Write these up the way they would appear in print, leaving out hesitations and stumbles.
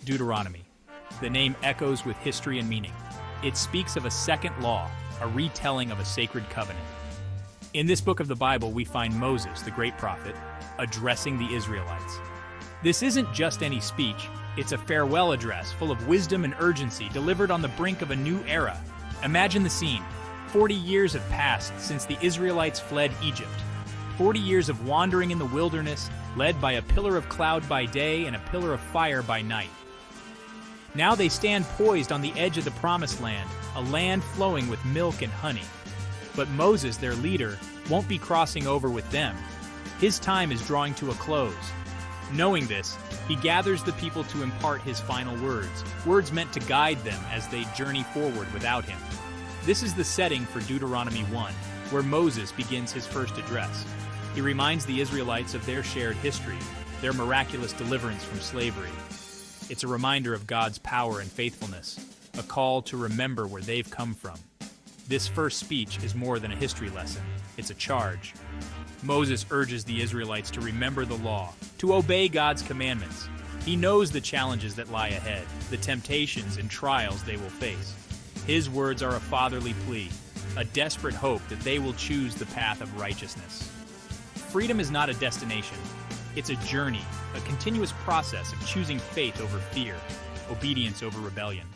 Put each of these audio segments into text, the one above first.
Deuteronomy. The name echoes with history and meaning. It speaks of a second law, a retelling of a sacred covenant. In this book of the Bible, we find Moses, the great prophet, addressing the Israelites. This isn't just any speech, it's a farewell address full of wisdom and urgency delivered on the brink of a new era. Imagine the scene. 40 years have passed since the Israelites fled Egypt. 40 years of wandering in the wilderness, led by a pillar of cloud by day and a pillar of fire by night. Now they stand poised on the edge of the Promised Land, a land flowing with milk and honey. But Moses, their leader, won't be crossing over with them. His time is drawing to a close. Knowing this, he gathers the people to impart his final words, words meant to guide them as they journey forward without him. This is the setting for Deuteronomy 1, where Moses begins his first address. He reminds the Israelites of their shared history, their miraculous deliverance from slavery. It's a reminder of God's power and faithfulness, a call to remember where they've come from. This first speech is more than a history lesson, it's a charge. Moses urges the Israelites to remember the law, to obey God's commandments. He knows the challenges that lie ahead, the temptations and trials they will face. His words are a fatherly plea, a desperate hope that they will choose the path of righteousness. Freedom is not a destination. It's a journey, a continuous process of choosing faith over fear, obedience over rebellion.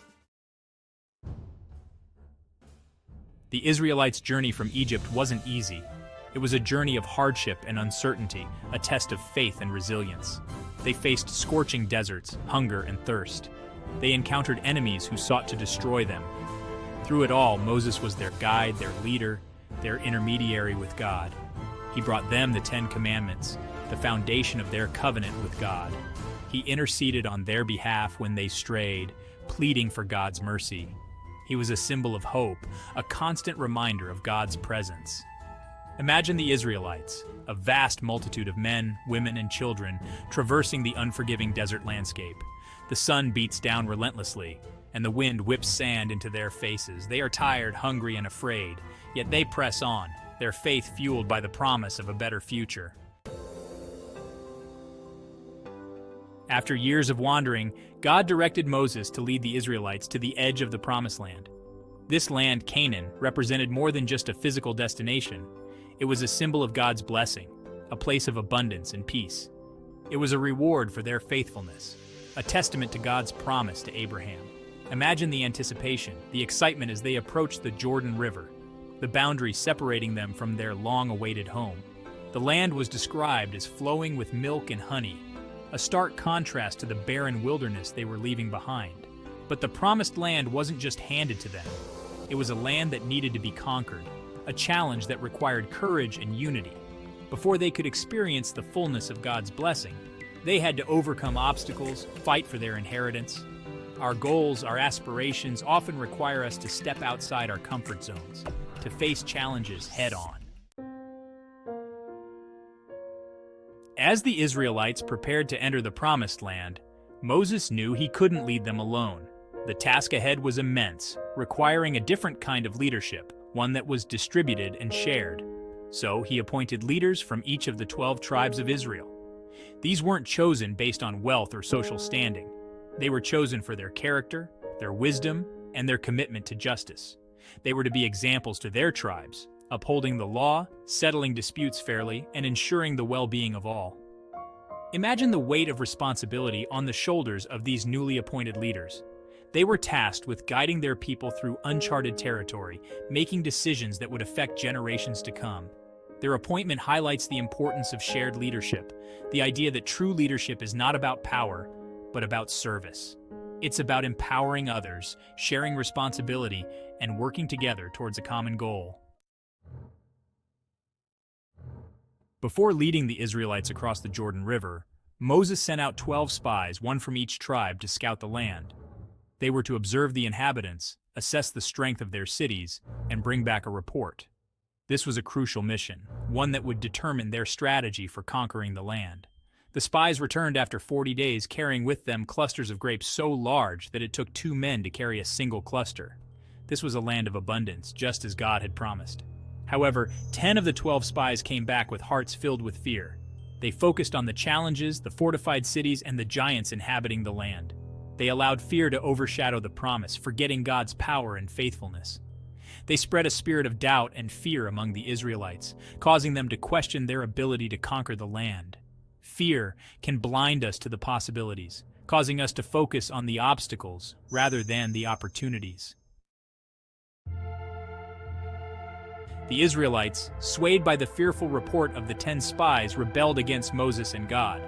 The Israelites' journey from Egypt wasn't easy. It was a journey of hardship and uncertainty, a test of faith and resilience. They faced scorching deserts, hunger, and thirst. They encountered enemies who sought to destroy them. Through it all, Moses was their guide, their leader, their intermediary with God. He brought them the 10 Commandments, the foundation of their covenant with God. He interceded on their behalf when they strayed, pleading for God's mercy. He was a symbol of hope, a constant reminder of God's presence. Imagine the Israelites, a vast multitude of men, women, and children, traversing the unforgiving desert landscape. The sun beats down relentlessly, and the wind whips sand into their faces. They are tired, hungry, and afraid, yet they press on, their faith fueled by the promise of a better future. After years of wandering, God directed Moses to lead the Israelites to the edge of the Promised Land. This land, Canaan, represented more than just a physical destination. It was a symbol of God's blessing, a place of abundance and peace. It was a reward for their faithfulness, a testament to God's promise to Abraham. Imagine the anticipation, the excitement as they approached the Jordan River, the boundary separating them from their long-awaited home. The land was described as flowing with milk and honey, a stark contrast to the barren wilderness they were leaving behind. But the promised land wasn't just handed to them. It was a land that needed to be conquered, a challenge that required courage and unity. Before they could experience the fullness of God's blessing, they had to overcome obstacles, fight for their inheritance. Our goals, our aspirations often require us to step outside our comfort zones, to face challenges head-on. As the Israelites prepared to enter the Promised Land, Moses knew he couldn't lead them alone. The task ahead was immense, requiring a different kind of leadership, one that was distributed and shared. So he appointed leaders from each of the 12 tribes of Israel. These weren't chosen based on wealth or social standing. They were chosen for their character, their wisdom, and their commitment to justice. They were to be examples to their tribes, upholding the law, settling disputes fairly, and ensuring the well-being of all. Imagine the weight of responsibility on the shoulders of these newly appointed leaders. They were tasked with guiding their people through uncharted territory, making decisions that would affect generations to come. Their appointment highlights the importance of shared leadership, the idea that true leadership is not about power, but about service. It's about empowering others, sharing responsibility, and working together towards a common goal. Before leading the Israelites across the Jordan River, Moses sent out 12 spies, one from each tribe, to scout the land. They were to observe the inhabitants, assess the strength of their cities, and bring back a report. This was a crucial mission, one that would determine their strategy for conquering the land. The spies returned after 40 days, carrying with them clusters of grapes so large that it took 2 men to carry a single cluster. This was a land of abundance, just as God had promised. However, 10 of the 12 spies came back with hearts filled with fear. They focused on the challenges, the fortified cities, and the giants inhabiting the land. They allowed fear to overshadow the promise, forgetting God's power and faithfulness. They spread a spirit of doubt and fear among the Israelites, causing them to question their ability to conquer the land. Fear can blind us to the possibilities, causing us to focus on the obstacles rather than the opportunities. The Israelites, swayed by the fearful report of the 10 spies, rebelled against Moses and God.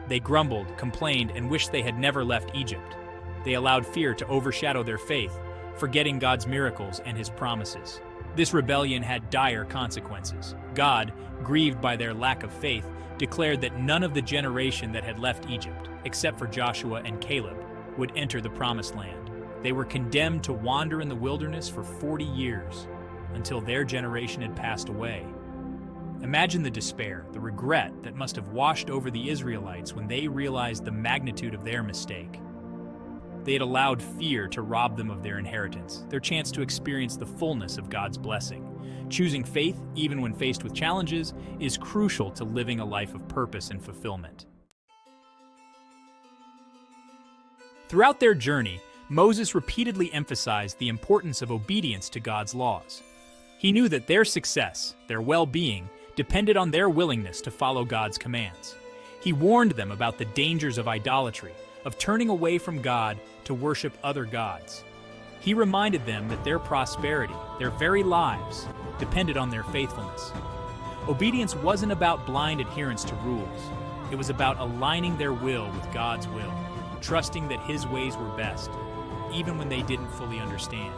They grumbled, complained, and wished they had never left Egypt. They allowed fear to overshadow their faith, forgetting God's miracles and His promises. This rebellion had dire consequences. God, grieved by their lack of faith, declared that none of the generation that had left Egypt, except for Joshua and Caleb, would enter the Promised Land. They were condemned to wander in the wilderness for 40 years, until their generation had passed away. Imagine the despair, the regret that must have washed over the Israelites when they realized the magnitude of their mistake. They had allowed fear to rob them of their inheritance, their chance to experience the fullness of God's blessing. Choosing faith, even when faced with challenges, is crucial to living a life of purpose and fulfillment. Throughout their journey, Moses repeatedly emphasized the importance of obedience to God's laws. He knew that their success, their well-being, depended on their willingness to follow God's commands. He warned them about the dangers of idolatry, of turning away from God to worship other gods. He reminded them that their prosperity, their very lives, depended on their faithfulness. Obedience wasn't about blind adherence to rules. It was about aligning their will with God's will, trusting that His ways were best, even when they didn't fully understand.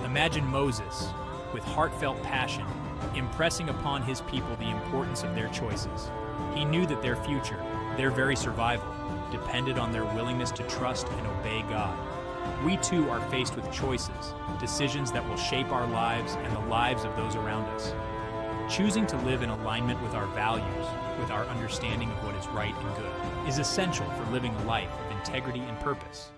Imagine Moses, with heartfelt passion, impressing upon his people the importance of their choices. He knew that their future, their very survival, depended on their willingness to trust and obey God. We too are faced with choices, decisions that will shape our lives and the lives of those around us. Choosing to live in alignment with our values, with our understanding of what is right and good, is essential for living a life of integrity and purpose.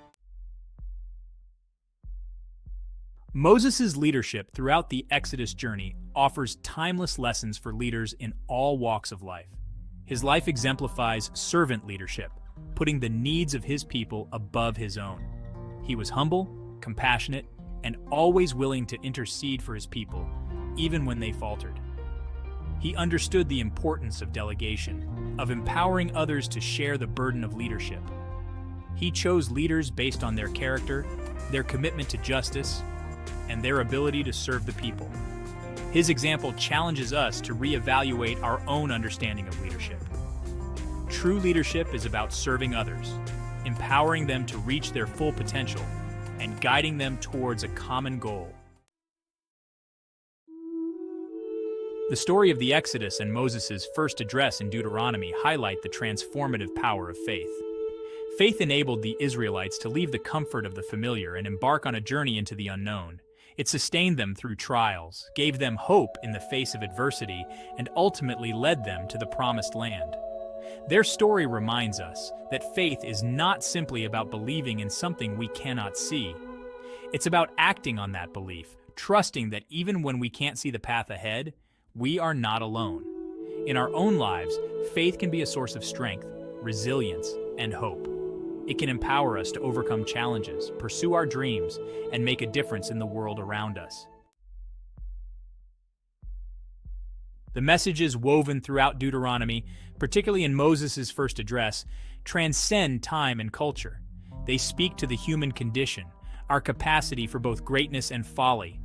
Moses' leadership throughout the Exodus journey offers timeless lessons for leaders in all walks of life. His life exemplifies servant leadership, putting the needs of his people above his own. He was humble, compassionate, and always willing to intercede for his people, even when they faltered. He understood the importance of delegation, of empowering others to share the burden of leadership. He chose leaders based on their character, their commitment to justice, and their ability to serve the people. His example challenges us to reevaluate our own understanding of leadership. True leadership is about serving others, empowering them to reach their full potential, and guiding them towards a common goal. The story of the Exodus and Moses' first address in Deuteronomy highlight the transformative power of faith. Faith enabled the Israelites to leave the comfort of the familiar and embark on a journey into the unknown. It sustained them through trials, gave them hope in the face of adversity, and ultimately led them to the promised land. Their story reminds us that faith is not simply about believing in something we cannot see. It's about acting on that belief, trusting that even when we can't see the path ahead, we are not alone. In our own lives, faith can be a source of strength, resilience, and hope. It can empower us to overcome challenges, pursue our dreams, and make a difference in the world around us. The messages woven throughout Deuteronomy, particularly in Moses' first address, transcend time and culture. They speak to the human condition, our capacity for both greatness and folly.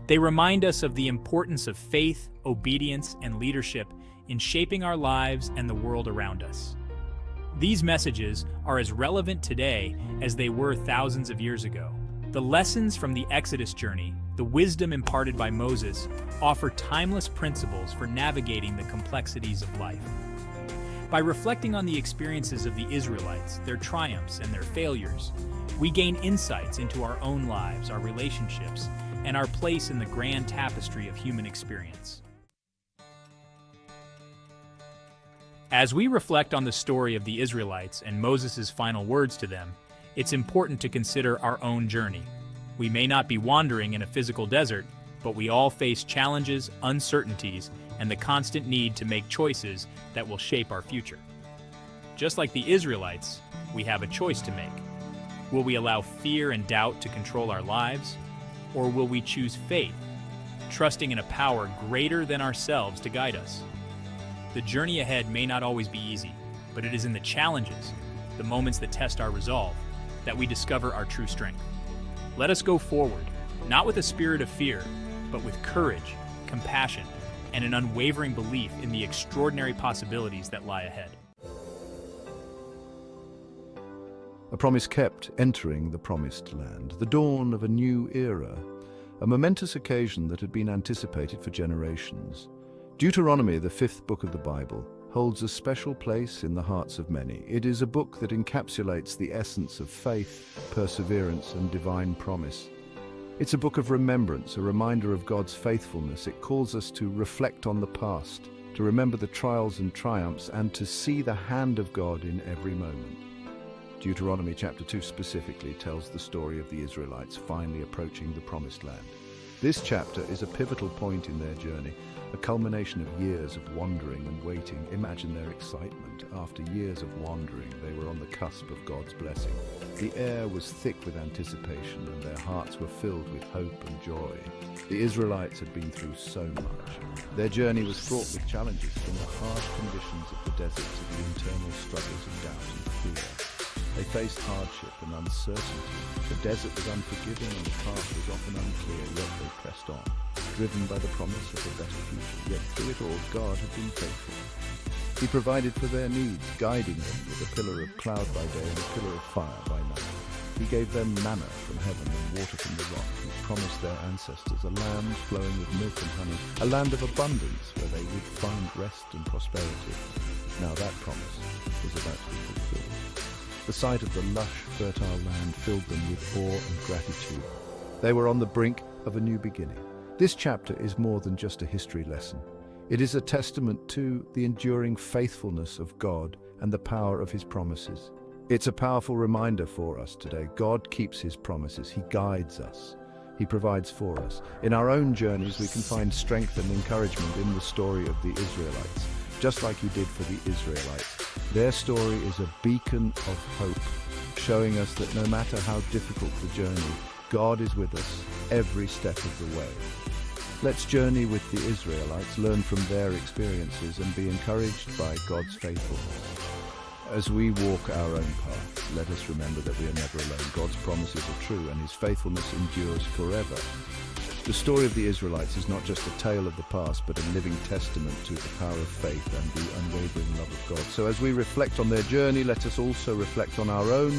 They remind us of the importance of faith, obedience, and leadership in shaping our lives and the world around us. These messages are as relevant today as they were thousands of years ago. The lessons from the Exodus journey, the wisdom imparted by Moses, offer timeless principles for navigating the complexities of life. By reflecting on the experiences of the Israelites, their triumphs and their failures, we gain insights into our own lives, our relationships, and our place in the grand tapestry of human experience. As we reflect on the story of the Israelites and Moses' final words to them, it's important to consider our own journey. We may not be wandering in a physical desert, but we all face challenges, uncertainties, and the constant need to make choices that will shape our future. Just like the Israelites, we have a choice to make. Will we allow fear and doubt to control our lives? Or will we choose faith, trusting in a power greater than ourselves to guide us? The journey ahead may not always be easy, but it is in the challenges, the moments that test our resolve, that we discover our true strength. Let us go forward, not with a spirit of fear, but with courage, compassion, and an unwavering belief in the extraordinary possibilities that lie ahead. A promise kept, entering the promised land, the dawn of a new era, a momentous occasion that had been anticipated for generations. Deuteronomy, the fifth book of the Bible, holds a special place in the hearts of many. It is a book that encapsulates the essence of faith, perseverance, and divine promise. It's a book of remembrance, a reminder of God's faithfulness. It calls us to reflect on the past, to remember the trials and triumphs, and to see the hand of God in every moment. Deuteronomy chapter 2 specifically tells the story of the Israelites finally approaching the promised land. This chapter is a pivotal point in their journey, a culmination of years of wandering and waiting. Imagine their excitement. After years of wandering, they were on the cusp of God's blessing. The air was thick with anticipation, and their hearts were filled with hope and joy. The Israelites had been through so much. Their journey was fraught with challenges, from the harsh conditions of the desert to the internal struggles of doubt and fear. They faced hardship and uncertainty. The desert was unforgiving and the path was often unclear, yet they pressed on, driven by the promise of a better future. Yet through it all, God had been faithful. He provided for their needs, guiding them with a pillar of cloud by day and a pillar of fire by night. He gave them manna from heaven and water from the rock. He promised their ancestors a land flowing with milk and honey, a land of abundance where they would find rest and prosperity. Now that promise was about to be fulfilled. The sight of the lush, fertile land filled them with awe and gratitude. They were on the brink of a new beginning. This chapter is more than just a history lesson. It is a testament to the enduring faithfulness of God and the power of His promises. It's a powerful reminder for us today. God keeps His promises. He guides us. He provides for us. In our own journeys, we can find strength and encouragement in the story of the Israelites. Just like He did for the Israelites, their story is a beacon of hope, showing us that no matter how difficult the journey, God is with us every step of the way. Let's journey with the Israelites, learn from their experiences, and be encouraged by God's faithfulness. As we walk our own path, let us remember that we are never alone. God's promises are true, and His faithfulness endures forever. The story of the Israelites is not just a tale of the past, but a living testament to the power of faith and the unwavering love of God. So as we reflect on their journey, let us also reflect on our own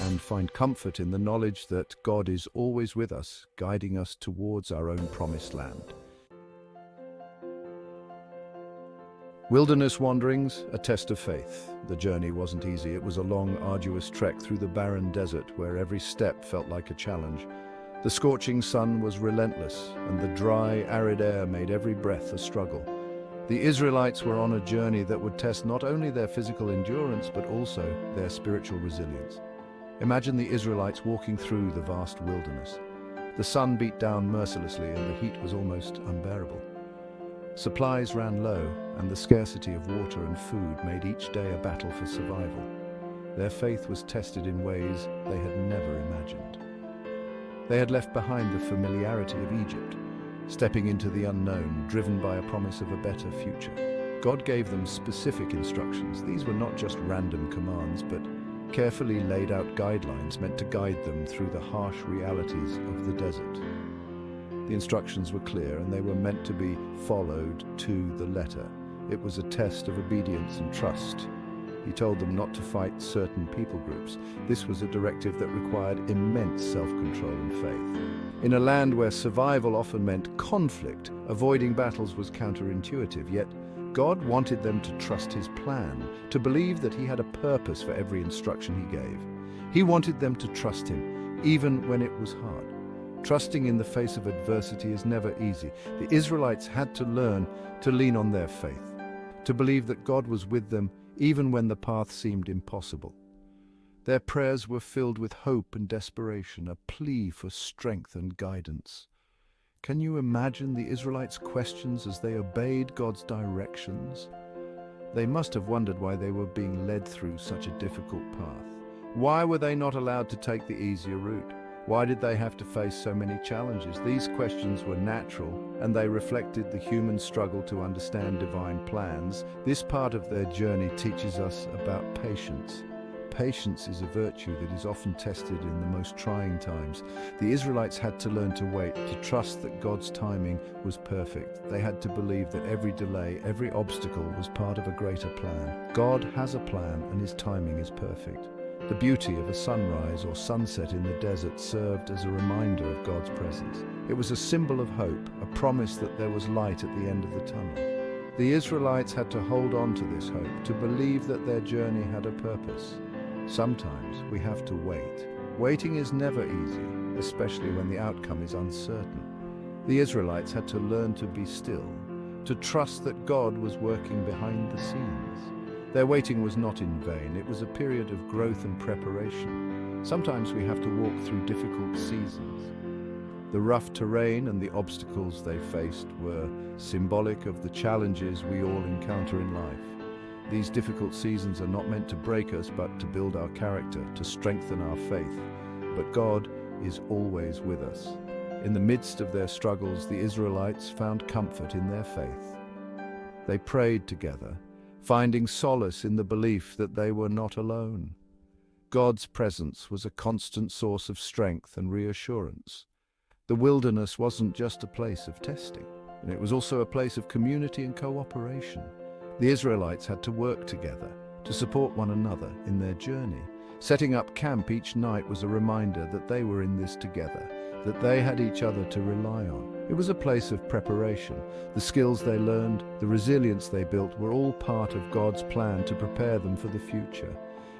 and find comfort in the knowledge that God is always with us, guiding us towards our own promised land. Wilderness wanderings, a test of faith. The journey wasn't easy. It was a long, arduous trek through the barren desert where every step felt like a challenge. The scorching sun was relentless, and the dry, arid air made every breath a struggle. The Israelites were on a journey that would test not only their physical endurance, but also their spiritual resilience. Imagine the Israelites walking through the vast wilderness. The sun beat down mercilessly, and the heat was almost unbearable. Supplies ran low, and the scarcity of water and food made each day a battle for survival. Their faith was tested in ways they had never imagined. They had left behind the familiarity of Egypt, stepping into the unknown, driven by a promise of a better future. God gave them specific instructions. These were not just random commands, but carefully laid out guidelines meant to guide them through the harsh realities of the desert. The instructions were clear, and they were meant to be followed to the letter. It was a test of obedience and trust. He told them not to fight certain people groups. This was a directive that required immense self-control and faith. In a land where survival often meant conflict, avoiding battles was counterintuitive, yet God wanted them to trust His plan, to believe that He had a purpose for every instruction He gave. He wanted them to trust Him, even when it was hard. Trusting in the face of adversity is never easy. The Israelites had to learn to lean on their faith, to believe that God was with them even when the path seemed impossible. Their prayers were filled with hope and desperation, a plea for strength and guidance. Can you imagine the Israelites' questions as they obeyed God's directions? They must have wondered why they were being led through such a difficult path. Why were they not allowed to take the easier route? Why did they have to face so many challenges? These questions were natural, and they reflected the human struggle to understand divine plans. This part of their journey teaches us about patience. Patience is a virtue that is often tested in the most trying times. The Israelites had to learn to wait, to trust that God's timing was perfect. They had to believe that every delay, every obstacle was part of a greater plan. God has a plan, and his timing is perfect. The beauty of a sunrise or sunset in the desert served as a reminder of God's presence. It was a symbol of hope, a promise that there was light at the end of the tunnel. The Israelites had to hold on to this hope, to believe that their journey had a purpose. Sometimes we have to wait. Waiting is never easy, especially when the outcome is uncertain. The Israelites had to learn to be still, to trust that God was working behind the scenes. Their waiting was not in vain. It was a period of growth and preparation. Sometimes we have to walk through difficult seasons. The rough terrain and the obstacles they faced were symbolic of the challenges we all encounter in life. These difficult seasons are not meant to break us, but to build our character, to strengthen our faith. But God is always with us. In the midst of their struggles, the Israelites found comfort in their faith. They prayed together, finding solace in the belief that they were not alone. God's presence was a constant source of strength and reassurance. The wilderness wasn't just a place of testing, and it was also a place of community and cooperation. The Israelites had to work together to support one another in their journey. Setting up camp each night was a reminder that they were in this together, that they had each other to rely on. It was a place of preparation. The skills they learned, the resilience they built were all part of God's plan to prepare them for the future.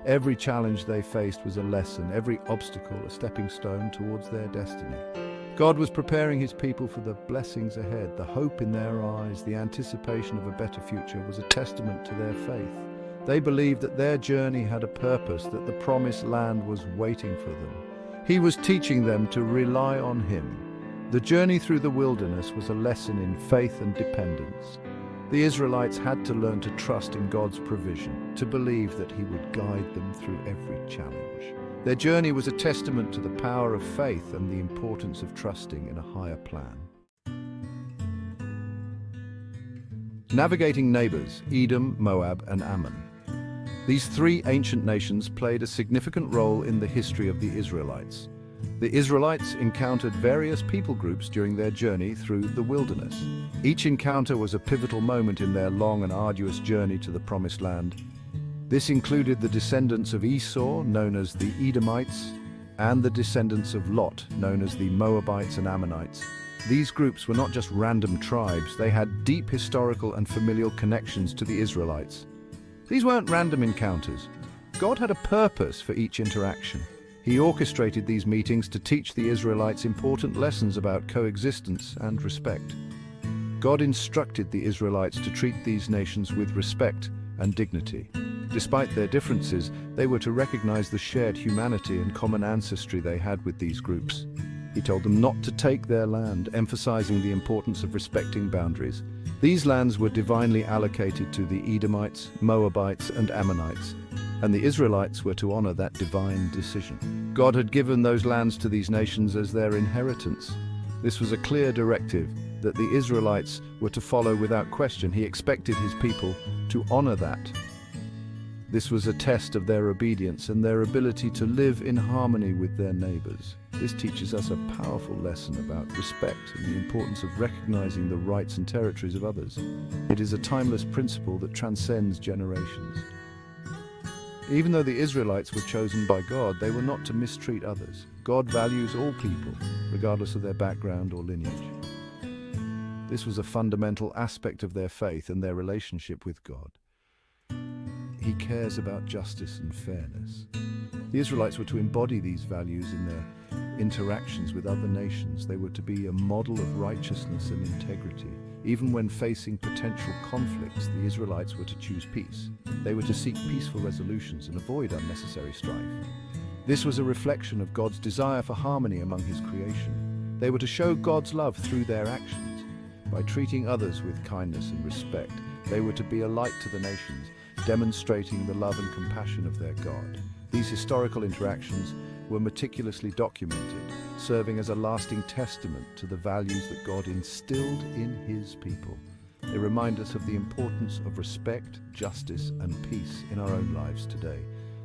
Every challenge they faced was a lesson, every obstacle a stepping stone towards their destiny. God was preparing his people for the blessings ahead. The hope in their eyes, the anticipation of a better future was a testament to their faith. They believed that their journey had a purpose, that the promised land was waiting for them. He was teaching them to rely on him. The journey through the wilderness was a lesson in faith and dependence. The Israelites had to learn to trust in God's provision, to believe that he would guide them through every challenge. Their journey was a testament to the power of faith and the importance of trusting in a higher plan. Navigating neighbors, Edom, Moab, and Ammon. These three ancient nations played a significant role in the history of the Israelites. The Israelites encountered various people groups during their journey through the wilderness. Each encounter was a pivotal moment in their long and arduous journey to the Promised Land. This included the descendants of Esau, known as the Edomites, and the descendants of Lot, known as the Moabites and Ammonites. These groups were not just random tribes, they had deep historical and familial connections to the Israelites. These weren't random encounters. God had a purpose for each interaction. He orchestrated these meetings to teach the Israelites important lessons about coexistence and respect. God instructed the Israelites to treat these nations with respect and dignity. Despite their differences, they were to recognize the shared humanity and common ancestry they had with these groups. He told them not to take their land, emphasizing the importance of respecting boundaries. These lands were divinely allocated to the Edomites, Moabites, and Ammonites, and the Israelites were to honor that divine decision. God had given those lands to these nations as their inheritance. This was a clear directive that the Israelites were to follow without question. He expected his people to honor that. This was a test of their obedience and their ability to live in harmony with their neighbors. This teaches us a powerful lesson about respect and the importance of recognizing the rights and territories of others. It is a timeless principle that transcends generations. Even though the Israelites were chosen by God, they were not to mistreat others. God values all people, regardless of their background or lineage. This was a fundamental aspect of their faith and their relationship with God. He cares about justice and fairness. The Israelites were to embody these values in their interactions with other nations. They were to be a model of righteousness and integrity. Even when facing potential conflicts, the Israelites were to choose peace. They were to seek peaceful resolutions and avoid unnecessary strife. This was a reflection of God's desire for harmony among his creation. They were to show God's love through their actions. By treating others with kindness and respect, they were to be a light to the nations. demonstrating the love and compassion of their God. These historical interactions were meticulously documented, serving as a lasting testament to the values that God instilled in his people. They remind us of the importance of respect, justice, and peace in our own lives today.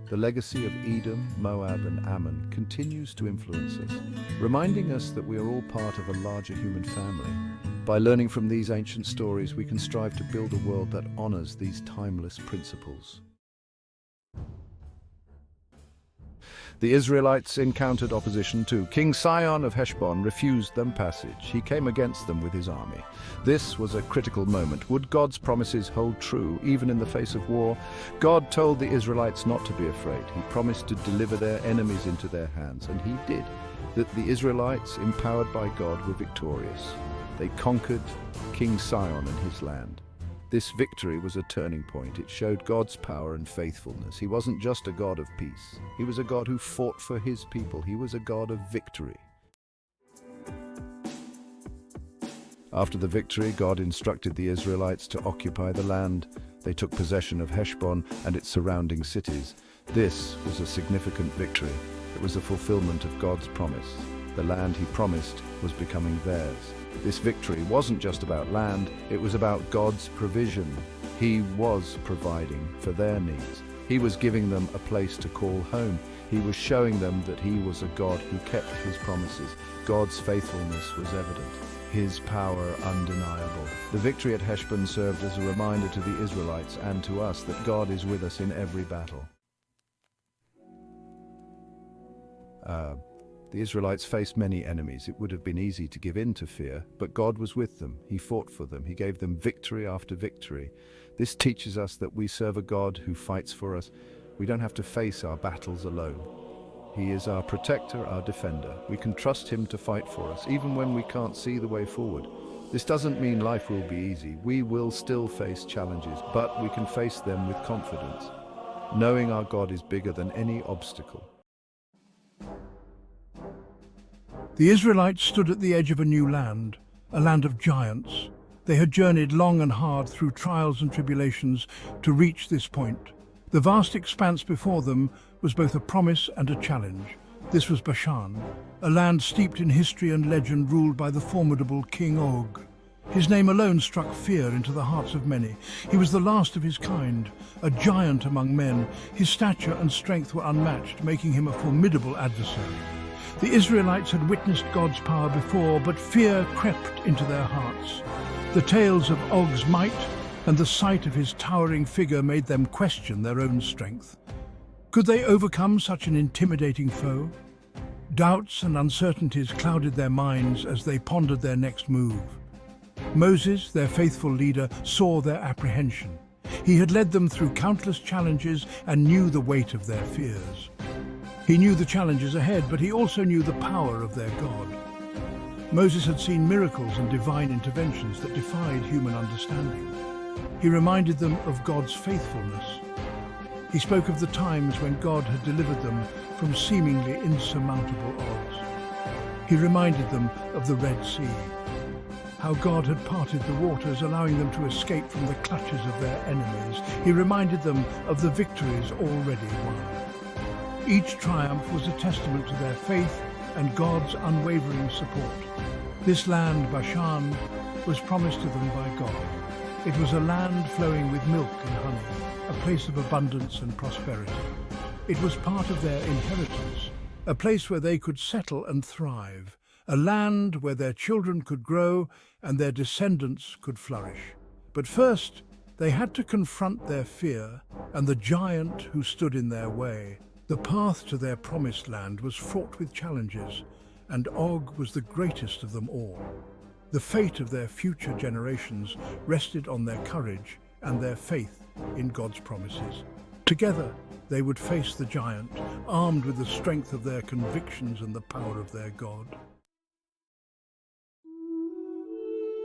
The legacy of Edom, Moab, and Ammon continues to influence us, reminding us that we are all part of a larger human family. By learning from these ancient stories, we can strive to build a world that honors these timeless principles. The Israelites encountered opposition too. King Sihon of Heshbon refused them passage. He came against them with his army. This was a critical moment. Would God's promises hold true, even in the face of war? God told the Israelites not to be afraid. He promised to deliver their enemies into their hands, and he did. That the Israelites, empowered by God, were victorious. They conquered King Sihon and his land. This victory was a turning point. It showed God's power and faithfulness. He wasn't just a God of peace. He was a God who fought for his people. He was a God of victory. After the victory, God instructed the Israelites to occupy the land. They took possession of Heshbon and its surrounding cities. This was a significant victory. It was a fulfillment of God's promise. The land he promised was becoming theirs. This victory wasn't just about land, it was about God's provision. He was providing for their needs. He was giving them a place to call home. He was showing them that he was a God who kept his promises. God's faithfulness was evident, his power undeniable. The victory at Heshbon served as a reminder to the Israelites and to us that God is with us in every battle. The Israelites faced many enemies. It would have been easy to give in to fear, but God was with them. He fought for them. He gave them victory after victory. This teaches us that we serve a God who fights for us. We don't have to face our battles alone. He is our protector, our defender. We can trust him to fight for us, even when we can't see the way forward. This doesn't mean life will be easy. We will still face challenges, but we can face them with confidence, knowing our God is bigger than any obstacle. The Israelites stood at the edge of a new land, a land of giants. They had journeyed long and hard through trials and tribulations to reach this point. The vast expanse before them was both a promise and a challenge. This was Bashan, a land steeped in history and legend ruled by the formidable King Og. His name alone struck fear into the hearts of many. He was the last of his kind, a giant among men. His stature and strength were unmatched, making him a formidable adversary. The Israelites had witnessed God's power before, but fear crept into their hearts. The tales of Og's might and the sight of his towering figure made them question their own strength. Could they overcome such an intimidating foe? Doubts and uncertainties clouded their minds as they pondered their next move. Moses, their faithful leader, saw their apprehension. He had led them through countless challenges and knew the weight of their fears. He knew the challenges ahead, but he also knew the power of their God. Moses had seen miracles and divine interventions that defied human understanding. He reminded them of God's faithfulness. He spoke of the times when God had delivered them from seemingly insurmountable odds. He reminded them of the Red Sea, how God had parted the waters, allowing them to escape from the clutches of their enemies. He reminded them of the victories already won. Each triumph was a testament to their faith and God's unwavering support. This land, Bashan, was promised to them by God. It was a land flowing with milk and honey, a place of abundance and prosperity. It was part of their inheritance, a place where they could settle and thrive, a land where their children could grow and their descendants could flourish. But first, they had to confront their fear and the giant who stood in their way. The path to their promised land was fraught with challenges, and Og was the greatest of them all. The fate of their future generations rested on their courage and their faith in God's promises. Together, they would face the giant, armed with the strength of their convictions and the power of their God.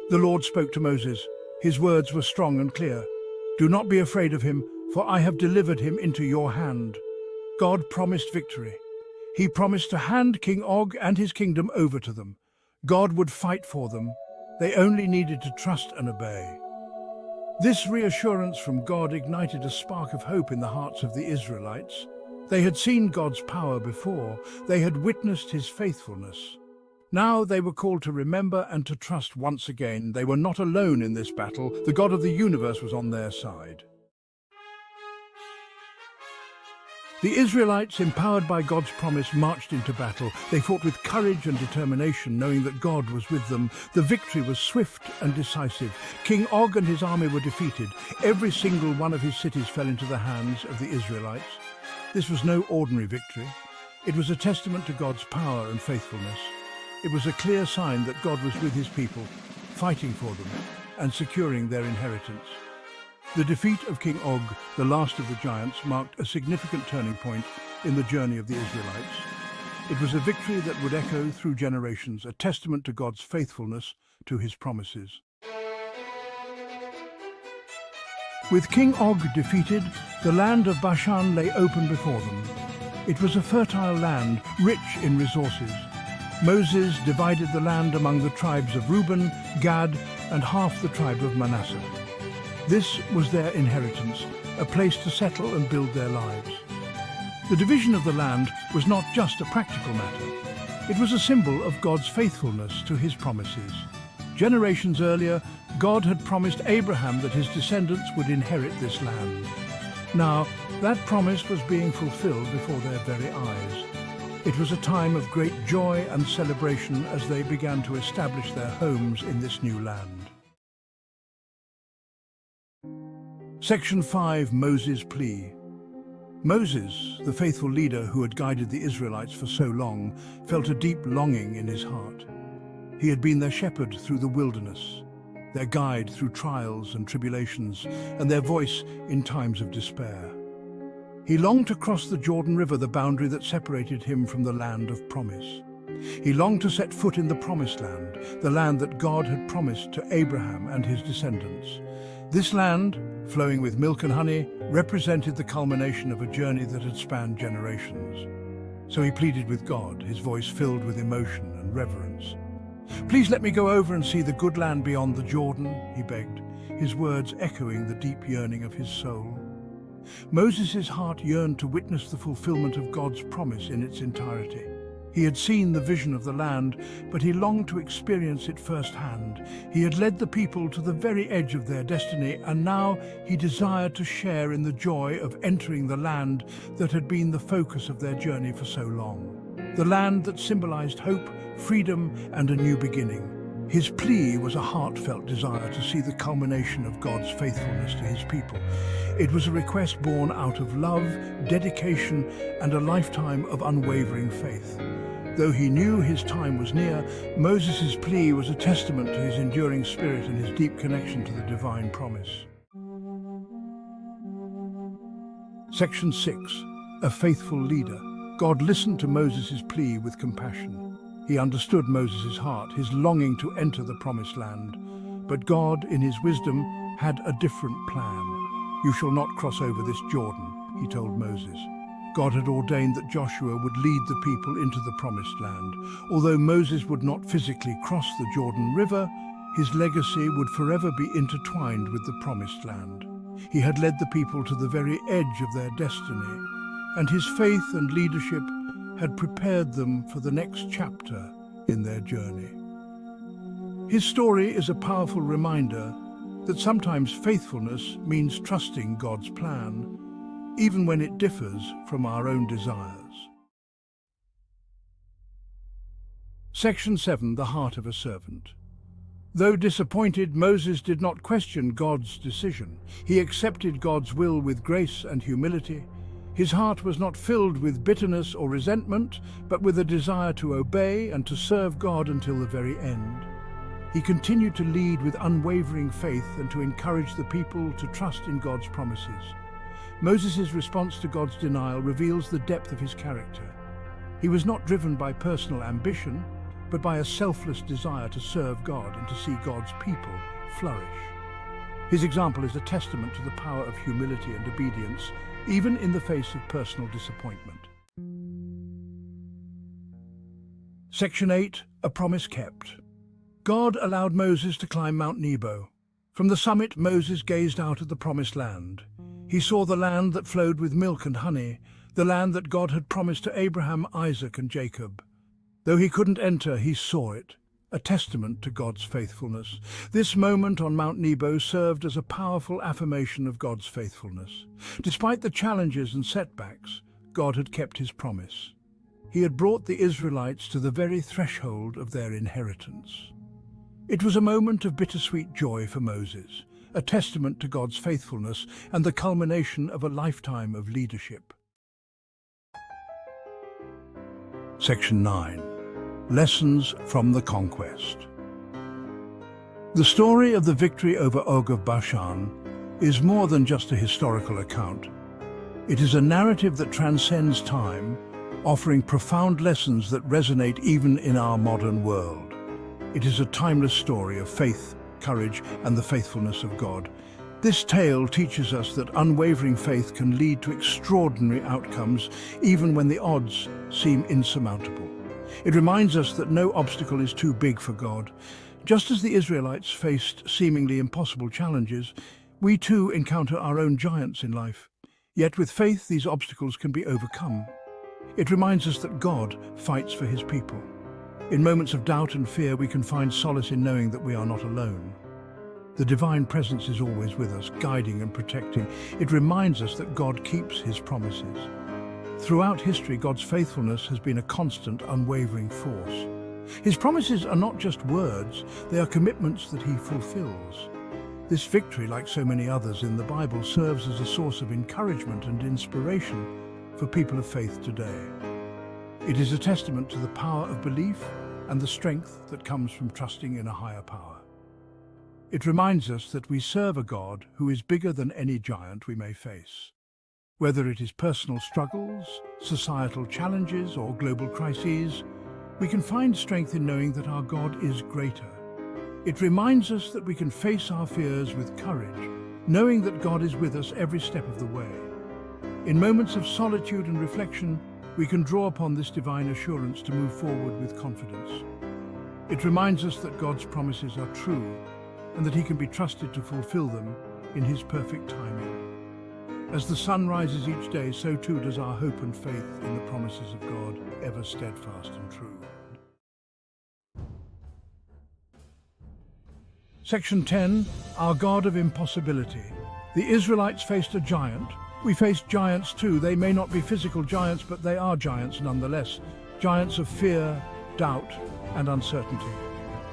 The Lord spoke to Moses. His words were strong and clear. "Do not be afraid of him, for I have delivered him into your hand." God promised victory. He promised to hand King Og and his kingdom over to them. God would fight for them. They only needed to trust and obey. This reassurance from God ignited a spark of hope in the hearts of the Israelites. They had seen God's power before. They had witnessed his faithfulness. Now they were called to remember and to trust once again. They were not alone in this battle. The God of the universe was on their side. The Israelites, empowered by God's promise, marched into battle. They fought with courage and determination, knowing that God was with them. The victory was swift and decisive. King Og and his army were defeated. Every single one of his cities fell into the hands of the Israelites. This was no ordinary victory. It was a testament to God's power and faithfulness. It was a clear sign that God was with his people, fighting for them and securing their inheritance. The defeat of King Og, the last of the giants, marked a significant turning point in the journey of the Israelites. It was a victory that would echo through generations, a testament to God's faithfulness to his promises. With King Og defeated, the land of Bashan lay open before them. It was a fertile land, rich in resources. Moses divided the land among the tribes of Reuben, Gad, and half the tribe of Manasseh. This was their inheritance, a place to settle and build their lives. The division of the land was not just a practical matter. It was a symbol of God's faithfulness to his promises. Generations earlier, God had promised Abraham that his descendants would inherit this land. Now, that promise was being fulfilled before their very eyes. It was a time of great joy and celebration as they began to establish their homes in this new land. Section 5, Moses' Plea. Moses, the faithful leader who had guided the Israelites for so long, felt a deep longing in his heart. He had been their shepherd through the wilderness, their guide through trials and tribulations, and their voice in times of despair. He longed to cross the Jordan River, the boundary that separated him from the land of promise. He longed to set foot in the promised land, the land that God had promised to Abraham and his descendants. This land, flowing with milk and honey, represented the culmination of a journey that had spanned generations. So he pleaded with God, his voice filled with emotion and reverence. "Please let me go over and see the good land beyond the Jordan," he begged, his words echoing the deep yearning of his soul. Moses' heart yearned to witness the fulfillment of God's promise in its entirety. He had seen the vision of the land, but he longed to experience it firsthand. He had led the people to the very edge of their destiny, and now he desired to share in the joy of entering the land that had been the focus of their journey for so long. The land that symbolized hope, freedom, and a new beginning. His plea was a heartfelt desire to see the culmination of God's faithfulness to his people. It was a request born out of love, dedication, and a lifetime of unwavering faith. Though he knew his time was near, Moses' plea was a testament to his enduring spirit and his deep connection to the divine promise. Section 6. A Faithful Leader. God listened to Moses' plea with compassion. He understood Moses' heart, his longing to enter the promised land. But God, in his wisdom, had a different plan. "You shall not cross over this Jordan," he told Moses. God had ordained that Joshua would lead the people into the promised land. Although Moses would not physically cross the Jordan River, his legacy would forever be intertwined with the promised land. He had led the people to the very edge of their destiny, and his faith and leadership had prepared them for the next chapter in their journey. His story is a powerful reminder that sometimes faithfulness means trusting God's plan, even when it differs from our own desires. Section 7. The Heart of a Servant. Though disappointed, Moses did not question God's decision. He accepted God's will with grace and humility. His heart was not filled with bitterness or resentment, but with a desire to obey and to serve God until the very end. He continued to lead with unwavering faith and to encourage the people to trust in God's promises. Moses' response to God's denial reveals the depth of his character. He was not driven by personal ambition, but by a selfless desire to serve God and to see God's people flourish. His example is a testament to the power of humility and obedience, even in the face of personal disappointment. Section 8. A Promise Kept. God allowed Moses to climb Mount Nebo. From the summit, Moses gazed out at the promised land. He saw the land that flowed with milk and honey, the land that God had promised to Abraham, Isaac, and Jacob. Though he couldn't enter, he saw it, a testament to God's faithfulness. This moment on Mount Nebo served as a powerful affirmation of God's faithfulness. Despite the challenges and setbacks, God had kept his promise. He had brought the Israelites to the very threshold of their inheritance. It was a moment of bittersweet joy for Moses, a testament to God's faithfulness and the culmination of a lifetime of leadership. Section 9. Lessons from the Conquest. The story of the victory over Og of Bashan is more than just a historical account. It is a narrative that transcends time, offering profound lessons that resonate even in our modern world. It is a timeless story of faith, courage, and the faithfulness of God. This tale teaches us that unwavering faith can lead to extraordinary outcomes, even when the odds seem insurmountable. It reminds us that no obstacle is too big for God. Just as the Israelites faced seemingly impossible challenges, we too encounter our own giants in life. Yet with faith, these obstacles can be overcome. It reminds us that God fights for his people. In moments of doubt and fear, we can find solace in knowing that we are not alone. The divine presence is always with us, guiding and protecting. It reminds us that God keeps his promises. Throughout history, God's faithfulness has been a constant, unwavering force. His promises are not just words, they are commitments that he fulfills. This victory, like so many others in the Bible, serves as a source of encouragement and inspiration for people of faith today. It is a testament to the power of belief and the strength that comes from trusting in a higher power. It reminds us that we serve a God who is bigger than any giant we may face. Whether it is personal struggles, societal challenges, or global crises, we can find strength in knowing that our God is greater. It reminds us that we can face our fears with courage, knowing that God is with us every step of the way. In moments of solitude and reflection, we can draw upon this divine assurance to move forward with confidence. It reminds us that God's promises are true and that he can be trusted to fulfill them in his perfect timing. As the sun rises each day, so too does our hope and faith in the promises of God, ever steadfast and true. Section 10. Our God of Impossibility. The Israelites faced a giant. We face giants too. They may not be physical giants, but they are giants nonetheless. Giants of fear, doubt, and uncertainty.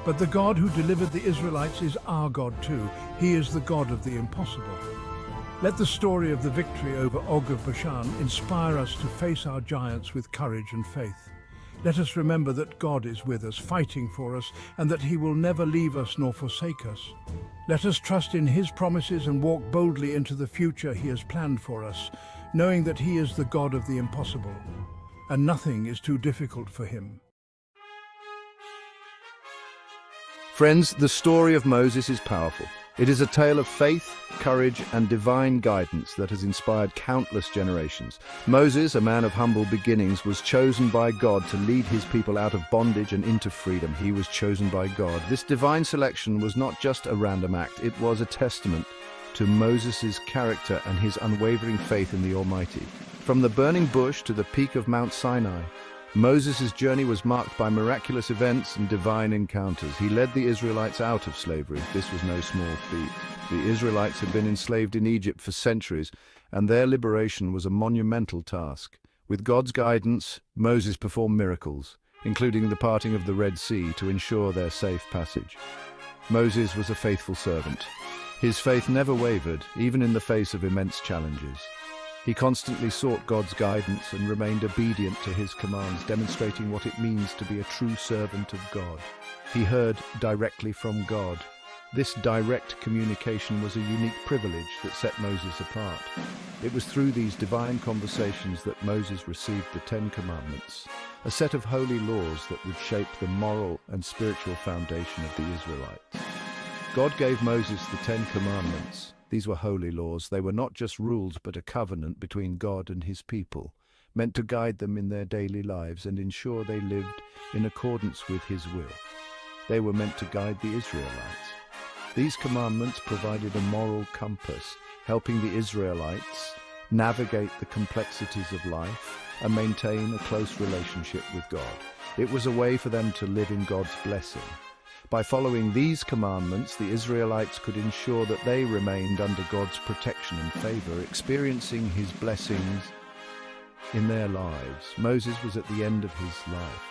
But the God who delivered the Israelites is our God too. He is the God of the impossible. Let the story of the victory over Og of Bashan inspire us to face our giants with courage and faith. Let us remember that God is with us, fighting for us, and that he will never leave us nor forsake us. Let us trust in his promises and walk boldly into the future he has planned for us, knowing that he is the God of the impossible, and nothing is too difficult for him. Friends, the story of Moses is powerful. It is a tale of faith, courage, and divine guidance that has inspired countless generations. Moses, a man of humble beginnings, was chosen by God to lead his people out of bondage and into freedom. He was chosen by God. This divine selection was not just a random act, it was a testament to Moses' character and his unwavering faith in the Almighty. From the burning bush to the peak of Mount Sinai, Moses' journey was marked by miraculous events and divine encounters. He led the Israelites out of slavery. This was no small feat. The Israelites had been enslaved in Egypt for centuries, and their liberation was a monumental task. With God's guidance, Moses performed miracles, including the parting of the Red Sea to ensure their safe passage. Moses was a faithful servant. His faith never wavered, even in the face of immense challenges. He constantly sought God's guidance and remained obedient to his commands, demonstrating what it means to be a true servant of God. He heard directly from God. This direct communication was a unique privilege that set Moses apart. It was through these divine conversations that Moses received the Ten Commandments, a set of holy laws that would shape the moral and spiritual foundation of the Israelites. God gave Moses the Ten Commandments. These were holy laws. They were not just rules, but a covenant between God and his people, meant to guide them in their daily lives and ensure they lived in accordance with his will. They were meant to guide the Israelites. These commandments provided a moral compass, helping the Israelites navigate the complexities of life and maintain a close relationship with God. It was a way for them to live in God's blessing. By following these commandments, the Israelites could ensure that they remained under God's protection and favor, experiencing his blessings in their lives. Moses was at the end of his life.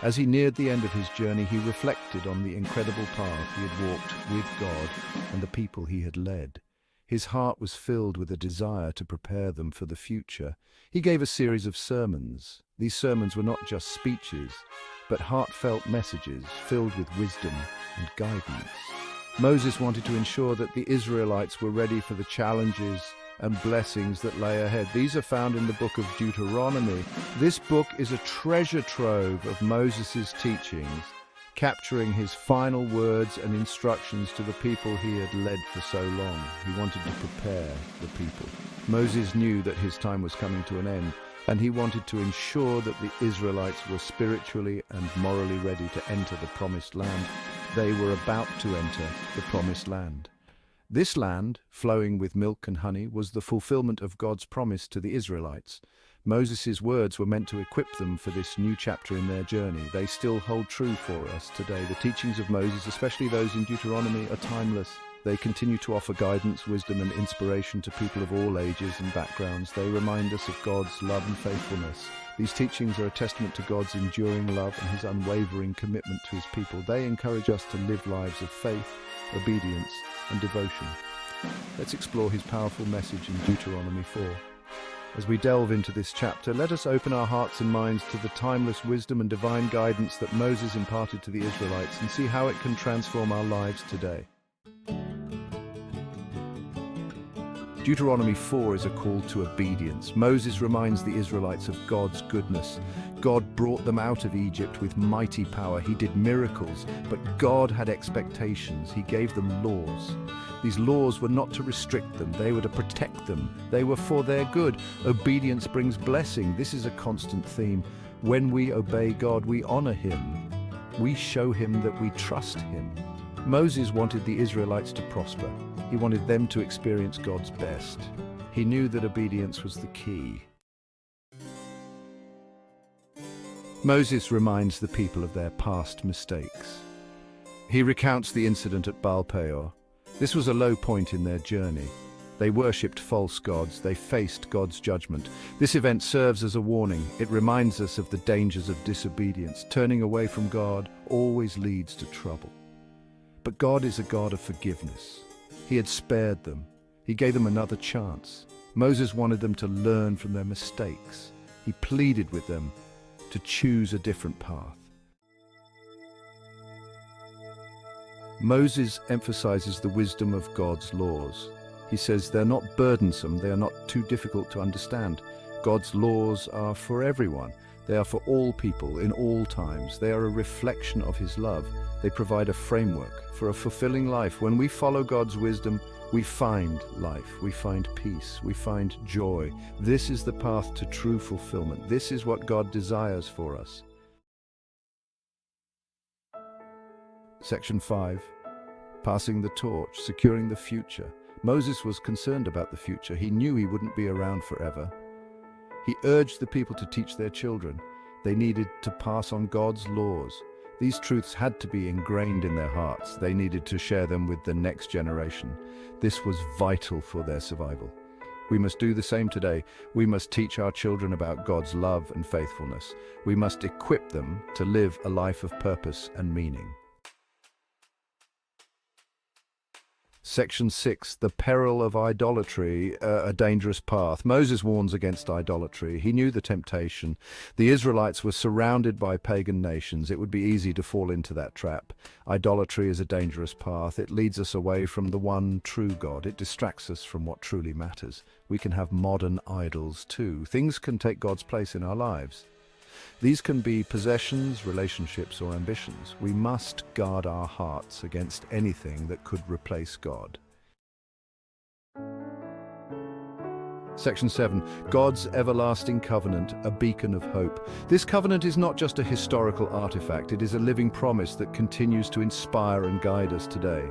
As he neared the end of his journey, he reflected on the incredible path he had walked with God and the people he had led. His heart was filled with a desire to prepare them for the future. He gave a series of sermons. These sermons were not just speeches, but heartfelt messages filled with wisdom and guidance. Moses wanted to ensure that the Israelites were ready for the challenges and blessings that lay ahead. These are found in the book of Deuteronomy. This book is a treasure trove of Moses' teachings, capturing his final words and instructions to the people he had led for so long. He wanted to prepare the people. Moses knew that his time was coming to an end, and he wanted to ensure that the Israelites were spiritually and morally ready to enter the promised land. They were about to enter the promised land. This land, flowing with milk and honey, was the fulfillment of God's promise to the Israelites. Moses' words were meant to equip them for this new chapter in their journey. They still hold true for us today. The teachings of Moses, especially those in Deuteronomy, are timeless. They continue to offer guidance, wisdom, and inspiration to people of all ages and backgrounds. They remind us of God's love and faithfulness. These teachings are a testament to God's enduring love and his unwavering commitment to his people. They encourage us to live lives of faith, obedience, and devotion. Let's explore his powerful message in Deuteronomy 4. As we delve into this chapter, let us open our hearts and minds to the timeless wisdom and divine guidance that Moses imparted to the Israelites and see how it can transform our lives today. Deuteronomy 4 is a call to obedience. Moses reminds the Israelites of God's goodness. God brought them out of Egypt with mighty power. He did miracles, but God had expectations. He gave them laws. These laws were not to restrict them, they were to protect them. They were for their good. Obedience brings blessing. This is a constant theme. When we obey God, we honor him. We show him that we trust him. Moses wanted the Israelites to prosper. He wanted them to experience God's best. He knew that obedience was the key. Moses reminds the people of their past mistakes. He recounts the incident at Baal Peor. This was a low point in their journey. They worshipped false gods. They faced God's judgment. This event serves as a warning. It reminds us of the dangers of disobedience. Turning away from God always leads to trouble. But God is a God of forgiveness. He had spared them. He gave them another chance. Moses wanted them to learn from their mistakes. He pleaded with them to choose a different path. Moses emphasizes the wisdom of God's laws. He says they're not burdensome, they are not too difficult to understand. God's laws are for everyone. They are for all people, in all times. They are a reflection of his love. They provide a framework for a fulfilling life. When we follow God's wisdom, we find life, we find peace, we find joy. This is the path to true fulfillment. This is what God desires for us. Section 5. Passing the torch, securing the future. Moses was concerned about the future. He knew he wouldn't be around forever. He urged the people to teach their children. They needed to pass on God's laws. These truths had to be ingrained in their hearts. They needed to share them with the next generation. This was vital for their survival. We must do the same today. We must teach our children about God's love and faithfulness. We must equip them to live a life of purpose and meaning. Section 6, the peril of idolatry, a dangerous path. Moses warns against idolatry. He knew the temptation. The Israelites were surrounded by pagan nations. It would be easy to fall into that trap. Idolatry is a dangerous path. It leads us away from the one true God. It distracts us from what truly matters. We can have modern idols too. Things can take God's place in our lives. These can be possessions, relationships, or ambitions. We must guard our hearts against anything that could replace God. Section 7. God's everlasting covenant, a beacon of hope. This covenant is not just a historical artifact, it is a living promise that continues to inspire and guide us today.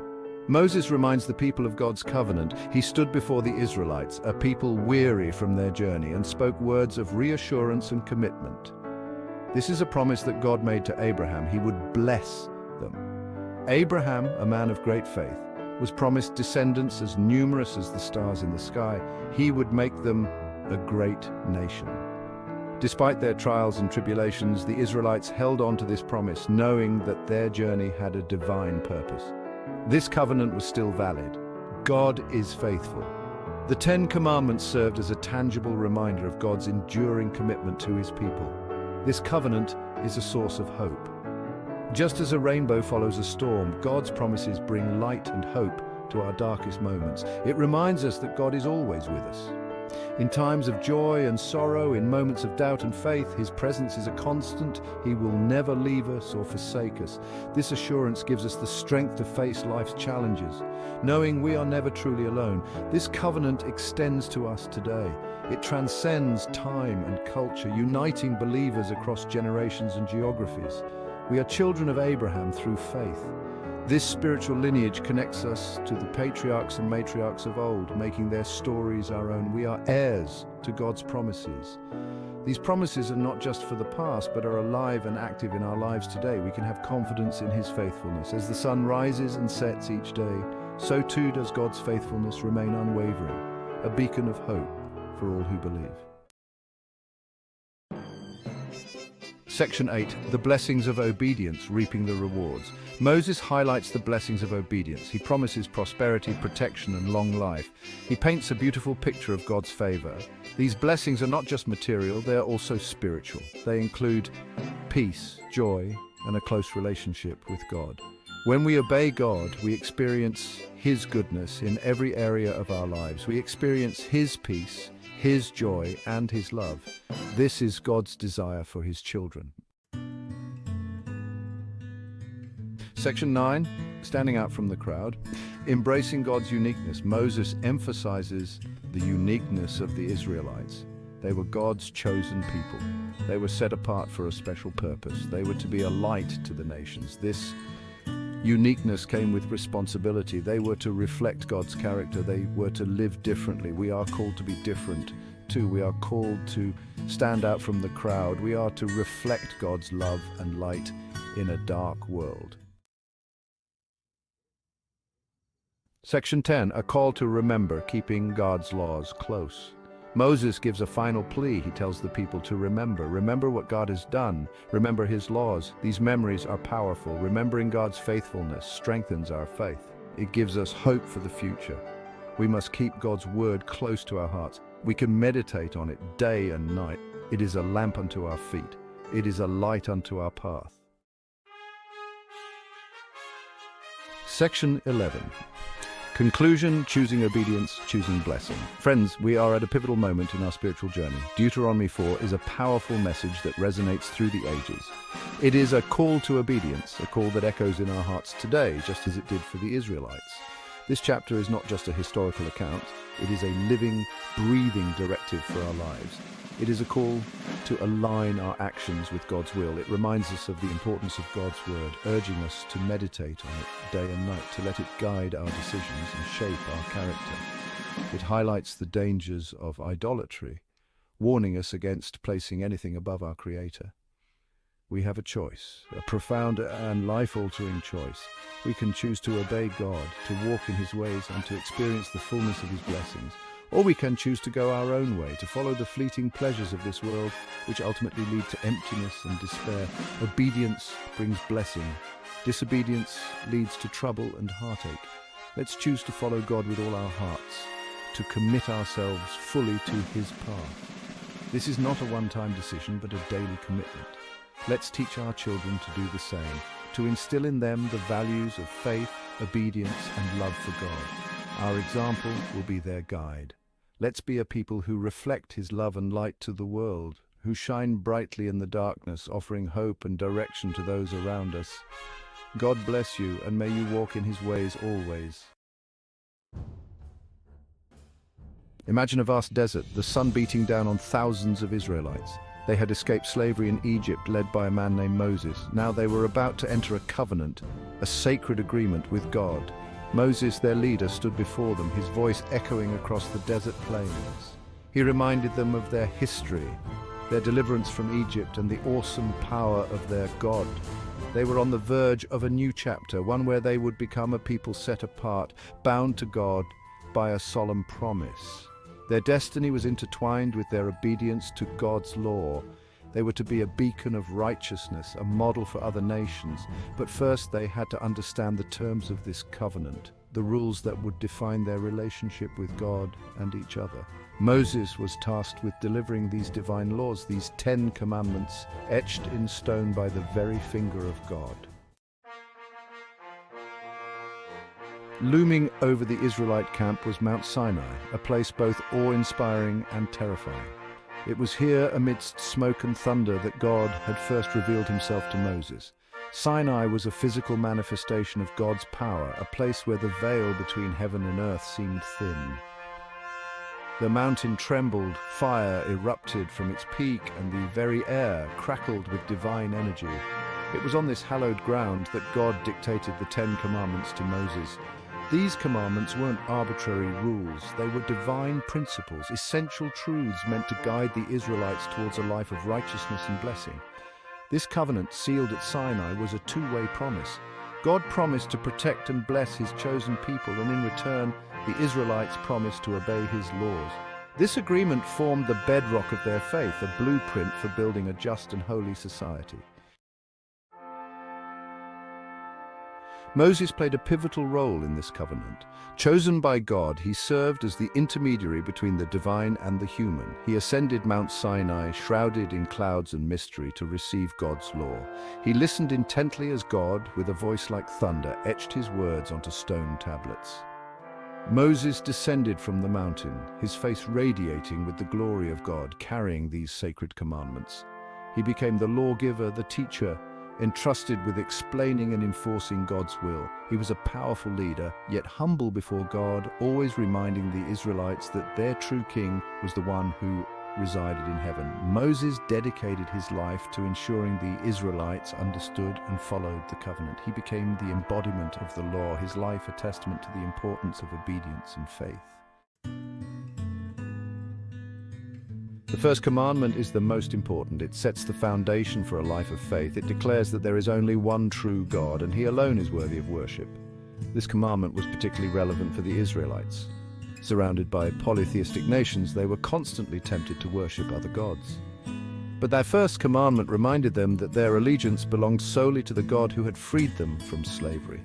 Moses reminds the people of God's covenant. He stood before the Israelites, a people weary from their journey, and spoke words of reassurance and commitment. This is a promise that God made to Abraham. He would bless them. Abraham, a man of great faith, was promised descendants as numerous as the stars in the sky. He would make them a great nation. Despite their trials and tribulations, the Israelites held on to this promise, knowing that their journey had a divine purpose. This covenant was still valid. God is faithful. The Ten Commandments served as a tangible reminder of God's enduring commitment to his people. This covenant is a source of hope. Just as a rainbow follows a storm, God's promises bring light and hope to our darkest moments. It reminds us that God is always with us. In times of joy and sorrow, in moments of doubt and faith, his presence is a constant. He will never leave us or forsake us. This assurance gives us the strength to face life's challenges, knowing we are never truly alone. This covenant extends to us today. It transcends time and culture, uniting believers across generations and geographies. We are children of Abraham through faith. This spiritual lineage connects us to the patriarchs and matriarchs of old, making their stories our own. We are heirs to God's promises. These promises are not just for the past, but are alive and active in our lives today. We can have confidence in his faithfulness. As the sun rises and sets each day, so too does God's faithfulness remain unwavering, a beacon of hope for all who believe. Section 8, the blessings of obedience, reaping the rewards. Moses highlights the blessings of obedience. He promises prosperity, protection, and long life. He paints a beautiful picture of God's favor. These blessings are not just material, they are also spiritual. They include peace, joy, and a close relationship with God. When we obey God, we experience his goodness in every area of our lives. We experience his peace, his joy, and his love. This is God's desire for his children. Section 9, standing out from the crowd. Embracing God's uniqueness. Moses emphasizes the uniqueness of the Israelites. They were God's chosen people. They were set apart for a special purpose. They were to be a light to the nations. This uniqueness came with responsibility. They were to reflect God's character. They were to live differently. We are called to be different too. We are called to stand out from the crowd. We are to reflect God's love and light in a dark world. Section 10, a call to remember, keeping God's laws close. Moses gives a final plea. He tells the people to remember. Remember what God has done. Remember his laws. These memories are powerful. Remembering God's faithfulness strengthens our faith. It gives us hope for the future. We must keep God's word close to our hearts. We can meditate on it day and night. It is a lamp unto our feet. It is a light unto our path. Section 11. Conclusion, choosing obedience, choosing blessing. Friends, we are at a pivotal moment in our spiritual journey. Deuteronomy 4 is a powerful message that resonates through the ages. It is a call to obedience, a call that echoes in our hearts today, just as it did for the Israelites. This chapter is not just a historical account, it is a living, breathing directive for our lives. It is a call to align our actions with God's will. It reminds us of the importance of God's word, urging us to meditate on it day and night, to let it guide our decisions and shape our character. It highlights the dangers of idolatry, warning us against placing anything above our Creator. We have a choice, a profound and life-altering choice. We can choose to obey God, to walk in his ways, and to experience the fullness of his blessings. Or we can choose to go our own way, to follow the fleeting pleasures of this world, which ultimately lead to emptiness and despair. Obedience brings blessing. Disobedience leads to trouble and heartache. Let's choose to follow God with all our hearts, to commit ourselves fully to his path. This is not a one-time decision, but a daily commitment. Let's teach our children to do the same, to instill in them the values of faith, obedience, and love for God. Our example will be their guide. Let's be a people who reflect his love and light to the world, who shine brightly in the darkness, offering hope and direction to those around us. God bless you, and may you walk in his ways always. Imagine a vast desert, the sun beating down on thousands of Israelites. They had escaped slavery in Egypt, led by a man named Moses. Now they were about to enter a covenant, a sacred agreement with God. Moses, their leader, stood before them, his voice echoing across the desert plains. He reminded them of their history, their deliverance from Egypt, and the awesome power of their God. They were on the verge of a new chapter, one where they would become a people set apart, bound to God by a solemn promise. Their destiny was intertwined with their obedience to God's law. They were to be a beacon of righteousness, a model for other nations. But first they had to understand the terms of this covenant, the rules that would define their relationship with God and each other. Moses was tasked with delivering these divine laws, these 10 commandments, etched in stone by the very finger of God. Looming over the Israelite camp was Mount Sinai, a place both awe-inspiring and terrifying. It was here, amidst smoke and thunder, that God had first revealed himself to Moses. Sinai was a physical manifestation of God's power, a place where the veil between heaven and earth seemed thin. The mountain trembled, fire erupted from its peak, and the very air crackled with divine energy. It was on this hallowed ground that God dictated the 10 Commandments to Moses. These commandments weren't arbitrary rules, they were divine principles, essential truths meant to guide the Israelites towards a life of righteousness and blessing. This covenant, sealed at Sinai, was a two-way promise. God promised to protect and bless his chosen people, and in return, the Israelites promised to obey his laws. This agreement formed the bedrock of their faith, a blueprint for building a just and holy society. Moses played a pivotal role in this covenant. Chosen by God, he served as the intermediary between the divine and the human. He ascended Mount Sinai, shrouded in clouds and mystery, to receive God's law. He listened intently as God, with a voice like thunder, etched his words onto stone tablets. Moses descended from the mountain, his face radiating with the glory of God, carrying these sacred commandments. He became the lawgiver, the teacher, entrusted with explaining and enforcing God's will. He was a powerful leader, yet humble before God, always reminding the Israelites that their true king was the one who resided in heaven. Moses dedicated his life to ensuring the Israelites understood and followed the covenant. He became the embodiment of the law, his life a testament to the importance of obedience and faith. The first commandment is the most important. It sets the foundation for a life of faith. It declares that there is only one true God, and he alone is worthy of worship. This commandment was particularly relevant for the Israelites. Surrounded by polytheistic nations, they were constantly tempted to worship other gods. But their first commandment reminded them that their allegiance belonged solely to the God who had freed them from slavery.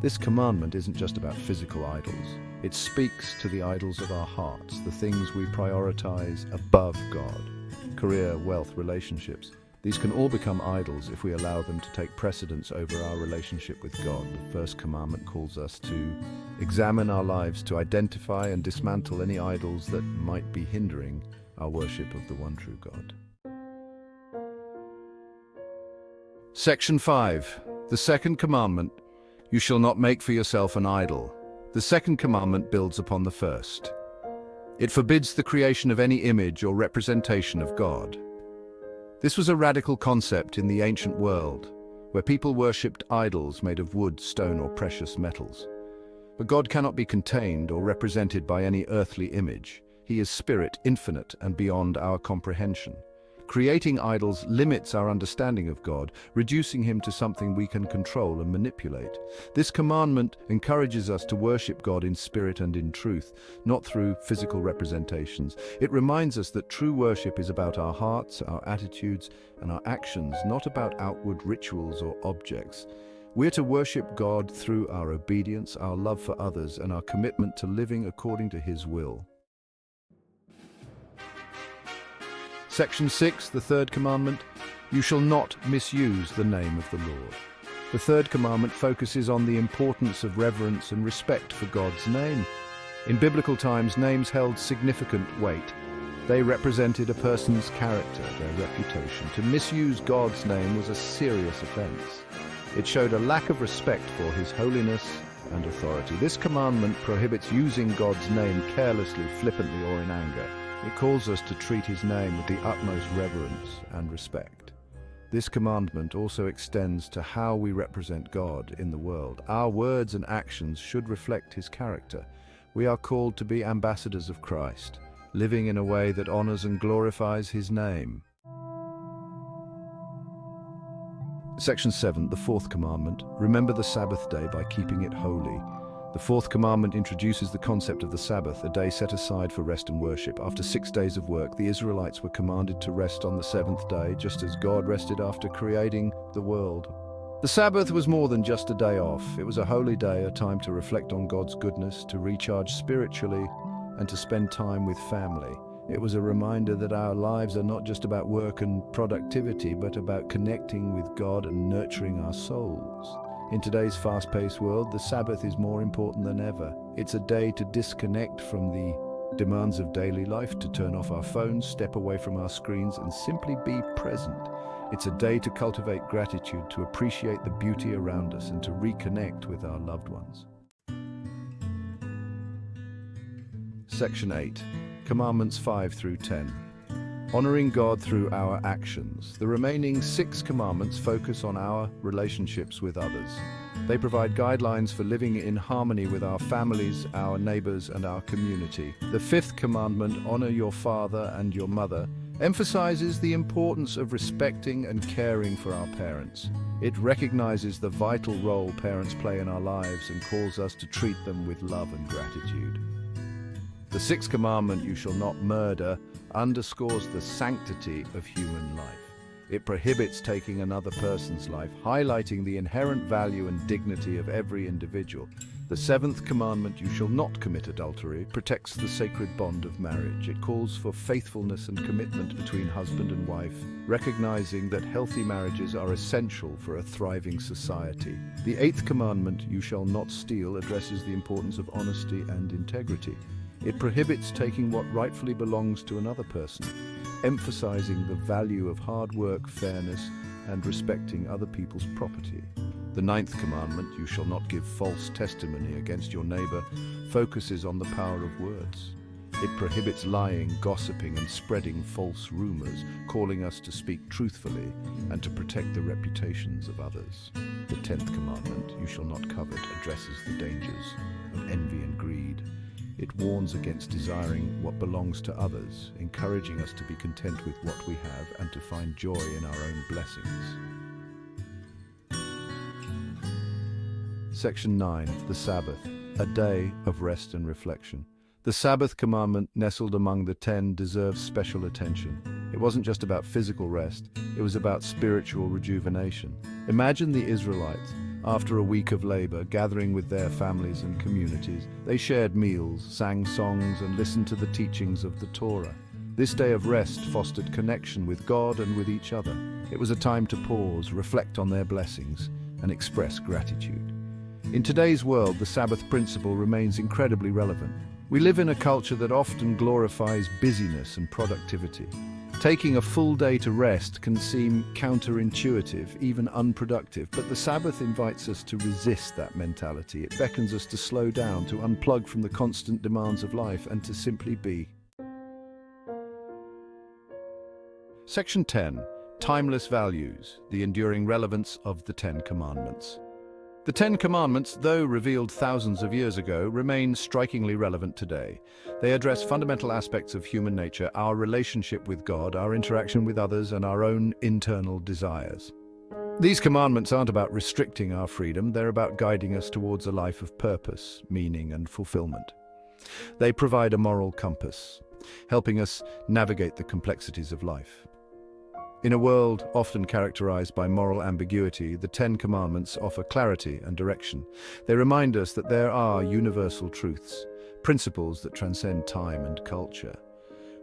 This commandment isn't just about physical idols. It speaks to the idols of our hearts, the things we prioritize above God. Career, wealth, relationships. These can all become idols if we allow them to take precedence over our relationship with God. The first commandment calls us to examine our lives, to identify and dismantle any idols that might be hindering our worship of the one true God. Section 5. The second commandment. You shall not make for yourself an idol. The second commandment builds upon the first. It forbids the creation of any image or representation of God. This was a radical concept in the ancient world, where people worshipped idols made of wood, stone, or precious metals. But God cannot be contained or represented by any earthly image. He is spirit, infinite, and beyond our comprehension. Creating idols limits our understanding of God, reducing him to something we can control and manipulate. This commandment encourages us to worship God in spirit and in truth, not through physical representations. It reminds us that true worship is about our hearts, our attitudes, and our actions, not about outward rituals or objects. We're to worship God through our obedience, our love for others, and our commitment to living according to his will. Section 6, the third commandment, you shall not misuse the name of the Lord. The third commandment focuses on the importance of reverence and respect for God's name. In biblical times, names held significant weight. They represented a person's character, their reputation. To misuse God's name was a serious offense. It showed a lack of respect for his holiness and authority. This commandment prohibits using God's name carelessly, flippantly, or in anger. It calls us to treat his name with the utmost reverence and respect. This commandment also extends to how we represent God in the world. Our words and actions should reflect His character. We are called to be ambassadors of Christ, living in a way that honors and glorifies His name. Section 7, the fourth commandment. Remember the Sabbath day by keeping it holy. The fourth commandment introduces the concept of the Sabbath, a day set aside for rest and worship. After 6 days of work, the Israelites were commanded to rest on the seventh day, just as God rested after creating the world. The Sabbath was more than just a day off. It was a holy day, a time to reflect on God's goodness, to recharge spiritually, and to spend time with family. It was a reminder that our lives are not just about work and productivity, but about connecting with God and nurturing our souls. In today's fast-paced world, the Sabbath is more important than ever. It's a day to disconnect from the demands of daily life, to turn off our phones, step away from our screens, and simply be present. It's a day to cultivate gratitude, to appreciate the beauty around us, and to reconnect with our loved ones. Section 8. Commandments 5 through 10. Honoring God through our actions. The remaining 6 commandments focus on our relationships with others. They provide guidelines for living in harmony with our families, our neighbors, and our community. The 5th commandment, honor your father and your mother, emphasizes the importance of respecting and caring for our parents. It recognizes the vital role parents play in our lives and calls us to treat them with love and gratitude. The 6th commandment, you shall not murder, underscores the sanctity of human life. It prohibits taking another person's life, highlighting the inherent value and dignity of every individual. The 7th commandment, you shall not commit adultery, protects the sacred bond of marriage. It calls for faithfulness and commitment between husband and wife, recognizing that healthy marriages are essential for a thriving society. The 8th commandment, you shall not steal, addresses the importance of honesty and integrity. It prohibits taking what rightfully belongs to another person, emphasizing the value of hard work, fairness, and respecting other people's property. The 9th commandment, you shall not give false testimony against your neighbor, focuses on the power of words. It prohibits lying, gossiping, and spreading false rumors, calling us to speak truthfully and to protect the reputations of others. The 10th commandment, you shall not covet, addresses the dangers of envy and greed. It warns against desiring what belongs to others, encouraging us to be content with what we have and to find joy in our own blessings. Section 9. The Sabbath, a day of rest and reflection. The Sabbath commandment, nestled among the 10, deserves special attention. It wasn't just about physical rest, it was about spiritual rejuvenation. Imagine the Israelites, after a week of labor, gathering with their families and communities. They shared meals, sang songs, and listened to the teachings of the Torah. This day of rest fostered connection with God and with each other. It was a time to pause, reflect on their blessings, and express gratitude. In today's world, the Sabbath principle remains incredibly relevant. We live in a culture that often glorifies busyness and productivity. Taking a full day to rest can seem counterintuitive, even unproductive, but the Sabbath invites us to resist that mentality. It beckons us to slow down, to unplug from the constant demands of life, and to simply be. Section 10. Timeless Values, the enduring relevance of the 10 Commandments. The 10 Commandments, though revealed thousands of years ago, remain strikingly relevant today. They address fundamental aspects of human nature, our relationship with God, our interaction with others, and our own internal desires. These commandments aren't about restricting our freedom, they're about guiding us towards a life of purpose, meaning, and fulfillment. They provide a moral compass, helping us navigate the complexities of life. In a world often characterized by moral ambiguity, the 10 Commandments offer clarity and direction. They remind us that there are universal truths, principles that transcend time and culture.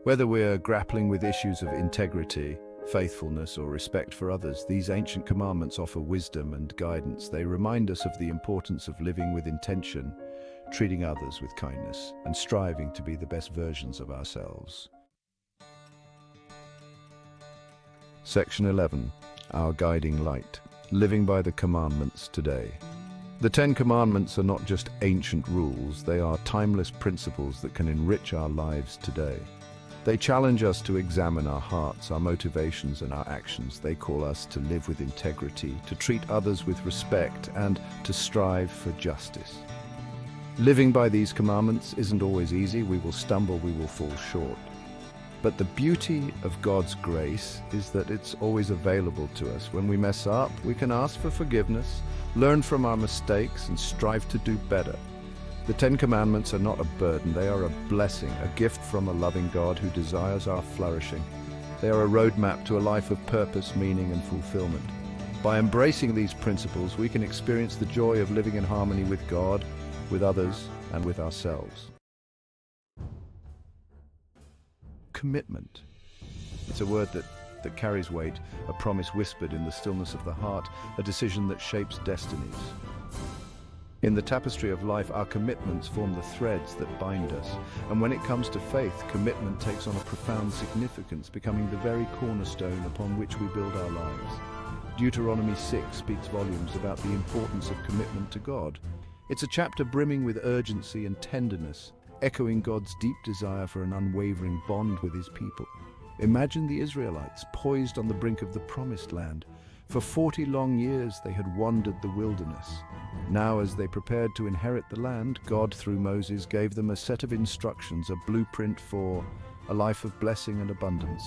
Whether we're grappling with issues of integrity, faithfulness, or respect for others, these ancient commandments offer wisdom and guidance. They remind us of the importance of living with intention, treating others with kindness, and striving to be the best versions of ourselves. Section 11. Our Guiding Light. Living by the Commandments today. The 10 Commandments are not just ancient rules, they are timeless principles that can enrich our lives today. They challenge us to examine our hearts, our motivations, and our actions. They call us to live with integrity, to treat others with respect, and to strive for justice. Living by these commandments isn't always easy. We will stumble, we will fall short. But the beauty of God's grace is that it's always available to us. When we mess up, we can ask for forgiveness, learn from our mistakes, and strive to do better. The Ten Commandments are not a burden, they are a blessing, a gift from a loving God who desires our flourishing. They are a roadmap to a life of purpose, meaning, and fulfillment. By embracing these principles, we can experience the joy of living in harmony with God, with others, and with ourselves. Commitment. It's a word that carries weight, a promise whispered in the stillness of the heart, a decision that shapes destinies. In the tapestry of life, our commitments form the threads that bind us. And when it comes to faith, commitment takes on a profound significance, becoming the very cornerstone upon which we build our lives. Deuteronomy 6 speaks volumes about the importance of commitment to God. It's a chapter brimming with urgency and tenderness, echoing God's deep desire for an unwavering bond with his people. Imagine the Israelites poised on the brink of the Promised Land. For 40 long years they had wandered the wilderness. Now, as they prepared to inherit the land, God, through Moses, gave them a set of instructions, a blueprint for a life of blessing and abundance.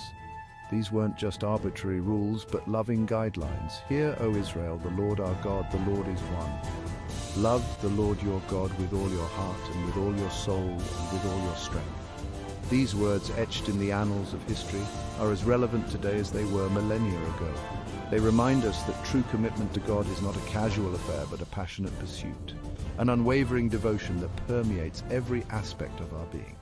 These weren't just arbitrary rules, but loving guidelines. Hear, O Israel, the Lord our God, the Lord is one. Love the Lord your God with all your heart and with all your soul and with all your strength. These words, etched in the annals of history, are as relevant today as they were millennia ago. They remind us that true commitment to God is not a casual affair, but a passionate pursuit, an unwavering devotion that permeates every aspect of our being.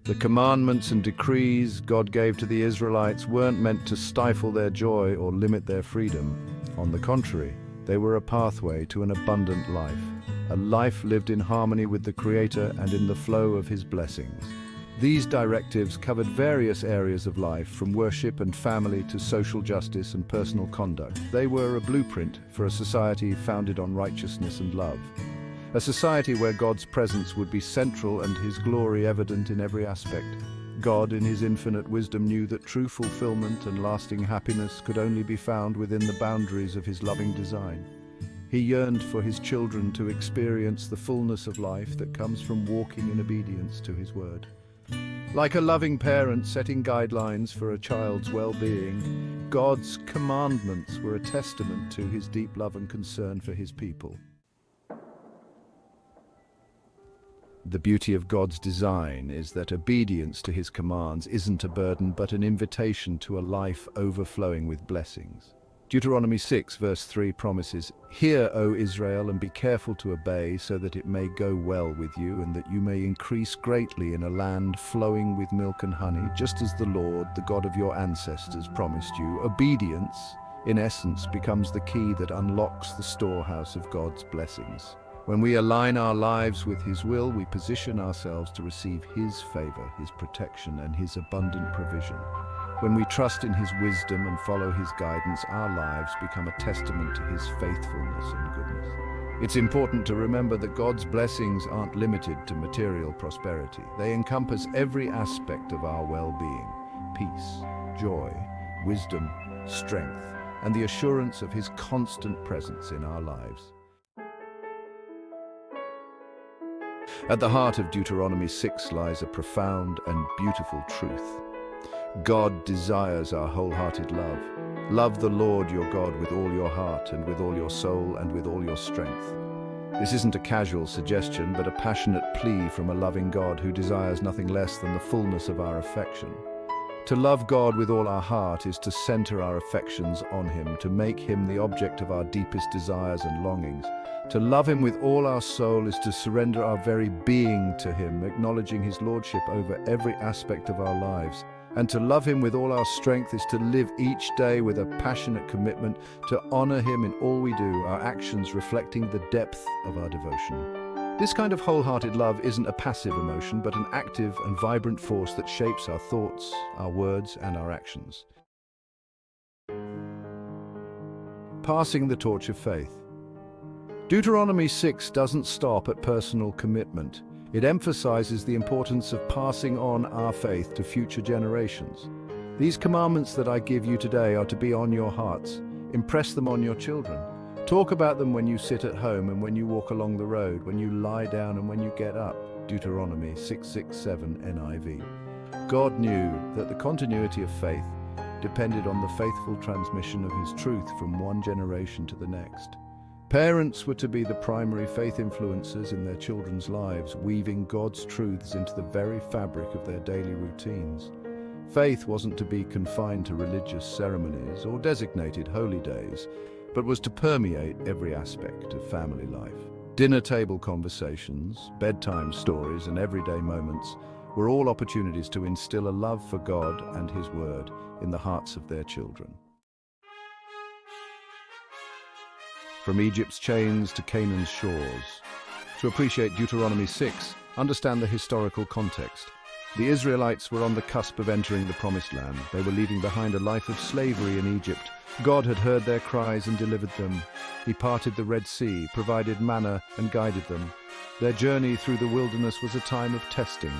The commandments and decrees God gave to the Israelites weren't meant to stifle their joy or limit their freedom. On the contrary, they were a pathway to an abundant life, a life lived in harmony with the Creator and in the flow of His blessings. These directives covered various areas of life, from worship and family to social justice and personal conduct. They were a blueprint for a society founded on righteousness and love. A society where God's presence would be central and His glory evident in every aspect. God, in His infinite wisdom, knew that true fulfillment and lasting happiness could only be found within the boundaries of His loving design. He yearned for His children to experience the fullness of life that comes from walking in obedience to His word. Like a loving parent setting guidelines for a child's well-being, God's commandments were a testament to His deep love and concern for His people. The beauty of God's design is that obedience to His commands isn't a burden, but an invitation to a life overflowing with blessings. Deuteronomy 6 verse 3 promises, "Hear, O Israel, and be careful to obey, so that it may go well with you, and that you may increase greatly in a land flowing with milk and honey, just as the Lord, the God of your ancestors, promised you." Obedience, in essence, becomes the key that unlocks the storehouse of God's blessings. When we align our lives with His will, we position ourselves to receive His favor, His protection, and His abundant provision. When we trust in His wisdom and follow His guidance, our lives become a testament to His faithfulness and goodness. It's important to remember that God's blessings aren't limited to material prosperity. They encompass every aspect of our well-being: peace, joy, wisdom, strength, and the assurance of His constant presence in our lives. At the heart of Deuteronomy 6 lies a profound and beautiful truth. God desires our wholehearted love. Love the Lord your God with all your heart and with all your soul and with all your strength. This isn't a casual suggestion, but a passionate plea from a loving God who desires nothing less than the fullness of our affection. To love God with all our heart is to center our affections on Him, to make Him the object of our deepest desires and longings. To love Him with all our soul is to surrender our very being to Him, acknowledging His lordship over every aspect of our lives. And to love Him with all our strength is to live each day with a passionate commitment to honor Him in all we do, our actions reflecting the depth of our devotion. This kind of wholehearted love isn't a passive emotion, but an active and vibrant force that shapes our thoughts, our words, and our actions. Passing the torch of faith. Deuteronomy 6 doesn't stop at personal commitment. It emphasizes the importance of passing on our faith to future generations. These commandments that I give you today are to be on your hearts. Impress them on your children. Talk about them when you sit at home and when you walk along the road, when you lie down and when you get up. Deuteronomy 6:6-7 NIV. God knew that the continuity of faith depended on the faithful transmission of his truth from one generation to the next. Parents were to be the primary faith influencers in their children's lives, weaving God's truths into the very fabric of their daily routines. Faith wasn't to be confined to religious ceremonies or designated holy days, but was to permeate every aspect of family life. Dinner table conversations, bedtime stories, and everyday moments were all opportunities to instill a love for God and His Word in the hearts of their children. From Egypt's chains to Canaan's shores. To appreciate Deuteronomy 6, understand the historical context. The Israelites were on the cusp of entering the Promised Land. They were leaving behind a life of slavery in Egypt. God had heard their cries and delivered them. He parted the Red Sea, provided manna, and guided them. Their journey through the wilderness was a time of testing.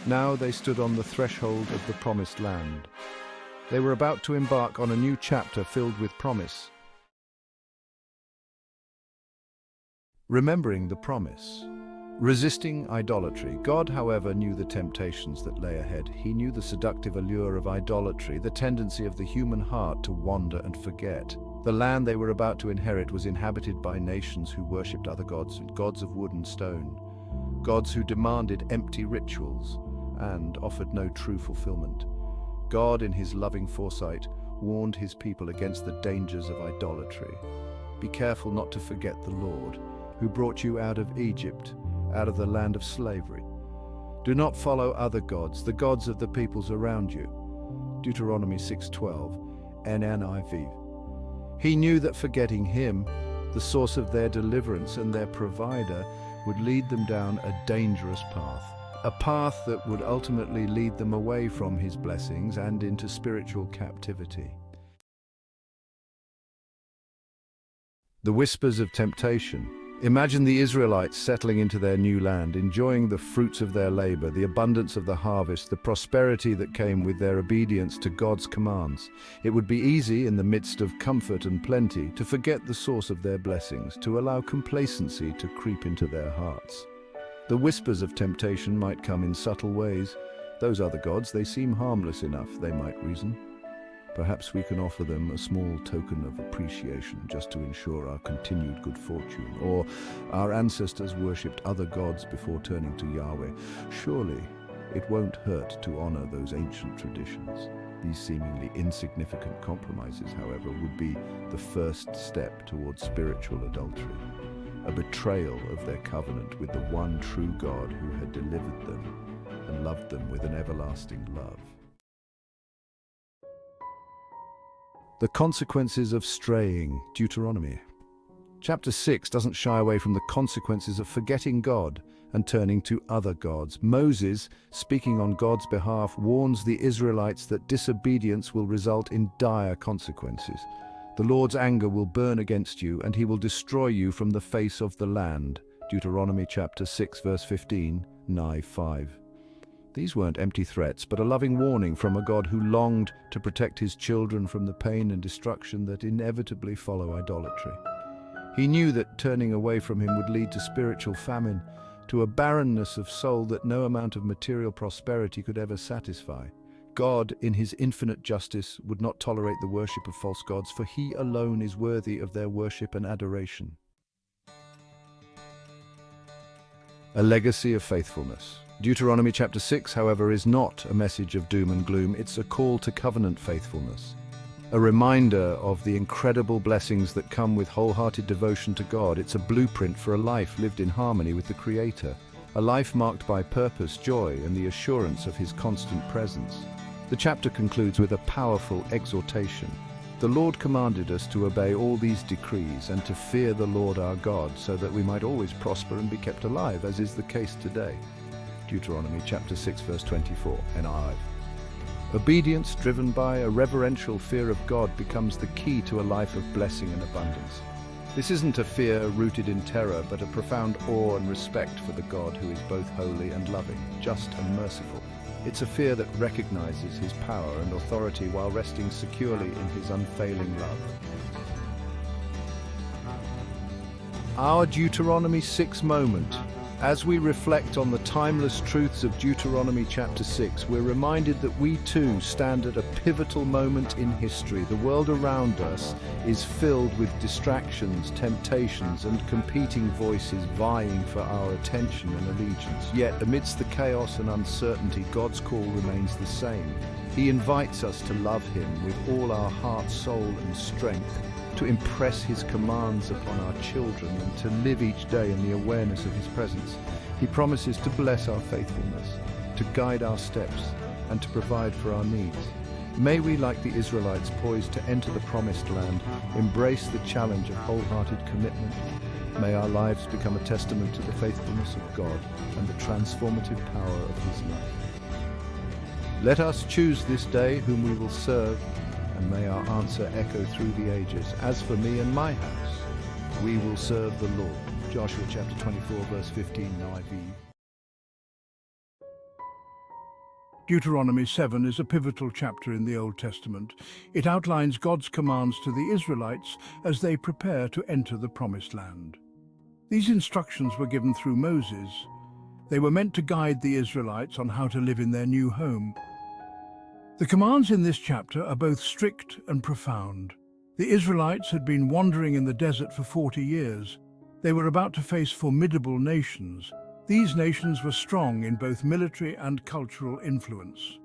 Now they stood on the threshold of the Promised Land. They were about to embark on a new chapter filled with promise. Remembering the promise. Resisting idolatry. God, however, knew the temptations that lay ahead. He knew the seductive allure of idolatry, the tendency of the human heart to wander and forget. The land they were about to inherit was inhabited by nations who worshipped other gods, gods of wood and stone, gods who demanded empty rituals and offered no true fulfillment. God, in his loving foresight, warned his people against the dangers of idolatry. Be careful not to forget the Lord, who brought you out of Egypt, out of the land of slavery. Do not follow other gods, the gods of the peoples around you. Deuteronomy 6:12, NIV. He knew that forgetting him, the source of their deliverance and their provider, would lead them down a dangerous path. A path that would ultimately lead them away from his blessings and into spiritual captivity. The whispers of temptation. Imagine the Israelites settling into their new land, enjoying the fruits of their labor, the abundance of the harvest, the prosperity that came with their obedience to God's commands. It would be easy, in the midst of comfort and plenty, to forget the source of their blessings, to allow complacency to creep into their hearts. The whispers of temptation might come in subtle ways. Those other gods, they seem harmless enough, they might reason. Perhaps we can offer them a small token of appreciation just to ensure our continued good fortune. Or our ancestors worshipped other gods before turning to Yahweh. Surely it won't hurt to honor those ancient traditions. These seemingly insignificant compromises, however, would be the first step towards spiritual adultery, a betrayal of their covenant with the one true God who had delivered them and loved them with an everlasting love. The consequences of straying. Deuteronomy. Chapter 6 doesn't shy away from the consequences of forgetting God and turning to other gods. Moses, speaking on God's behalf, warns the Israelites that disobedience will result in dire consequences. The Lord's anger will burn against you, and he will destroy you from the face of the land. Deuteronomy chapter 6, verse 15, Nigh 5. These weren't empty threats, but a loving warning from a God who longed to protect his children from the pain and destruction that inevitably follow idolatry. He knew that turning away from him would lead to spiritual famine, to a barrenness of soul that no amount of material prosperity could ever satisfy. God, in his infinite justice, would not tolerate the worship of false gods, for he alone is worthy of their worship and adoration. A legacy of faithfulness. Deuteronomy chapter 6, however, is not a message of doom and gloom. It's a call to covenant faithfulness, a reminder of the incredible blessings that come with wholehearted devotion to God. It's a blueprint for a life lived in harmony with the Creator, a life marked by purpose, joy, and the assurance of his constant presence. The chapter concludes with a powerful exhortation. The Lord commanded us to obey all these decrees and to fear the Lord our God, so that we might always prosper and be kept alive, as is the case today. Deuteronomy chapter 6, verse 24, NIV. Obedience driven by a reverential fear of God becomes the key to a life of blessing and abundance. This isn't a fear rooted in terror, but a profound awe and respect for the God who is both holy and loving, just and merciful. It's a fear that recognizes his power and authority while resting securely in his unfailing love. Our Deuteronomy 6 moment. As we reflect on the timeless truths of Deuteronomy chapter 6, we're reminded that we too stand at a pivotal moment in history. The world around us is filled with distractions, temptations, and competing voices vying for our attention and allegiance. Yet, amidst the chaos and uncertainty, God's call remains the same. He invites us to love him with all our heart, soul, and strength, to impress his commands upon our children, and to live each day in the awareness of his presence. He promises to bless our faithfulness, to guide our steps, and to provide for our needs. May we, like the Israelites poised to enter the promised land, embrace the challenge of wholehearted commitment. May our lives become a testament to the faithfulness of God and the transformative power of his love. Let us choose this day whom we will serve, and may our answer echo through the ages. As for me and my house, we will serve the Lord. Joshua chapter 24, verse 15, NIV. Deuteronomy 7 is a pivotal chapter in the Old Testament. It outlines God's commands to the Israelites as they prepare to enter the Promised Land. These instructions were given through Moses. They were meant to guide the Israelites on how to live in their new home. The commands in this chapter are both strict and profound. The Israelites had been wandering in the desert for 40 years. They were about to face formidable nations. These nations were strong in both military and cultural influence.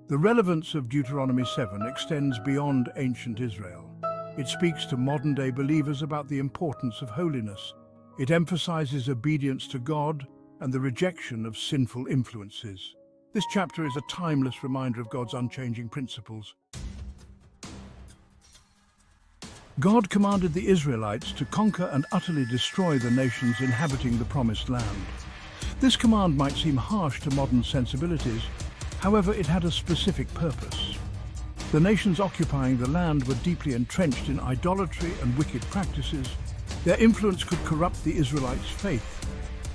The relevance of Deuteronomy 7 extends beyond ancient Israel. It speaks to modern-day believers about the importance of holiness. It emphasizes obedience to God and the rejection of sinful influences. This chapter is a timeless reminder of God's unchanging principles. God commanded the Israelites to conquer and utterly destroy the nations inhabiting the Promised Land. This command might seem harsh to modern sensibilities, however, it had a specific purpose. The nations occupying the land were deeply entrenched in idolatry and wicked practices. Their influence could corrupt the Israelites' faith.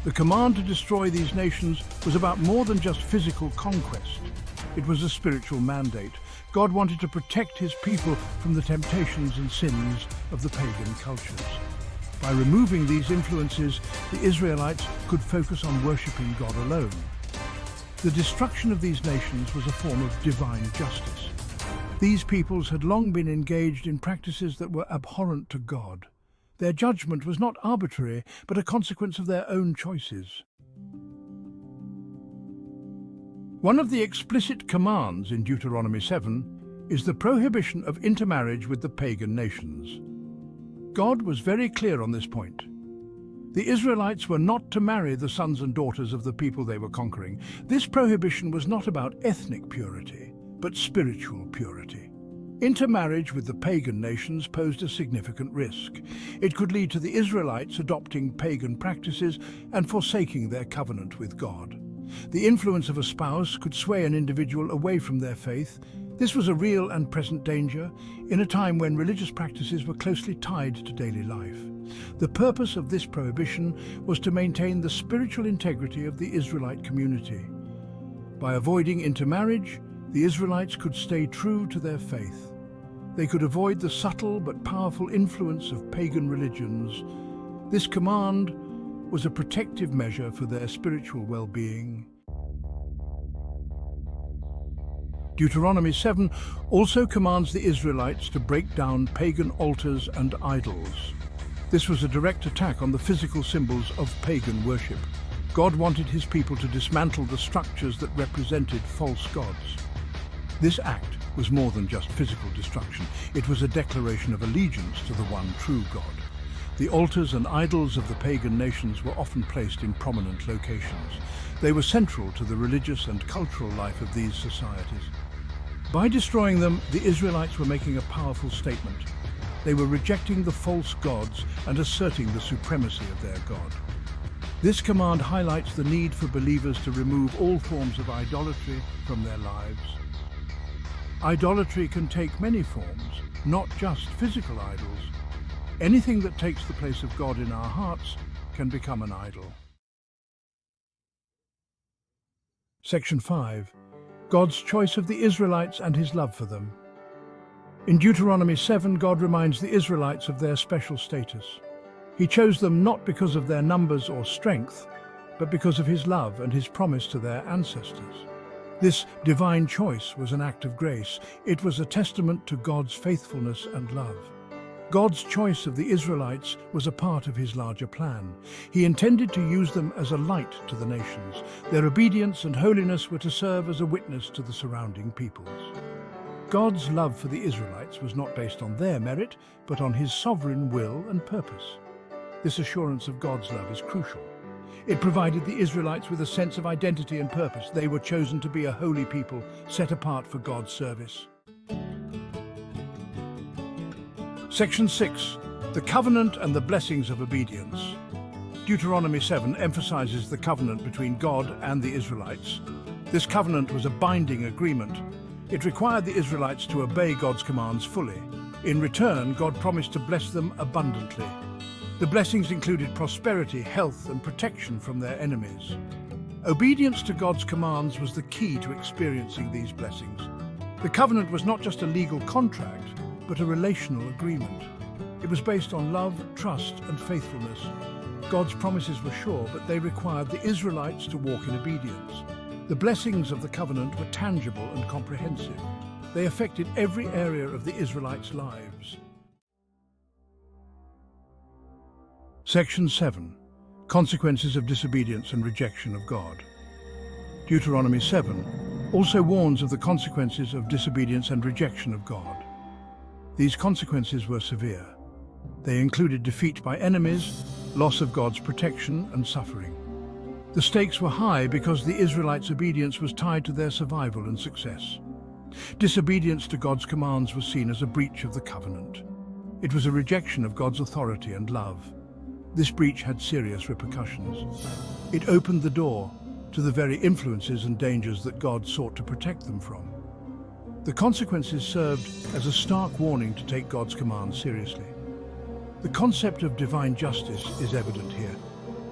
The command to destroy these nations was about more than just physical conquest. It was a spiritual mandate. God wanted to protect his people from the temptations and sins of the pagan cultures. By removing these influences, the Israelites could focus on worshipping God alone. The destruction of these nations was a form of divine justice. These peoples had long been engaged in practices that were abhorrent to God. Their judgment was not arbitrary, but a consequence of their own choices. One of the explicit commands in Deuteronomy 7 is the prohibition of intermarriage with the pagan nations. God was very clear on this point. The Israelites were not to marry the sons and daughters of the people they were conquering. This prohibition was not about ethnic purity, but spiritual purity. Intermarriage with the pagan nations posed a significant risk. It could lead to the Israelites adopting pagan practices and forsaking their covenant with God. The influence of a spouse could sway an individual away from their faith. This was a real and present danger in a time when religious practices were closely tied to daily life. The purpose of this prohibition was to maintain the spiritual integrity of the Israelite community. By avoiding intermarriage, the Israelites could stay true to their faith. They could avoid the subtle but powerful influence of pagan religions. This command was a protective measure for their spiritual well-being. Deuteronomy 7 also commands the Israelites to break down pagan altars and idols. This was a direct attack on the physical symbols of pagan worship. God wanted his people to dismantle the structures that represented false gods. This act was more than just physical destruction. It was a declaration of allegiance to the one true God. The altars and idols of the pagan nations were often placed in prominent locations. They were central to the religious and cultural life of these societies. By destroying them, the Israelites were making a powerful statement. They were rejecting the false gods and asserting the supremacy of their God. This command highlights the need for believers to remove all forms of idolatry from their lives. Idolatry can take many forms, not just physical idols. Anything that takes the place of God in our hearts can become an idol. Section 5. God's choice of the Israelites and his love for them. In Deuteronomy 7, God reminds the Israelites of their special status. He chose them not because of their numbers or strength, but because of his love and his promise to their ancestors. This divine choice was an act of grace. It was a testament to God's faithfulness and love. God's choice of the Israelites was a part of his larger plan. He intended to use them as a light to the nations. Their obedience and holiness were to serve as a witness to the surrounding peoples. God's love for the Israelites was not based on their merit, but on his sovereign will and purpose. This assurance of God's love is crucial. It provided the Israelites with a sense of identity and purpose. They were chosen to be a holy people, set apart for God's service. Section 6. The Covenant and the Blessings of Obedience. Deuteronomy 7 emphasizes the covenant between God and the Israelites. This covenant was a binding agreement. It required the Israelites to obey God's commands fully. In return, God promised to bless them abundantly. The blessings included prosperity, health, and protection from their enemies. Obedience to God's commands was the key to experiencing these blessings. The covenant was not just a legal contract, but a relational agreement. It was based on love, trust, and faithfulness. God's promises were sure, but they required the Israelites to walk in obedience. The blessings of the covenant were tangible and comprehensive. They affected every area of the Israelites' lives. Section 7. Consequences of disobedience and rejection of God. Deuteronomy 7 also warns of the consequences of disobedience and rejection of God. These consequences were severe. They included defeat by enemies, loss of God's protection, and suffering. The stakes were high because the Israelites' obedience was tied to their survival and success. Disobedience to God's commands was seen as a breach of the covenant. It was a rejection of God's authority and love. This breach had serious repercussions. It opened the door to the very influences and dangers that God sought to protect them from. The consequences served as a stark warning to take God's commands seriously. The concept of divine justice is evident here.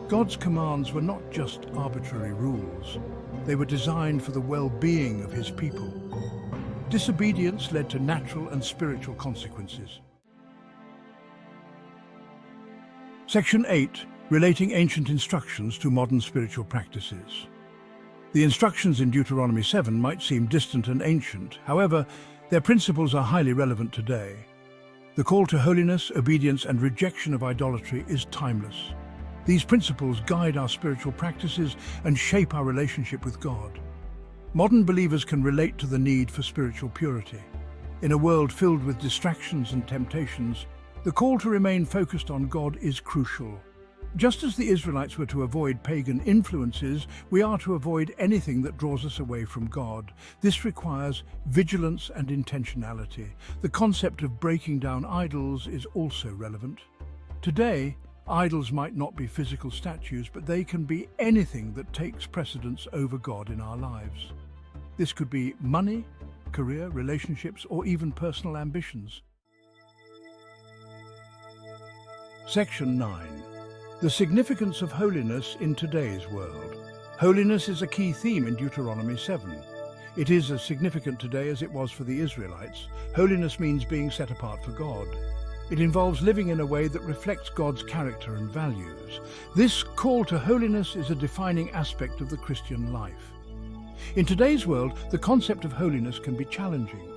God's commands were not just arbitrary rules. They were designed for the well-being of his people. Disobedience led to natural and spiritual consequences. Section 8, relating ancient instructions to modern spiritual practices. The instructions in Deuteronomy 7 might seem distant and ancient. However, their principles are highly relevant today. The call to holiness, obedience, and rejection of idolatry is timeless. These principles guide our spiritual practices and shape our relationship with God. Modern believers can relate to the need for spiritual purity. In a world filled with distractions and temptations, the call to remain focused on God is crucial. Just as the Israelites were to avoid pagan influences, we are to avoid anything that draws us away from God. This requires vigilance and intentionality. The concept of breaking down idols is also relevant. Today, idols might not be physical statues, but they can be anything that takes precedence over God in our lives. This could be money, career, relationships, or even personal ambitions. Section 9. The significance of holiness in today's world. Holiness is a key theme in Deuteronomy 7. It is as significant today as it was for the Israelites. Holiness means being set apart for God. It involves living in a way that reflects God's character and values. This call to holiness is a defining aspect of the Christian life. In today's world, the concept of holiness can be challenging.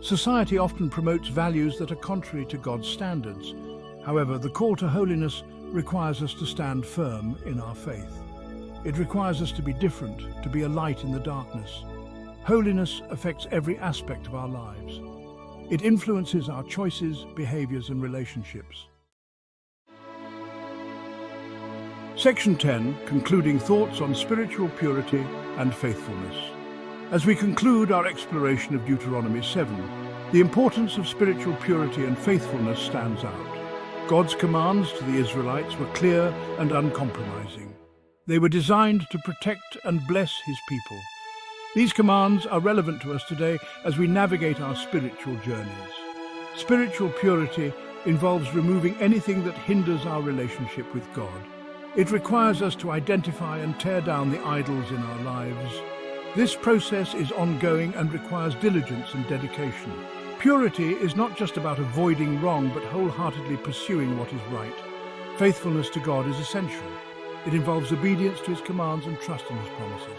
Society often promotes values that are contrary to God's standards. However, the call to holiness requires us to stand firm in our faith. It requires us to be different, to be a light in the darkness. Holiness affects every aspect of our lives. It influences our choices, behaviors, and relationships. Section 10, concluding thoughts on spiritual purity and faithfulness. As we conclude our exploration of Deuteronomy 7, the importance of spiritual purity and faithfulness stands out. God's commands to the Israelites were clear and uncompromising. They were designed to protect and bless his people. These commands are relevant to us today as we navigate our spiritual journeys. Spiritual purity involves removing anything that hinders our relationship with God. It requires us to identify and tear down the idols in our lives. This process is ongoing and requires diligence and dedication. Purity is not just about avoiding wrong, but wholeheartedly pursuing what is right. Faithfulness to God is essential. It involves obedience to His commands and trust in His promises.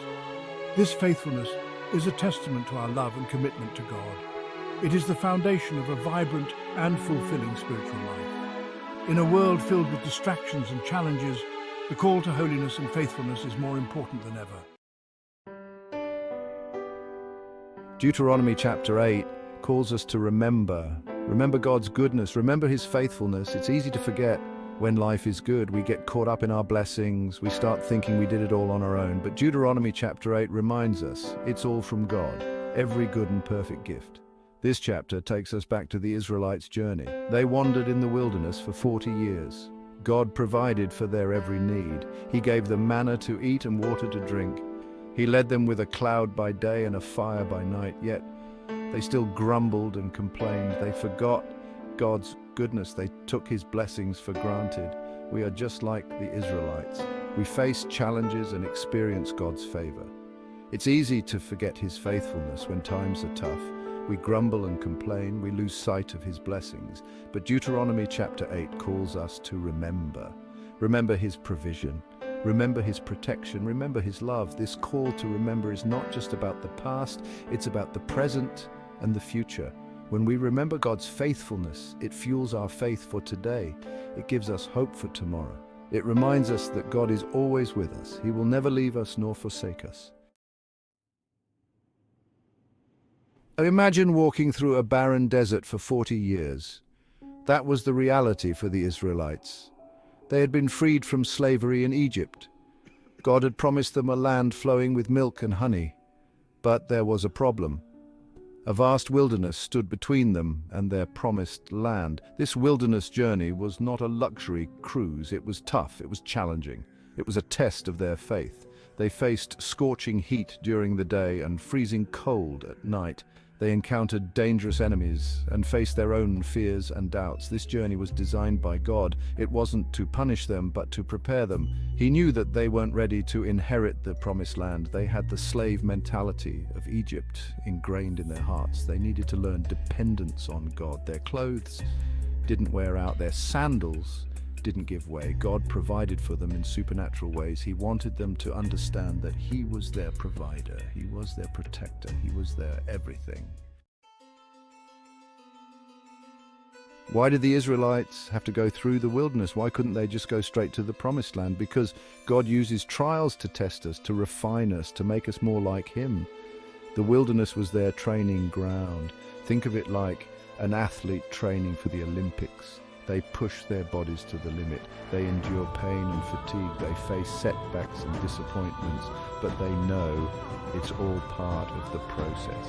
This faithfulness is a testament to our love and commitment to God. It is the foundation of a vibrant and fulfilling spiritual life. In a world filled with distractions and challenges, the call to holiness and faithfulness is more important than ever. Deuteronomy chapter 8 calls us to remember God's goodness, remember His faithfulness. It's easy to forget when life is good. We get caught up in our blessings. We start thinking we did it all on our own. But Deuteronomy chapter 8 reminds us it's all from God, every good and perfect gift. This chapter takes us back to the Israelites' journey. They wandered in the wilderness for 40 years. God provided for their every need. He gave them manna to eat and water to drink. He led them with a cloud by day and a fire by night, yet they still grumbled and complained. They forgot God's goodness. They took His blessings for granted. We are just like the Israelites. We face challenges and experience God's favor. It's easy to forget His faithfulness when times are tough. We grumble and complain, we lose sight of His blessings. But Deuteronomy chapter 8 calls us to remember. Remember His provision. Remember His protection. Remember His love. This call to remember is not just about the past, it's about the present and the future. When we remember God's faithfulness, it fuels our faith for today. It gives us hope for tomorrow. It reminds us that God is always with us. He will never leave us nor forsake us. Imagine walking through a barren desert for 40 years. That was the reality for the Israelites. They had been freed from slavery in Egypt. God had promised them a land flowing with milk and honey. But there was a problem. A vast wilderness stood between them and their promised land. This wilderness journey was not a luxury cruise. It was tough, it was challenging. It was a test of their faith. They faced scorching heat during the day and freezing cold at night. They encountered dangerous enemies and faced their own fears and doubts. This journey was designed by God. It wasn't to punish them, but to prepare them. He knew that they weren't ready to inherit the promised land. They had the slave mentality of Egypt ingrained in their hearts. They needed to learn dependence on God. Their clothes didn't wear out. Their sandals didn't give way. God provided for them in supernatural ways. He wanted them to understand that He was their provider. He was their protector. He was their everything. Why did the Israelites have to go through the wilderness? Why couldn't they just go straight to the promised land? Because God uses trials to test us, to refine us, to make us more like Him. The wilderness was their training ground. Think of it like an athlete training for the Olympics. They push their bodies to the limit. They endure pain and fatigue. They face setbacks and disappointments, but they know it's all part of the process.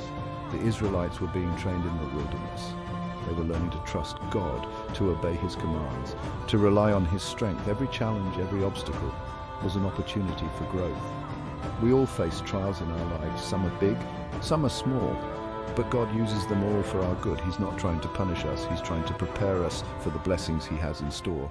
The Israelites were being trained in the wilderness. They were learning to trust God, to obey His commands, to rely on His strength. Every challenge, every obstacle was an opportunity for growth. We all face trials in our lives. Some are big, some are small. But God uses them all for our good. He's not trying to punish us. He's trying to prepare us for the blessings He has in store.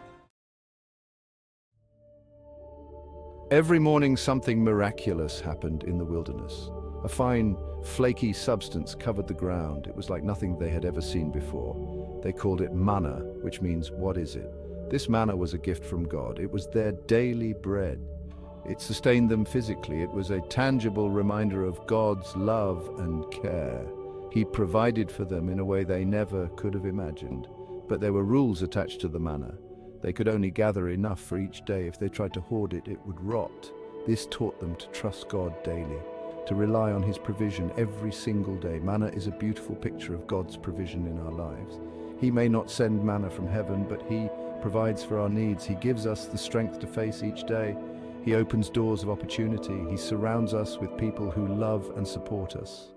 Every morning something miraculous happened in the wilderness. A fine, flaky substance covered the ground. It was like nothing they had ever seen before. They called it manna, which means, what is it? This manna was a gift from God. It was their daily bread. It sustained them physically. It was a tangible reminder of God's love and care. He provided for them in a way they never could have imagined. But there were rules attached to the manna. They could only gather enough for each day. If they tried to hoard it, it would rot. This taught them to trust God daily, to rely on His provision every single day. Manna is a beautiful picture of God's provision in our lives. He may not send manna from heaven, but He provides for our needs. He gives us the strength to face each day. He opens doors of opportunity. He surrounds us with people who love and support us.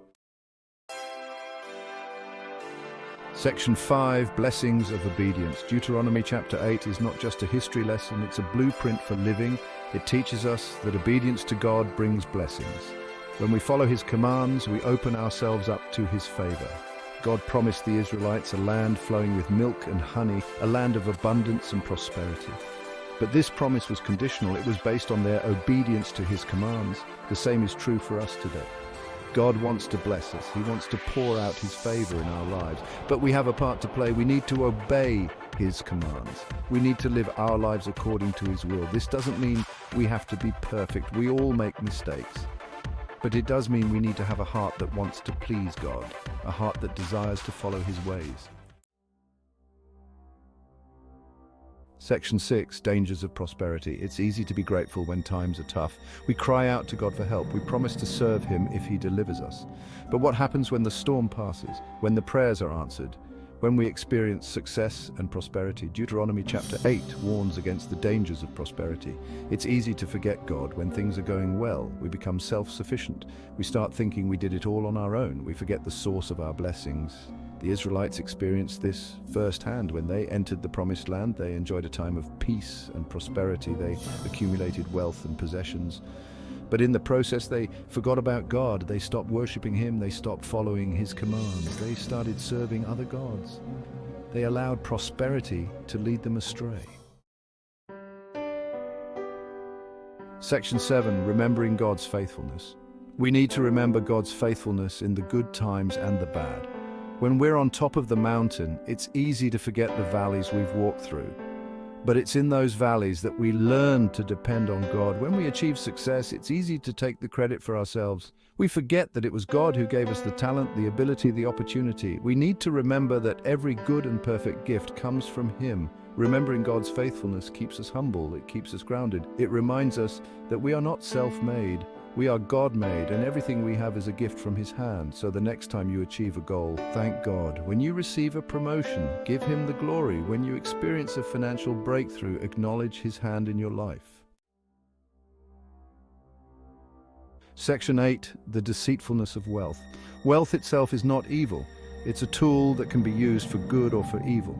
Section 5, Blessings of Obedience. Deuteronomy chapter 8 is not just a history lesson, it's a blueprint for living. It teaches us that obedience to God brings blessings. When we follow His commands, we open ourselves up to His favor. God promised the Israelites a land flowing with milk and honey, a land of abundance and prosperity. But this promise was conditional. It was based on their obedience to his commands. The same is true for us today. God wants to bless us. He wants to pour out his favor in our lives. But we have a part to play. We need to obey his commands. We need to live our lives according to his will. This doesn't mean we have to be perfect. We all make mistakes. But it does mean we need to have a heart that wants to please God, a heart that desires to follow his ways. Section 6, Dangers of Prosperity. It's easy to be grateful when times are tough. We cry out to God for help. We promise to serve him if he delivers us. But what happens when the storm passes, when the prayers are answered, when we experience success and prosperity? Deuteronomy chapter 8 warns against the dangers of prosperity. It's easy to forget God when things are going well. We become self-sufficient. We start thinking we did it all on our own. We forget the source of our blessings. The Israelites experienced this firsthand. When they entered the promised land, they enjoyed a time of peace and prosperity. They accumulated wealth and possessions. But in the process, they forgot about God. They stopped worshiping him. They stopped following his commands. They started serving other gods. They allowed prosperity to lead them astray. Section 7, Remembering God's Faithfulness. We need to remember God's faithfulness in the good times and the bad. When we're on top of the mountain, it's easy to forget the valleys we've walked through. But it's in those valleys that we learn to depend on God. When we achieve success, it's easy to take the credit for ourselves. We forget that it was God who gave us the talent, the ability, the opportunity. We need to remember that every good and perfect gift comes from him. Remembering God's faithfulness keeps us humble. It keeps us grounded. It reminds us that we are not self-made. We are God-made, and everything we have is a gift from his hand. So the next time you achieve a goal, thank God. When you receive a promotion, give him the glory. When you experience a financial breakthrough, acknowledge his hand in your life. Section 8, The Deceitfulness of Wealth. Wealth itself is not evil. It's a tool that can be used for good or for evil.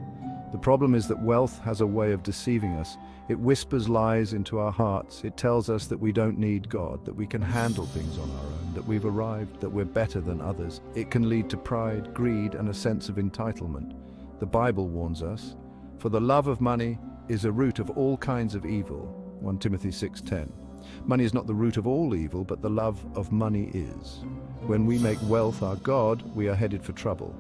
The problem is that wealth has a way of deceiving us. It whispers lies into our hearts. It tells us that we don't need God, that we can handle things on our own, that we've arrived, that we're better than others. It can lead to pride, greed, and a sense of entitlement. The Bible warns us, "For the love of money is a root of all kinds of evil." 1 Timothy 6:10. Money is not the root of all evil, but the love of money is. When we make wealth our God, we are headed for trouble.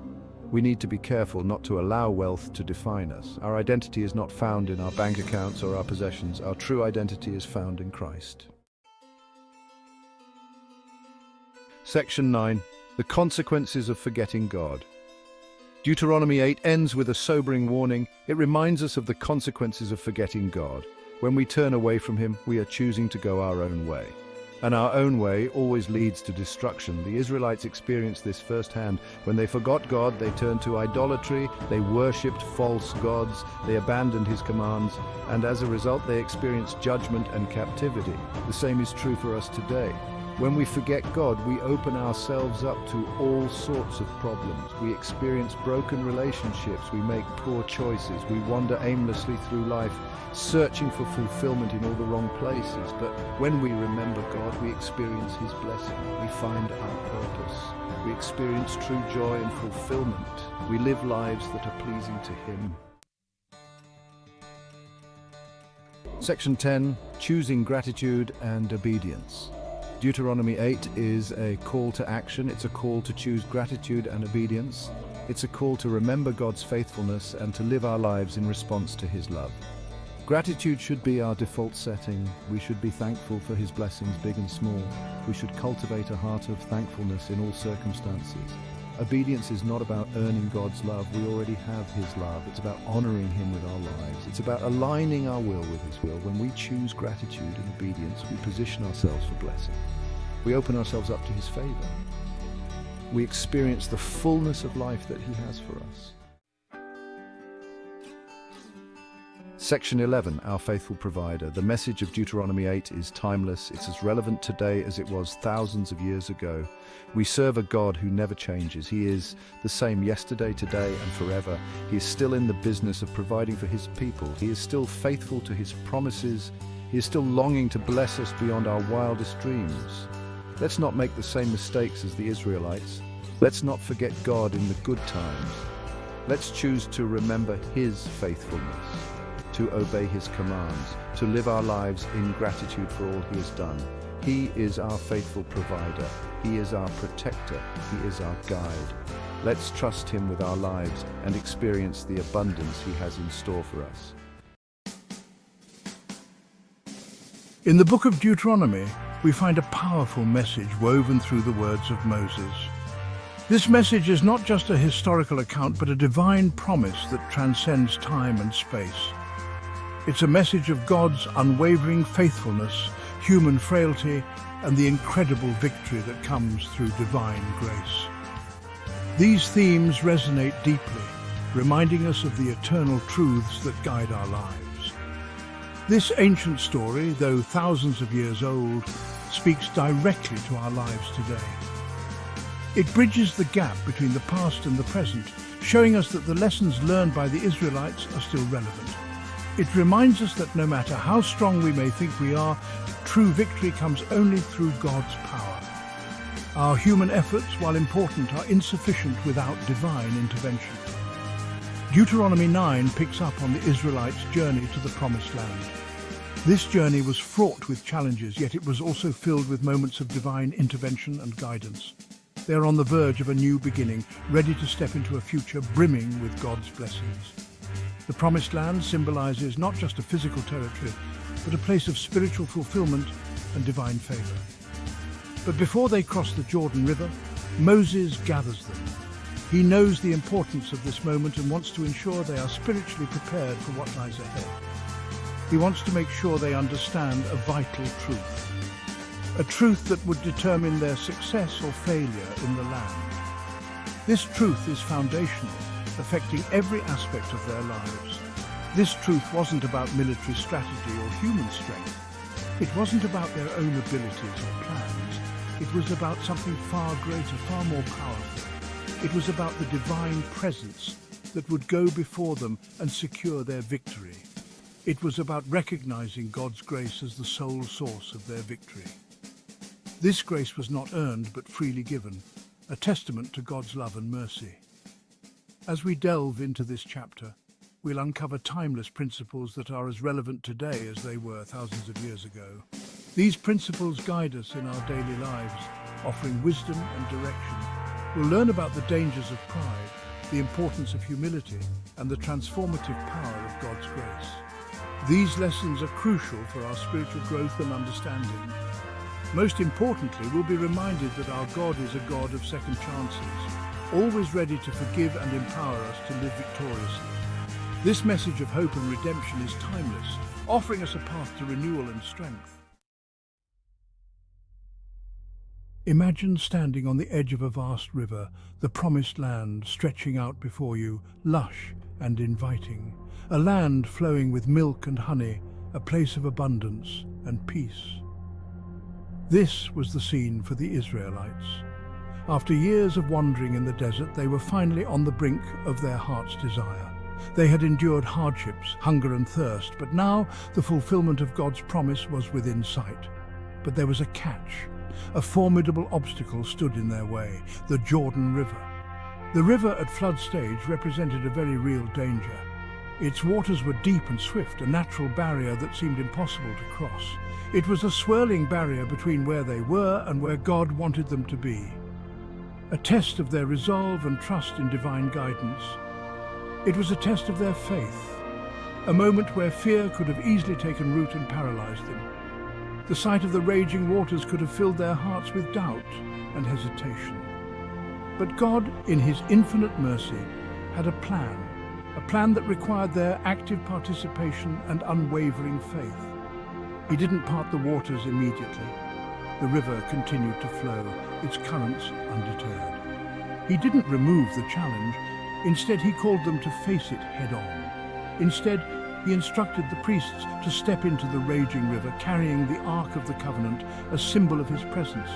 We need to be careful not to allow wealth to define us. Our identity is not found in our bank accounts or our possessions. Our true identity is found in Christ. Section 9, The Consequences of Forgetting God. Deuteronomy 8 ends with a sobering warning. It reminds us of the consequences of forgetting God. When we turn away from him, we are choosing to go our own way. And our own way always leads to destruction. The Israelites experienced this firsthand. When they forgot God, they turned to idolatry, they worshipped false gods, they abandoned his commands, and as a result they experienced judgment and captivity. The same is true for us today. When we forget God, we open ourselves up to all sorts of problems. We experience broken relationships, we make poor choices, we wander aimlessly through life, searching for fulfillment in all the wrong places. But when we remember God, we experience his blessing. We find our purpose. We experience true joy and fulfillment. We live lives that are pleasing to him. Section 10, Choosing Gratitude and Obedience. Deuteronomy 8 is a call to action. It's a call to choose gratitude and obedience. It's a call to remember God's faithfulness and to live our lives in response to his love. Gratitude should be our default setting. We should be thankful for his blessings, big and small. We should cultivate a heart of thankfulness in all circumstances. Obedience is not about earning God's love. We already have his love. It's about honoring him with our lives. It's about aligning our will with his will. When we choose gratitude and obedience, we position ourselves for blessing. We open ourselves up to his favor. We experience the fullness of life that he has for us. Section 11, Our Faithful Provider. The message of Deuteronomy 8 is timeless. It's as relevant today as it was thousands of years ago. We serve a God who never changes. He is the same yesterday, today, and forever. He is still in the business of providing for his people. He is still faithful to his promises. He is still longing to bless us beyond our wildest dreams. Let's not make the same mistakes as the Israelites. Let's not forget God in the good times. Let's choose to remember His faithfulness, to obey His commands, to live our lives in gratitude for all He has done. He is our faithful provider. He is our protector. He is our guide. Let's trust Him with our lives and experience the abundance He has in store for us. In the book of Deuteronomy, we find a powerful message woven through the words of Moses. This message is not just a historical account, but a divine promise that transcends time and space. It's a message of God's unwavering faithfulness, human frailty, and the incredible victory that comes through divine grace. These themes resonate deeply, reminding us of the eternal truths that guide our lives. This ancient story, though thousands of years old, speaks directly to our lives today. It bridges the gap between the past and the present, showing us that the lessons learned by the Israelites are still relevant. It reminds us that no matter how strong we may think we are, true victory comes only through God's power. Our human efforts, while important, are insufficient without divine intervention. Deuteronomy 9 picks up on the Israelites' journey to the Promised Land. This journey was fraught with challenges, yet it was also filled with moments of divine intervention and guidance. They are on the verge of a new beginning, ready to step into a future brimming with God's blessings. The Promised Land symbolizes not just a physical territory, but a place of spiritual fulfillment and divine favor. But before they cross the Jordan River, Moses gathers them. He knows the importance of this moment and wants to ensure they are spiritually prepared for what lies ahead. He wants to make sure they understand a vital truth. A truth that would determine their success or failure in the land. This truth is foundational, affecting every aspect of their lives. This truth wasn't about military strategy or human strength. It wasn't about their own abilities or plans. It was about something far greater, far more powerful. It was about the divine presence that would go before them and secure their victory. It was about recognizing God's grace as the sole source of their victory. This grace was not earned but freely given, a testament to God's love and mercy. As we delve into this chapter, we'll uncover timeless principles that are as relevant today as they were thousands of years ago. These principles guide us in our daily lives, offering wisdom and direction. We'll learn about the dangers of pride, the importance of humility, and the transformative power of God's grace. These lessons are crucial for our spiritual growth and understanding. Most importantly, we'll be reminded that our God is a God of second chances, always ready to forgive and empower us to live victoriously. This message of hope and redemption is timeless, offering us a path to renewal and strength. Imagine standing on the edge of a vast river, the Promised Land stretching out before you, lush and inviting. A land flowing with milk and honey, a place of abundance and peace. This was the scene for the Israelites. After years of wandering in the desert, they were finally on the brink of their heart's desire. They had endured hardships, hunger and thirst, but now the fulfillment of God's promise was within sight. But there was a catch. A formidable obstacle stood in their way, the Jordan River. The river at flood stage represented a very real danger. Its waters were deep and swift, a natural barrier that seemed impossible to cross. It was a swirling barrier between where they were and where God wanted them to be. A test of their resolve and trust in divine guidance. It was a test of their faith, a moment where fear could have easily taken root and paralyzed them. The sight of the raging waters could have filled their hearts with doubt and hesitation. But God, in His infinite mercy, had a plan that required their active participation and unwavering faith. He didn't part the waters immediately. The river continued to flow, its currents undeterred. He didn't remove the challenge. Instead, He called them to face it head-on. Instead, He instructed the priests to step into the raging river, carrying the Ark of the Covenant, a symbol of His presence.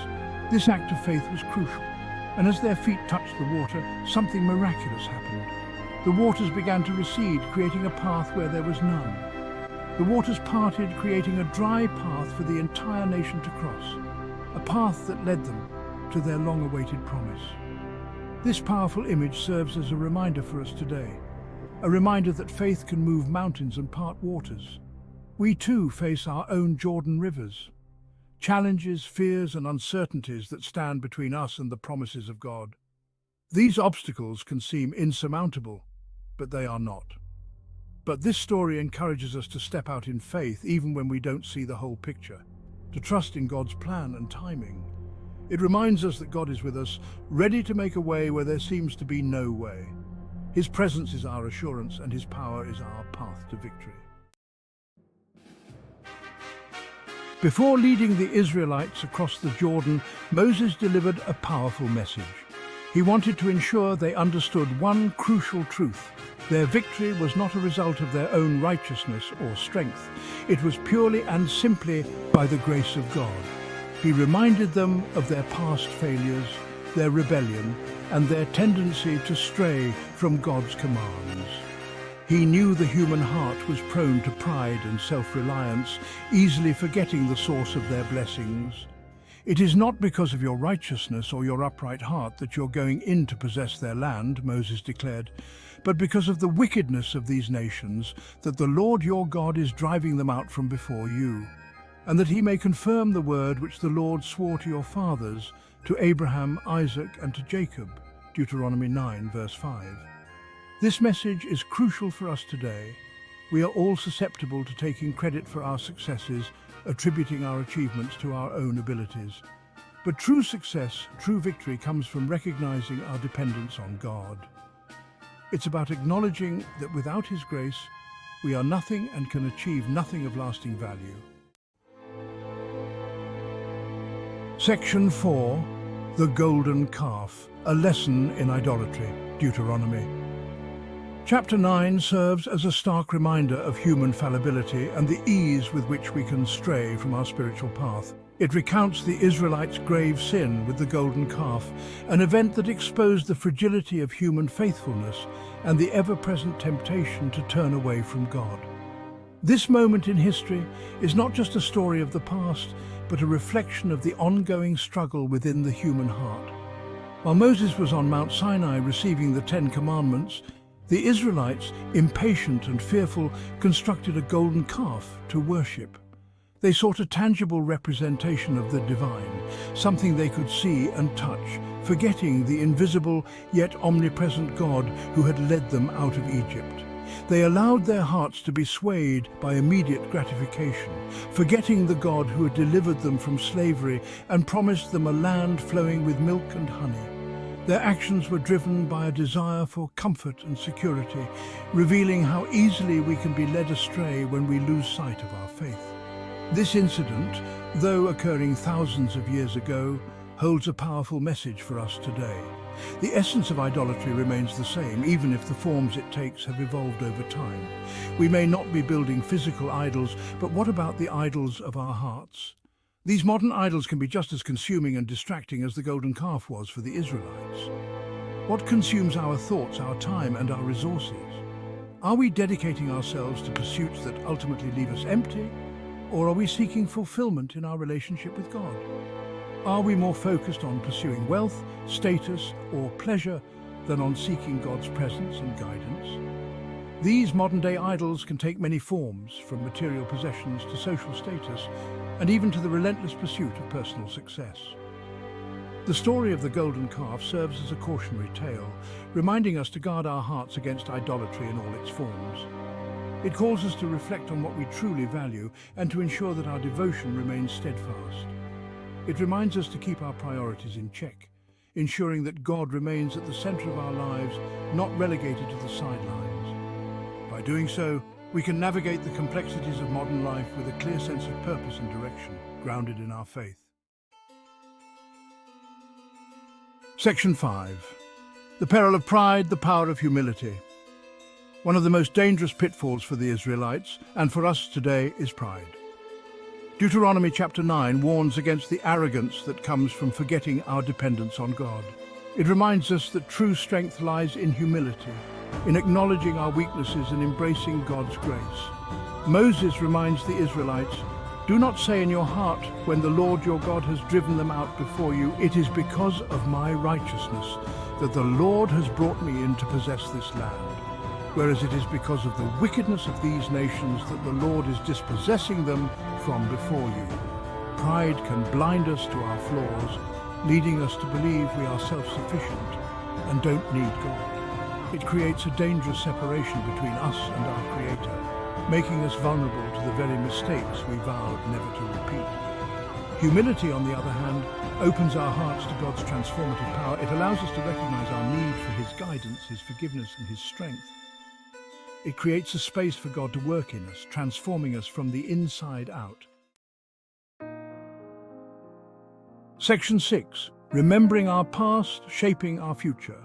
This act of faith was crucial, and as their feet touched the water, something miraculous happened. The waters began to recede, creating a path where there was none. The waters parted, creating a dry path for the entire nation to cross, a path that led them to their long-awaited promise. This powerful image serves as a reminder for us today, a reminder that faith can move mountains and part waters. We too face our own Jordan rivers, challenges, fears and uncertainties that stand between us and the promises of God. These obstacles can seem insurmountable, but they are not. But this story encourages us to step out in faith even when we don't see the whole picture, to trust in God's plan and timing. It reminds us that God is with us, ready to make a way where there seems to be no way. His presence is our assurance, and His power is our path to victory. Before leading the Israelites across the Jordan, Moses delivered a powerful message. He wanted to ensure they understood one crucial truth. Their victory was not a result of their own righteousness or strength. It was purely and simply by the grace of God. He reminded them of their past failures, their rebellion, and their tendency to stray from God's commands. He knew the human heart was prone to pride and self-reliance, easily forgetting the source of their blessings. It is not because of your righteousness or your upright heart that you're going in to possess their land, Moses declared, but because of the wickedness of these nations that the Lord your God is driving them out from before you, and that he may confirm the word which the Lord swore to your fathers, to Abraham, Isaac, and to Jacob. Deuteronomy 9, verse 5. This message is crucial for us today. We are all susceptible to taking credit for our successes, attributing our achievements to our own abilities. But true success, true victory comes from recognizing our dependence on God. It's about acknowledging that without His grace, we are nothing and can achieve nothing of lasting value. Section 4. The Golden Calf, a lesson in idolatry, Deuteronomy. Chapter 9 serves as a stark reminder of human fallibility and the ease with which we can stray from our spiritual path. It recounts the Israelites' grave sin with the golden calf, an event that exposed the fragility of human faithfulness and the ever-present temptation to turn away from God. This moment in history is not just a story of the past, but a reflection of the ongoing struggle within the human heart. While Moses was on Mount Sinai receiving the 10 Commandments, the Israelites, impatient and fearful, constructed a golden calf to worship. They sought a tangible representation of the divine, something they could see and touch, forgetting the invisible yet omnipresent God who had led them out of Egypt. They allowed their hearts to be swayed by immediate gratification, forgetting the God who had delivered them from slavery and promised them a land flowing with milk and honey. Their actions were driven by a desire for comfort and security, revealing how easily we can be led astray when we lose sight of our faith. This incident, though occurring thousands of years ago, holds a powerful message for us today. The essence of idolatry remains the same, even if the forms it takes have evolved over time. We may not be building physical idols, but what about the idols of our hearts? These modern idols can be just as consuming and distracting as the golden calf was for the Israelites. What consumes our thoughts, our time, and our resources? Are we dedicating ourselves to pursuits that ultimately leave us empty, or are we seeking fulfillment in our relationship with God? Are we more focused on pursuing wealth, status, or pleasure than on seeking God's presence and guidance? These modern-day idols can take many forms, from material possessions to social status, and even to the relentless pursuit of personal success. The story of the golden calf serves as a cautionary tale, reminding us to guard our hearts against idolatry in all its forms. It calls us to reflect on what we truly value and to ensure that our devotion remains steadfast. It reminds us to keep our priorities in check, ensuring that God remains at the center of our lives, not relegated to the sidelines. By doing so, we can navigate the complexities of modern life with a clear sense of purpose and direction, grounded in our faith. Section 5. The peril of pride, the power of humility. One of the most dangerous pitfalls for the Israelites, and for us today, is pride. Deuteronomy chapter 9 warns against the arrogance that comes from forgetting our dependence on God. It reminds us that true strength lies in humility, in acknowledging our weaknesses and embracing God's grace. Moses reminds the Israelites, "Do not say in your heart, when the Lord your God has driven them out before you, 'It is because of my righteousness.' that the Lord has brought me in to possess this land, whereas it is because of the wickedness of these nations that the Lord is dispossessing them from before you. Pride can blind us to our flaws, leading us to believe we are self-sufficient and don't need God. It creates a dangerous separation between us and our Creator, making us vulnerable to the very mistakes we vowed never to repeat. Humility, on the other hand, opens our hearts to God's transformative power. It allows us to recognize our need for His guidance, His forgiveness, and His strength. It creates a space for God to work in us, transforming us from the inside out. Section 6. Remembering our past, shaping our future.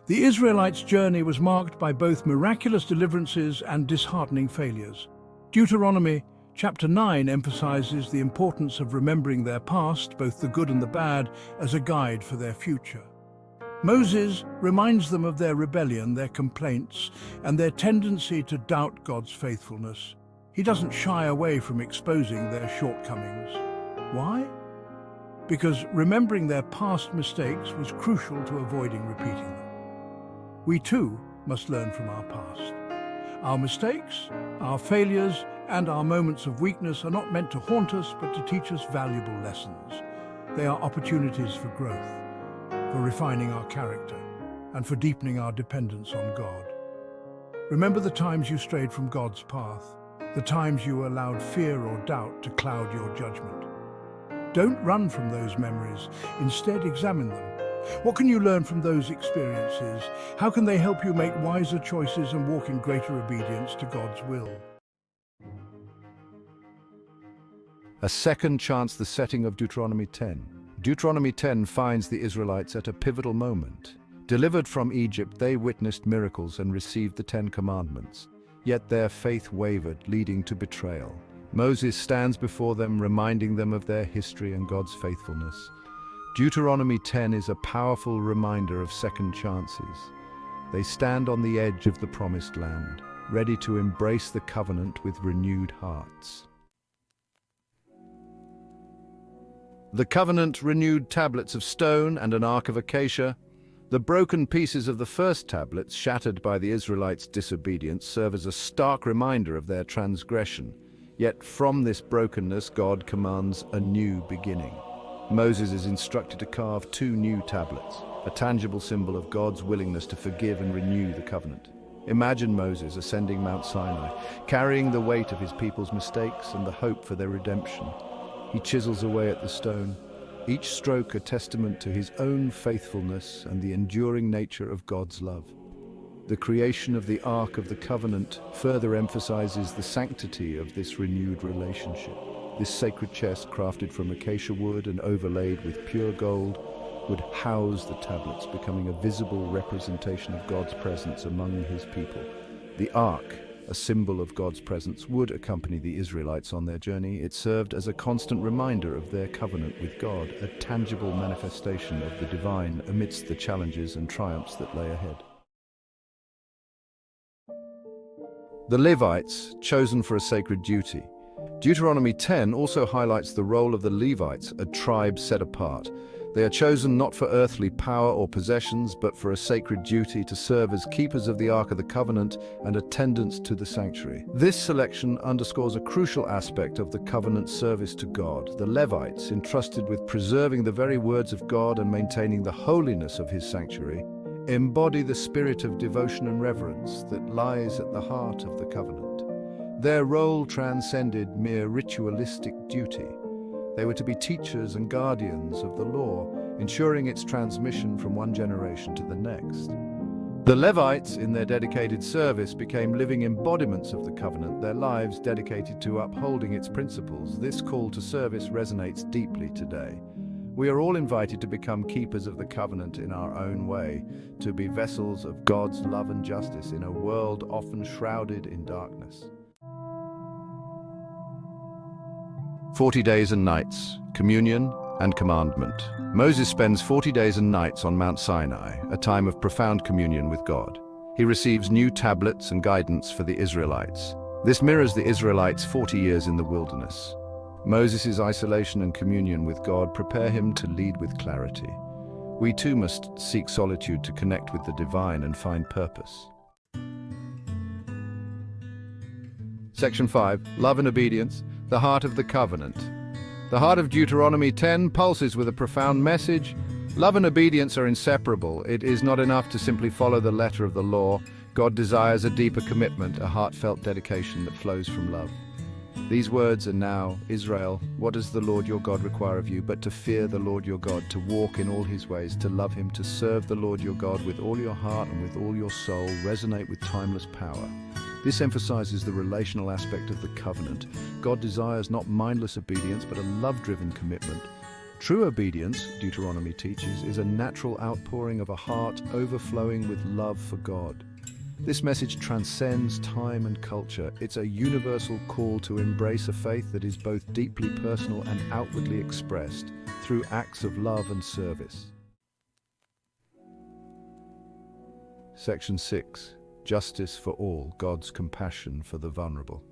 The Israelites' journey was marked by both miraculous deliverances and disheartening failures. Deuteronomy Chapter 9 emphasizes the importance of remembering their past, both the good and the bad, as a guide for their future. Moses reminds them of their rebellion, their complaints, and their tendency to doubt God's faithfulness. He doesn't shy away from exposing their shortcomings. Why? Because remembering their past mistakes was crucial to avoiding repeating them. We too must learn from our past. Our mistakes, our failures, and our moments of weakness are not meant to haunt us, but to teach us valuable lessons. They are opportunities for growth, for refining our character, and for deepening our dependence on God. Remember the times you strayed from God's path, the times you allowed fear or doubt to cloud your judgment. Don't run from those memories. Instead, examine them. What can you learn from those experiences? How can they help you make wiser choices and walk in greater obedience to God's will? A second chance, the setting of Deuteronomy 10. Deuteronomy 10 finds the Israelites at a pivotal moment. Delivered from Egypt, they witnessed miracles and received the 10 Commandments. Yet their faith wavered, leading to betrayal. Moses stands before them, reminding them of their history and God's faithfulness. Deuteronomy 10 is a powerful reminder of second chances. They stand on the edge of the promised land, ready to embrace the covenant with renewed hearts. The covenant renewed tablets of stone and an ark of acacia. The broken pieces of the first tablets, shattered by the Israelites' disobedience, serve as a stark reminder of their transgression. Yet from this brokenness, God commands a new beginning. Moses is instructed to carve 2 new tablets, a tangible symbol of God's willingness to forgive and renew the covenant. Imagine Moses ascending Mount Sinai, carrying the weight of his people's mistakes and the hope for their redemption. He chisels away at the stone, each stroke a testament to his own faithfulness and the enduring nature of God's love. The creation of the Ark of the Covenant further emphasizes the sanctity of this renewed relationship. This sacred chest, crafted from acacia wood and overlaid with pure gold, would house the tablets, becoming a visible representation of God's presence among his people. The Ark, a symbol of God's presence, would accompany the Israelites on their journey. It served as a constant reminder of their covenant with God, a tangible manifestation of the divine amidst the challenges and triumphs that lay ahead. The Levites, chosen for a sacred duty. Deuteronomy 10 also highlights the role of the Levites, a tribe set apart. They are chosen not for earthly power or possessions, but for a sacred duty to serve as keepers of the Ark of the Covenant and attendants to the sanctuary. This selection underscores a crucial aspect of the covenant service to God. The Levites, entrusted with preserving the very words of God and maintaining the holiness of his sanctuary, embody the spirit of devotion and reverence that lies at the heart of the covenant. Their role transcended mere ritualistic duty. They were to be teachers and guardians of the law, ensuring its transmission from one generation to the next. The Levites, in their dedicated service, became living embodiments of the covenant, their lives dedicated to upholding its principles. This call to service resonates deeply today. We are all invited to become keepers of the covenant in our own way, to be vessels of God's love and justice in a world often shrouded in darkness. 40 days and nights, communion and commandment. Moses spends 40 days and nights on Mount Sinai, a time of profound communion with God. He receives new tablets and guidance for the Israelites. This mirrors the Israelites' 40 years in the wilderness. Moses' isolation and communion with God prepare him to lead with clarity. We too must seek solitude to connect with the divine and find purpose. Section 5. Love and Obedience, the Heart of the Covenant. The heart of Deuteronomy 10 pulses with a profound message. Love and obedience are inseparable. It is not enough to simply follow the letter of the law. God desires a deeper commitment, a heartfelt dedication that flows from love. These words are now, Israel, what does the Lord your God require of you but to fear the Lord your God, to walk in all his ways, to love him, to serve the Lord your God with all your heart and with all your soul, resonate with timeless power. This emphasizes the relational aspect of the covenant. God desires not mindless obedience, but a love-driven commitment. True obedience, Deuteronomy teaches, is a natural outpouring of a heart overflowing with love for God. This message transcends time and culture. It's a universal call to embrace a faith that is both deeply personal and outwardly expressed through acts of love and service. Section 6. Justice for all, God's compassion for the vulnerable.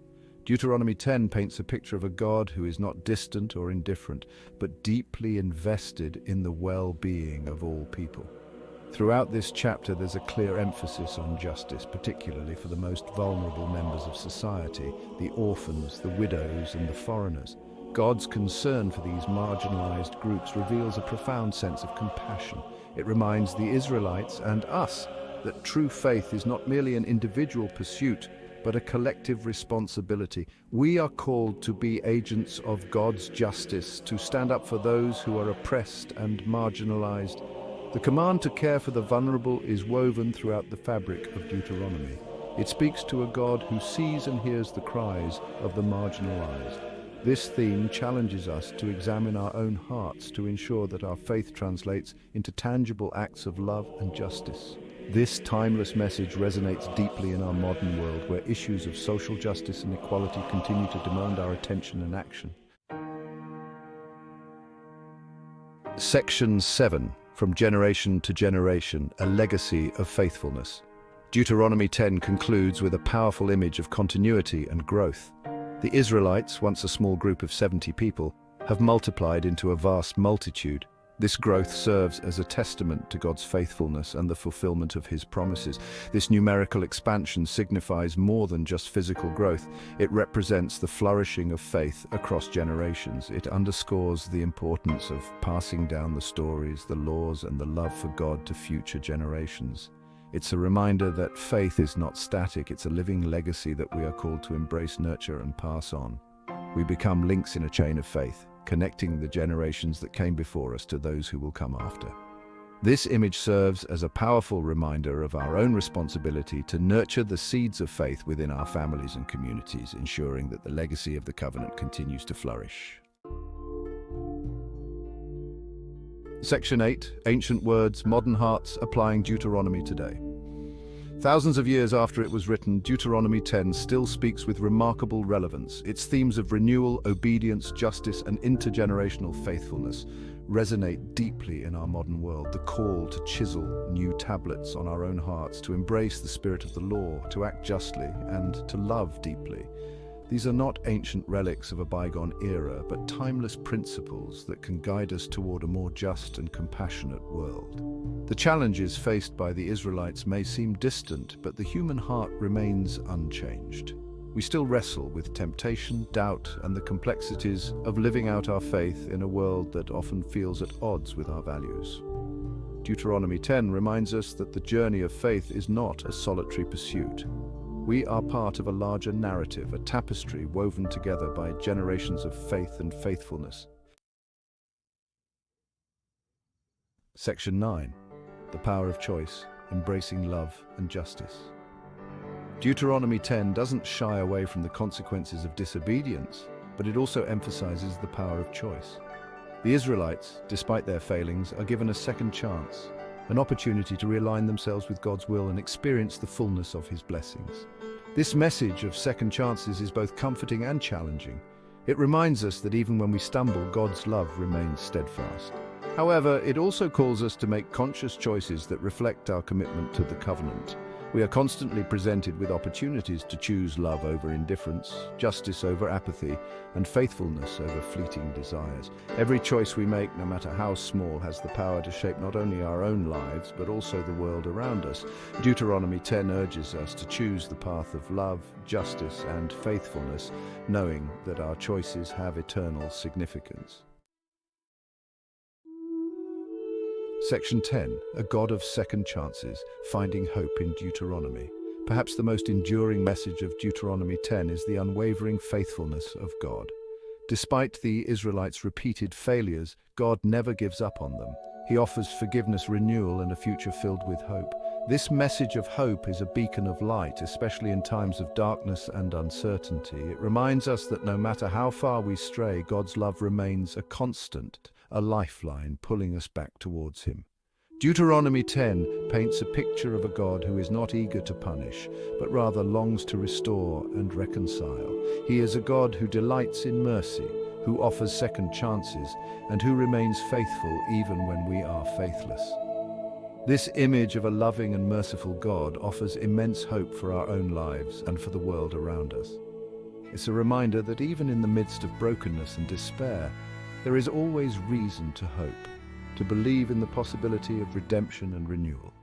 Deuteronomy 10 paints a picture of a God who is not distant or indifferent, but deeply invested in the well-being of all people. Throughout this chapter, there's a clear emphasis on justice, particularly for the most vulnerable members of society, the orphans, the widows, and the foreigners. God's concern for these marginalized groups reveals a profound sense of compassion. It reminds the Israelites and us that true faith is not merely an individual pursuit, but a collective responsibility. We are called to be agents of God's justice, to stand up for those who are oppressed and marginalized. The command to care for the vulnerable is woven throughout the fabric of Deuteronomy. It speaks to a God who sees and hears the cries of the marginalized. This theme challenges us to examine our own hearts to ensure that our faith translates into tangible acts of love and justice. This timeless message resonates deeply in our modern world, where issues of social justice and equality continue to demand our attention and action. Section 7. From Generation to Generation, a Legacy of Faithfulness. Deuteronomy 10 concludes with a powerful image of continuity and growth. The Israelites, once a small group of 70 people, have multiplied into a vast multitude. This growth serves as a testament to God's faithfulness and the fulfillment of his promises. This numerical expansion signifies more than just physical growth. It represents the flourishing of faith across generations. It underscores the importance of passing down the stories, the laws, and the love for God to future generations. It's a reminder that faith is not static. It's a living legacy that we are called to embrace, nurture, and pass on. We become links in a chain of faith, connecting the generations that came before us to those who will come after. This image serves as a powerful reminder of our own responsibility to nurture the seeds of faith within our families and communities, ensuring that the legacy of the covenant continues to flourish. Section 8. Ancient Words, Modern Hearts Applying Deuteronomy Today. Thousands of years after it was written, Deuteronomy 10 still speaks with remarkable relevance. Its themes of renewal, obedience, justice, and intergenerational faithfulness resonate deeply in our modern world. The call to chisel new tablets on our own hearts, to embrace the spirit of the law, to act justly, and to love deeply. These are not ancient relics of a bygone era, but timeless principles that can guide us toward a more just and compassionate world. The challenges faced by the Israelites may seem distant, but the human heart remains unchanged. We still wrestle with temptation, doubt, and the complexities of living out our faith in a world that often feels at odds with our values. Deuteronomy 10 reminds us that the journey of faith is not a solitary pursuit. We are part of a larger narrative, a tapestry woven together by generations of faith and faithfulness. Section 9. The Power of Choice, Embracing Love and Justice. Deuteronomy 10 doesn't shy away from the consequences of disobedience, but it also emphasizes the power of choice. The Israelites, despite their failings, are given a second chance, an opportunity to realign themselves with God's will and experience the fullness of his blessings. This message of second chances is both comforting and challenging. It reminds us that even when we stumble, God's love remains steadfast. However, it also calls us to make conscious choices that reflect our commitment to the covenant. We are constantly presented with opportunities to choose love over indifference, justice over apathy, and faithfulness over fleeting desires. Every choice we make, no matter how small, has the power to shape not only our own lives, but also the world around us. Deuteronomy 10 urges us to choose the path of love, justice, and faithfulness, knowing that our choices have eternal significance. Section 10, a God of second chances, finding hope in Deuteronomy. Perhaps the most enduring message of Deuteronomy 10 is the unwavering faithfulness of God. Despite the Israelites' repeated failures, God never gives up on them. He offers forgiveness, renewal, and a future filled with hope. This message of hope is a beacon of light, especially in times of darkness and uncertainty. It reminds us that no matter how far we stray, God's love remains a constant, a lifeline pulling us back towards Him. Deuteronomy 10 paints a picture of a God who is not eager to punish, but rather longs to restore and reconcile. He is a God who delights in mercy, who offers second chances, and who remains faithful even when we are faithless. This image of a loving and merciful God offers immense hope for our own lives and for the world around us. It's a reminder that even in the midst of brokenness and despair, there is always reason to hope, to believe in the possibility of redemption and renewal.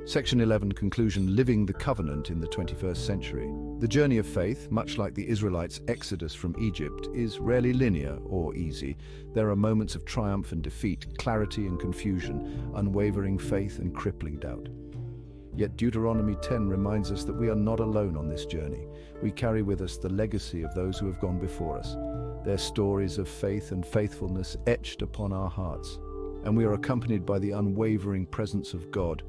Section 11, conclusion, living the covenant in the 21st century. The journey of faith, much like the Israelites' exodus from Egypt, is rarely linear or easy. There are moments of triumph and defeat, clarity and confusion, unwavering faith and crippling doubt. Yet Deuteronomy 10 reminds us that we are not alone on this journey. We carry with us the legacy of those who have gone before us, their stories of faith and faithfulness etched upon our hearts. And we are accompanied by the unwavering presence of God,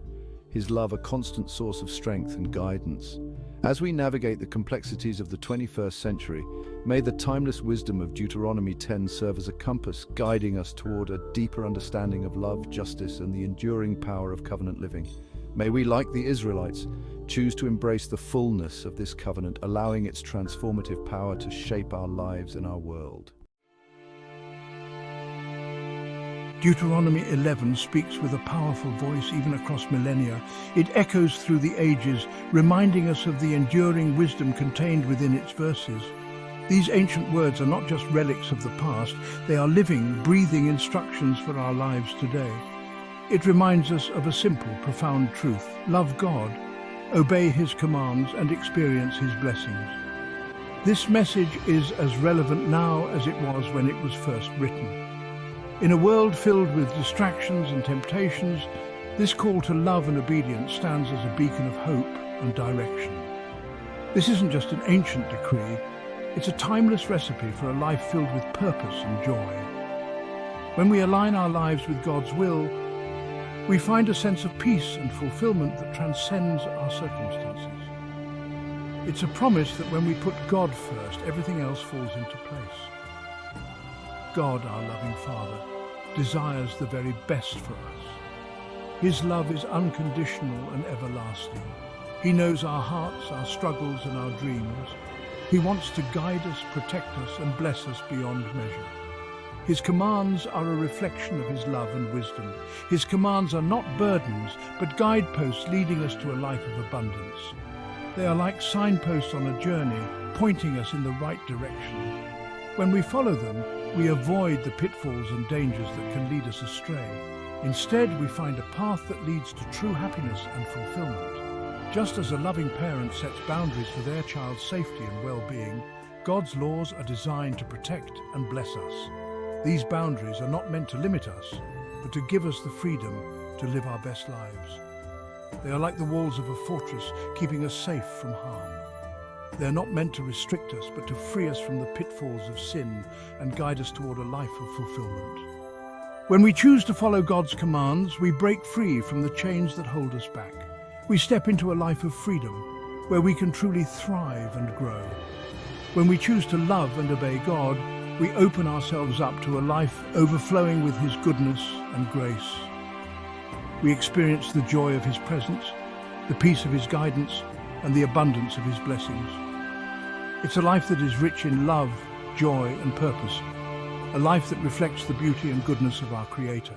His love a constant source of strength and guidance. As we navigate the complexities of the 21st century, may the timeless wisdom of Deuteronomy 10 serve as a compass, guiding us toward a deeper understanding of love, justice, and the enduring power of covenant living. May we, like the Israelites, choose to embrace the fullness of this covenant, allowing its transformative power to shape our lives and our world. Deuteronomy 11 speaks with a powerful voice even across millennia. It echoes through the ages, reminding us of the enduring wisdom contained within its verses. These ancient words are not just relics of the past, they are living, breathing instructions for our lives today. It reminds us of a simple, profound truth: love God, obey His commands, and experience His blessings. This message is as relevant now as it was when it was first written. In a world filled with distractions and temptations, this call to love and obedience stands as a beacon of hope and direction. This isn't just an ancient decree, it's a timeless recipe for a life filled with purpose and joy. When we align our lives with God's will, we find a sense of peace and fulfillment that transcends our circumstances. It's a promise that when we put God first, everything else falls into place. God, our loving Father, desires the very best for us. His love is unconditional and everlasting. He knows our hearts, our struggles, and our dreams. He wants to guide us, protect us, and bless us beyond measure. His commands are a reflection of His love and wisdom. His commands are not burdens, but guideposts leading us to a life of abundance. They are like signposts on a journey, pointing us in the right direction. When we follow them, we avoid the pitfalls and dangers that can lead us astray. Instead, we find a path that leads to true happiness and fulfillment. Just as a loving parent sets boundaries for their child's safety and well-being, God's laws are designed to protect and bless us. These boundaries are not meant to limit us, but to give us the freedom to live our best lives. They are like the walls of a fortress, keeping us safe from harm. They are not meant to restrict us, but to free us from the pitfalls of sin and guide us toward a life of fulfillment. When we choose to follow God's commands, we break free from the chains that hold us back. We step into a life of freedom, where we can truly thrive and grow. When we choose to love and obey God, we open ourselves up to a life overflowing with His goodness and grace. We experience the joy of His presence, the peace of His guidance, and the abundance of His blessings. It's a life that is rich in love, joy, and purpose, a life that reflects the beauty and goodness of our Creator.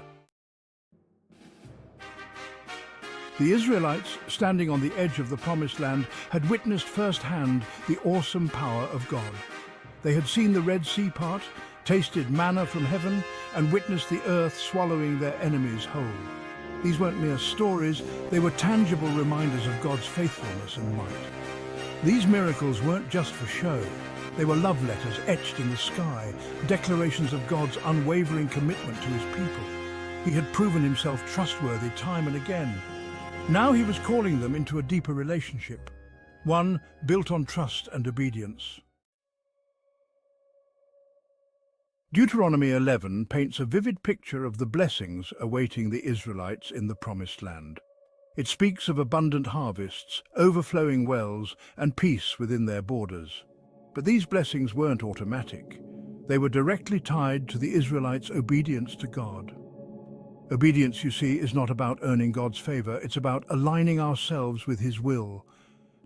The Israelites, standing on the edge of the Promised Land, had witnessed firsthand the awesome power of God. They had seen the Red Sea part, tasted manna from heaven, and witnessed the earth swallowing their enemies whole. These weren't mere stories, they were tangible reminders of God's faithfulness and might. These miracles weren't just for show. They were love letters etched in the sky, declarations of God's unwavering commitment to his people. He had proven himself trustworthy time and again. Now he was calling them into a deeper relationship, one built on trust and obedience. Deuteronomy 11 paints a vivid picture of the blessings awaiting the Israelites in the Promised Land. It speaks of abundant harvests, overflowing wells, and peace within their borders. But these blessings weren't automatic. They were directly tied to the Israelites' obedience to God. Obedience, you see, is not about earning God's favor. It's about aligning ourselves with his will,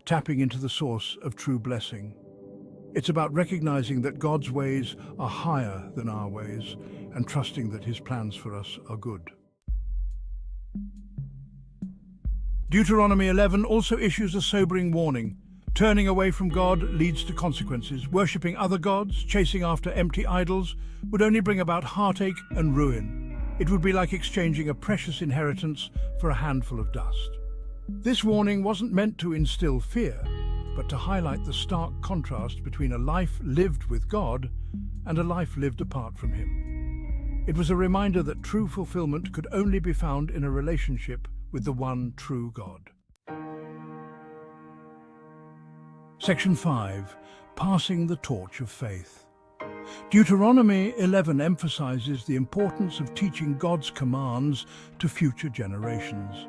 tapping into the source of true blessing. It's about recognizing that God's ways are higher than our ways and trusting that his plans for us are good. Deuteronomy 11 also issues a sobering warning. Turning away from God leads to consequences. Worshipping other gods, chasing after empty idols, would only bring about heartache and ruin. It would be like exchanging a precious inheritance for a handful of dust. This warning wasn't meant to instill fear, but to highlight the stark contrast between a life lived with God and a life lived apart from him. It was a reminder that true fulfillment could only be found in a relationship with the one true God. Section 5. Passing the torch of faith. Deuteronomy 11 emphasizes the importance of teaching God's commands to future generations.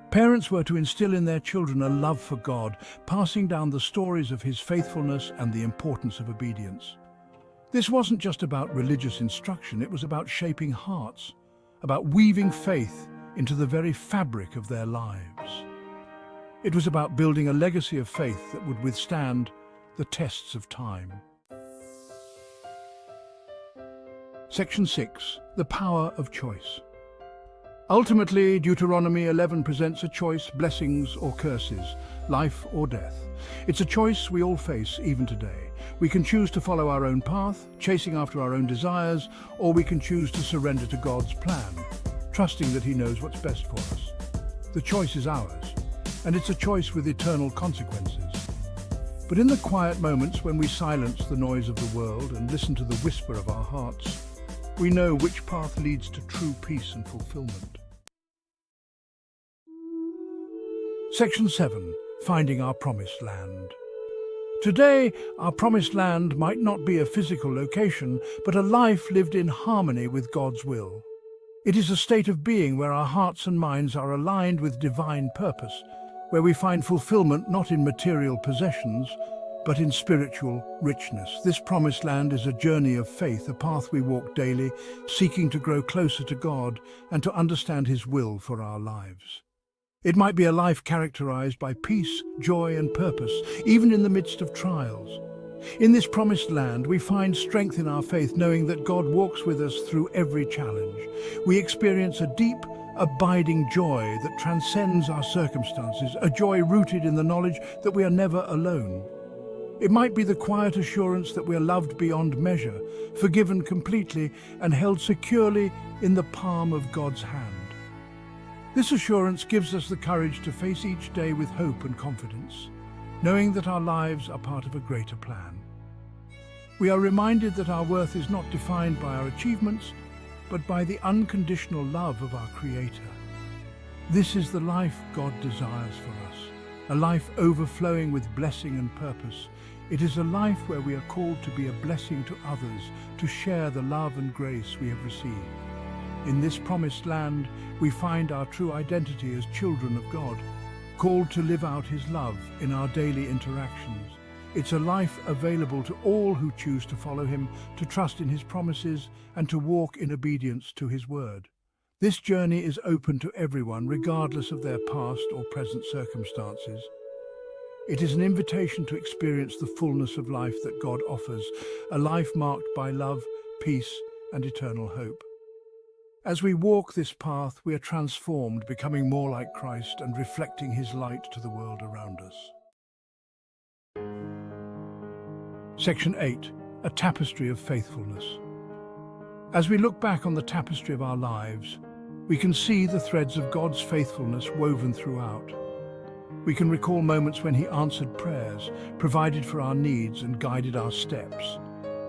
Parents were to instill in their children a love for God, passing down the stories of his faithfulness and the importance of obedience. This wasn't just about religious instruction, it was about shaping hearts, about weaving faith into the very fabric of their lives. It was about building a legacy of faith that would withstand the tests of time. Section 6. The power of choice. Ultimately, Deuteronomy 11 presents a choice, blessings or curses, life or death. It's a choice we all face even today. We can choose to follow our own path, chasing after our own desires, or we can choose to surrender to God's plan, trusting that he knows what's best for us. The choice is ours, and it's a choice with eternal consequences. But in the quiet moments when we silence the noise of the world and listen to the whisper of our hearts, we know which path leads to true peace and fulfillment. Section 7. Finding our Promised Land. Today, our Promised Land might not be a physical location, but a life lived in harmony with God's will. It is a state of being where our hearts and minds are aligned with divine purpose, where we find fulfillment not in material possessions, but in spiritual richness. This Promised Land is a journey of faith, a path we walk daily, seeking to grow closer to God and to understand his will for our lives. It might be a life characterized by peace, joy, and purpose, even in the midst of trials. In this Promised Land, we find strength in our faith, knowing that God walks with us through every challenge. We experience a deep, abiding joy that transcends our circumstances, a joy rooted in the knowledge that we are never alone. It might be the quiet assurance that we are loved beyond measure, forgiven completely, and held securely in the palm of God's hand. This assurance gives us the courage to face each day with hope and confidence, knowing that our lives are part of a greater plan. We are reminded that our worth is not defined by our achievements, but by the unconditional love of our Creator. This is the life God desires for us, a life overflowing with blessing and purpose. It is a life where we are called to be a blessing to others, to share the love and grace we have received. In this Promised Land, we find our true identity as children of God, called to live out his love in our daily interactions. It's a life available to all who choose to follow him, to trust in his promises, and to walk in obedience to his word. This journey is open to everyone, regardless of their past or present circumstances. It is an invitation to experience the fullness of life that God offers, a life marked by love, peace, and eternal hope. As we walk this path, we are transformed, becoming more like Christ and reflecting his light to the world around us. Section 8. A tapestry of faithfulness. As we look back on the tapestry of our lives, we can see the threads of God's faithfulness woven throughout. We can recall moments when he answered prayers, provided for our needs, and guided our steps.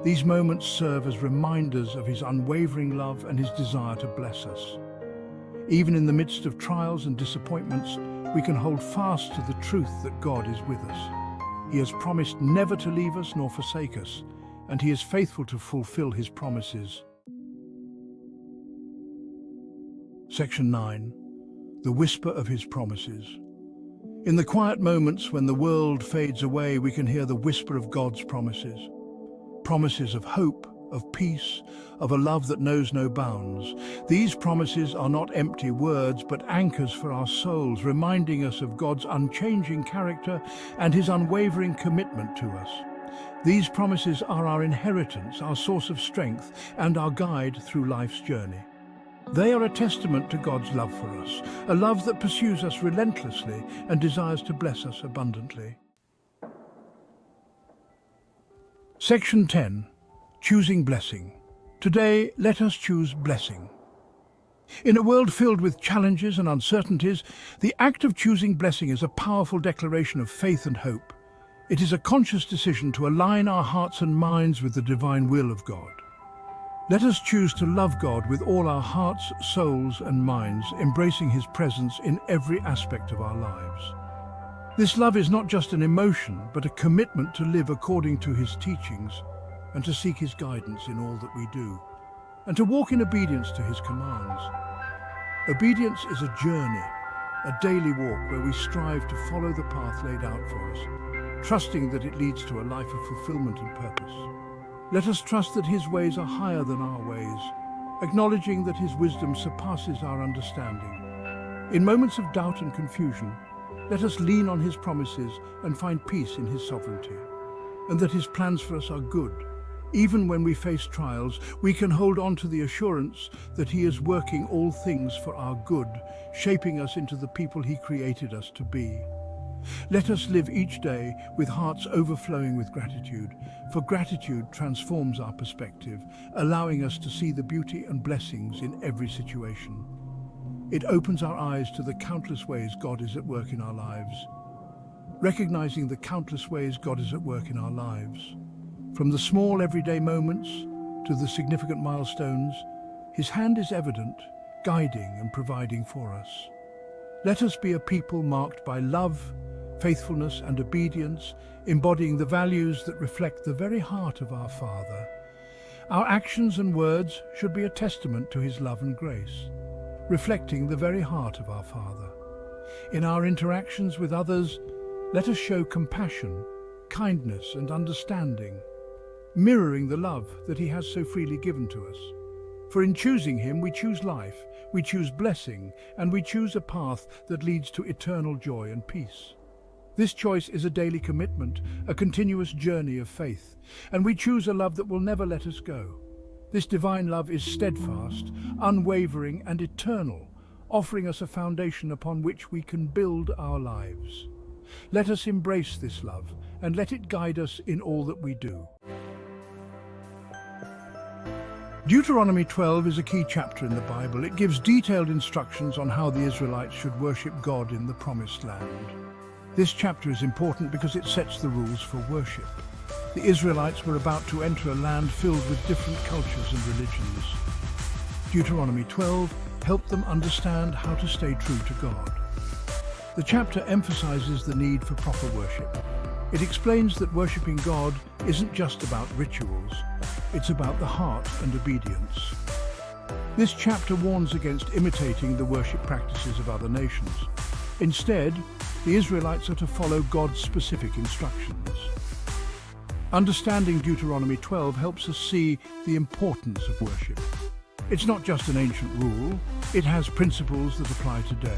These moments serve as reminders of his unwavering love and his desire to bless us. Even in the midst of trials and disappointments, we can hold fast to the truth that God is with us. He has promised never to leave us nor forsake us, and he is faithful to fulfill his promises. Section 9. The whisper of his promises. In the quiet moments when the world fades away, we can hear the whisper of God's promises. Promises of hope, of peace, of a love that knows no bounds. These promises are not empty words, but anchors for our souls, reminding us of God's unchanging character and his unwavering commitment to us. These promises are our inheritance, our source of strength, and our guide through life's journey. They are a testament to God's love for us, a love that pursues us relentlessly and desires to bless us abundantly. Section 10. Choosing blessing. Today, let us choose blessing. In a world filled with challenges and uncertainties, the act of choosing blessing is a powerful declaration of faith and hope. It is a conscious decision to align our hearts and minds with the divine will of God. Let us choose to love God with all our hearts, souls, and minds, embracing his presence in every aspect of our lives. This love is not just an emotion, but a commitment to live according to his teachings and to seek his guidance in all that we do, and to walk in obedience to his commands. Obedience is a journey, a daily walk where we strive to follow the path laid out for us, trusting that it leads to a life of fulfillment and purpose. Let us trust that his ways are higher than our ways, acknowledging that his wisdom surpasses our understanding. In moments of doubt and confusion, let us lean on his promises and find peace in his sovereignty, and that his plans for us are good. Even when we face trials, we can hold on to the assurance that he is working all things for our good, shaping us into the people he created us to be. Let us live each day with hearts overflowing with gratitude, for gratitude transforms our perspective, allowing us to see the beauty and blessings in every situation. It opens our eyes to the countless ways God is at work in our lives. Recognizing the countless ways God is at work in our lives, from the small everyday moments to the significant milestones, his hand is evident, guiding and providing for us. Let us be a people marked by love, faithfulness and obedience, embodying the values that reflect the very heart of our Father. Our actions and words should be a testament to his love and grace, reflecting the very heart of our Father. In our interactions with others, let us show compassion, kindness and understanding, mirroring the love that he has so freely given to us. For in choosing him, we choose life, we choose blessing, and we choose a path that leads to eternal joy and peace. This choice is a daily commitment, a continuous journey of faith, and we choose a love that will never let us go. This divine love is steadfast, unwavering, and eternal, offering us a foundation upon which we can build our lives. Let us embrace this love and let it guide us in all that we do. Deuteronomy 12 is a key chapter in the Bible. It gives detailed instructions on how the Israelites should worship God in the Promised Land. This chapter is important because it sets the rules for worship. The Israelites were about to enter a land filled with different cultures and religions. Deuteronomy 12 helped them understand how to stay true to God. The chapter emphasizes the need for proper worship. It explains that worshiping God isn't just about rituals, it's about the heart and obedience. This chapter warns against imitating the worship practices of other nations. Instead, the Israelites are to follow God's specific instructions. Understanding Deuteronomy 12 helps us see the importance of worship. It's not just an ancient rule, it has principles that apply today.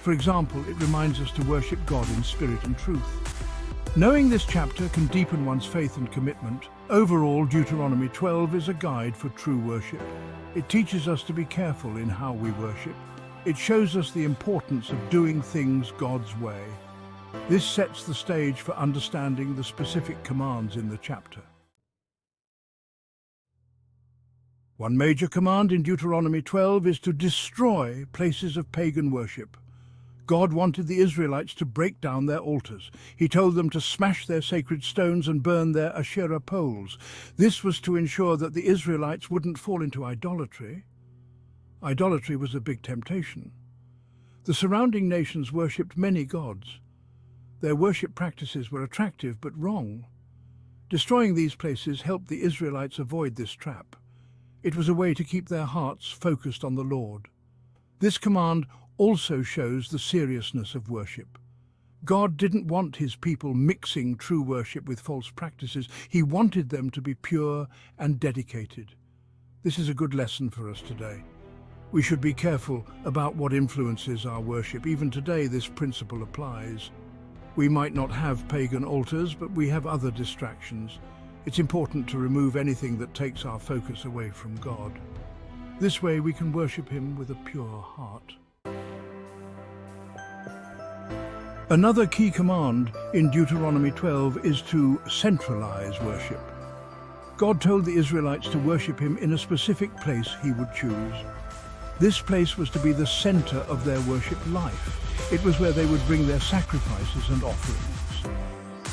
For example, it reminds us to worship God in spirit and truth. Knowing this chapter can deepen one's faith and commitment. Overall, Deuteronomy 12 is a guide for true worship. It teaches us to be careful in how we worship. It shows us the importance of doing things God's way. This sets the stage for understanding the specific commands in the chapter. One major command in Deuteronomy 12 is to destroy places of pagan worship. God wanted the Israelites to break down their altars. He told them to smash their sacred stones and burn their Asherah poles. This was to ensure that the Israelites wouldn't fall into idolatry. Idolatry was a big temptation. The surrounding nations worshipped many gods. Their worship practices were attractive but wrong. Destroying these places helped the Israelites avoid this trap. It was a way to keep their hearts focused on the Lord. This command also shows the seriousness of worship. God didn't want his people mixing true worship with false practices. He wanted them to be pure and dedicated. This is a good lesson for us today. We should be careful about what influences our worship. Even today, this principle applies. We might not have pagan altars, but we have other distractions. It's important to remove anything that takes our focus away from God. This way we can worship him with a pure heart. Another key command in Deuteronomy 12 is to centralize worship. God told the Israelites to worship him in a specific place he would choose. This place was to be the center of their worship life. It was where they would bring their sacrifices and offerings.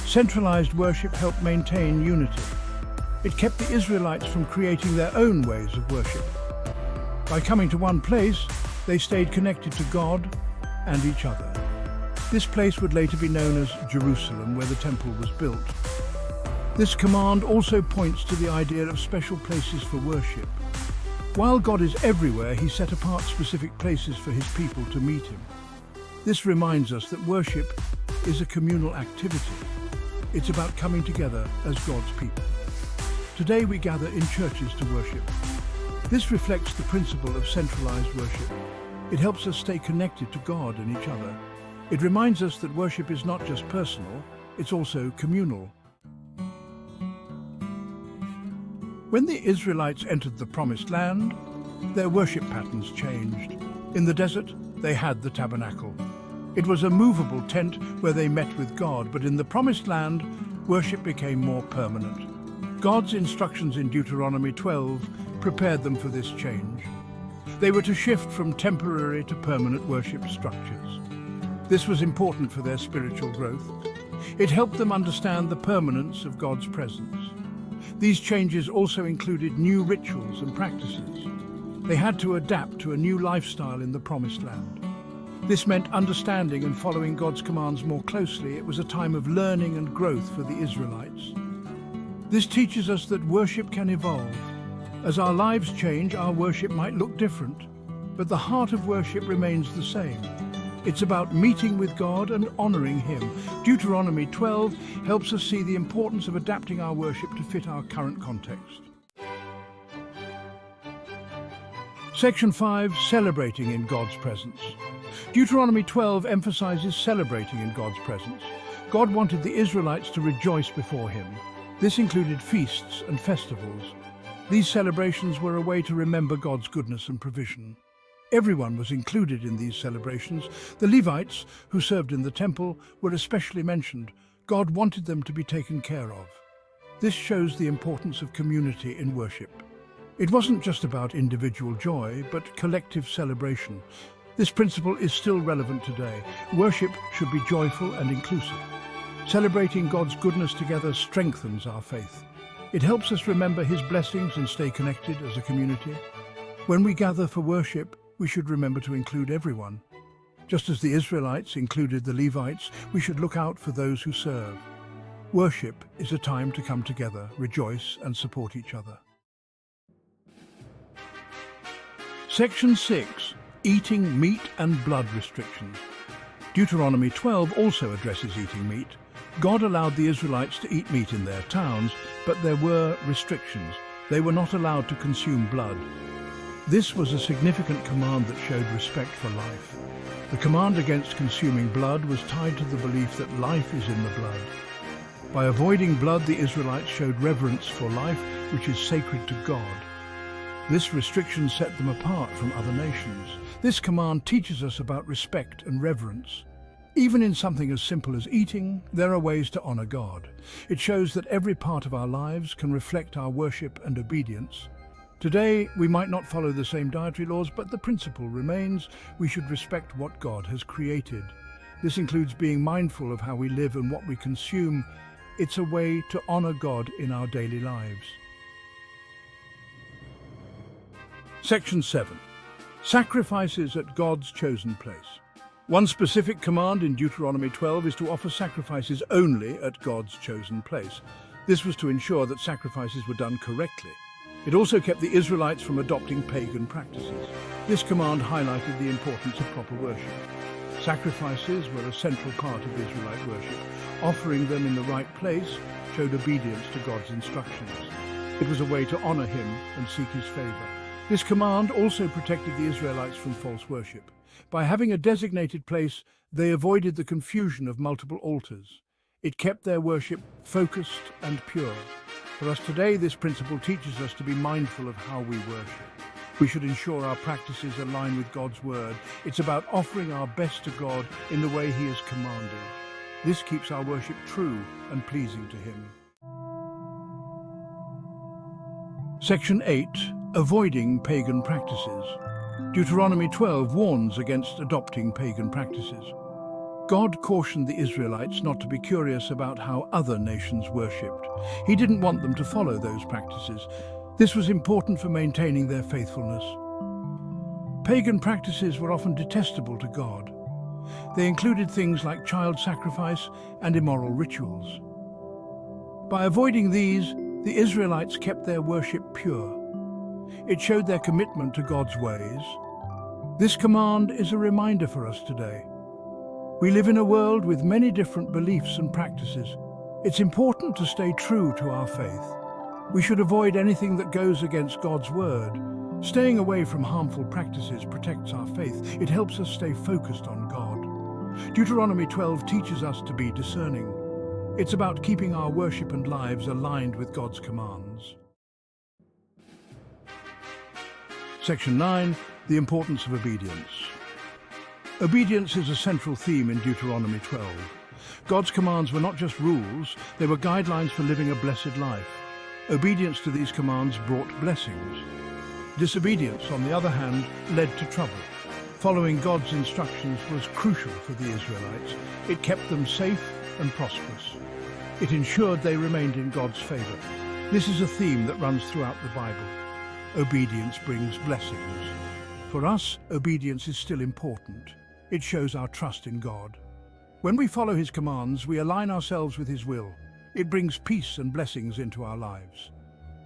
Centralized worship helped maintain unity. It kept the Israelites from creating their own ways of worship. By coming to one place, they stayed connected to God and each other. This place would later be known as Jerusalem, where the temple was built. This command also points to the idea of special places for worship. While God is everywhere, he set apart specific places for his people to meet him. This reminds us that worship is a communal activity. It's about coming together as God's people. Today we gather in churches to worship. This reflects the principle of centralized worship. It helps us stay connected to God and each other. It reminds us that worship is not just personal, it's also communal. When the Israelites entered the Promised Land, their worship patterns changed. In the desert, they had the tabernacle. It was a movable tent where they met with God, but in the Promised Land, worship became more permanent. God's instructions in Deuteronomy 12 prepared them for this change. They were to shift from temporary to permanent worship structures. This was important for their spiritual growth. It helped them understand the permanence of God's presence. These changes also included new rituals and practices. They had to adapt to a new lifestyle in the Promised Land. This meant understanding and following God's commands more closely. It was a time of learning and growth for the Israelites. This teaches us that worship can evolve. As our lives change, our worship might look different, but the heart of worship remains the same. It's about meeting with God and honoring him. Deuteronomy 12 helps us see the importance of adapting our worship to fit our current context. Section 5, Celebrating in God's Presence. Deuteronomy 12 emphasizes celebrating in God's presence. God wanted the Israelites to rejoice before him. This included feasts and festivals. These celebrations were a way to remember God's goodness and provision. Everyone was included in these celebrations. The Levites, who served in the temple, were especially mentioned. God wanted them to be taken care of. This shows the importance of community in worship. It wasn't just about individual joy, but collective celebration. This principle is still relevant today. Worship should be joyful and inclusive. Celebrating God's goodness together strengthens our faith. It helps us remember his blessings and stay connected as a community. When we gather for worship, we should remember to include everyone. Just as the Israelites included the Levites, we should look out for those who serve. Worship is a time to come together, rejoice, and support each other. Section 6. Eating meat and blood restrictions. Deuteronomy 12 also addresses eating meat. God allowed the Israelites to eat meat in their towns, but there were restrictions. They were not allowed to consume blood. This was a significant command that showed respect for life. The command against consuming blood was tied to the belief that life is in the blood. By avoiding blood, the Israelites showed reverence for life, which is sacred to God. This restriction set them apart from other nations. This command teaches us about respect and reverence. Even in something as simple as eating, there are ways to honor God. It shows that every part of our lives can reflect our worship and obedience. Today, we might not follow the same dietary laws, but the principle remains: we should respect what God has created. This includes being mindful of how we live and what we consume. It's a way to honor God in our daily lives. Section 7. Sacrifices at God's chosen place. One specific command in Deuteronomy 12 is to offer sacrifices only at God's chosen place. This was to ensure that sacrifices were done correctly. It also kept the Israelites from adopting pagan practices. This command highlighted the importance of proper worship. Sacrifices were a central part of Israelite worship. Offering them in the right place showed obedience to God's instructions. It was a way to honor Him and seek His favor. This command also protected the Israelites from false worship. By having a designated place, they avoided the confusion of multiple altars. It kept their worship focused and pure. For us today, this principle teaches us to be mindful of how we worship. We should ensure our practices align with God's word. It's about offering our best to God in the way He has commanded. This keeps our worship true and pleasing to Him. Section 8. Avoiding pagan practices. Deuteronomy 12 warns against adopting pagan practices. God cautioned the Israelites not to be curious about how other nations worshipped. He didn't want them to follow those practices. This was important for maintaining their faithfulness. Pagan practices were often detestable to God. They included things like child sacrifice and immoral rituals. By avoiding these, the Israelites kept their worship pure. It showed their commitment to God's ways. This command is a reminder for us today. We live in a world with many different beliefs and practices. It's important to stay true to our faith. We should avoid anything that goes against God's word. Staying away from harmful practices protects our faith. It helps us stay focused on God. Deuteronomy 12 teaches us to be discerning. It's about keeping our worship and lives aligned with God's commands. Section 9. The importance of obedience. Obedience is a central theme in Deuteronomy 12. God's commands were not just rules, they were guidelines for living a blessed life. Obedience to these commands brought blessings. Disobedience, on the other hand, led to trouble. Following God's instructions was crucial for the Israelites. It kept them safe and prosperous. It ensured they remained in God's favor. This is a theme that runs throughout the Bible. Obedience brings blessings. For us, obedience is still important. It shows our trust in God. When we follow His commands, we align ourselves with His will. It brings peace and blessings into our lives.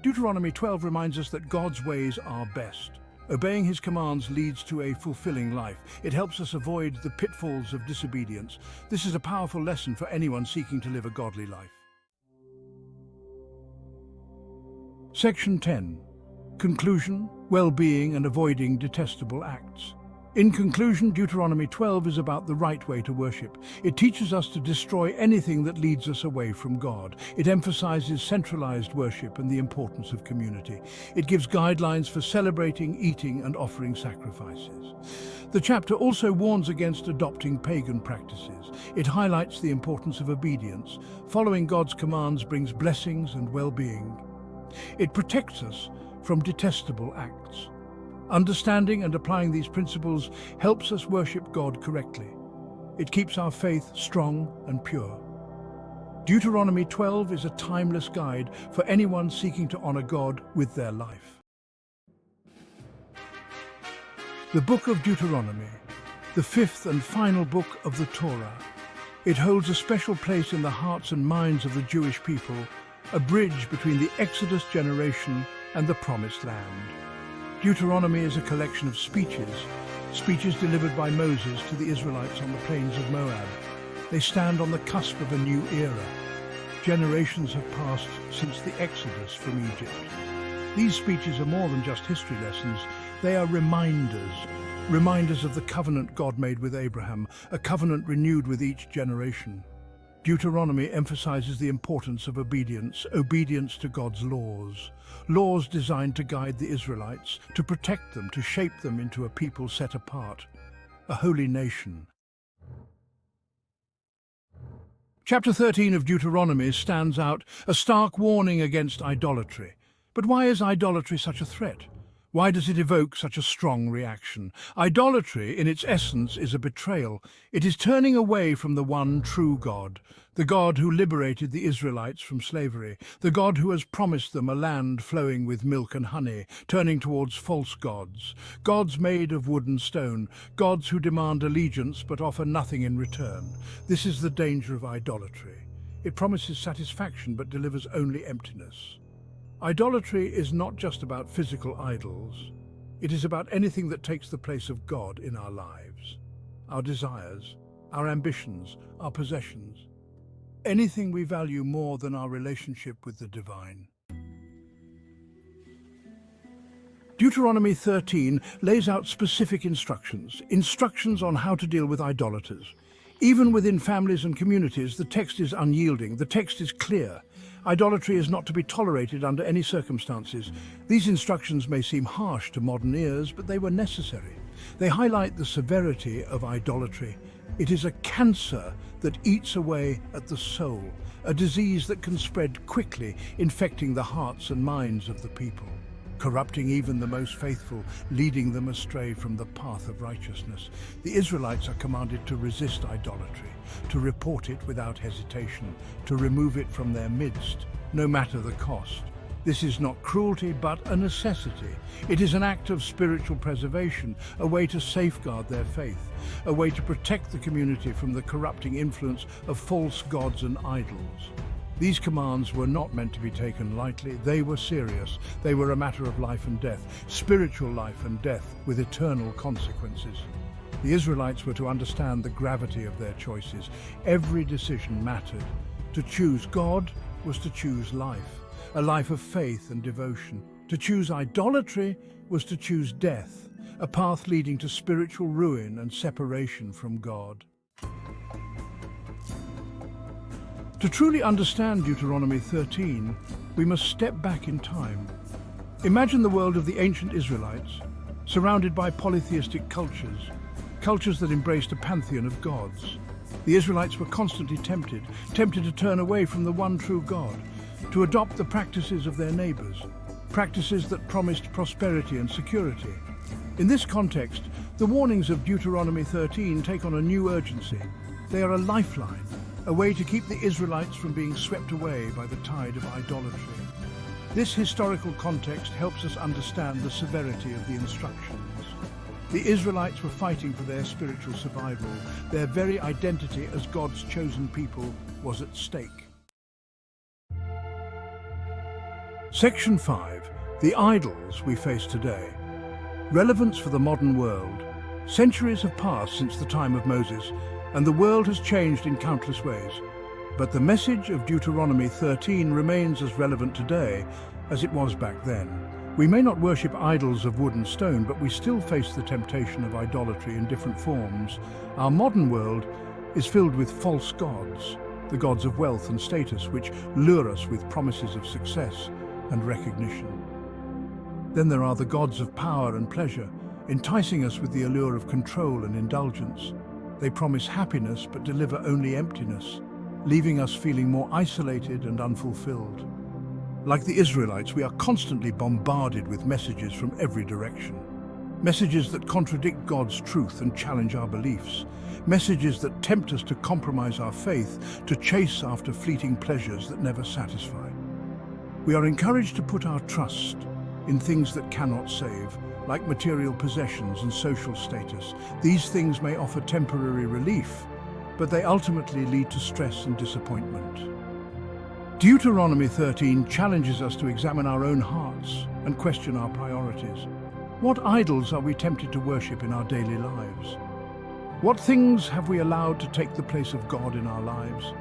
Deuteronomy 12 reminds us that God's ways are best. Obeying His commands leads to a fulfilling life. It helps us avoid the pitfalls of disobedience. This is a powerful lesson for anyone seeking to live a godly life. Section 10. Conclusion, well-being and avoiding detestable acts. In conclusion, Deuteronomy 12 is about the right way to worship. It teaches us to destroy anything that leads us away from God. It emphasizes centralized worship and the importance of community. It gives guidelines for celebrating, eating, and offering sacrifices. The chapter also warns against adopting pagan practices. It highlights the importance of obedience. Following God's commands brings blessings and well-being. It protects us from detestable acts. Understanding and applying these principles helps us worship God correctly. It keeps our faith strong and pure. Deuteronomy 12 is a timeless guide for anyone seeking to honor God with their life. The Book of Deuteronomy, the fifth and final book of the Torah. It holds a special place in the hearts and minds of the Jewish people, a bridge between the Exodus generation and the Promised Land. Deuteronomy is a collection of speeches delivered by Moses to the Israelites on the plains of Moab. They stand on the cusp of a new era. Generations have passed since the Exodus from Egypt. These speeches are more than just history lessons. They are reminders of the covenant God made with Abraham, a covenant renewed with each generation. Deuteronomy emphasizes the importance of obedience to God's laws designed to guide the Israelites, to protect them, to shape them into a people set apart, a holy nation. Chapter 13 of Deuteronomy stands out, a stark warning against idolatry. But why is idolatry such a threat? Why does it evoke such a strong reaction? Idolatry, in its essence, is a betrayal. It is turning away from the one true God, the God who liberated the Israelites from slavery, the God who has promised them a land flowing with milk and honey, turning towards false gods made of wood and stone, gods who demand allegiance but offer nothing in return. This is the danger of idolatry. It promises satisfaction but delivers only emptiness. Idolatry is not just about physical idols. It is about anything that takes the place of God in our lives. Our desires, our ambitions, our possessions. Anything we value more than our relationship with the divine. Deuteronomy 13 lays out specific instructions on how to deal with idolaters. Even within families and communities, the text is unyielding, the text is clear. Idolatry is not to be tolerated under any circumstances. These instructions may seem harsh to modern ears, but they were necessary. They highlight the severity of idolatry. It is a cancer that eats away at the soul, a disease that can spread quickly, infecting the hearts and minds of the people, corrupting even the most faithful, leading them astray from the path of righteousness. The Israelites are commanded to resist idolatry, to report it without hesitation, to remove it from their midst, no matter the cost. This is not cruelty, but a necessity. It is an act of spiritual preservation, a way to safeguard their faith, a way to protect the community from the corrupting influence of false gods and idols. These commands were not meant to be taken lightly. They were serious. They were a matter of life and death, spiritual life and death, with eternal consequences. The Israelites were to understand the gravity of their choices. Every decision mattered. To choose God was to choose life, a life of faith and devotion. To choose idolatry was to choose death, a path leading to spiritual ruin and separation from God. To truly understand Deuteronomy 13, we must step back in time. Imagine the world of the ancient Israelites, surrounded by polytheistic cultures that embraced a pantheon of gods. The Israelites were constantly tempted to turn away from the one true God, to adopt the practices of their neighbors, practices that promised prosperity and security. In this context, the warnings of Deuteronomy 13 take on a new urgency. They are a lifeline, a way to keep the Israelites from being swept away by the tide of idolatry. This historical context helps us understand the severity of the instructions. The Israelites were fighting for their spiritual survival. Their very identity as God's chosen people was at stake. Section 5. The idols we face today. Relevance for the modern world. Centuries have passed since the time of Moses, and the world has changed in countless ways. But the message of Deuteronomy 13 remains as relevant today as it was back then. We may not worship idols of wood and stone, but we still face the temptation of idolatry in different forms. Our modern world is filled with false gods, the gods of wealth and status, which lure us with promises of success and recognition. Then there are the gods of power and pleasure, enticing us with the allure of control and indulgence. They promise happiness but deliver only emptiness, leaving us feeling more isolated and unfulfilled. Like the Israelites, we are constantly bombarded with messages from every direction. Messages that contradict God's truth and challenge our beliefs. Messages that tempt us to compromise our faith, to chase after fleeting pleasures that never satisfy. We are encouraged to put our trust in things that cannot save, like material possessions and social status. These things may offer temporary relief, but they ultimately lead to stress and disappointment. Deuteronomy 13 challenges us to examine our own hearts and question our priorities. What idols are we tempted to worship in our daily lives? What things have we allowed to take the place of God in our lives,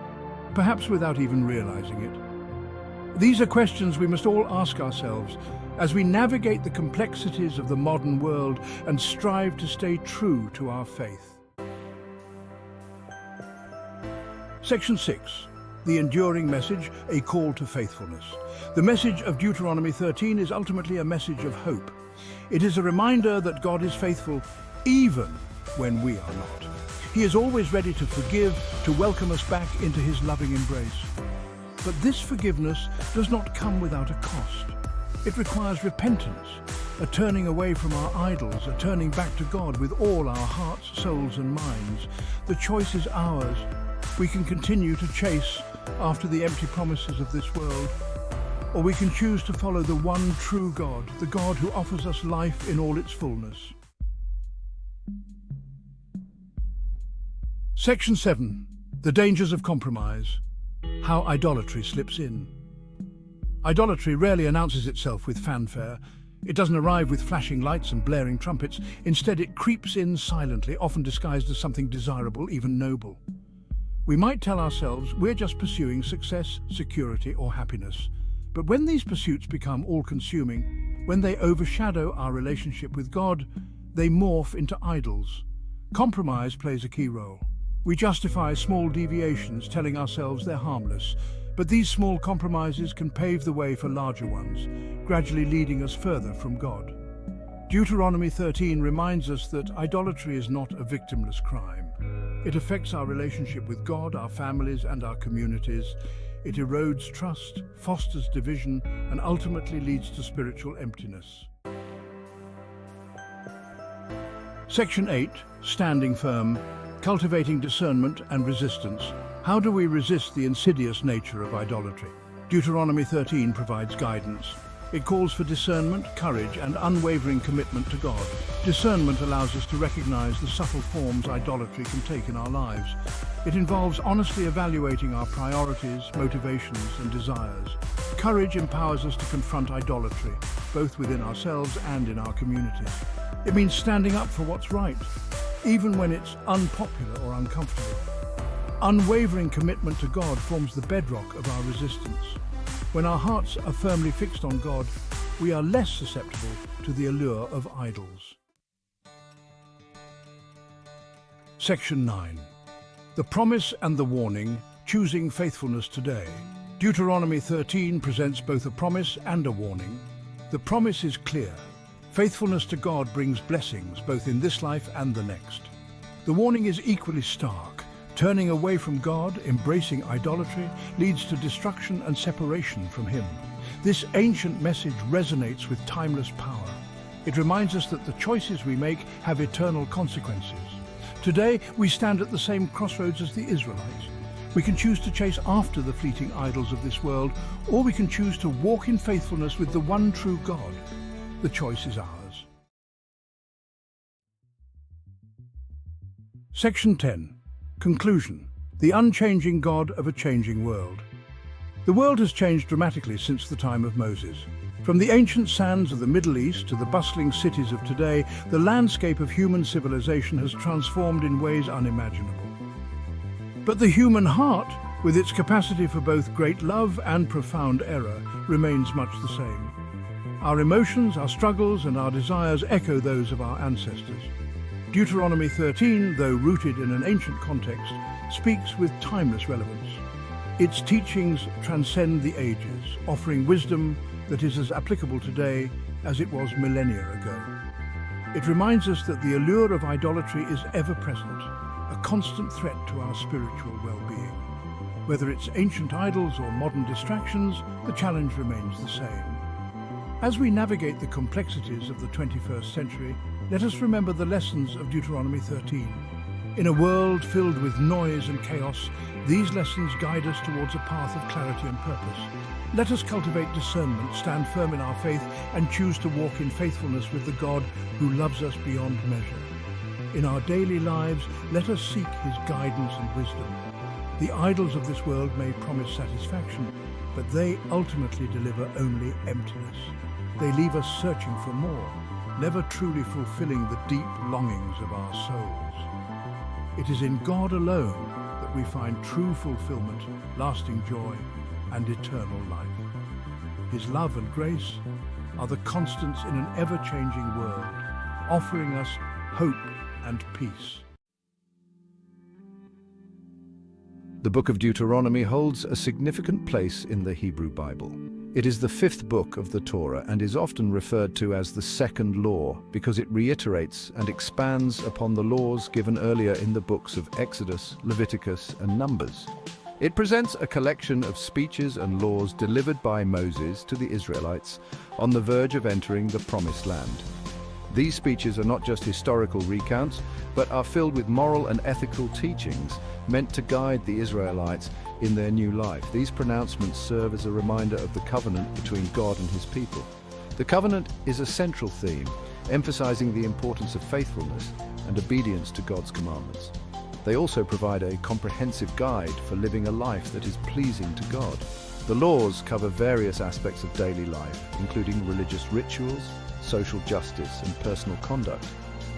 perhaps without even realizing it? These are questions we must all ask ourselves as we navigate the complexities of the modern world and strive to stay true to our faith. Section 6. The enduring message, a call to faithfulness. The message of Deuteronomy 13 is ultimately a message of hope. It is a reminder that God is faithful even when we are not. He is always ready to forgive, to welcome us back into his loving embrace. But this forgiveness does not come without a cost. It requires repentance, a turning away from our idols, a turning back to God with all our hearts, souls and minds. The choice is ours. We can continue to chase after the empty promises of this world, or we can choose to follow the one true God, the God who offers us life in all its fullness. Section 7. The dangers of compromise. How idolatry slips in. Idolatry rarely announces itself with fanfare. It doesn't arrive with flashing lights and blaring trumpets. Instead, it creeps in silently, often disguised as something desirable, even noble. We might tell ourselves we're just pursuing success, security, or happiness. But when these pursuits become all-consuming, when they overshadow our relationship with God, they morph into idols. Compromise plays a key role. We justify small deviations, telling ourselves they're harmless. But these small compromises can pave the way for larger ones, gradually leading us further from God. Deuteronomy 13 reminds us that idolatry is not a victimless crime. It affects our relationship with God, our families, and our communities. It erodes trust, fosters division, and ultimately leads to spiritual emptiness. Section 8. Standing firm. Cultivating discernment and resistance. How do we resist the insidious nature of idolatry? Deuteronomy 13 provides guidance. It calls for discernment, courage, and unwavering commitment to God. Discernment allows us to recognize the subtle forms idolatry can take in our lives. It involves honestly evaluating our priorities, motivations, and desires. Courage empowers us to confront idolatry, both within ourselves and in our communities. It means standing up for what's right, even when it's unpopular or uncomfortable. Unwavering commitment to God forms the bedrock of our resistance. When our hearts are firmly fixed on God, we are less susceptible to the allure of idols. Section 9. The promise and the warning, choosing faithfulness today. Deuteronomy 13 presents both a promise and a warning. The promise is clear. Faithfulness to God brings blessings both in this life and the next. The warning is equally stark. Turning away from God, embracing idolatry, leads to destruction and separation from Him. This ancient message resonates with timeless power. It reminds us that the choices we make have eternal consequences. Today, we stand at the same crossroads as the Israelites. We can choose to chase after the fleeting idols of this world, or we can choose to walk in faithfulness with the one true God. The choice is ours. Section 10. Conclusion. The unchanging God of a changing world. The world has changed dramatically since the time of Moses. From the ancient sands of the Middle East to the bustling cities of today, the landscape of human civilization has transformed in ways unimaginable. But the human heart, with its capacity for both great love and profound error, remains much the same. Our emotions, our struggles, and our desires echo those of our ancestors. Deuteronomy 13, though rooted in an ancient context, speaks with timeless relevance. Its teachings transcend the ages, offering wisdom that is as applicable today as it was millennia ago. It reminds us that the allure of idolatry is ever present, a constant threat to our spiritual well-being. Whether it's ancient idols or modern distractions, the challenge remains the same. As we navigate the complexities of the 21st century, let us remember the lessons of Deuteronomy 13. In a world filled with noise and chaos, these lessons guide us towards a path of clarity and purpose. Let us cultivate discernment, stand firm in our faith, and choose to walk in faithfulness with the God who loves us beyond measure. In our daily lives, let us seek His guidance and wisdom. The idols of this world may promise satisfaction, but they ultimately deliver only emptiness. They leave us searching for more, never truly fulfilling the deep longings of our souls. It is in God alone that we find true fulfillment, lasting joy, and eternal life. His love and grace are the constants in an ever-changing world, offering us hope and peace. The book of Deuteronomy holds a significant place in the Hebrew Bible. It is the fifth book of the Torah and is often referred to as the second law because it reiterates and expands upon the laws given earlier in the books of Exodus, Leviticus, and Numbers. It presents a collection of speeches and laws delivered by Moses to the Israelites on the verge of entering the Promised Land. These speeches are not just historical recounts, but are filled with moral and ethical teachings meant to guide the Israelites in their new life. These pronouncements serve as a reminder of the covenant between God and his people. The covenant is a central theme, emphasizing the importance of faithfulness and obedience to God's commandments. They also provide a comprehensive guide for living a life that is pleasing to God. The laws cover various aspects of daily life, including religious rituals, social justice, and personal conduct.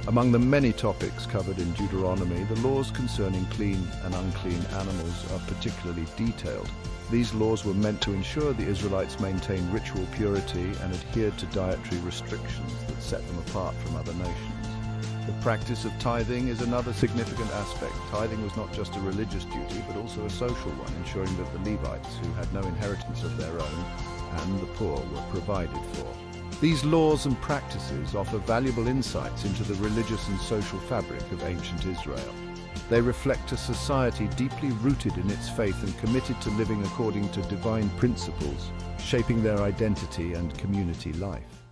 Among the many topics covered in Deuteronomy, the laws concerning clean and unclean animals are particularly detailed. These laws were meant to ensure the Israelites maintained ritual purity and adhered to dietary restrictions that set them apart from other nations. The practice of tithing is another significant aspect. Tithing was not just a religious duty, but also a social one, ensuring that the Levites, who had no inheritance of their own, and the poor were provided for. These laws and practices offer valuable insights into the religious and social fabric of ancient Israel. They reflect a society deeply rooted in its faith and committed to living according to divine principles, shaping their identity and community life.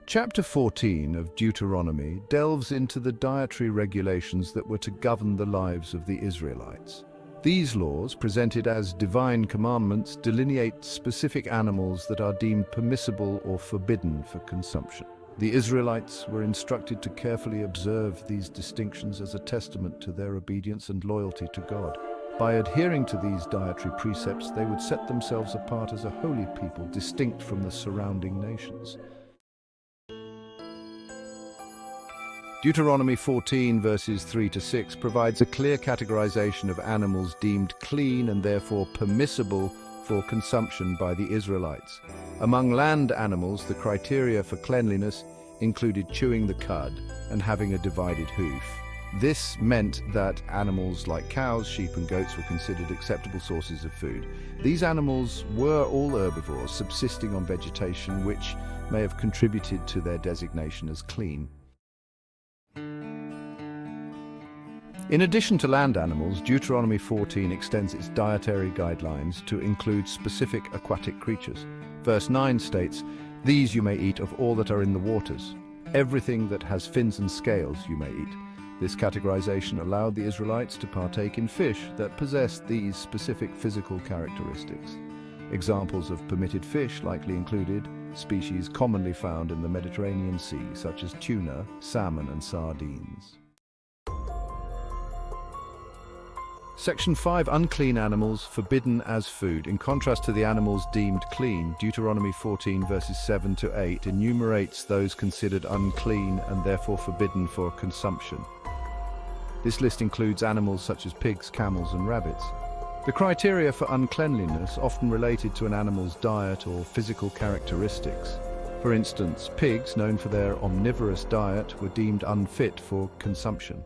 Chapter 14 of Deuteronomy delves into the dietary regulations that were to govern the lives of the Israelites. These laws, presented as divine commandments, delineate specific animals that are deemed permissible or forbidden for consumption. The Israelites were instructed to carefully observe these distinctions as a testament to their obedience and loyalty to God. By adhering to these dietary precepts, they would set themselves apart as a holy people, distinct from the surrounding nations. Deuteronomy 14 verses 3 to 6 provides a clear categorization of animals deemed clean and therefore permissible for consumption by the Israelites. Among land animals, the criteria for cleanliness included chewing the cud and having a divided hoof. This meant that animals like cows, sheep, and goats were considered acceptable sources of food. These animals were all herbivores, subsisting on vegetation, which may have contributed to their designation as clean. In addition to land animals, Deuteronomy 14 extends its dietary guidelines to include specific aquatic creatures. Verse 9 states, "These you may eat of all that are in the waters. Everything that has fins and scales you may eat." This categorization allowed the Israelites to partake in fish that possessed these specific physical characteristics. Examples of permitted fish likely included species commonly found in the Mediterranean Sea, such as tuna, salmon, and sardines. Section 5, unclean animals forbidden as food. In contrast to the animals deemed clean, Deuteronomy 14 verses 7 to 8 enumerates those considered unclean and therefore forbidden for consumption. This list includes animals such as pigs, camels, and rabbits. The criteria for uncleanliness often related to an animal's diet or physical characteristics. For instance, pigs, known for their omnivorous diet, were deemed unfit for consumption.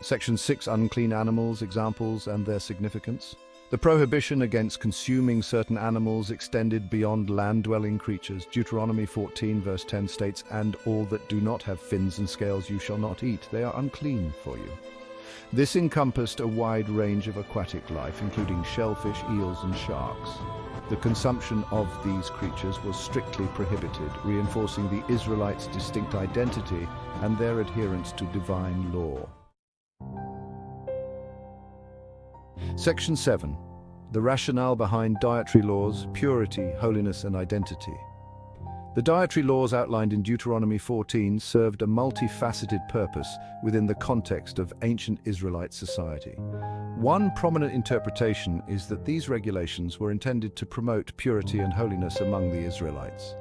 Section 6, unclean animals, examples and their significance. The prohibition against consuming certain animals extended beyond land-dwelling creatures. Deuteronomy 14 verse 10 states, "And all that do not have fins and scales you shall not eat. They are unclean for you." This encompassed a wide range of aquatic life, including shellfish, eels, and sharks. The consumption of these creatures was strictly prohibited, reinforcing the Israelites' distinct identity and their adherence to divine law. Section 7. The rationale behind dietary laws, purity, holiness, and identity. The dietary laws outlined in Deuteronomy 14 served a multifaceted purpose within the context of ancient Israelite society. One prominent interpretation is that these regulations were intended to promote purity and holiness among the Israelites.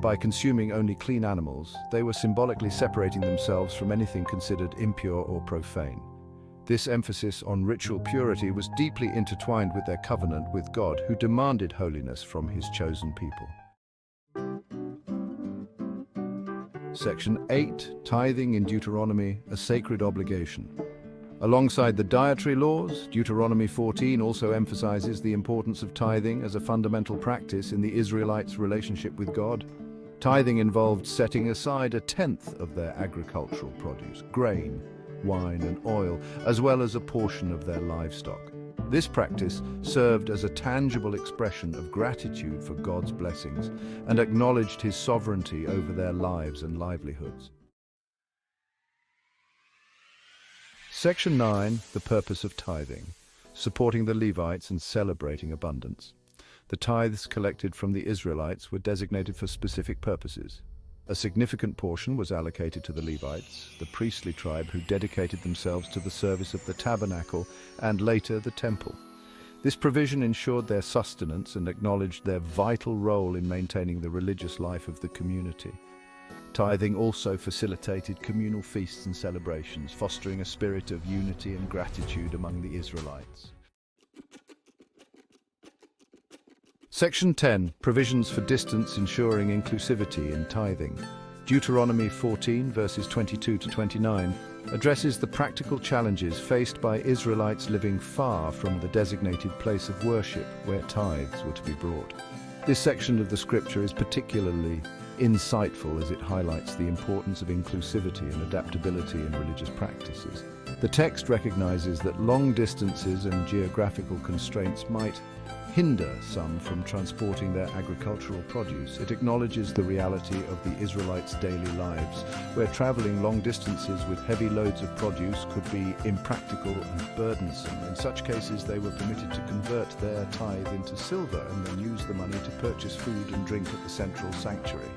By consuming only clean animals, they were symbolically separating themselves from anything considered impure or profane. This emphasis on ritual purity was deeply intertwined with their covenant with God, who demanded holiness from his chosen people. Section 8, Tithing in Deuteronomy, a sacred obligation. Alongside the dietary laws, Deuteronomy 14 also emphasizes the importance of tithing as a fundamental practice in the Israelites' relationship with God. Tithing involved setting aside 1/10 of their agricultural produce, grain, wine and oil, as well as a portion of their livestock. This practice served as a tangible expression of gratitude for God's blessings and acknowledged His sovereignty over their lives and livelihoods. Section 9, the purpose of tithing, supporting the Levites and celebrating abundance. The tithes collected from the Israelites were designated for specific purposes. A significant portion was allocated to the Levites, the priestly tribe who dedicated themselves to the service of the tabernacle and later the temple. This provision ensured their sustenance and acknowledged their vital role in maintaining the religious life of the community. Tithing also facilitated communal feasts and celebrations, fostering a spirit of unity and gratitude among the Israelites. Section 10, Provisions for Distance ensuring inclusivity in tithing. Deuteronomy 14, verses 22 to 29, addresses the practical challenges faced by Israelites living far from the designated place of worship where tithes were to be brought. This section of the scripture is particularly insightful as it highlights the importance of inclusivity and adaptability in religious practices. The text recognizes that long distances and geographical constraints might hinder some from transporting their agricultural produce. It acknowledges the reality of the Israelites' daily lives, where traveling long distances with heavy loads of produce could be impractical and burdensome. In such cases, they were permitted to convert their tithe into silver and then use the money to purchase food and drink at the central sanctuary.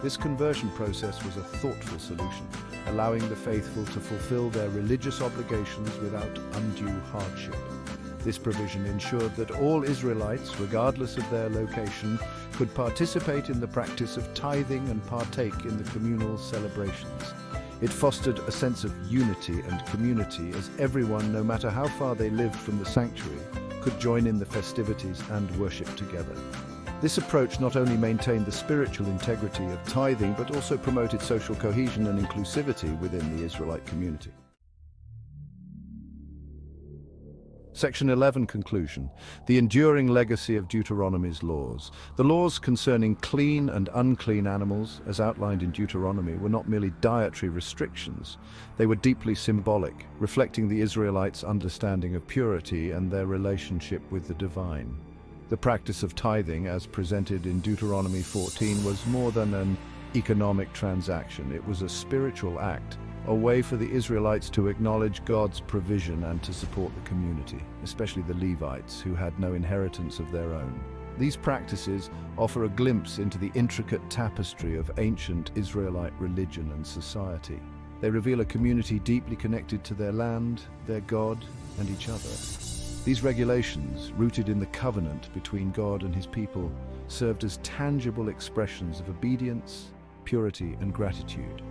This conversion process was a thoughtful solution, allowing the faithful to fulfill their religious obligations without undue hardship. This provision ensured that all Israelites, regardless of their location, could participate in the practice of tithing and partake in the communal celebrations. It fostered a sense of unity and community as everyone, no matter how far they lived from the sanctuary, could join in the festivities and worship together. This approach not only maintained the spiritual integrity of tithing, but also promoted social cohesion and inclusivity within the Israelite community. Section 11, Conclusion. The enduring legacy of Deuteronomy's laws. The laws concerning clean and unclean animals, as outlined in Deuteronomy, were not merely dietary restrictions. They were deeply symbolic, reflecting the Israelites' understanding of purity and their relationship with the divine. The practice of tithing, as presented in Deuteronomy 14, was more than an economic transaction. It was a spiritual act, a way for the Israelites to acknowledge God's provision and to support the community, especially the Levites, who had no inheritance of their own. These practices offer a glimpse into the intricate tapestry of ancient Israelite religion and society. They reveal a community deeply connected to their land, their God, and each other. These regulations, rooted in the covenant between God and His people, served as tangible expressions of obedience, purity, and gratitude.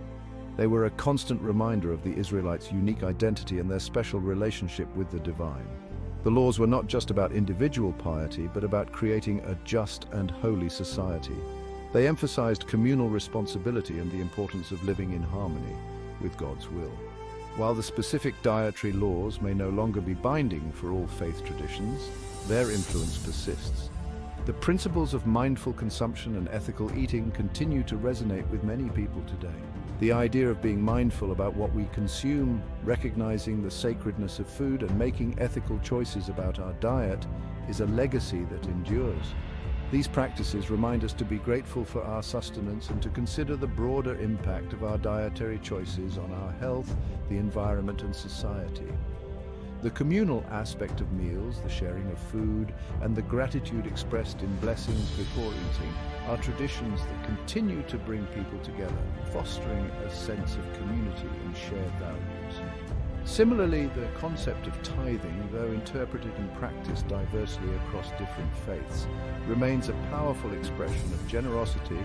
They were a constant reminder of the Israelites' unique identity and their special relationship with the divine. The laws were not just about individual piety, but about creating a just and holy society. They emphasized communal responsibility and the importance of living in harmony with God's will. While the specific dietary laws may no longer be binding for all faith traditions, their influence persists. The principles of mindful consumption and ethical eating continue to resonate with many people today. The idea of being mindful about what we consume, recognizing the sacredness of food, and making ethical choices about our diet is a legacy that endures. These practices remind us to be grateful for our sustenance and to consider the broader impact of our dietary choices on our health, the environment, and society. The communal aspect of meals, the sharing of food, and the gratitude expressed in blessings before eating are traditions that continue to bring people together, fostering a sense of community and shared values. Similarly, the concept of tithing, though interpreted and practiced diversely across different faiths, remains a powerful expression of generosity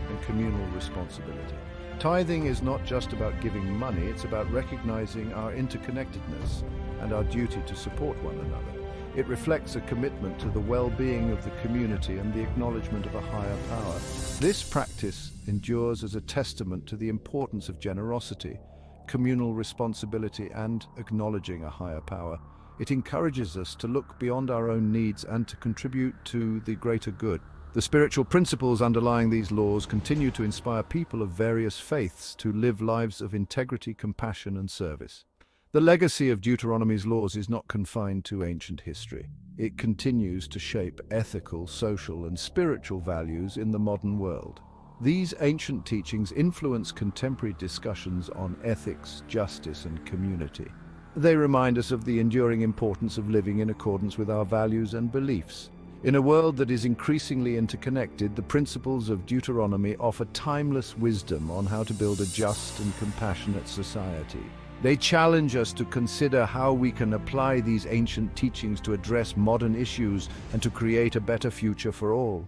and communal responsibility. Tithing is not just about giving money, it's about recognizing our interconnectedness and our duty to support one another. It reflects a commitment to the well-being of the community and the acknowledgement of a higher power. This practice endures as a testament to the importance of generosity, communal responsibility, and acknowledging a higher power. It encourages us to look beyond our own needs and to contribute to the greater good. The spiritual principles underlying these laws continue to inspire people of various faiths to live lives of integrity, compassion, and service. The legacy of Deuteronomy's laws is not confined to ancient history. It continues to shape ethical, social, and spiritual values in the modern world. These ancient teachings influence contemporary discussions on ethics, justice, and community. They remind us of the enduring importance of living in accordance with our values and beliefs. In a world that is increasingly interconnected, the principles of Deuteronomy offer timeless wisdom on how to build a just and compassionate society. They challenge us to consider how we can apply these ancient teachings to address modern issues and to create a better future for all.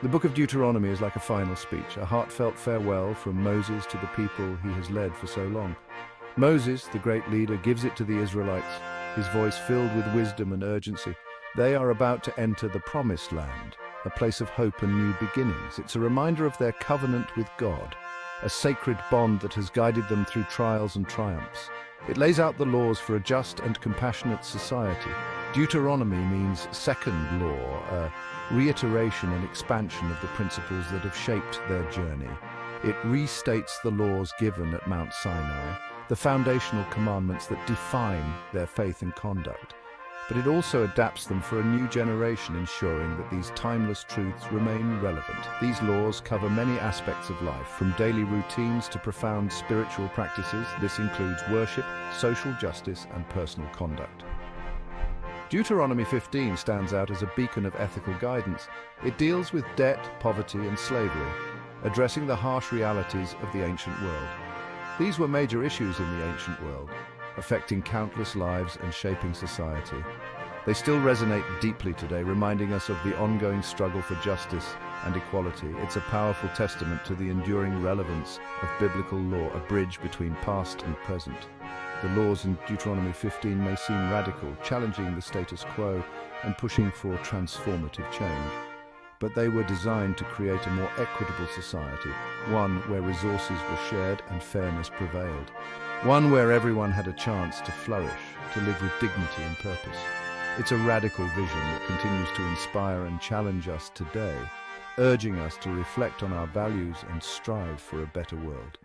The book of Deuteronomy is like a final speech, a heartfelt farewell from Moses to the people he has led for so long. Moses, the great leader, gives it to the Israelites, his voice filled with wisdom and urgency. They are about to enter the Promised Land, a place of hope and new beginnings. It's a reminder of their covenant with God, a sacred bond that has guided them through trials and triumphs. It lays out the laws for a just and compassionate society. Deuteronomy means second law, a reiteration and expansion of the principles that have shaped their journey. It restates the laws given at Mount Sinai, the foundational commandments that define their faith and conduct. But it also adapts them for a new generation, ensuring that these timeless truths remain relevant. These laws cover many aspects of life, from daily routines to profound spiritual practices. This includes worship, social justice, and personal conduct. Deuteronomy 15 stands out as a beacon of ethical guidance. It deals with debt, poverty, and slavery, addressing the harsh realities of the ancient world. These were major issues in the ancient world, affecting countless lives and shaping society. They still resonate deeply today, reminding us of the ongoing struggle for justice and equality. It's a powerful testament to the enduring relevance of biblical law, a bridge between past and present. The laws in Deuteronomy 15 may seem radical, challenging the status quo and pushing for transformative change. But they were designed to create a more equitable society, one where resources were shared and fairness prevailed. One where everyone had a chance to flourish, to live with dignity and purpose. It's a radical vision that continues to inspire and challenge us today, urging us to reflect on our values and strive for a better world.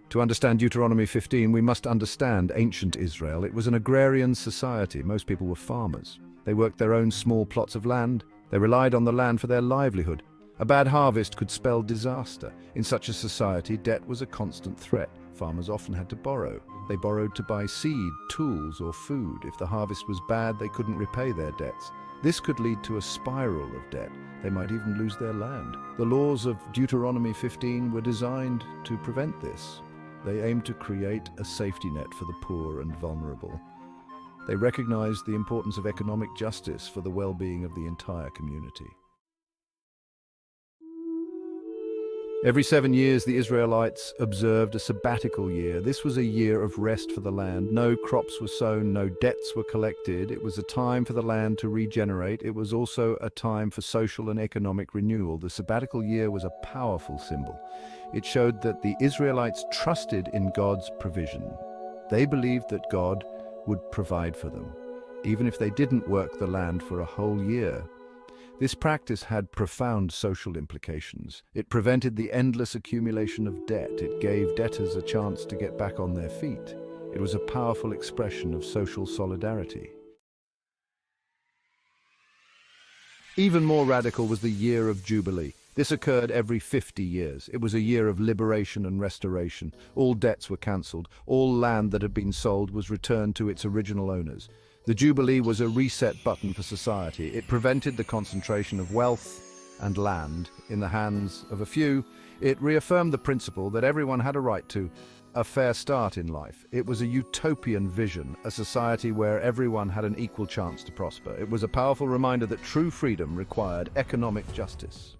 To understand Deuteronomy 15, we must understand ancient Israel. It was an agrarian society. Most people were farmers. They worked their own small plots of land. They relied on the land for their livelihood. A bad harvest could spell disaster. In such a society, debt was a constant threat. Farmers often had to borrow. They borrowed to buy seed, tools, or food. If the harvest was bad, they couldn't repay their debts. This could lead to a spiral of debt. They might even lose their land. The laws of Deuteronomy 15 were designed to prevent this. They aimed to create a safety net for the poor and vulnerable. They recognized the importance of economic justice for the well-being of the entire community. Every 7 years, the Israelites observed a sabbatical year. This was a year of rest for the land. No crops were sown, no debts were collected. It was a time for the land to regenerate. It was also a time for social and economic renewal. The sabbatical year was a powerful symbol. It showed that the Israelites trusted in God's provision. They believed that God would provide for them, even if they didn't work the land for a whole year. This practice had profound social implications. It prevented the endless accumulation of debt. It gave debtors a chance to get back on their feet. It was a powerful expression of social solidarity. Even more radical was the Year of Jubilee. This occurred every 50 years. It was a year of liberation and restoration. All debts were cancelled. All land that had been sold was returned to its original owners. The Jubilee was a reset button for society. It prevented the concentration of wealth and land in the hands of a few. It reaffirmed the principle that everyone had a right to a fair start in life. It was a utopian vision, a society where everyone had an equal chance to prosper. It was a powerful reminder that true freedom required economic justice.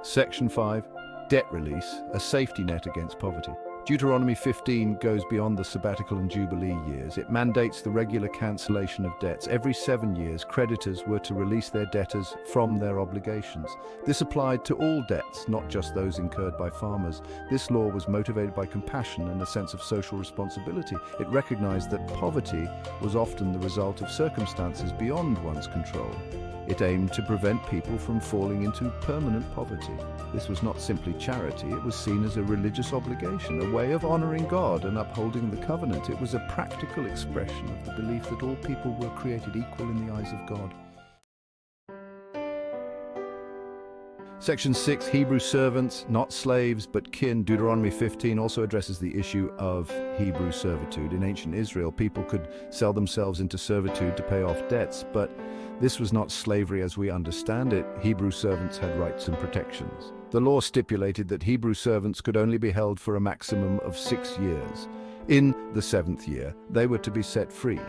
Section 5. debt release, a safety net against poverty. Deuteronomy 15 goes beyond the sabbatical and jubilee years. It mandates the regular cancellation of debts. Every 7 years, creditors were to release their debtors from their obligations. This applied to all debts, not just those incurred by farmers. This law was motivated by compassion and a sense of social responsibility. It recognized that poverty was often the result of circumstances beyond one's control. It aimed to prevent people from falling into permanent poverty. This was not simply charity, it was seen as a religious obligation, a way of honoring God and upholding the covenant. It was a practical expression of the belief that all people were created equal in the eyes of God. Section 6, Hebrew servants, not slaves but kin. Deuteronomy 15 also addresses the issue of Hebrew servitude. In ancient Israel, people could sell themselves into servitude to pay off debts, but this was not slavery as we understand it. Hebrew servants had rights and protections. The law stipulated that Hebrew servants could only be held for a maximum of 6 years. In the 7th year, they were to be set free.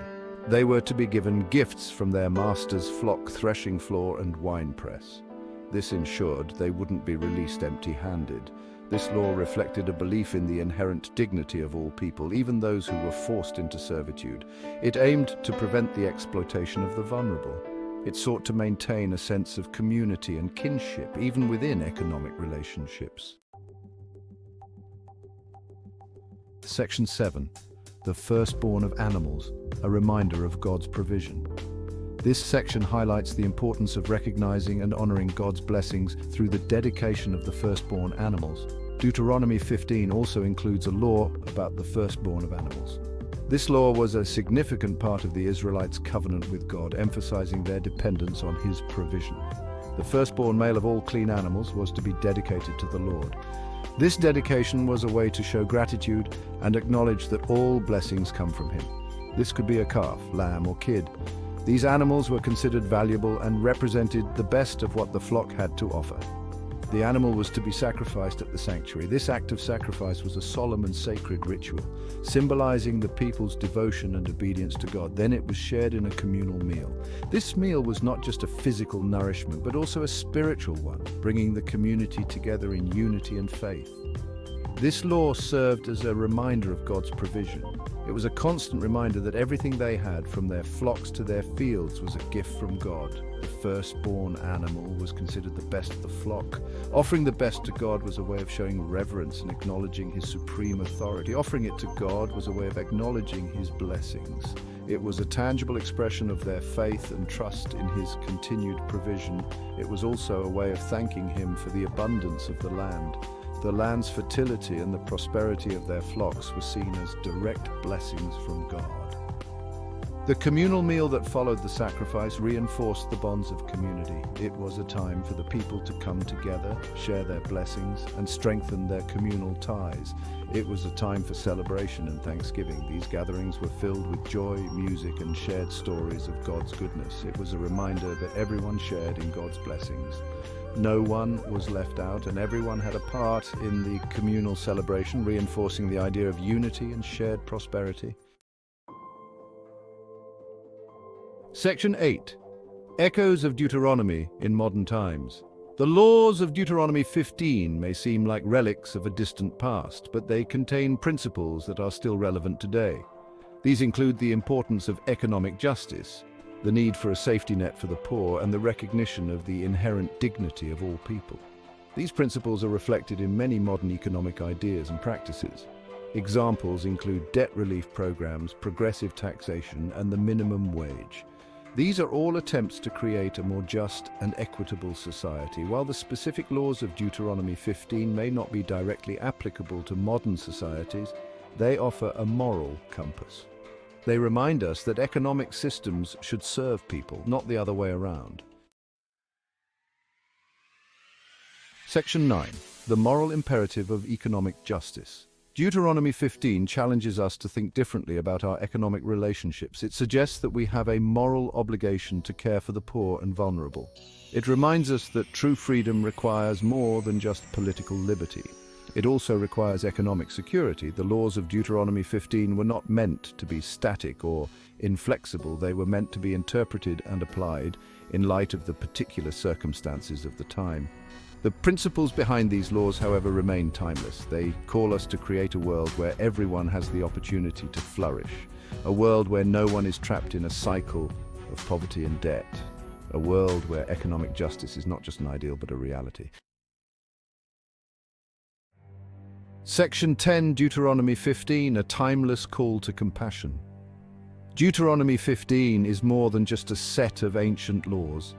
They were to be given gifts from their master's flock, threshing floor, and winepress. This ensured they wouldn't be released empty-handed. This law reflected a belief in the inherent dignity of all people, even those who were forced into servitude. It aimed to prevent the exploitation of the vulnerable. It sought to maintain a sense of community and kinship, even within economic relationships. Section 7. The firstborn of animals, a reminder of God's provision. This section highlights the importance of recognizing and honoring God's blessings through the dedication of the firstborn animals. Deuteronomy 15 also includes a law about the firstborn of animals. This law was a significant part of the Israelites' covenant with God, emphasizing their dependence on His provision. The firstborn male of all clean animals was to be dedicated to the Lord. This dedication was a way to show gratitude and acknowledge that all blessings come from Him. This could be a calf, lamb, or kid. These animals were considered valuable and represented the best of what the flock had to offer. The animal was to be sacrificed at the sanctuary. This act of sacrifice was a solemn and sacred ritual, symbolizing the people's devotion and obedience to God. Then it was shared in a communal meal. This meal was not just a physical nourishment, but also a spiritual one, bringing the community together in unity and faith. This law served as a reminder of God's provision. It was a constant reminder that everything they had, from their flocks to their fields, was a gift from God. The firstborn animal was considered the best of the flock. Offering the best to God was a way of showing reverence and acknowledging His supreme authority. Offering it to God was a way of acknowledging His blessings. It was a tangible expression of their faith and trust in His continued provision. It was also a way of thanking Him for the abundance of the land. The land's fertility and the prosperity of their flocks were seen as direct blessings from God. The communal meal that followed the sacrifice reinforced the bonds of community. It was a time for the people to come together, share their blessings, and strengthen their communal ties. It was a time for celebration and thanksgiving. These gatherings were filled with joy, music, and shared stories of God's goodness. It was a reminder that everyone shared in God's blessings. No one was left out, and everyone had a part in the communal celebration, reinforcing the idea of unity and shared prosperity. Section 8. Echoes of Deuteronomy in modern times. The laws of Deuteronomy 15 may seem like relics of a distant past, but they contain principles that are still relevant today. These include the importance of economic justice, the need for a safety net for the poor, and the recognition of the inherent dignity of all people. These principles are reflected in many modern economic ideas and practices. Examples include debt relief programs, progressive taxation, and the minimum wage. These are all attempts to create a more just and equitable society. While the specific laws of Deuteronomy 15 may not be directly applicable to modern societies, they offer a moral compass. They remind us that economic systems should serve people, not the other way around. Section 9. The moral imperative of economic justice. Deuteronomy 15 challenges us to think differently about our economic relationships. It suggests that we have a moral obligation to care for the poor and vulnerable. It reminds us that true freedom requires more than just political liberty. It also requires economic security. The laws of Deuteronomy 15 were not meant to be static or inflexible. They were meant to be interpreted and applied in light of the particular circumstances of the time. The principles behind these laws, however, remain timeless. They call us to create a world where everyone has the opportunity to flourish, a world where no one is trapped in a cycle of poverty and debt, a world where economic justice is not just an ideal but a reality. Section 10, Deuteronomy 15, a timeless call to compassion. Deuteronomy 15 is more than just a set of ancient laws.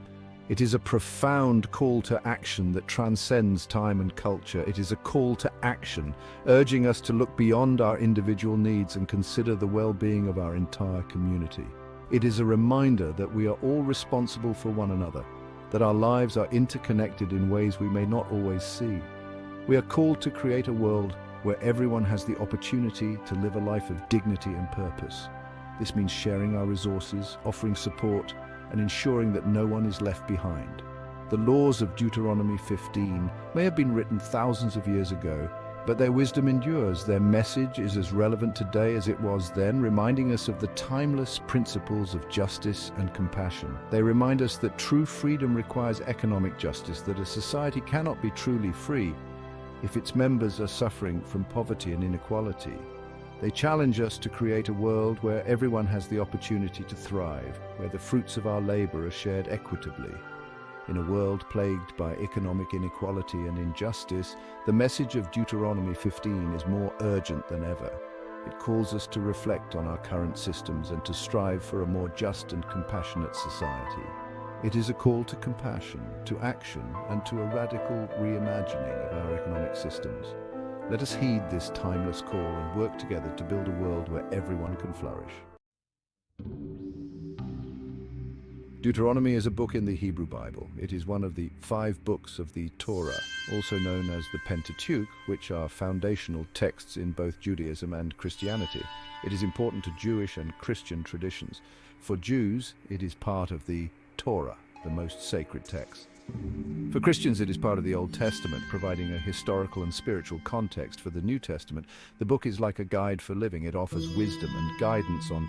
It is a profound call to action that transcends time and culture. It is a call to action, urging us to look beyond our individual needs and consider the well-being of our entire community. It is a reminder that we are all responsible for one another, that our lives are interconnected in ways we may not always see. We are called to create a world where everyone has the opportunity to live a life of dignity and purpose. This means sharing our resources, offering support, and ensuring that no one is left behind. The laws of Deuteronomy 15 may have been written thousands of years ago, but their wisdom endures. Their message is as relevant today as it was then, reminding us of the timeless principles of justice and compassion. They remind us that true freedom requires economic justice, that a society cannot be truly free if its members are suffering from poverty and inequality. They challenge us to create a world where everyone has the opportunity to thrive, where the fruits of our labor are shared equitably. In a world plagued by economic inequality and injustice, the message of Deuteronomy 15 is more urgent than ever. It calls us to reflect on our current systems and to strive for a more just and compassionate society. It is a call to compassion, to action, and to a radical reimagining of our economic systems. Let us heed this timeless call and work together to build a world where everyone can flourish. Deuteronomy is a book in the Hebrew Bible. It is one of the 5 books of the Torah, also known as the Pentateuch, which are foundational texts in both Judaism and Christianity. It is important to Jewish and Christian traditions. For Jews, it is part of the Torah, the most sacred text. For Christians, it is part of the Old Testament, providing a historical and spiritual context for the New Testament. The book is like a guide for living. It offers wisdom and guidance on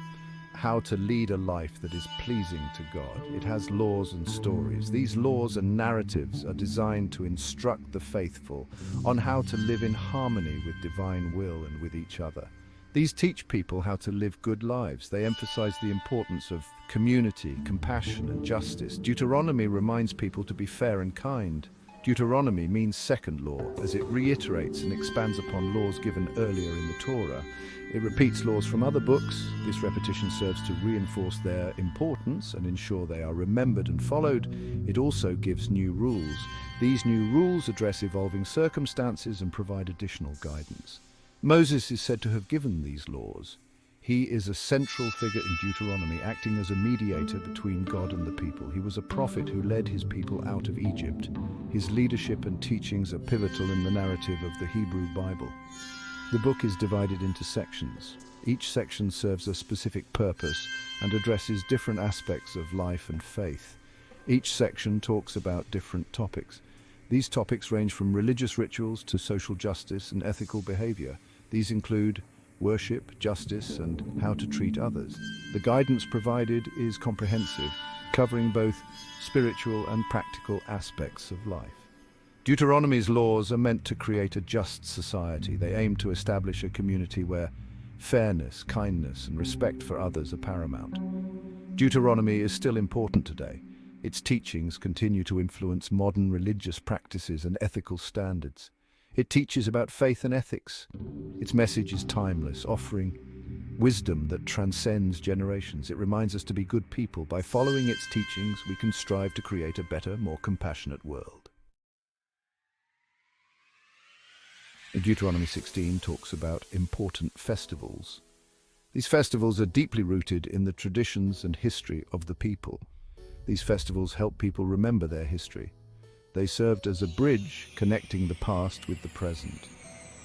how to lead a life that is pleasing to God. It has laws and stories. These laws and narratives are designed to instruct the faithful on how to live in harmony with divine will and with each other. These teach people how to live good lives. They emphasize the importance of community, compassion, and justice. Deuteronomy reminds people to be fair and kind. Deuteronomy means second law, as it reiterates and expands upon laws given earlier in the Torah. It repeats laws from other books. This repetition serves to reinforce their importance and ensure they are remembered and followed. It also gives new rules. These new rules address evolving circumstances and provide additional guidance. Moses is said to have given these laws. He is a central figure in Deuteronomy, acting as a mediator between God and the people. He was a prophet who led his people out of Egypt. His leadership and teachings are pivotal in the narrative of the Hebrew Bible. The book is divided into sections. Each section serves a specific purpose and addresses different aspects of life and faith. Each section talks about different topics. These topics range from religious rituals to social justice and ethical behavior. These include worship, justice, and how to treat others. The guidance provided is comprehensive, covering both spiritual and practical aspects of life. Deuteronomy's laws are meant to create a just society. They aim to establish a community where fairness, kindness, and respect for others are paramount. Deuteronomy is still important today. Its teachings continue to influence modern religious practices and ethical standards. It teaches about faith and ethics. Its message is timeless, offering wisdom that transcends generations. It reminds us to be good people. By following its teachings, we can strive to create a better, more compassionate world. Deuteronomy 16 talks about important festivals. These festivals are deeply rooted in the traditions and history of the people. These festivals help people remember their history. They served as a bridge connecting the past with the present,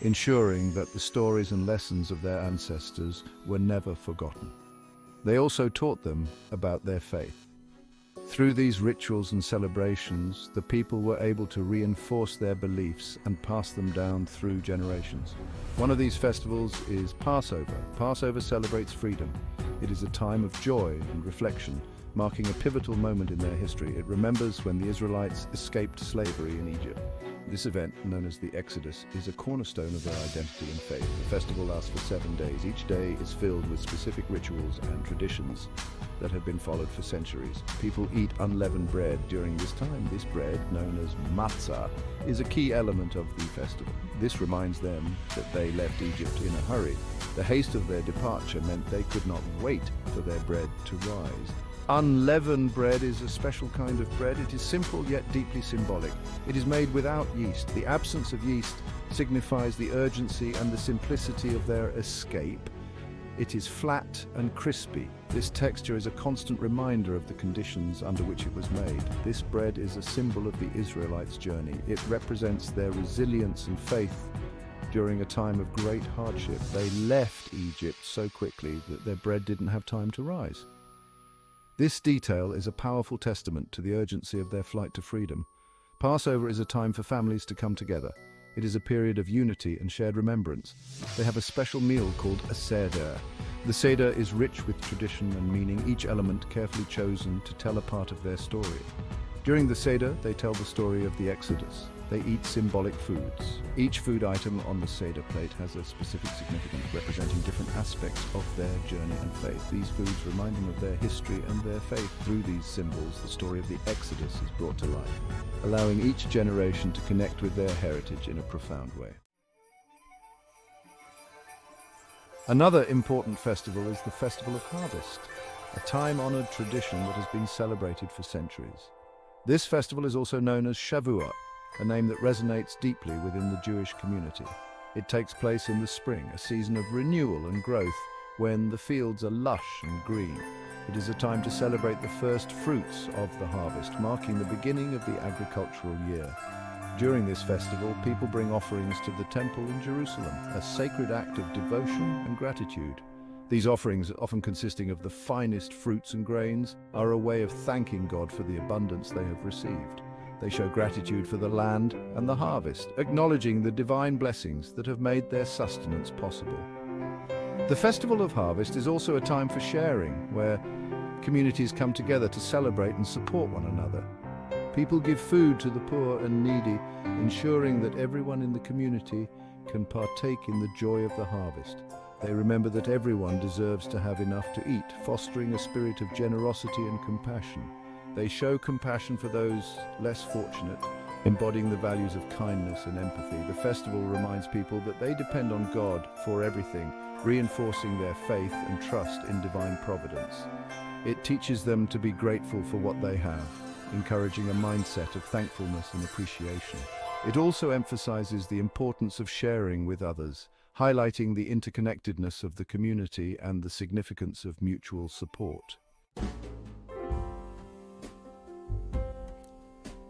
ensuring that the stories and lessons of their ancestors were never forgotten. They also taught them about their faith. Through these rituals and celebrations, the people were able to reinforce their beliefs and pass them down through generations. One of these festivals is Passover. Passover celebrates freedom. It is a time of joy and reflection, marking a pivotal moment in their history. It remembers when the Israelites escaped slavery in Egypt. This event, known as the Exodus, is a cornerstone of their identity and faith. The festival lasts for 7 days. Each day is filled with specific rituals and traditions that have been followed for centuries. People eat unleavened bread during this time. This bread, known as matzah, is a key element of the festival. This reminds them that they left Egypt in a hurry. The haste of their departure meant they could not wait for their bread to rise. Unleavened bread is a special kind of bread. It is simple yet deeply symbolic. It is made without yeast. The absence of yeast signifies the urgency and the simplicity of their escape. It is flat and crispy. This texture is a constant reminder of the conditions under which it was made. This bread is a symbol of the Israelites' journey. It represents their resilience and faith during a time of great hardship. They left Egypt so quickly that their bread didn't have time to rise. This detail is a powerful testament to the urgency of their flight to freedom. Passover is a time for families to come together. It is a period of unity and shared remembrance. They have a special meal called a seder. The seder is rich with tradition and meaning, each element carefully chosen to tell a part of their story. During the seder, they tell the story of the Exodus. They eat symbolic foods. Each food item on the seder plate has a specific significance representing different aspects of their journey and faith. These foods remind them of their history and their faith. Through these symbols, the story of the Exodus is brought to life, allowing each generation to connect with their heritage in a profound way. Another important festival is the Festival of Harvest, a time-honored tradition that has been celebrated for centuries. This festival is also known as Shavuot, a name that resonates deeply within the Jewish community. It takes place in the spring, a season of renewal and growth when the fields are lush and green. It is a time to celebrate the first fruits of the harvest, marking the beginning of the agricultural year. During this festival, people bring offerings to the temple in Jerusalem, a sacred act of devotion and gratitude. These offerings, often consisting of the finest fruits and grains, are a way of thanking God for the abundance they have received. They show gratitude for the land and the harvest, acknowledging the divine blessings that have made their sustenance possible. The Festival of Harvest is also a time for sharing, where communities come together to celebrate and support one another. People give food to the poor and needy, ensuring that everyone in the community can partake in the joy of the harvest. They remember that everyone deserves to have enough to eat, fostering a spirit of generosity and compassion. They show compassion for those less fortunate, embodying the values of kindness and empathy. The festival reminds people that they depend on God for everything, reinforcing their faith and trust in divine providence. It teaches them to be grateful for what they have, encouraging a mindset of thankfulness and appreciation. It also emphasizes the importance of sharing with others, highlighting the interconnectedness of the community and the significance of mutual support.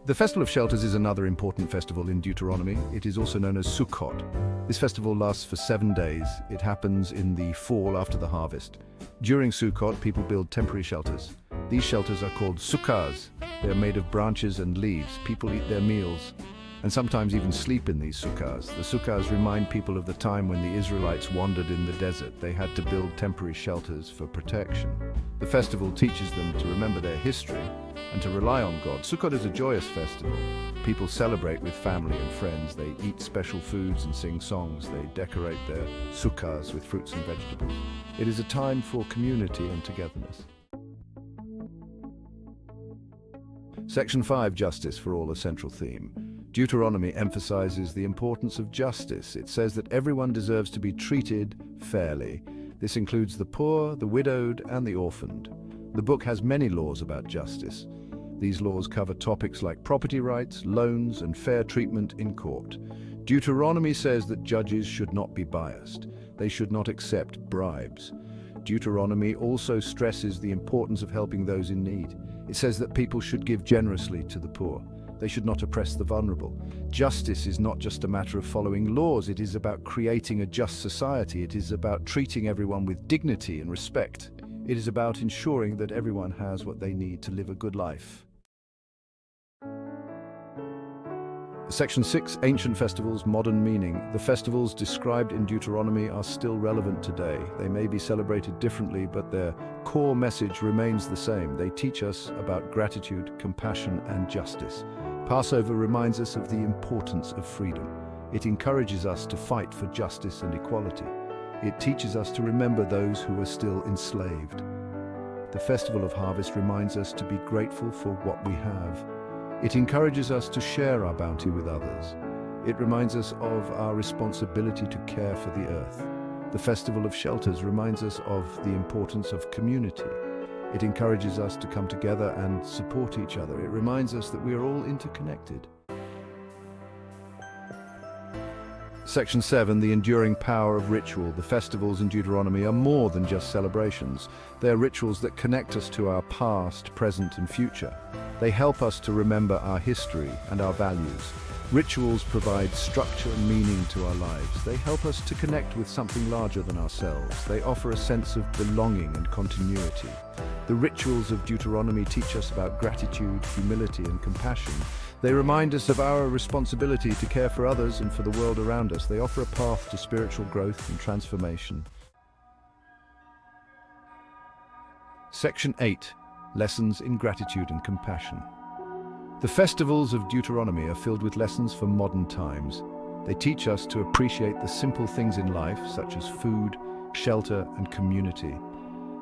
The Festival of Shelters is another important festival in Deuteronomy. It is also known as Sukkot. This festival lasts for 7 days. It happens in the fall after the harvest. During Sukkot, people build temporary shelters. These shelters are called sukkahs. They are made of branches and leaves. People eat their meals and sometimes even sleep in these sukkahs. The sukkahs remind people of the time when the Israelites wandered in the desert. They had to build temporary shelters for protection. The festival teaches them to remember their history and to rely on God. Sukkot is a joyous festival. People celebrate with family and friends. They eat special foods and sing songs. They decorate their sukkahs with fruits and vegetables. It is a time for community and togetherness. Section 5, Justice for All, a central theme. Deuteronomy emphasizes the importance of justice. It says that everyone deserves to be treated fairly. This includes the poor, the widowed, and the orphaned. The book has many laws about justice. These laws cover topics like property rights, loans, and fair treatment in court. Deuteronomy says that judges should not be biased. They should not accept bribes. Deuteronomy also stresses the importance of helping those in need. It says that people should give generously to the poor. They should not oppress the vulnerable. Justice is not just a matter of following laws. It is about creating a just society. It is about treating everyone with dignity and respect. It is about ensuring that everyone has what they need to live a good life. Section 6, Ancient Festivals, Modern Meaning. The festivals described in Deuteronomy are still relevant today. They may be celebrated differently, but their core message remains the same. They teach us about gratitude, compassion, and justice. Passover reminds us of the importance of freedom. It encourages us to fight for justice and equality. It teaches us to remember those who are still enslaved. The Festival of Harvest reminds us to be grateful for what we have. It encourages us to share our bounty with others. It reminds us of our responsibility to care for the earth. The Festival of Shelters reminds us of the importance of community. It encourages us to come together and support each other. It reminds us that we are all interconnected. Section 7, the enduring power of ritual. The festivals in Deuteronomy are more than just celebrations. They are rituals that connect us to our past, present, and future. They help us to remember our history and our values. Rituals provide structure and meaning to our lives. They help us to connect with something larger than ourselves. They offer a sense of belonging and continuity. The rituals of Deuteronomy teach us about gratitude, humility, and compassion. They remind us of our responsibility to care for others and for the world around us. They offer a path to spiritual growth and transformation. Section 8, Lessons in Gratitude and Compassion. The festivals of Deuteronomy are filled with lessons for modern times. They teach us to appreciate the simple things in life, such as food, shelter, and community.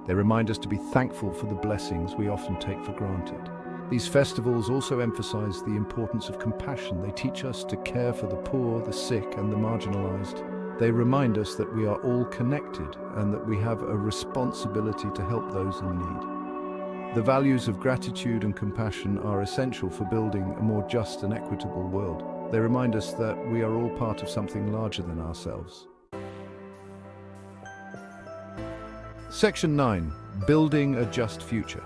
They remind us to be thankful for the blessings we often take for granted. These festivals also emphasize the importance of compassion. They teach us to care for the poor, the sick, and the marginalized. They remind us that we are all connected and that we have a responsibility to help those in need. The values of gratitude and compassion are essential for building a more just and equitable world. They remind us that we are all part of something larger than ourselves. Section 9, Building a Just Future.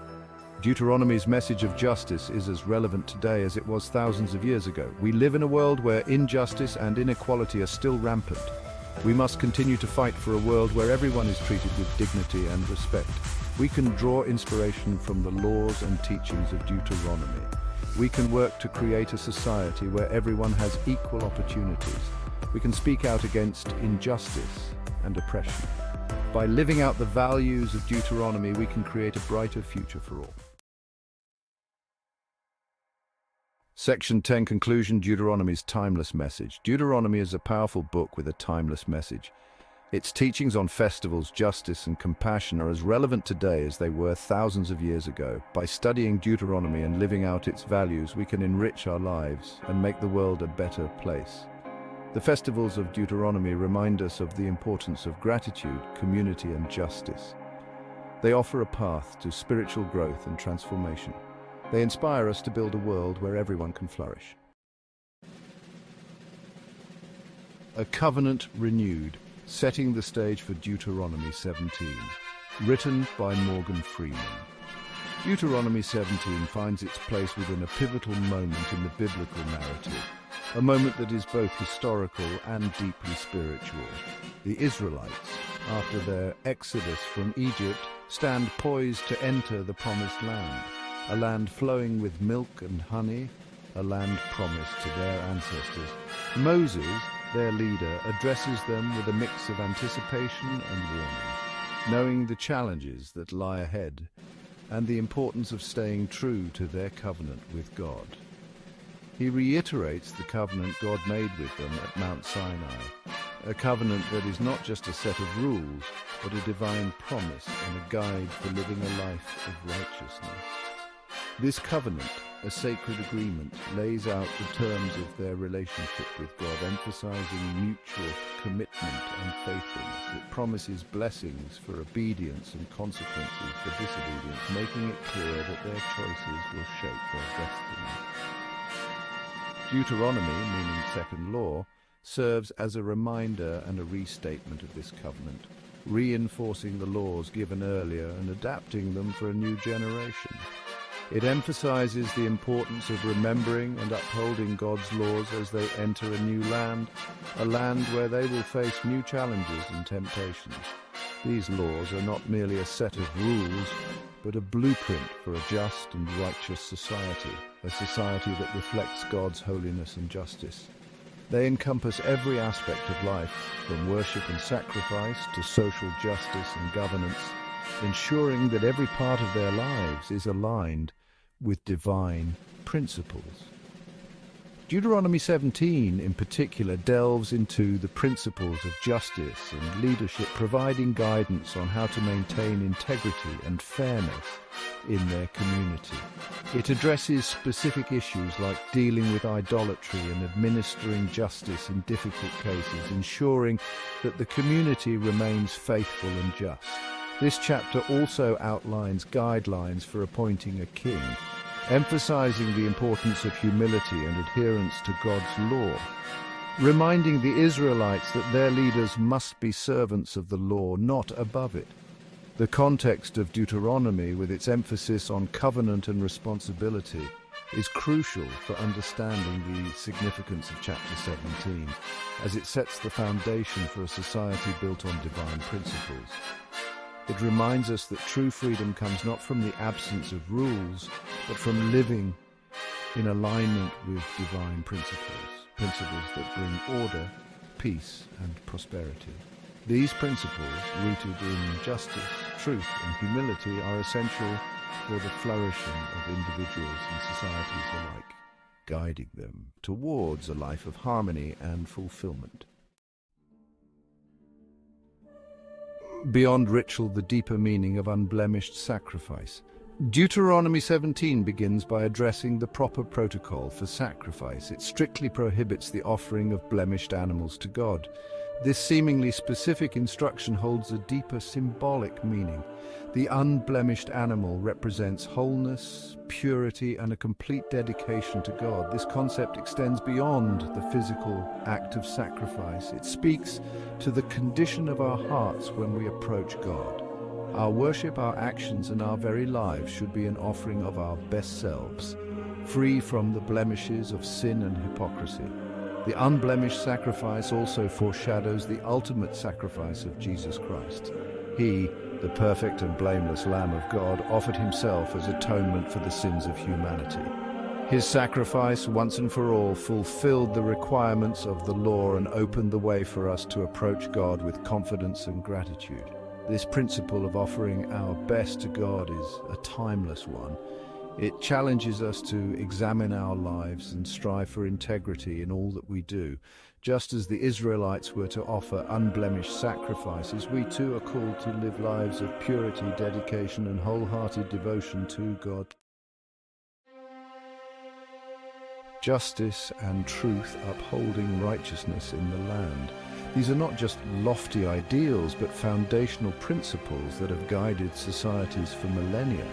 Deuteronomy's message of justice is as relevant today as it was thousands of years ago. We live in a world where injustice and inequality are still rampant. We must continue to fight for a world where everyone is treated with dignity and respect. We can draw inspiration from the laws and teachings of Deuteronomy. We can work to create a society where everyone has equal opportunities. We can speak out against injustice and oppression. By living out the values of Deuteronomy, we can create a brighter future for all. Section 10, Conclusion, Deuteronomy's timeless message. Deuteronomy is a powerful book with a timeless message. Its teachings on festivals, justice, and compassion are as relevant today as they were thousands of years ago. By studying Deuteronomy and living out its values, we can enrich our lives and make the world a better place. The festivals of Deuteronomy remind us of the importance of gratitude, community, and justice. They offer a path to spiritual growth and transformation. They inspire us to build a world where everyone can flourish. A Covenant Renewed, setting the stage for Deuteronomy 17. Written by Morgan Freeman. Deuteronomy 17 finds its place within a pivotal moment in the biblical narrative, a moment that is both historical and deeply spiritual. The Israelites, after their exodus from Egypt, stand poised to enter the Promised Land, a land flowing with milk and honey, a land promised to their ancestors. Moses, their leader, addresses them with a mix of anticipation and warning, knowing the challenges that lie ahead and the importance of staying true to their covenant with God. He reiterates the covenant God made with them at Mount Sinai, a covenant that is not just a set of rules, but a divine promise and a guide for living a life of righteousness. This covenant, a sacred agreement, lays out the terms of their relationship with God, emphasizing mutual commitment and faithfulness. It promises blessings for obedience and consequences for disobedience, making it clear that their choices will shape their destiny. Deuteronomy, meaning second law, serves as a reminder and a restatement of this covenant, reinforcing the laws given earlier and adapting them for a new generation. It emphasizes the importance of remembering and upholding God's laws as they enter a new land, a land where they will face new challenges and temptations. These laws are not merely a set of rules, but a blueprint for a just and righteous society, a society that reflects God's holiness and justice. They encompass every aspect of life, from worship and sacrifice to social justice and governance, ensuring that every part of their lives is aligned with divine principles. Deuteronomy 17 in particular delves into the principles of justice and leadership, providing guidance on how to maintain integrity and fairness in their community. It addresses specific issues like dealing with idolatry and administering justice in difficult cases, ensuring that the community remains faithful and just. This chapter also outlines guidelines for appointing a king, emphasizing the importance of humility and adherence to God's law, reminding the Israelites that their leaders must be servants of the law, not above it. The context of Deuteronomy, with its emphasis on covenant and responsibility, is crucial for understanding the significance of chapter 17, as it sets the foundation for a society built on divine principles. It reminds us that true freedom comes not from the absence of rules, but from living in alignment with divine principles, principles that bring order, peace, and prosperity. These principles, rooted in justice, truth, and humility, are essential for the flourishing of individuals and societies alike, guiding them towards a life of harmony and fulfillment. Beyond ritual, the deeper meaning of unblemished sacrifice. Deuteronomy 17 begins by addressing the proper protocol for sacrifice. It strictly prohibits the offering of blemished animals to God. This seemingly specific instruction holds a deeper symbolic meaning. The unblemished animal represents wholeness, purity, and a complete dedication to God. This concept extends beyond the physical act of sacrifice. It speaks to the condition of our hearts when we approach God. Our worship, our actions, and our very lives should be an offering of our best selves, free from the blemishes of sin and hypocrisy. The unblemished sacrifice also foreshadows the ultimate sacrifice of Jesus Christ. He, the perfect and blameless Lamb of God, offered himself as atonement for the sins of humanity. His sacrifice, once and for all, fulfilled the requirements of the law and opened the way for us to approach God with confidence and gratitude. This principle of offering our best to God is a timeless one. It challenges us to examine our lives and strive for integrity in all that we do. Just as the Israelites were to offer unblemished sacrifices, we too are called to live lives of purity, dedication, and wholehearted devotion to God. Justice and truth, upholding righteousness in the land. These are not just lofty ideals, but foundational principles that have guided societies for millennia.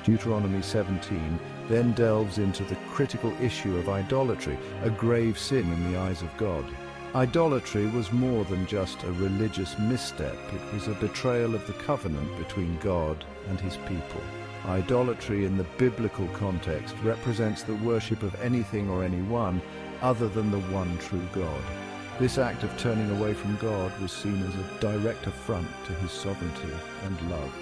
Deuteronomy 17 then delves into the critical issue of idolatry, a grave sin in the eyes of God. Idolatry was more than just a religious misstep. It was a betrayal of the covenant between God and his people. Idolatry in the biblical context represents the worship of anything or anyone other than the one true God. This act of turning away from God was seen as a direct affront to his sovereignty and love.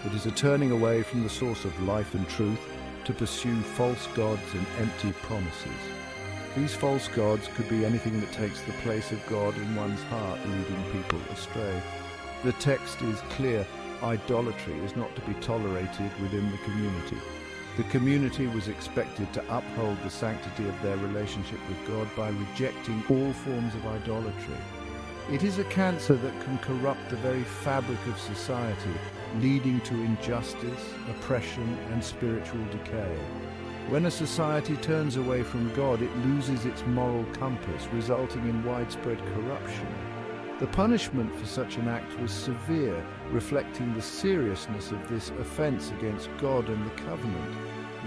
It is a turning away from the source of life and truth to pursue false gods and empty promises. These false gods could be anything that takes the place of God in one's heart, leading people astray. The text is clear. Idolatry is not to be tolerated within the community. The community was expected to uphold the sanctity of their relationship with God by rejecting all forms of idolatry. It is a cancer that can corrupt the very fabric of society, leading to injustice, oppression, and spiritual decay. When a society turns away from God, it loses its moral compass, resulting in widespread corruption. The punishment for such an act was severe, reflecting the seriousness of this offense against God and the covenant.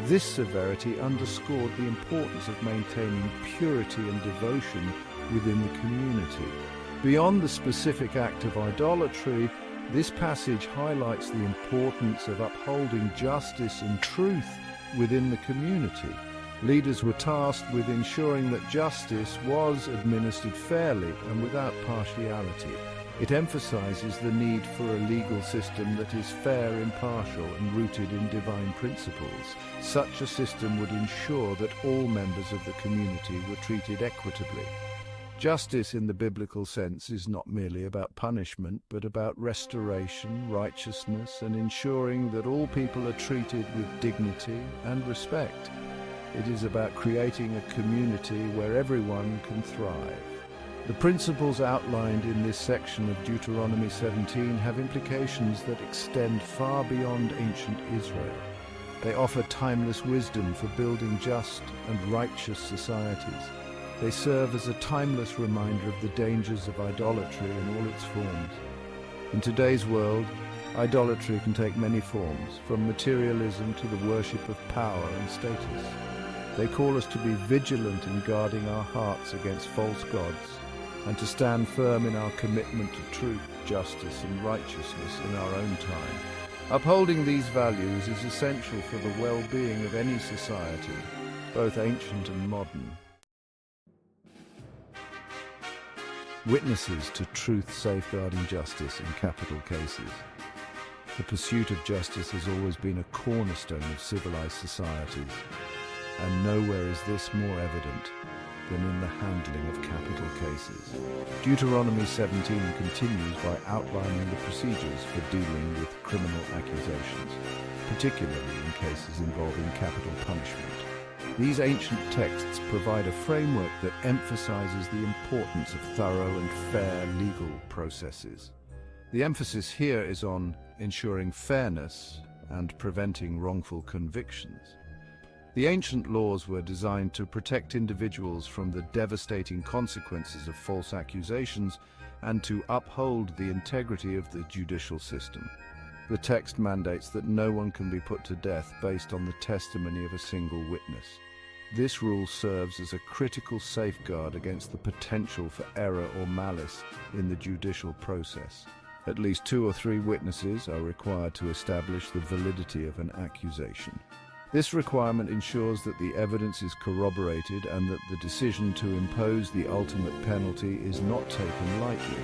This severity underscored the importance of maintaining purity and devotion within the community. Beyond the specific act of idolatry, this passage highlights the importance of upholding justice and truth within the community. Leaders were tasked with ensuring that justice was administered fairly and without partiality. It emphasizes the need for a legal system that is fair, impartial, and rooted in divine principles. Such a system would ensure that all members of the community were treated equitably. Justice in the biblical sense is not merely about punishment, but about restoration, righteousness, and ensuring that all people are treated with dignity and respect. It is about creating a community where everyone can thrive. The principles outlined in this section of Deuteronomy 17 have implications that extend far beyond ancient Israel. They offer timeless wisdom for building just and righteous societies. They serve as a timeless reminder of the dangers of idolatry in all its forms. In today's world, idolatry can take many forms, from materialism to the worship of power and status. They call us to be vigilant in guarding our hearts against false gods, and to stand firm in our commitment to truth, justice, and righteousness in our own time. Upholding these values is essential for the well-being of any society, both ancient and modern. Witnesses to truth safeguarding justice in capital cases. The pursuit of justice has always been a cornerstone of civilized societies, and nowhere is this more evident than in the handling of capital cases. Deuteronomy 17 continues by outlining the procedures for dealing with criminal accusations, particularly in cases involving capital punishment. These ancient texts provide a framework that emphasizes the importance of thorough and fair legal processes. The emphasis here is on ensuring fairness and preventing wrongful convictions. The ancient laws were designed to protect individuals from the devastating consequences of false accusations and to uphold the integrity of the judicial system. The text mandates that no one can be put to death based on the testimony of a single witness. This rule serves as a critical safeguard against the potential for error or malice in the judicial process. At least 2 or 3 witnesses are required to establish the validity of an accusation. This requirement ensures that the evidence is corroborated and that the decision to impose the ultimate penalty is not taken lightly.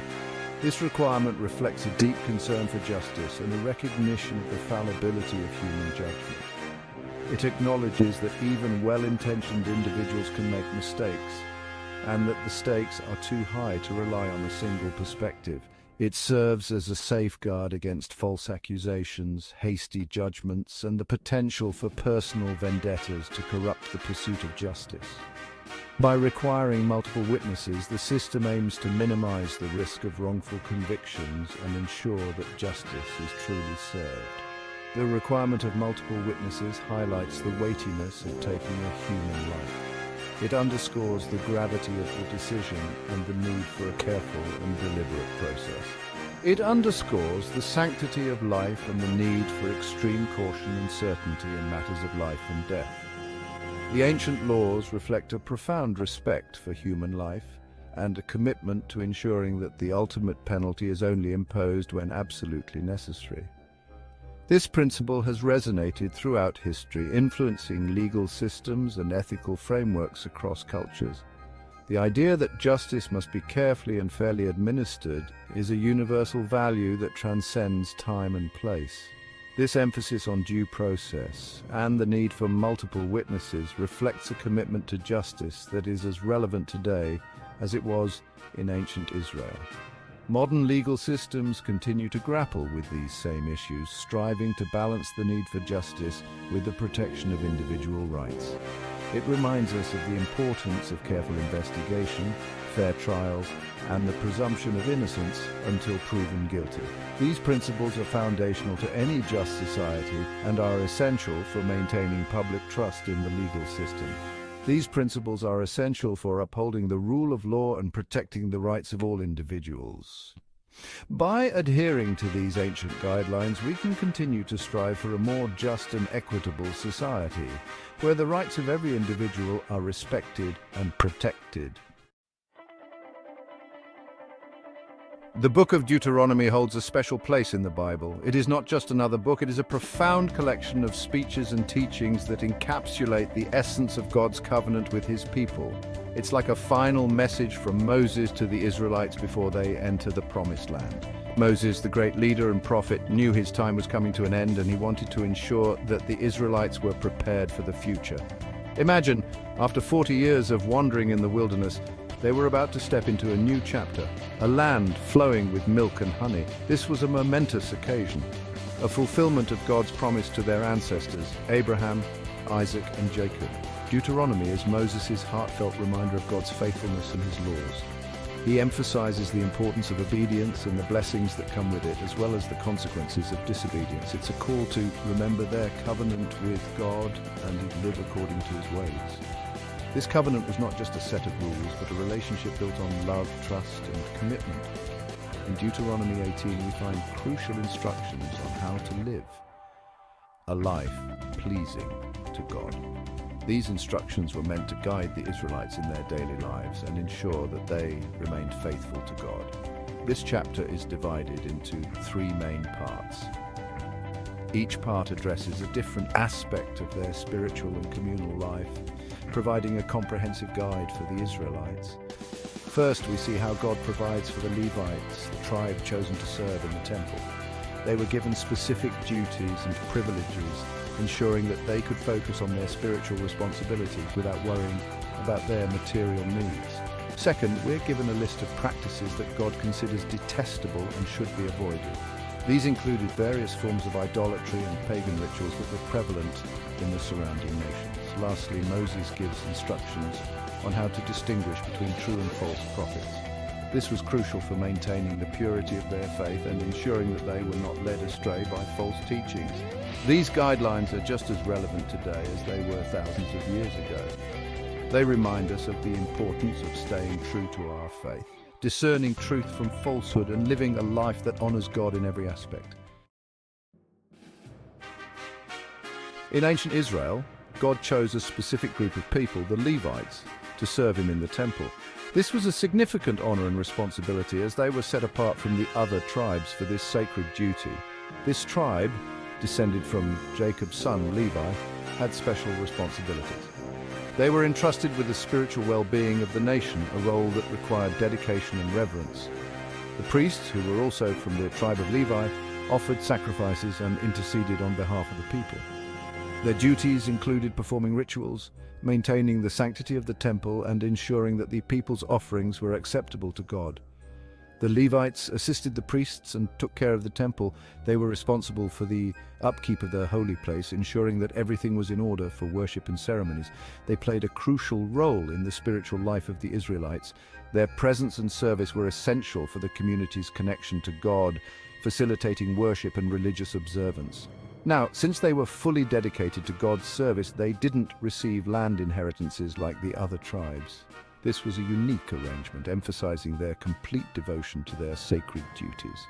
This requirement reflects a deep concern for justice and a recognition of the fallibility of human judgment. It acknowledges that even well-intentioned individuals can make mistakes, and that the stakes are too high to rely on a single perspective. It serves as a safeguard against false accusations, hasty judgments, and the potential for personal vendettas to corrupt the pursuit of justice. By requiring multiple witnesses, the system aims to minimize the risk of wrongful convictions and ensure that justice is truly served. The requirement of multiple witnesses highlights the weightiness of taking a human life. It underscores the gravity of the decision and the need for a careful and deliberate process. It underscores the sanctity of life and the need for extreme caution and certainty in matters of life and death. The ancient laws reflect a profound respect for human life and a commitment to ensuring that the ultimate penalty is only imposed when absolutely necessary. This principle has resonated throughout history, influencing legal systems and ethical frameworks across cultures. The idea that justice must be carefully and fairly administered is a universal value that transcends time and place. This emphasis on due process and the need for multiple witnesses reflects a commitment to justice that is as relevant today as it was in ancient Israel. Modern legal systems continue to grapple with these same issues, striving to balance the need for justice with the protection of individual rights. It reminds us of the importance of careful investigation, fair trials, and the presumption of innocence until proven guilty. These principles are foundational to any just society and are essential for maintaining public trust in the legal system. These principles are essential for upholding the rule of law and protecting the rights of all individuals. By adhering to these ancient guidelines, we can continue to strive for a more just and equitable society, where the rights of every individual are respected and protected. The book of Deuteronomy holds a special place in the Bible. It is not just another book, it is a profound collection of speeches and teachings that encapsulate the essence of God's covenant with his people. It's like a final message from Moses to the Israelites before they enter the Promised Land. Moses, the great leader and prophet, knew his time was coming to an end, and he wanted to ensure that the Israelites were prepared for the future. Imagine, after 40 years of wandering in the wilderness, they were about to step into a new chapter, a land flowing with milk and honey. This was a momentous occasion, a fulfillment of God's promise to their ancestors, Abraham, Isaac, and Jacob. Deuteronomy is Moses' heartfelt reminder of God's faithfulness and his laws. He emphasizes the importance of obedience and the blessings that come with it, as well as the consequences of disobedience. It's a call to remember their covenant with God and live according to his ways. This covenant was not just a set of rules, but a relationship built on love, trust, and commitment. In Deuteronomy 18, we find crucial instructions on how to live a life pleasing to God. These instructions were meant to guide the Israelites in their daily lives and ensure that they remained faithful to God. This chapter is divided into 3 main parts. Each part addresses a different aspect of their spiritual and communal life, providing a comprehensive guide for the Israelites. First, we see how God provides for the Levites, the tribe chosen to serve in the temple. They were given specific duties and privileges, ensuring that they could focus on their spiritual responsibilities without worrying about their material needs. Second, we're given a list of practices that God considers detestable and should be avoided. These included various forms of idolatry and pagan rituals that were prevalent in the surrounding nations. Lastly, Moses gives instructions on how to distinguish between true and false prophets. This was crucial for maintaining the purity of their faith and ensuring that they were not led astray by false teachings. These guidelines are just as relevant today as they were thousands of years ago. They remind us of the importance of staying true to our faith, discerning truth from falsehood, and living a life that honors God in every aspect. In ancient Israel, God chose a specific group of people, the Levites, to serve him in the temple. This was a significant honor and responsibility, as they were set apart from the other tribes for this sacred duty. This tribe, descended from Jacob's son Levi, had special responsibilities. They were entrusted with the spiritual well-being of the nation, a role that required dedication and reverence. The priests, who were also from the tribe of Levi, offered sacrifices and interceded on behalf of the people. Their duties included performing rituals, maintaining the sanctity of the temple, and ensuring that the people's offerings were acceptable to God. The Levites assisted the priests and took care of the temple. They were responsible for the upkeep of the holy place, ensuring that everything was in order for worship and ceremonies. They played a crucial role in the spiritual life of the Israelites. Their presence and service were essential for the community's connection to God, facilitating worship and religious observance. Now, since they were fully dedicated to God's service, they didn't receive land inheritances like the other tribes. This was a unique arrangement, emphasizing their complete devotion to their sacred duties.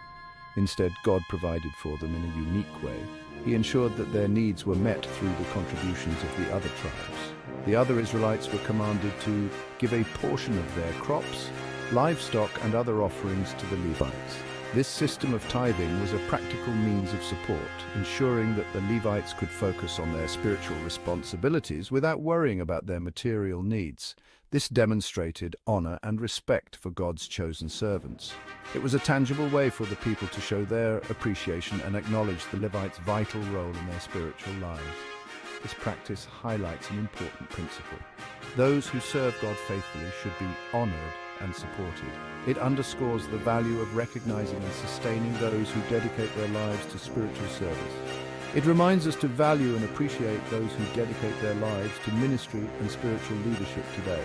Instead, God provided for them in a unique way. He ensured that their needs were met through the contributions of the other tribes. The other Israelites were commanded to give a portion of their crops, livestock, and other offerings to the Levites. This system of tithing was a practical means of support, ensuring that the Levites could focus on their spiritual responsibilities without worrying about their material needs. This demonstrated honor and respect for God's chosen servants. It was a tangible way for the people to show their appreciation and acknowledge the Levites' vital role in their spiritual lives. This practice highlights an important principle. Those who serve God faithfully should be honored and supported. It underscores the value of recognizing and sustaining those who dedicate their lives to spiritual service. It reminds us to value and appreciate those who dedicate their lives to ministry and spiritual leadership today.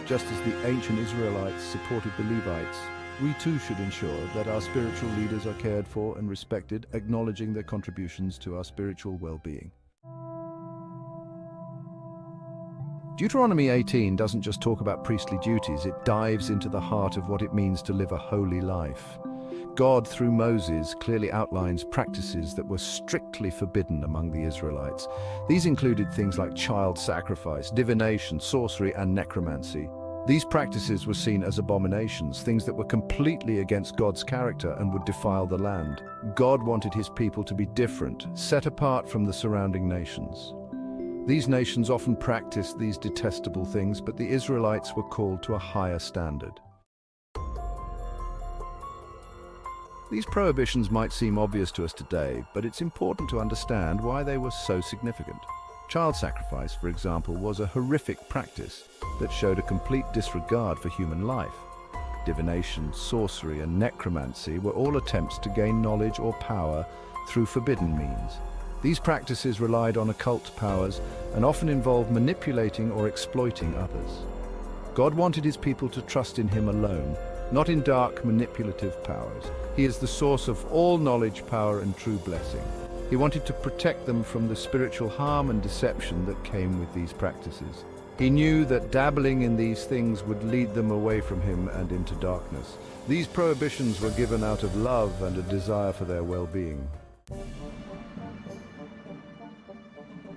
Just as the ancient Israelites supported the Levites, we too should ensure that our spiritual leaders are cared for and respected, acknowledging their contributions to our spiritual well-being. Deuteronomy 18 doesn't just talk about priestly duties, it dives into the heart of what it means to live a holy life. God, through Moses, clearly outlines practices that were strictly forbidden among the Israelites. These included things like child sacrifice, divination, sorcery, and necromancy. These practices were seen as abominations, things that were completely against God's character and would defile the land. God wanted his people to be different, set apart from the surrounding nations. These nations often practiced these detestable things, but the Israelites were called to a higher standard. These prohibitions might seem obvious to us today, but it's important to understand why they were so significant. Child sacrifice, for example, was a horrific practice that showed a complete disregard for human life. Divination, sorcery, and necromancy were all attempts to gain knowledge or power through forbidden means. These practices relied on occult powers and often involved manipulating or exploiting others. God wanted his people to trust in him alone, not in dark, manipulative powers. He is the source of all knowledge, power, and true blessing. He wanted to protect them from the spiritual harm and deception that came with these practices. He knew that dabbling in these things would lead them away from him and into darkness. These prohibitions were given out of love and a desire for their well-being.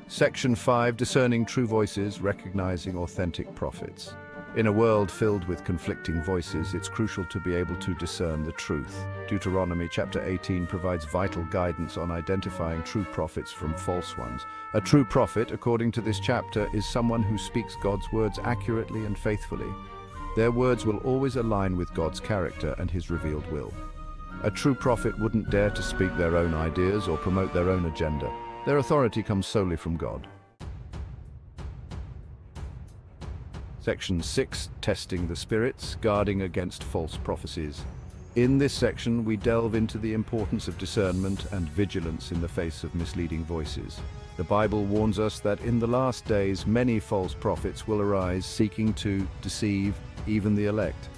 Section 5. Discerning true voices, recognizing authentic prophets. In a world filled with conflicting voices, it's crucial to be able to discern the truth. Deuteronomy chapter 18 provides vital guidance on identifying true prophets from false ones. A true prophet, according to this chapter, is someone who speaks God's words accurately and faithfully. Their words will always align with God's character and his revealed will. A true prophet wouldn't dare to speak their own ideas or promote their own agenda. Their authority comes solely from God. Section 6. Testing the spirits, guarding against false prophecies. In this section, we delve into the importance of discernment and vigilance in the face of misleading voices. The Bible warns us that in the last days, many false prophets will arise, seeking to deceive even the elect.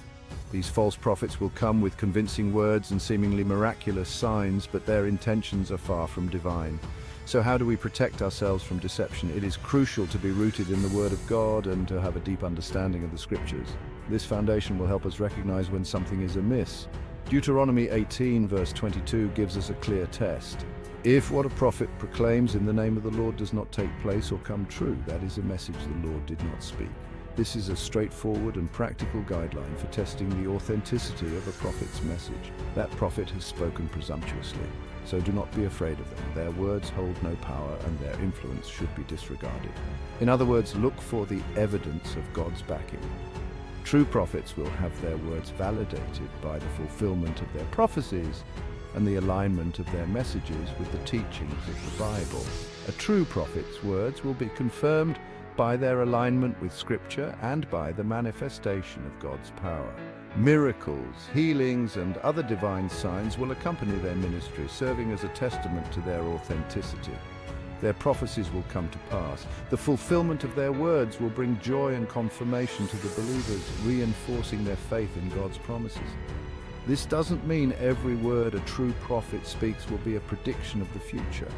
These false prophets will come with convincing words and seemingly miraculous signs, but their intentions are far from divine. So how do we protect ourselves from deception? It is crucial to be rooted in the Word of God and to have a deep understanding of the Scriptures. This foundation will help us recognize when something is amiss. Deuteronomy 18 verse 22 gives us a clear test. If what a prophet proclaims in the name of the Lord does not take place or come true, that is a message the Lord did not speak. This is a straightforward and practical guideline for testing the authenticity of a prophet's message. That prophet has spoken presumptuously, so do not be afraid of them. Their words hold no power and their influence should be disregarded. In other words, look for the evidence of God's backing. True prophets will have their words validated by the fulfillment of their prophecies and the alignment of their messages with the teachings of the Bible. A true prophet's words will be confirmed by their alignment with Scripture and by the manifestation of God's power. Miracles, healings, and other divine signs will accompany their ministry, serving as a testament to their authenticity. Their prophecies will come to pass. The fulfillment of their words will bring joy and confirmation to the believers, reinforcing their faith in God's promises. This doesn't mean every word a true prophet speaks will be a prediction of the future.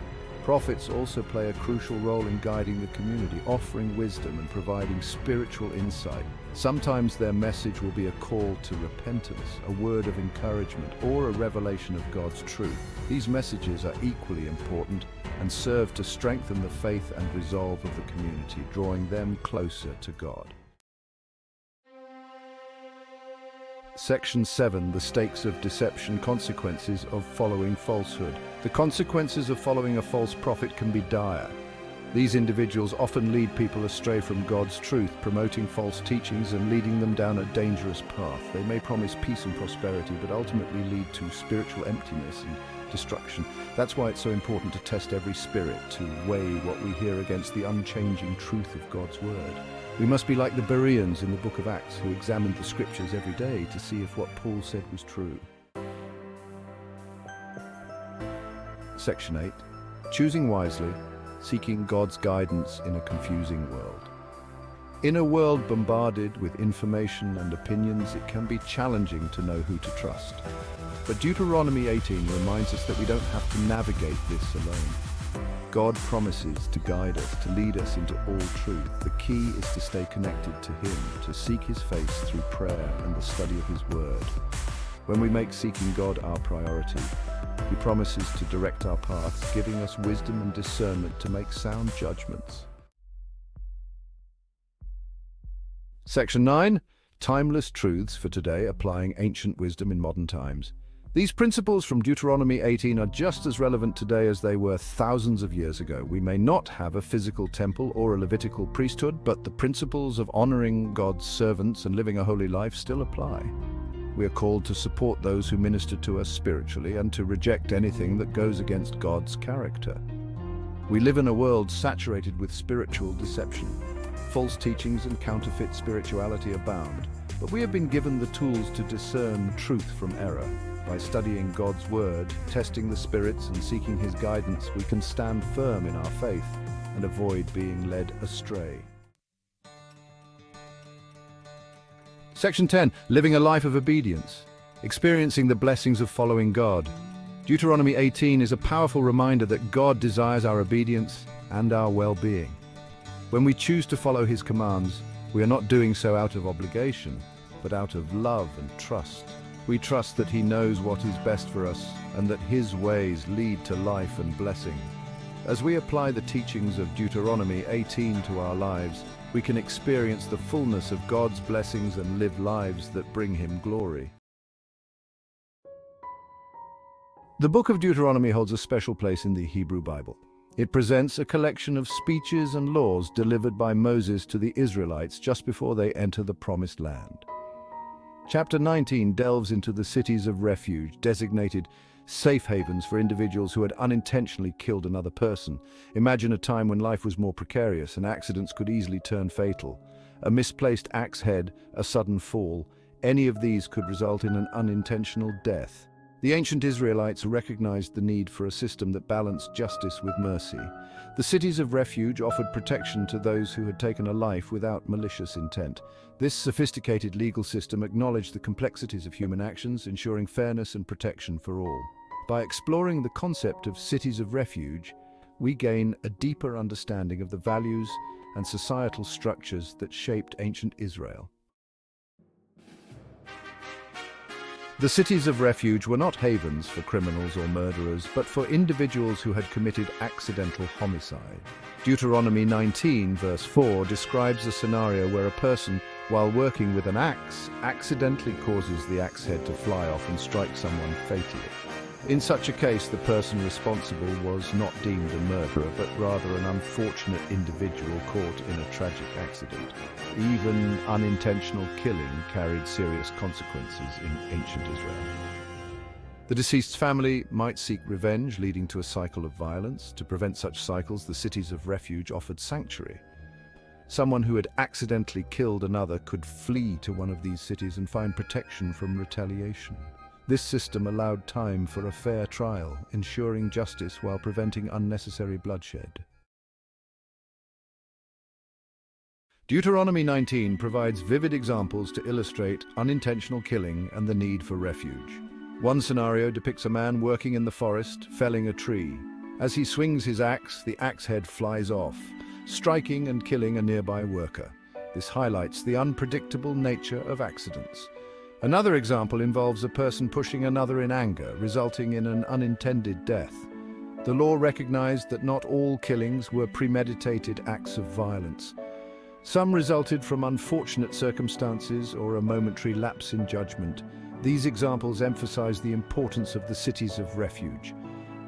Prophets also play a crucial role in guiding the community, offering wisdom and providing spiritual insight. Sometimes their message will be a call to repentance, a word of encouragement, or a revelation of God's truth. These messages are equally important and serve to strengthen the faith and resolve of the community, drawing them closer to God. Section 7. The stakes of deception, consequences of following falsehood. The consequences of following a false prophet can be dire. These individuals often lead people astray from God's truth, promoting false teachings and leading them down a dangerous path. They may promise peace and prosperity, but ultimately lead to spiritual emptiness and destruction. That's why it's so important to test every spirit, to weigh what we hear against the unchanging truth of God's word. We must be like the Bereans in the book of Acts, who examined the scriptures every day to see if what Paul said was true. Section 8. Choosing wisely, seeking God's guidance in a confusing world. In a world bombarded with information and opinions, it can be challenging to know who to trust. But Deuteronomy 18 reminds us that we don't have to navigate this alone. God promises to guide us, to lead us into all truth. The key is to stay connected to Him, to seek His face through prayer and the study of His Word. When we make seeking God our priority, He promises to direct our paths, giving us wisdom and discernment to make sound judgments. Section 9. Timeless truths for today, applying ancient wisdom in modern times. These principles from Deuteronomy 18 are just as relevant today as they were thousands of years ago. We may not have a physical temple or a Levitical priesthood, but the principles of honoring God's servants and living a holy life still apply. We are called to support those who minister to us spiritually and to reject anything that goes against God's character. We live in a world saturated with spiritual deception. False teachings and counterfeit spirituality abound, but we have been given the tools to discern truth from error. By studying God's Word, testing the spirits, and seeking His guidance, we can stand firm in our faith and avoid being led astray. Section 10. Living a life of obedience. Experiencing the blessings of following God. Deuteronomy 18 is a powerful reminder that God desires our obedience and our well-being. When we choose to follow His commands, we are not doing so out of obligation, but out of love and trust. We trust that He knows what is best for us and that His ways lead to life and blessing. As we apply the teachings of Deuteronomy 18 to our lives, we can experience the fullness of God's blessings and live lives that bring Him glory. The book of Deuteronomy holds a special place in the Hebrew Bible. It presents a collection of speeches and laws delivered by Moses to the Israelites just before they enter the Promised Land. Chapter 19 delves into the cities of refuge, designated safe havens for individuals who had unintentionally killed another person. Imagine a time when life was more precarious and accidents could easily turn fatal. A misplaced axe head, a sudden fall, any of these could result in an unintentional death. The ancient Israelites recognized the need for a system that balanced justice with mercy. The cities of refuge offered protection to those who had taken a life without malicious intent. This sophisticated legal system acknowledged the complexities of human actions, ensuring fairness and protection for all. By exploring the concept of cities of refuge, we gain a deeper understanding of the values and societal structures that shaped ancient Israel. The cities of refuge were not havens for criminals or murderers, but for individuals who had committed accidental homicide. Deuteronomy 19, verse 4, describes a scenario where a person, while working with an axe, accidentally causes the axe head to fly off and strike someone fatally. In such a case, the person responsible was not deemed a murderer, but rather an unfortunate individual caught in a tragic accident. Even unintentional killing carried serious consequences in ancient Israel. The deceased's family might seek revenge, leading to a cycle of violence. To prevent such cycles, the cities of refuge offered sanctuary. Someone who had accidentally killed another could flee to one of these cities and find protection from retaliation. This system allowed time for a fair trial, ensuring justice while preventing unnecessary bloodshed. Deuteronomy 19 provides vivid examples to illustrate unintentional killing and the need for refuge. One scenario depicts a man working in the forest, felling a tree. As he swings his axe, the axe head flies off, striking and killing a nearby worker. This highlights the unpredictable nature of accidents. Another example involves a person pushing another in anger, resulting in an unintended death. The law recognized that not all killings were premeditated acts of violence. Some resulted from unfortunate circumstances or a momentary lapse in judgment. These examples emphasize the importance of the cities of refuge.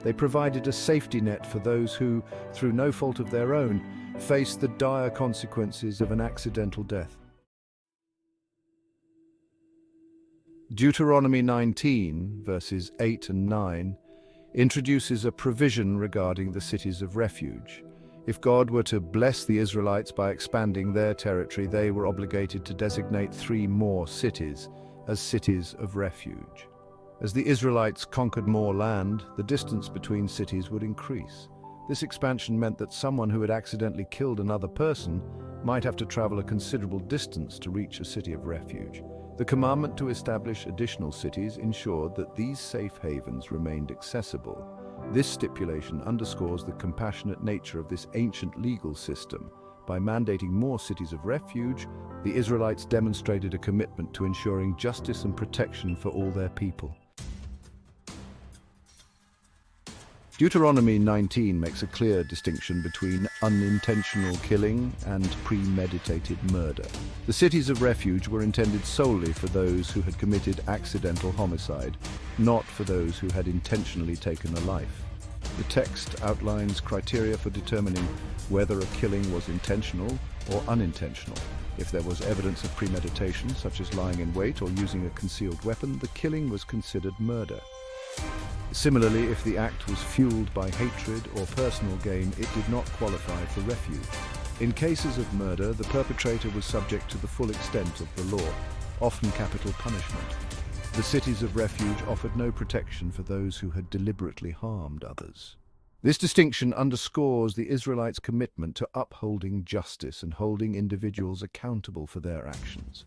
They provided a safety net for those who, through no fault of their own, faced the dire consequences of an accidental death. Deuteronomy 19, verses 8 and 9, introduces a provision regarding the cities of refuge. If God were to bless the Israelites by expanding their territory, they were obligated to designate 3 more cities as cities of refuge. As the Israelites conquered more land, the distance between cities would increase. This expansion meant that someone who had accidentally killed another person might have to travel a considerable distance to reach a city of refuge. The commandment to establish additional cities ensured that these safe havens remained accessible. This stipulation underscores the compassionate nature of this ancient legal system. By mandating more cities of refuge, the Israelites demonstrated a commitment to ensuring justice and protection for all their people. Deuteronomy 19 makes a clear distinction between unintentional killing and premeditated murder. The cities of refuge were intended solely for those who had committed accidental homicide, not for those who had intentionally taken a life. The text outlines criteria for determining whether a killing was intentional or unintentional. If there was evidence of premeditation, such as lying in wait or using a concealed weapon, the killing was considered murder. Similarly, if the act was fueled by hatred or personal gain, it did not qualify for refuge. In cases of murder, the perpetrator was subject to the full extent of the law, often capital punishment. The cities of refuge offered no protection for those who had deliberately harmed others. This distinction underscores the Israelites' commitment to upholding justice and holding individuals accountable for their actions.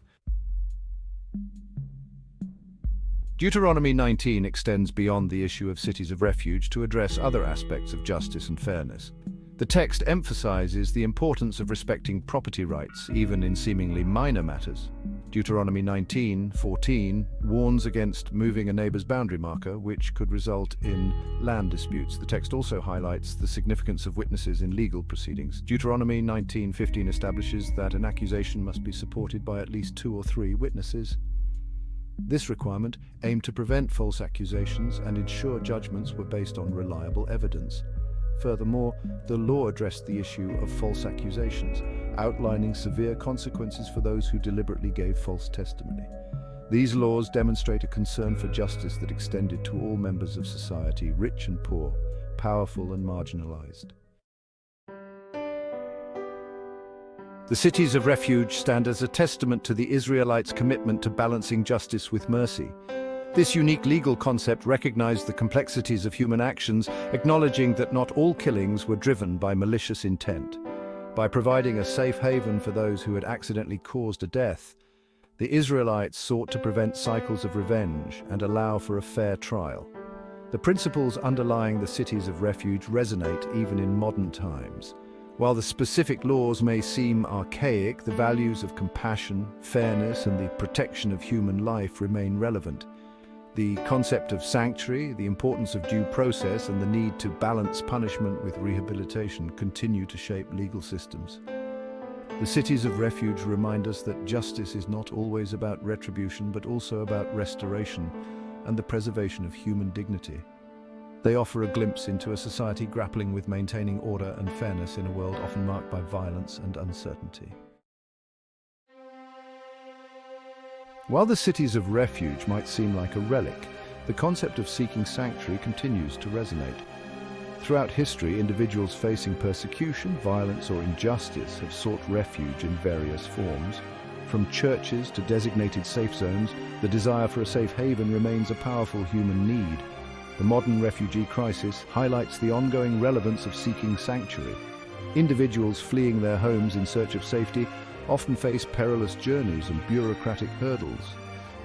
Deuteronomy 19 extends beyond the issue of cities of refuge to address other aspects of justice and fairness. The text emphasizes the importance of respecting property rights, even in seemingly minor matters. Deuteronomy 19:14 warns against moving a neighbor's boundary marker, which could result in land disputes. The text also highlights the significance of witnesses in legal proceedings. Deuteronomy 19:15 establishes that an accusation must be supported by at least 2 or 3 witnesses. This requirement aimed to prevent false accusations and ensure judgments were based on reliable evidence. Furthermore, the law addressed the issue of false accusations, outlining severe consequences for those who deliberately gave false testimony. These laws demonstrate a concern for justice that extended to all members of society, rich and poor, powerful and marginalized. The cities of refuge stand as a testament to the Israelites' commitment to balancing justice with mercy. This unique legal concept recognized the complexities of human actions, acknowledging that not all killings were driven by malicious intent. By providing a safe haven for those who had accidentally caused a death, the Israelites sought to prevent cycles of revenge and allow for a fair trial. The principles underlying the cities of refuge resonate even in modern times. While the specific laws may seem archaic, the values of compassion, fairness, and the protection of human life remain relevant. The concept of sanctuary, the importance of due process, and the need to balance punishment with rehabilitation continue to shape legal systems. The cities of refuge remind us that justice is not always about retribution, but also about restoration and the preservation of human dignity. They offer a glimpse into a society grappling with maintaining order and fairness in a world often marked by violence and uncertainty. While the cities of refuge might seem like a relic, the concept of seeking sanctuary continues to resonate. Throughout history, individuals facing persecution, violence, or injustice have sought refuge in various forms. From churches to designated safe zones, the desire for a safe haven remains a powerful human need. The modern refugee crisis highlights the ongoing relevance of seeking sanctuary. Individuals fleeing their homes in search of safety often face perilous journeys and bureaucratic hurdles.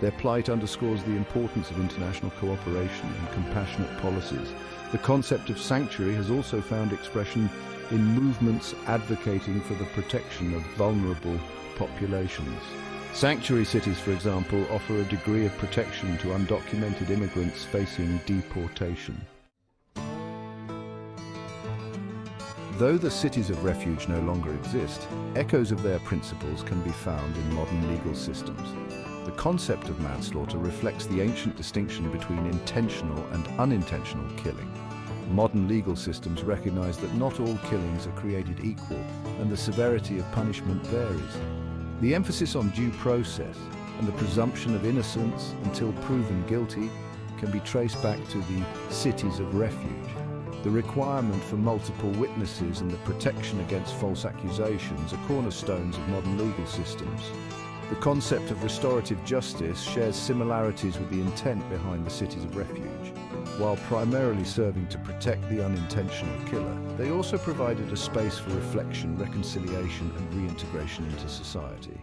Their plight underscores the importance of international cooperation and compassionate policies. The concept of sanctuary has also found expression in movements advocating for the protection of vulnerable populations. Sanctuary cities, for example, offer a degree of protection to undocumented immigrants facing deportation. Though the cities of refuge no longer exist, echoes of their principles can be found in modern legal systems. The concept of manslaughter reflects the ancient distinction between intentional and unintentional killing. Modern legal systems recognize that not all killings are created equal, and the severity of punishment varies. The emphasis on due process and the presumption of innocence until proven guilty can be traced back to the cities of refuge. The requirement for multiple witnesses and the protection against false accusations are cornerstones of modern legal systems. The concept of restorative justice shares similarities with the intent behind the cities of refuge. While primarily serving to protect the unintentional killer, they also provided a space for reflection, reconciliation, and reintegration into society.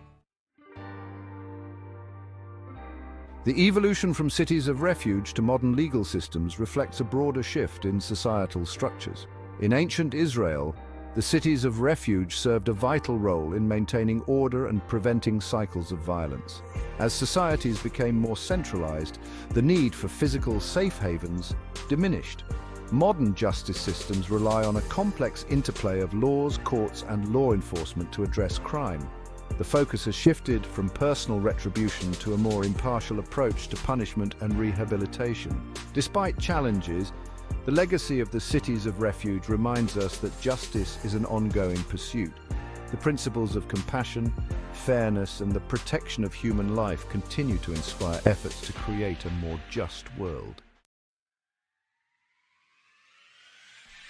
The evolution from cities of refuge to modern legal systems reflects a broader shift in societal structures. In ancient Israel, the cities of refuge served a vital role in maintaining order and preventing cycles of violence. As societies became more centralized, the need for physical safe havens diminished. Modern justice systems rely on a complex interplay of laws, courts, and law enforcement to address crime. The focus has shifted from personal retribution to a more impartial approach to punishment and rehabilitation. Despite challenges, the legacy of the cities of refuge reminds us that justice is an ongoing pursuit. The principles of compassion, fairness, and the protection of human life continue to inspire efforts to create a more just world.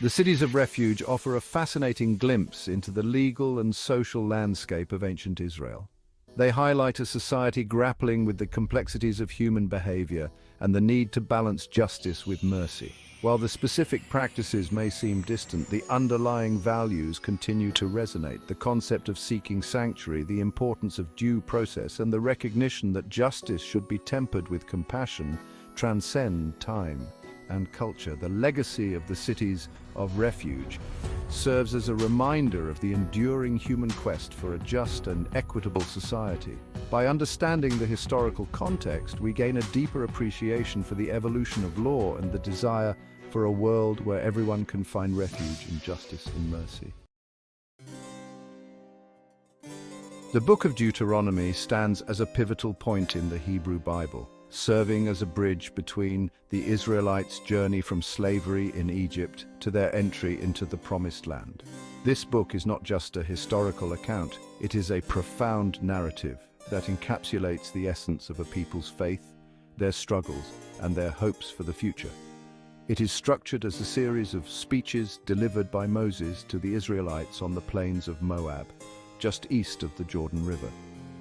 The cities of refuge offer a fascinating glimpse into the legal and social landscape of ancient Israel. They highlight a society grappling with the complexities of human behavior and the need to balance justice with mercy. While the specific practices may seem distant, the underlying values continue to resonate. The concept of seeking sanctuary, the importance of due process, and the recognition that justice should be tempered with compassion transcend time and culture. The legacy of the cities of refuge serves as a reminder of the enduring human quest for a just and equitable society. By understanding the historical context, we gain a deeper appreciation for the evolution of law and the desire for a world where everyone can find refuge in justice and mercy. The book of Deuteronomy stands as a pivotal point in the Hebrew Bible, serving as a bridge between the Israelites' journey from slavery in Egypt to their entry into the Promised Land. This book is not just a historical account, it is a profound narrative that encapsulates the essence of a people's faith, their struggles, and their hopes for the future. It is structured as a series of speeches delivered by Moses to the Israelites on the plains of Moab, just east of the Jordan River.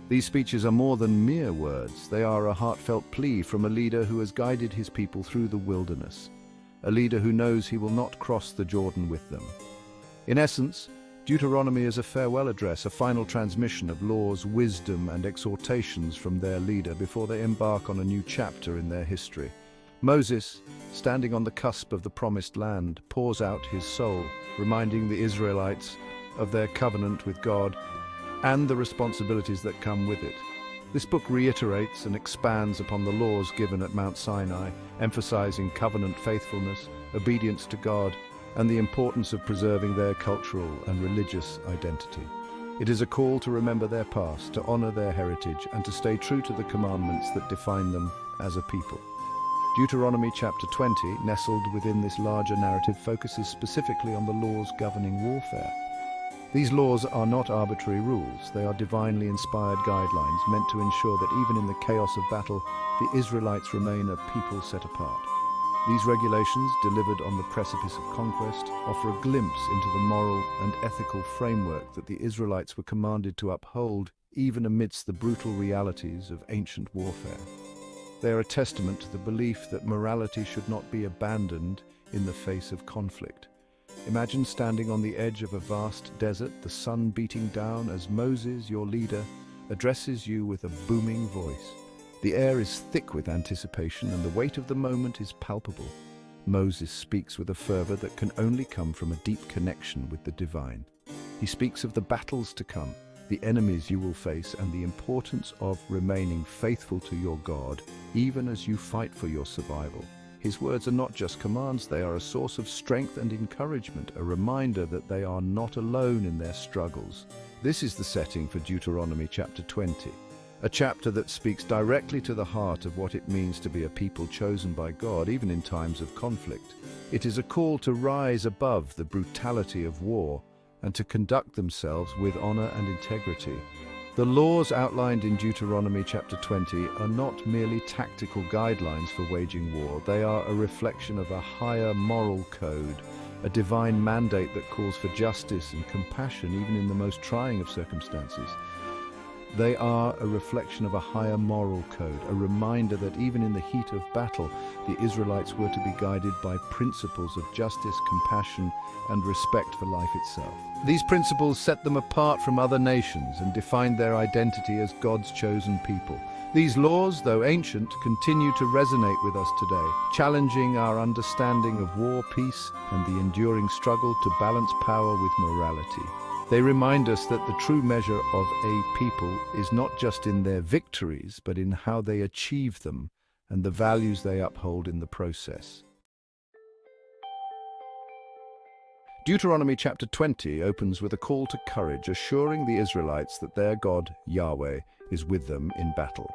These speeches are more than mere words. They are a heartfelt plea from a leader who has guided his people through the wilderness, a leader who knows he will not cross the Jordan with them. In essence, Deuteronomy is a farewell address, a final transmission of laws, wisdom, and exhortations from their leader before they embark on a new chapter in their history. Moses, standing on the cusp of the Promised Land, pours out his soul, reminding the Israelites of their covenant with God and the responsibilities that come with it. This book reiterates and expands upon the laws given at Mount Sinai, emphasizing covenant faithfulness, obedience to God, and the importance of preserving their cultural and religious identity. It is a call to remember their past, to honor their heritage, and to stay true to the commandments that define them as a people. Deuteronomy chapter 20, nestled within this larger narrative, focuses specifically on the laws governing warfare. These laws are not arbitrary rules. They are divinely inspired guidelines meant to ensure that even in the chaos of battle, the Israelites remain a people set apart. These regulations, delivered on the precipice of conquest, offer a glimpse into the moral and ethical framework that the Israelites were commanded to uphold even amidst the brutal realities of ancient warfare. They are a testament to the belief that morality should not be abandoned in the face of conflict. Imagine standing on the edge of a vast desert, the sun beating down as Moses, your leader, addresses you with a booming voice. The air is thick with anticipation and the weight of the moment is palpable. Moses speaks with a fervor that can only come from a deep connection with the divine. He speaks of the battles to come, the enemies you will face, and the importance of remaining faithful to your God, even as you fight for your survival. His words are not just commands, they are a source of strength and encouragement, a reminder that they are not alone in their struggles. This is the setting for Deuteronomy chapter 20, a chapter that speaks directly to the heart of what it means to be a people chosen by God, even in times of conflict. It is a call to rise above the brutality of war and to conduct themselves with honor and integrity. The laws outlined in Deuteronomy chapter 20 are not merely tactical guidelines for waging war. They are a reflection of a higher moral code, a divine mandate that calls for justice and compassion even in the most trying of circumstances. They are a reflection of a higher moral code, a reminder that even in the heat of battle, the Israelites were to be guided by principles of justice, compassion, and respect for life itself. These principles set them apart from other nations and defined their identity as God's chosen people. These laws, though ancient, continue to resonate with us today, challenging our understanding of war, peace, and the enduring struggle to balance power with morality. They remind us that the true measure of a people is not just in their victories, but in how they achieve them and the values they uphold in the process. Deuteronomy chapter 20 opens with a call to courage, assuring the Israelites that their God, Yahweh, is with them in battle.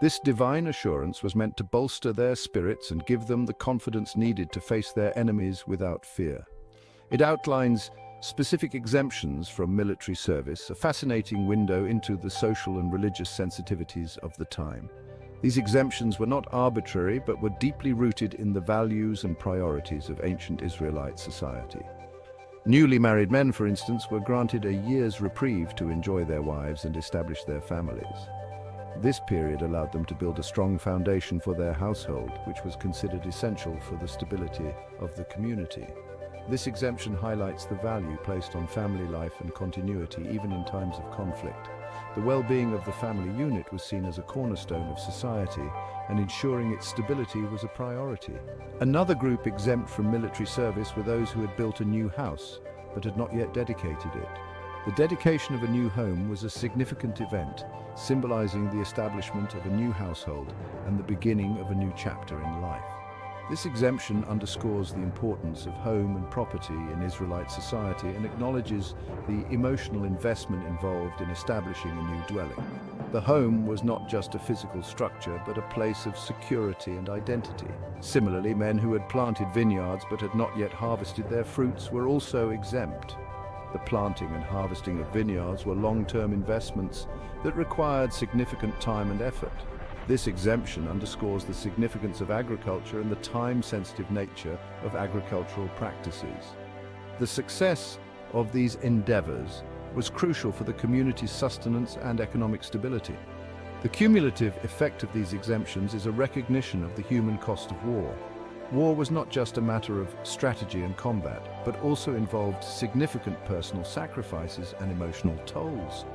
This divine assurance was meant to bolster their spirits and give them the confidence needed to face their enemies without fear. It outlines specific exemptions from military service, a fascinating window into the social and religious sensitivities of the time. These exemptions were not arbitrary, but were deeply rooted in the values and priorities of ancient Israelite society. Newly married men, for instance, were granted a year's reprieve to enjoy their wives and establish their families. This period allowed them to build a strong foundation for their household, which was considered essential for the stability of the community. This exemption highlights the value placed on family life and continuity, even in times of conflict. The well-being of the family unit was seen as a cornerstone of society, and ensuring its stability was a priority. Another group exempt from military service were those who had built a new house, but had not yet dedicated it. The dedication of a new home was a significant event, symbolizing the establishment of a new household and the beginning of a new chapter in life. This exemption underscores the importance of home and property in Israelite society and acknowledges the emotional investment involved in establishing a new dwelling. The home was not just a physical structure, but a place of security and identity. Similarly, men who had planted vineyards but had not yet harvested their fruits were also exempt. The planting and harvesting of vineyards were long-term investments that required significant time and effort. This exemption underscores the significance of agriculture and the time-sensitive nature of agricultural practices. The success of these endeavors was crucial for the community's sustenance and economic stability. The cumulative effect of these exemptions is a recognition of the human cost of war. War was not just a matter of strategy and combat, but also involved significant personal sacrifices and emotional tolls.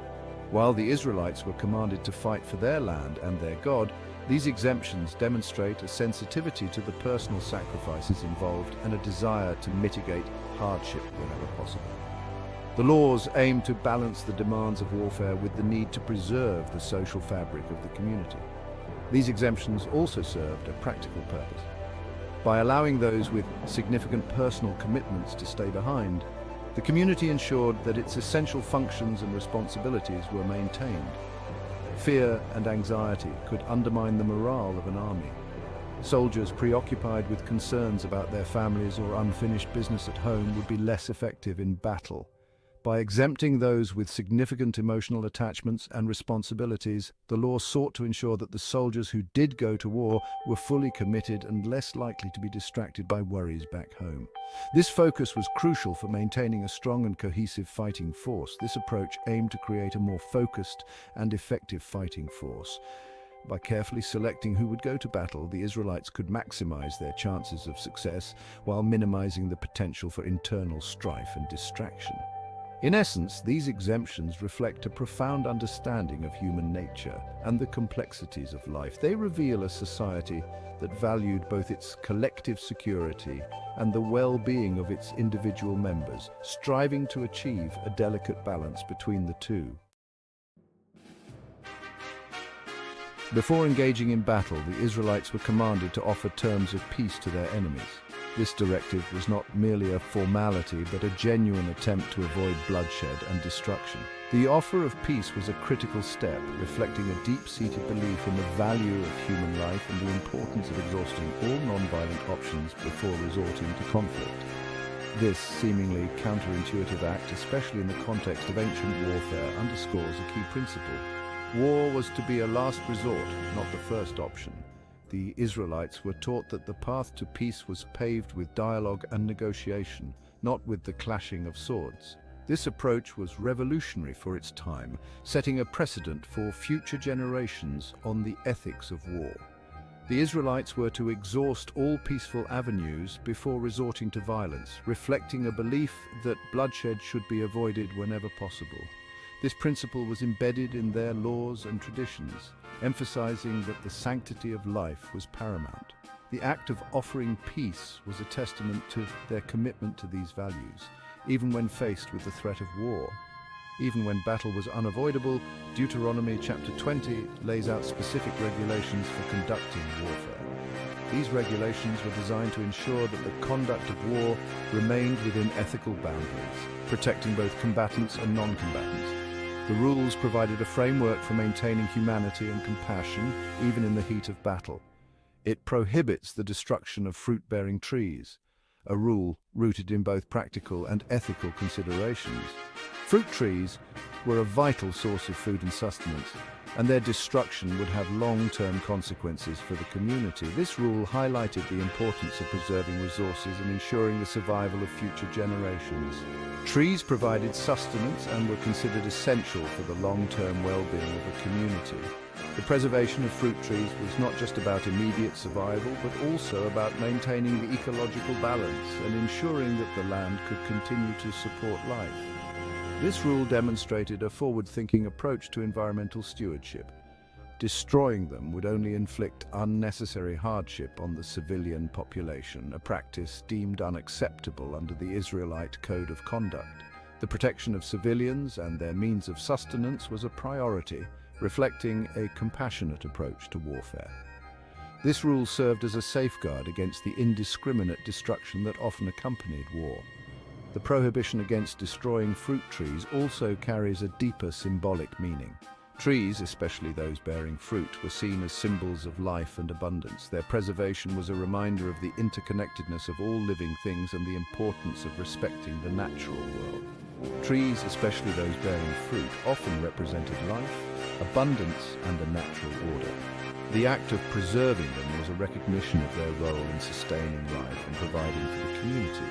While the Israelites were commanded to fight for their land and their God, these exemptions demonstrate a sensitivity to the personal sacrifices involved and a desire to mitigate hardship whenever possible. The laws aim to balance the demands of warfare with the need to preserve the social fabric of the community. These exemptions also served a practical purpose. By allowing those with significant personal commitments to stay behind, the community ensured that its essential functions and responsibilities were maintained. Fear and anxiety could undermine the morale of an army. Soldiers preoccupied with concerns about their families or unfinished business at home would be less effective in battle. By exempting those with significant emotional attachments and responsibilities, the law sought to ensure that the soldiers who did go to war were fully committed and less likely to be distracted by worries back home. This focus was crucial for maintaining a strong and cohesive fighting force. This approach aimed to create a more focused and effective fighting force. By carefully selecting who would go to battle, the Israelites could maximize their chances of success while minimizing the potential for internal strife and distraction. In essence, these exemptions reflect a profound understanding of human nature and the complexities of life. They reveal a society that valued both its collective security and the well-being of its individual members, striving to achieve a delicate balance between the two. Before engaging in battle, the Israelites were commanded to offer terms of peace to their enemies. This directive was not merely a formality, but a genuine attempt to avoid bloodshed and destruction. The offer of peace was a critical step, reflecting a deep-seated belief in the value of human life and the importance of exhausting all non-violent options before resorting to conflict. This seemingly counterintuitive act, especially in the context of ancient warfare, underscores a key principle. War was to be a last resort, not the first option. The Israelites were taught that the path to peace was paved with dialogue and negotiation, not with the clashing of swords. This approach was revolutionary for its time, setting a precedent for future generations on the ethics of war. The Israelites were to exhaust all peaceful avenues before resorting to violence, reflecting a belief that bloodshed should be avoided whenever possible. This principle was embedded in their laws and traditions, emphasizing that the sanctity of life was paramount. The act of offering peace was a testament to their commitment to these values, even when faced with the threat of war. Even when battle was unavoidable, Deuteronomy chapter 20 lays out specific regulations for conducting warfare. These regulations were designed to ensure that the conduct of war remained within ethical boundaries, protecting both combatants and non-combatants. The rules provided a framework for maintaining humanity and compassion, even in the heat of battle. It prohibits the destruction of fruit-bearing trees, a rule rooted in both practical and ethical considerations. Fruit trees were a vital source of food and sustenance, and their destruction would have long-term consequences for the community. This rule highlighted the importance of preserving resources and ensuring the survival of future generations. Trees provided sustenance and were considered essential for the long-term well-being of a community. The preservation of fruit trees was not just about immediate survival, but also about maintaining the ecological balance and ensuring that the land could continue to support life. This rule demonstrated a forward-thinking approach to environmental stewardship. Destroying them would only inflict unnecessary hardship on the civilian population, a practice deemed unacceptable under the Israelite Code of Conduct. The protection of civilians and their means of sustenance was a priority, reflecting a compassionate approach to warfare. This rule served as a safeguard against the indiscriminate destruction that often accompanied war. The prohibition against destroying fruit trees also carries a deeper symbolic meaning. Trees, especially those bearing fruit, were seen as symbols of life and abundance. Their preservation was a reminder of the interconnectedness of all living things and the importance of respecting the natural world. Trees, especially those bearing fruit, often represented life, abundance, and a natural order. The act of preserving them was a recognition of their role in sustaining life and providing for the community.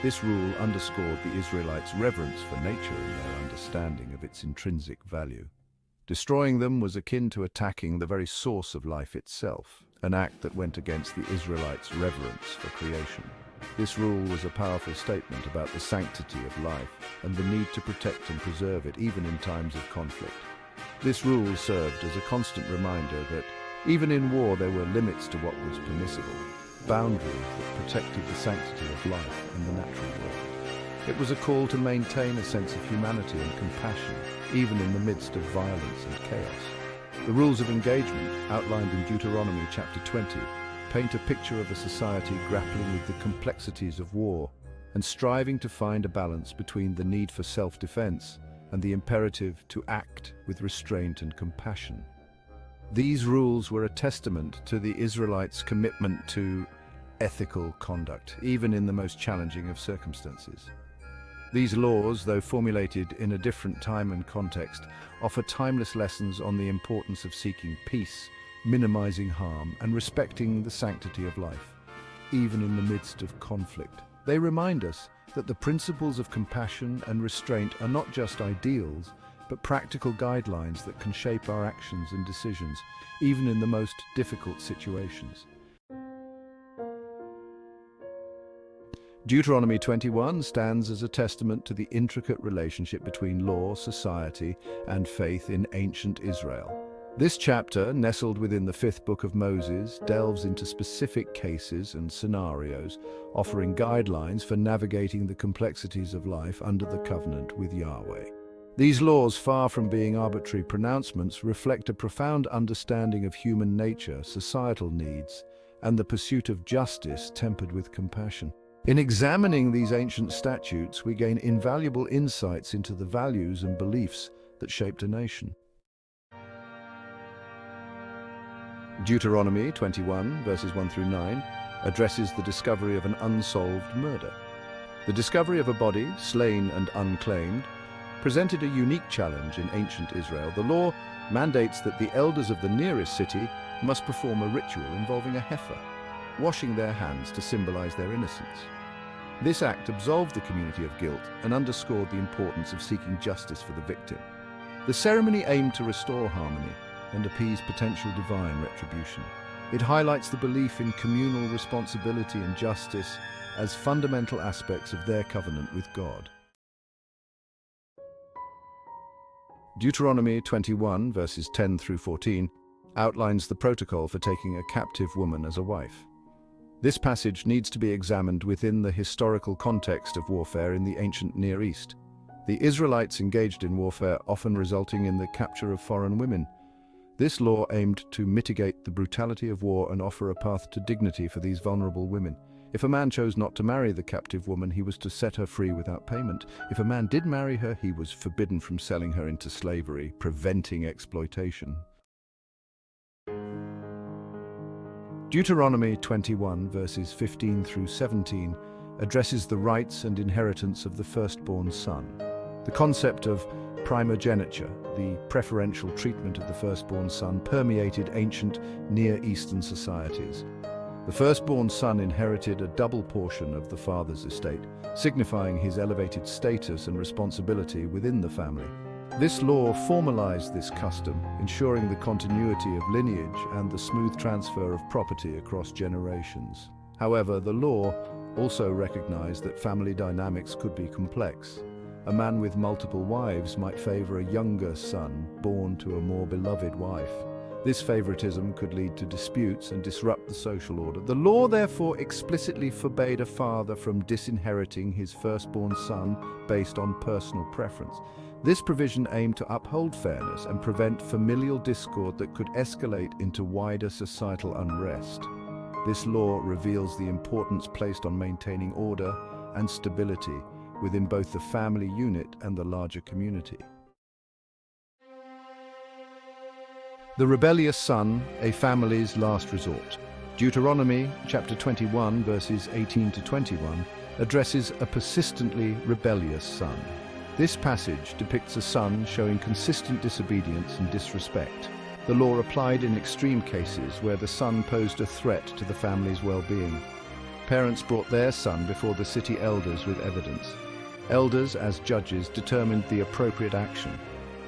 This rule underscored the Israelites' reverence for nature and their understanding of its intrinsic value. Destroying them was akin to attacking the very source of life itself, an act that went against the Israelites' reverence for creation. This rule was a powerful statement about the sanctity of life and the need to protect and preserve it even in times of conflict. This rule served as a constant reminder that even in war there were limits to what was permissible, boundaries that protected the sanctity of life and the natural world. It was a call to maintain a sense of humanity and compassion, even in the midst of violence and chaos. The rules of engagement, outlined in Deuteronomy chapter 20, paint a picture of a society grappling with the complexities of war and striving to find a balance between the need for self-defense and the imperative to act with restraint and compassion. These rules were a testament to the Israelites' commitment to ethical conduct, even in the most challenging of circumstances. These laws, though formulated in a different time and context, offer timeless lessons on the importance of seeking peace, minimizing harm, and respecting the sanctity of life, even in the midst of conflict. They remind us that the principles of compassion and restraint are not just ideals, but practical guidelines that can shape our actions and decisions, even in the most difficult situations. Deuteronomy 21 stands as a testament to the intricate relationship between law, society, and faith in ancient Israel. This chapter, nestled within the fifth book of Moses, delves into specific cases and scenarios, offering guidelines for navigating the complexities of life under the covenant with Yahweh. These laws, far from being arbitrary pronouncements, reflect a profound understanding of human nature, societal needs, and the pursuit of justice tempered with compassion. In examining these ancient statutes, we gain invaluable insights into the values and beliefs that shaped a nation. Deuteronomy 21, verses 1 through 9, addresses the discovery of an unsolved murder. The discovery of a body, slain and unclaimed, presented a unique challenge in ancient Israel. The law mandates that the elders of the nearest city must perform a ritual involving a heifer, washing their hands to symbolize their innocence. This act absolved the community of guilt and underscored the importance of seeking justice for the victim. The ceremony aimed to restore harmony and appease potential divine retribution. It highlights the belief in communal responsibility and justice as fundamental aspects of their covenant with God. Deuteronomy 21, verses 10 through 14, outlines the protocol for taking a captive woman as a wife. This passage needs to be examined within the historical context of warfare in the ancient Near East. The Israelites engaged in warfare, often resulting in the capture of foreign women. This law aimed to mitigate the brutality of war and offer a path to dignity for these vulnerable women. If a man chose not to marry the captive woman, he was to set her free without payment. If a man did marry her, he was forbidden from selling her into slavery, preventing exploitation. Deuteronomy 21, verses 15 through 17, addresses the rights and inheritance of the firstborn son. The concept of primogeniture, the preferential treatment of the firstborn son, permeated ancient Near Eastern societies. The firstborn son inherited a double portion of the father's estate, signifying his elevated status and responsibility within the family. This law formalized this custom, ensuring the continuity of lineage and the smooth transfer of property across generations. However, the law also recognized that family dynamics could be complex. A man with multiple wives might favor a younger son born to a more beloved wife. This favoritism could lead to disputes and disrupt the social order. The law therefore explicitly forbade a father from disinheriting his firstborn son based on personal preference. This provision aimed to uphold fairness and prevent familial discord that could escalate into wider societal unrest. This law reveals the importance placed on maintaining order and stability within both the family unit and the larger community. The rebellious son, a family's last resort. Deuteronomy chapter 21, verses 18 to 21, addresses a persistently rebellious son. This passage depicts a son showing consistent disobedience and disrespect. The law applied in extreme cases where the son posed a threat to the family's well-being. Parents brought their son before the city elders with evidence. Elders, as judges, determined the appropriate action.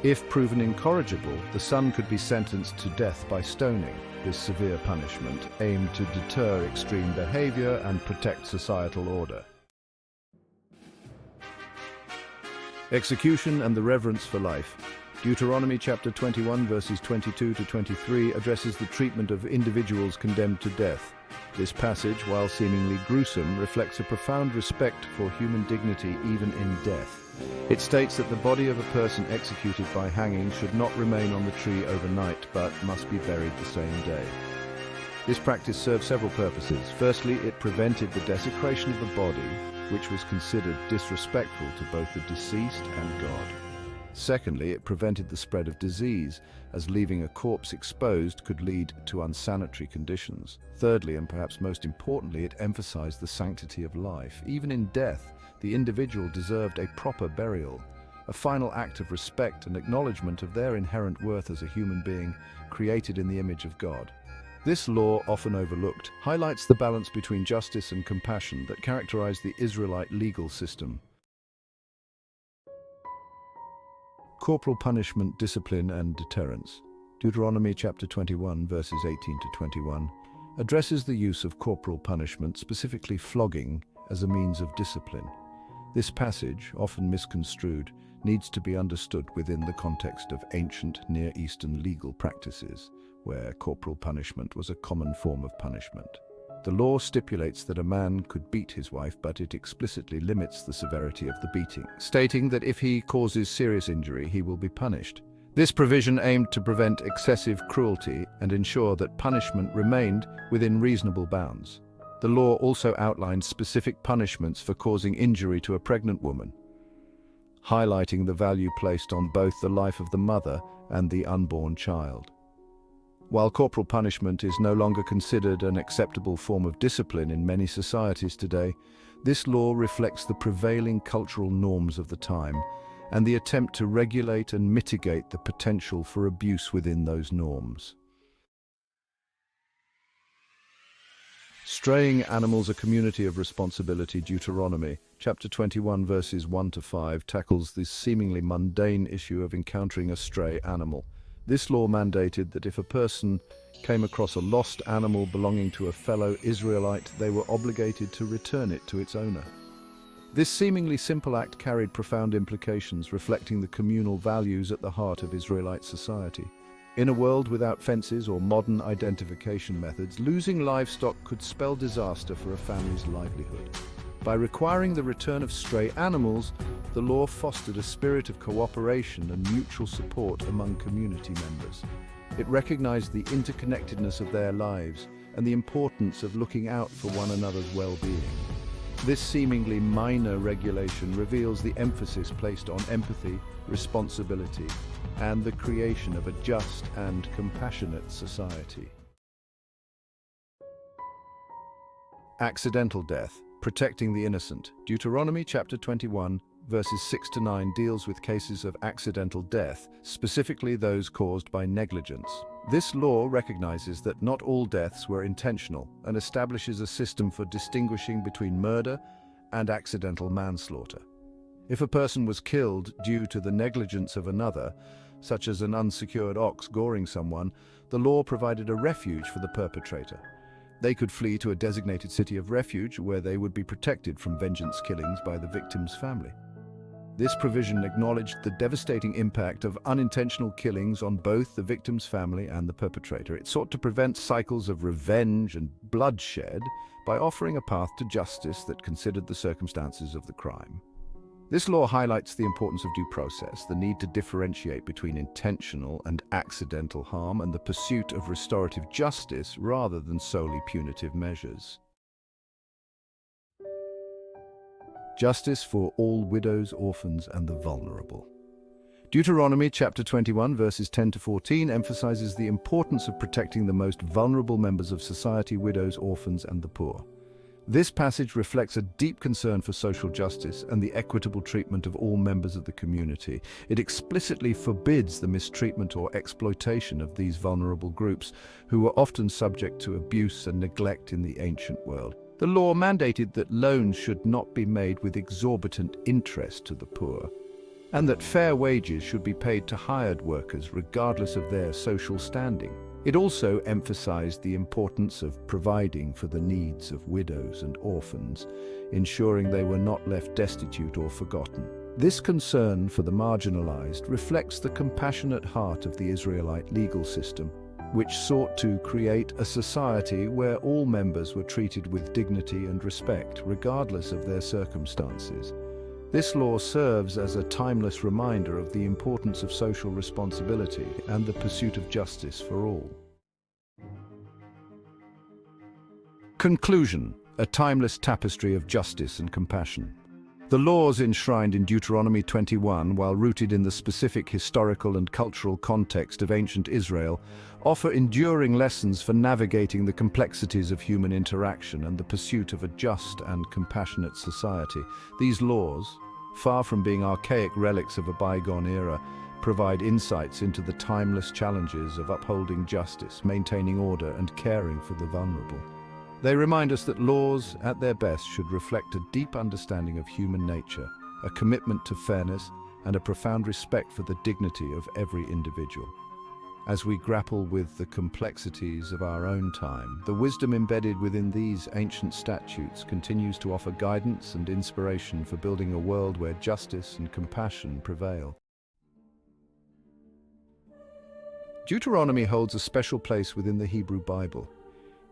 If proven incorrigible, the son could be sentenced to death by stoning. This severe punishment aimed to deter extreme behavior and protect societal order. Execution and the reverence for life. Deuteronomy chapter 21, verses 22 to 23 addresses the treatment of individuals condemned to death. This passage, while seemingly gruesome, reflects a profound respect for human dignity even in death. It states that the body of a person executed by hanging should not remain on the tree overnight, but must be buried the same day. This practice served several purposes. Firstly, it prevented the desecration of the body, which was considered disrespectful to both the deceased and God. Secondly, it prevented the spread of disease, as leaving a corpse exposed could lead to unsanitary conditions. Thirdly, and perhaps most importantly, it emphasized the sanctity of life. Even in death, the individual deserved a proper burial, a final act of respect and acknowledgement of their inherent worth as a human being created in the image of God. This law, often overlooked, highlights the balance between justice and compassion that characterized the Israelite legal system. Corporal punishment, discipline, and deterrence. Deuteronomy chapter 21, verses 18 to 21, addresses the use of corporal punishment, specifically flogging, as a means of discipline. This passage, often misconstrued, needs to be understood within the context of ancient Near Eastern legal practices, where corporal punishment was a common form of punishment. The law stipulates that a man could beat his wife, but it explicitly limits the severity of the beating, stating that if he causes serious injury, he will be punished. This provision aimed to prevent excessive cruelty and ensure that punishment remained within reasonable bounds. The law also outlined specific punishments for causing injury to a pregnant woman, highlighting the value placed on both the life of the mother and the unborn child. While corporal punishment is no longer considered an acceptable form of discipline in many societies today, this law reflects the prevailing cultural norms of the time and the attempt to regulate and mitigate the potential for abuse within those norms. Straying animals, a community of responsibility. Deuteronomy chapter 21, verses 1 to 5 tackles this seemingly mundane issue of encountering a stray animal. This law mandated that if a person came across a lost animal belonging to a fellow Israelite, they were obligated to return it to its owner. This seemingly simple act carried profound implications, reflecting the communal values at the heart of Israelite society. In a world without fences or modern identification methods, losing livestock could spell disaster for a family's livelihood. By requiring the return of stray animals, the law fostered a spirit of cooperation and mutual support among community members. It recognized the interconnectedness of their lives and the importance of looking out for one another's well-being. This seemingly minor regulation reveals the emphasis placed on empathy, responsibility, and the creation of a just and compassionate society. Accidental death, protecting the innocent. Deuteronomy chapter 21, verses 6 to 9 deals with cases of accidental death, specifically those caused by negligence. This law recognizes that not all deaths were intentional and establishes a system for distinguishing between murder and accidental manslaughter. If a person was killed due to the negligence of another, such as an unsecured ox goring someone, the law provided a refuge for the perpetrator. They could flee to a designated city of refuge where they would be protected from vengeance killings by the victim's family. This provision acknowledged the devastating impact of unintentional killings on both the victim's family and the perpetrator. It sought to prevent cycles of revenge and bloodshed by offering a path to justice that considered the circumstances of the crime. This law highlights the importance of due process, the need to differentiate between intentional and accidental harm, and the pursuit of restorative justice rather than solely punitive measures. Justice for all widows, orphans, and the vulnerable. Deuteronomy chapter 21, verses 10 to 14 emphasizes the importance of protecting the most vulnerable members of society, widows, orphans, and the poor. This passage reflects a deep concern for social justice and the equitable treatment of all members of the community. It explicitly forbids the mistreatment or exploitation of these vulnerable groups, who were often subject to abuse and neglect in the ancient world. The law mandated that loans should not be made with exorbitant interest to the poor, and that fair wages should be paid to hired workers regardless of their social standing. It also emphasized the importance of providing for the needs of widows and orphans, ensuring they were not left destitute or forgotten. This concern for the marginalized reflects the compassionate heart of the Israelite legal system, which sought to create a society where all members were treated with dignity and respect, regardless of their circumstances. This law serves as a timeless reminder of the importance of social responsibility and the pursuit of justice for all. Conclusion: a timeless tapestry of justice and compassion. The laws enshrined in Deuteronomy 21, while rooted in the specific historical and cultural context of ancient Israel, offer enduring lessons for navigating the complexities of human interaction and the pursuit of a just and compassionate society. These laws, far from being archaic relics of a bygone era, provide insights into the timeless challenges of upholding justice, maintaining order, and caring for the vulnerable. They remind us that laws, at their best, should reflect a deep understanding of human nature, a commitment to fairness, and a profound respect for the dignity of every individual. As we grapple with the complexities of our own time, the wisdom embedded within these ancient statutes continues to offer guidance and inspiration for building a world where justice and compassion prevail. Deuteronomy holds a special place within the Hebrew Bible.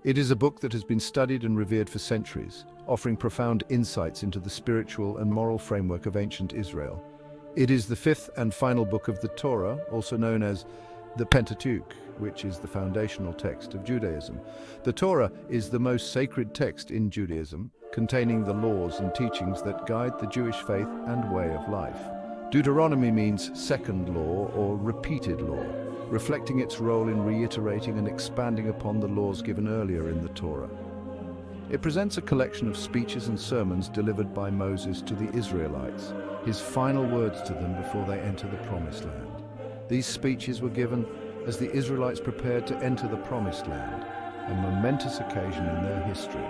It is a book that has been studied and revered for centuries, offering profound insights into the spiritual and moral framework of ancient Israel. It is the fifth and final book of the Torah, also known as the Pentateuch, which is the foundational text of Judaism. The Torah is the most sacred text in Judaism, containing the laws and teachings that guide the Jewish faith and way of life. Deuteronomy means second law or repeated law, reflecting its role in reiterating and expanding upon the laws given earlier in the Torah. It presents a collection of speeches and sermons delivered by Moses to the Israelites, his final words to them before they enter the Promised Land. These speeches were given as the Israelites prepared to enter the Promised Land, a momentous occasion in their history.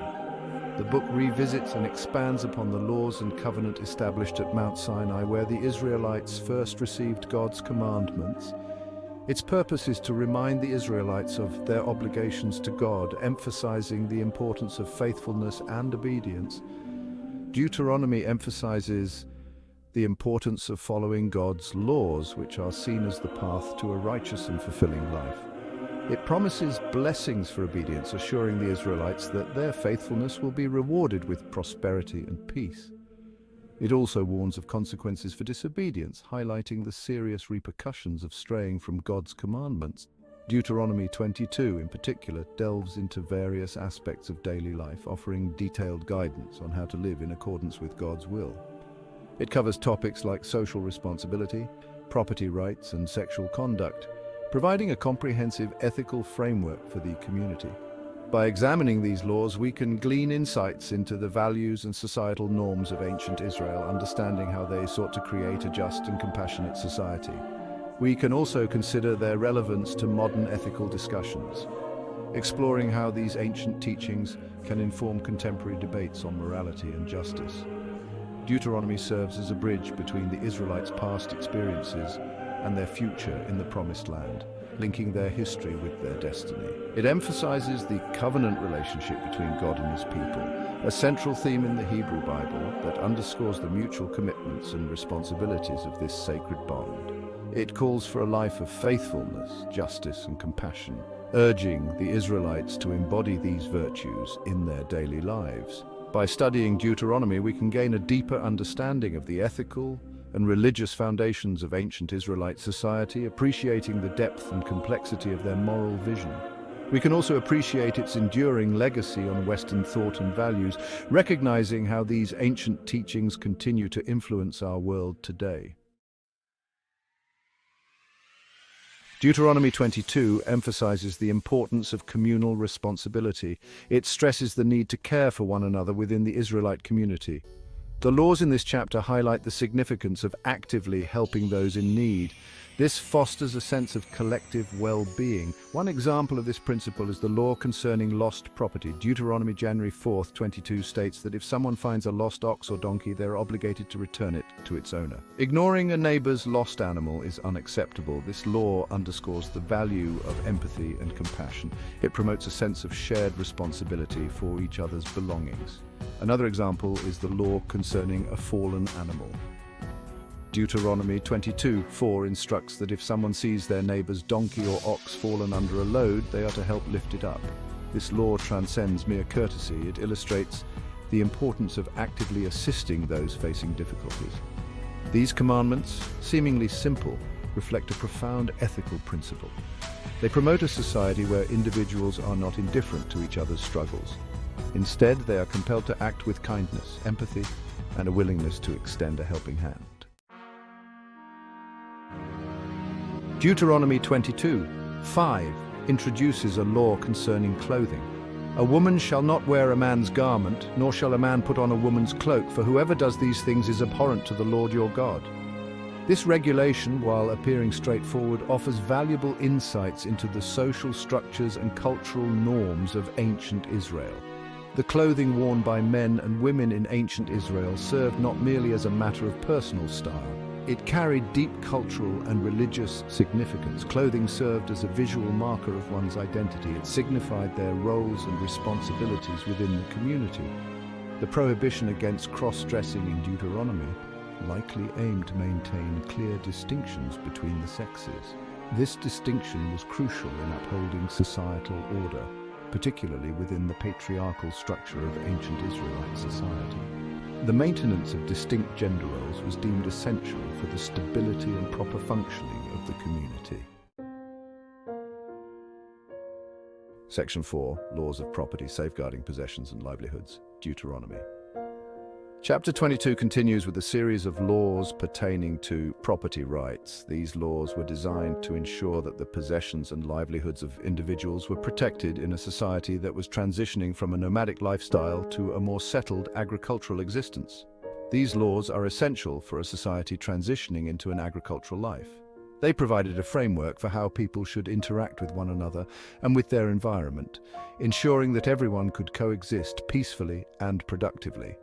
The book revisits and expands upon the laws and covenant established at Mount Sinai, where the Israelites first received God's commandments. Its purpose is to remind the Israelites of their obligations to God, emphasizing the importance of faithfulness and obedience. Deuteronomy emphasizes the importance of following God's laws, which are seen as the path to a righteous and fulfilling life. It promises blessings for obedience, assuring the Israelites that their faithfulness will be rewarded with prosperity and peace. It also warns of consequences for disobedience, highlighting the serious repercussions of straying from God's commandments. Deuteronomy 22, in particular, delves into various aspects of daily life, offering detailed guidance on how to live in accordance with God's will. It covers topics like social responsibility, property rights, and sexual conduct, providing a comprehensive ethical framework for the community. By examining these laws, we can glean insights into the values and societal norms of ancient Israel, understanding how they sought to create a just and compassionate society. We can also consider their relevance to modern ethical discussions, exploring how these ancient teachings can inform contemporary debates on morality and justice. Deuteronomy serves as a bridge between the Israelites' past experiences and their future in the Promised Land, linking their history with their destiny. It emphasizes the covenant relationship between God and his people, a central theme in the Hebrew Bible that underscores the mutual commitments and responsibilities of this sacred bond. It calls for a life of faithfulness, justice, and compassion, urging the Israelites to embody these virtues in their daily lives. By studying Deuteronomy, we can gain a deeper understanding of the ethical and religious foundations of ancient Israelite society, appreciating the depth and complexity of their moral vision. We can also appreciate its enduring legacy on Western thought and values, recognizing how these ancient teachings continue to influence our world today. Deuteronomy 22 emphasizes the importance of communal responsibility. It stresses the need to care for one another within the Israelite community. The laws in this chapter highlight the significance of actively helping those in need. This fosters a sense of collective well-being. One example of this principle is the law concerning lost property. Deuteronomy January 4th, 22 states that if someone finds a lost ox or donkey, they're obligated to return it to its owner. Ignoring a neighbor's lost animal is unacceptable. This law underscores the value of empathy and compassion. It promotes a sense of shared responsibility for each other's belongings. Another example is the law concerning a fallen animal. Deuteronomy 22:4 instructs that if someone sees their neighbor's donkey or ox fallen under a load, they are to help lift it up. This law transcends mere courtesy. It illustrates the importance of actively assisting those facing difficulties. These commandments, seemingly simple, reflect a profound ethical principle. They promote a society where individuals are not indifferent to each other's struggles. Instead, they are compelled to act with kindness, empathy, and a willingness to extend a helping hand. Deuteronomy 22:5 introduces a law concerning clothing. A woman shall not wear a man's garment, nor shall a man put on a woman's cloak, for whoever does these things is abhorrent to the Lord your God. This regulation, while appearing straightforward, offers valuable insights into the social structures and cultural norms of ancient Israel. The clothing worn by men and women in ancient Israel served not merely as a matter of personal style. It carried deep cultural and religious significance. Clothing served as a visual marker of one's identity. It signified their roles and responsibilities within the community. The prohibition against cross-dressing in Deuteronomy likely aimed to maintain clear distinctions between the sexes. This distinction was crucial in upholding societal order, particularly within the patriarchal structure of ancient Israelite society. The maintenance of distinct gender roles was deemed essential for the stability and proper functioning of the community. Section 4, Laws of Property, Safeguarding Possessions and Livelihoods, Deuteronomy. Chapter 22 continues with a series of laws pertaining to property rights. These laws were designed to ensure that the possessions and livelihoods of individuals were protected in a society that was transitioning from a nomadic lifestyle to a more settled agricultural existence. These laws are essential for a society transitioning into an agricultural life. They provided a framework for how people should interact with one another and with their environment, ensuring that everyone could coexist peacefully and productively.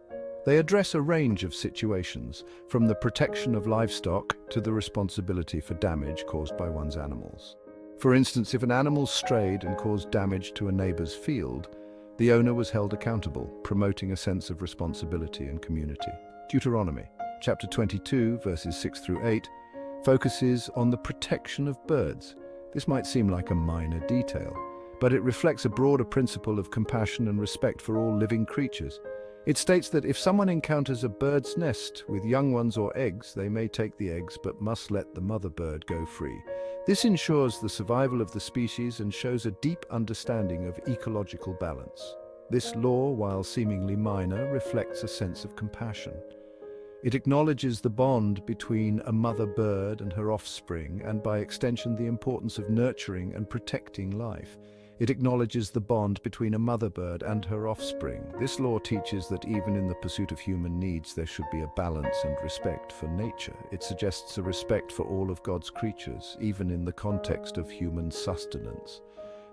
They address a range of situations, from the protection of livestock to the responsibility for damage caused by one's animals. For instance, if an animal strayed and caused damage to a neighbor's field, the owner was held accountable, promoting a sense of responsibility and community. Deuteronomy, chapter 22, verses 6 through 8, focuses on the protection of birds. This might seem like a minor detail, but it reflects a broader principle of compassion and respect for all living creatures. It states that if someone encounters a bird's nest with young ones or eggs, they may take the eggs but must let the mother bird go free. This ensures the survival of the species and shows a deep understanding of ecological balance. This law, while seemingly minor, reflects a sense of compassion. It acknowledges the bond between a mother bird and her offspring, and by extension the importance of nurturing and protecting life. It acknowledges the bond between a mother bird and her offspring. This law teaches that even in the pursuit of human needs, there should be a balance and respect for nature. It suggests a respect for all of God's creatures, even in the context of human sustenance.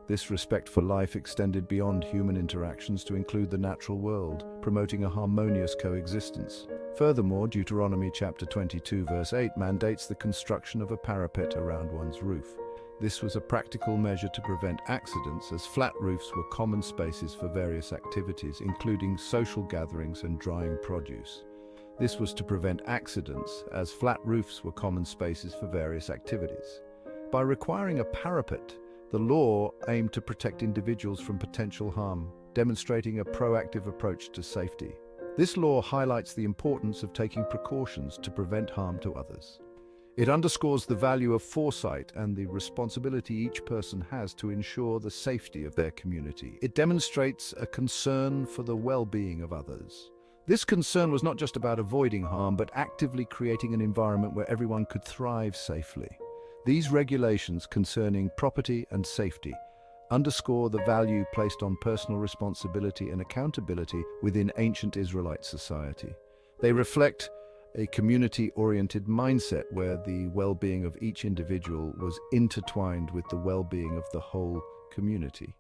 This respect for life extended beyond human interactions to include the natural world, promoting a harmonious coexistence. Furthermore, Deuteronomy chapter 22 verse 8 mandates the construction of a parapet around one's roof. This was a practical measure to prevent accidents, as flat roofs were common spaces for various activities, including social gatherings and drying produce. This was to prevent accidents, as flat roofs were common spaces for various activities. By requiring a parapet, the law aimed to protect individuals from potential harm, demonstrating a proactive approach to safety. This law highlights the importance of taking precautions to prevent harm to others. It underscores the value of foresight and the responsibility each person has to ensure the safety of their community. It demonstrates a concern for the well-being of others. This concern was not just about avoiding harm, but actively creating an environment where everyone could thrive safely. These regulations concerning property and safety underscore the value placed on personal responsibility and accountability within ancient Israelite society. They reflect a community-oriented mindset where the well-being of each individual was intertwined with the well-being of the whole community.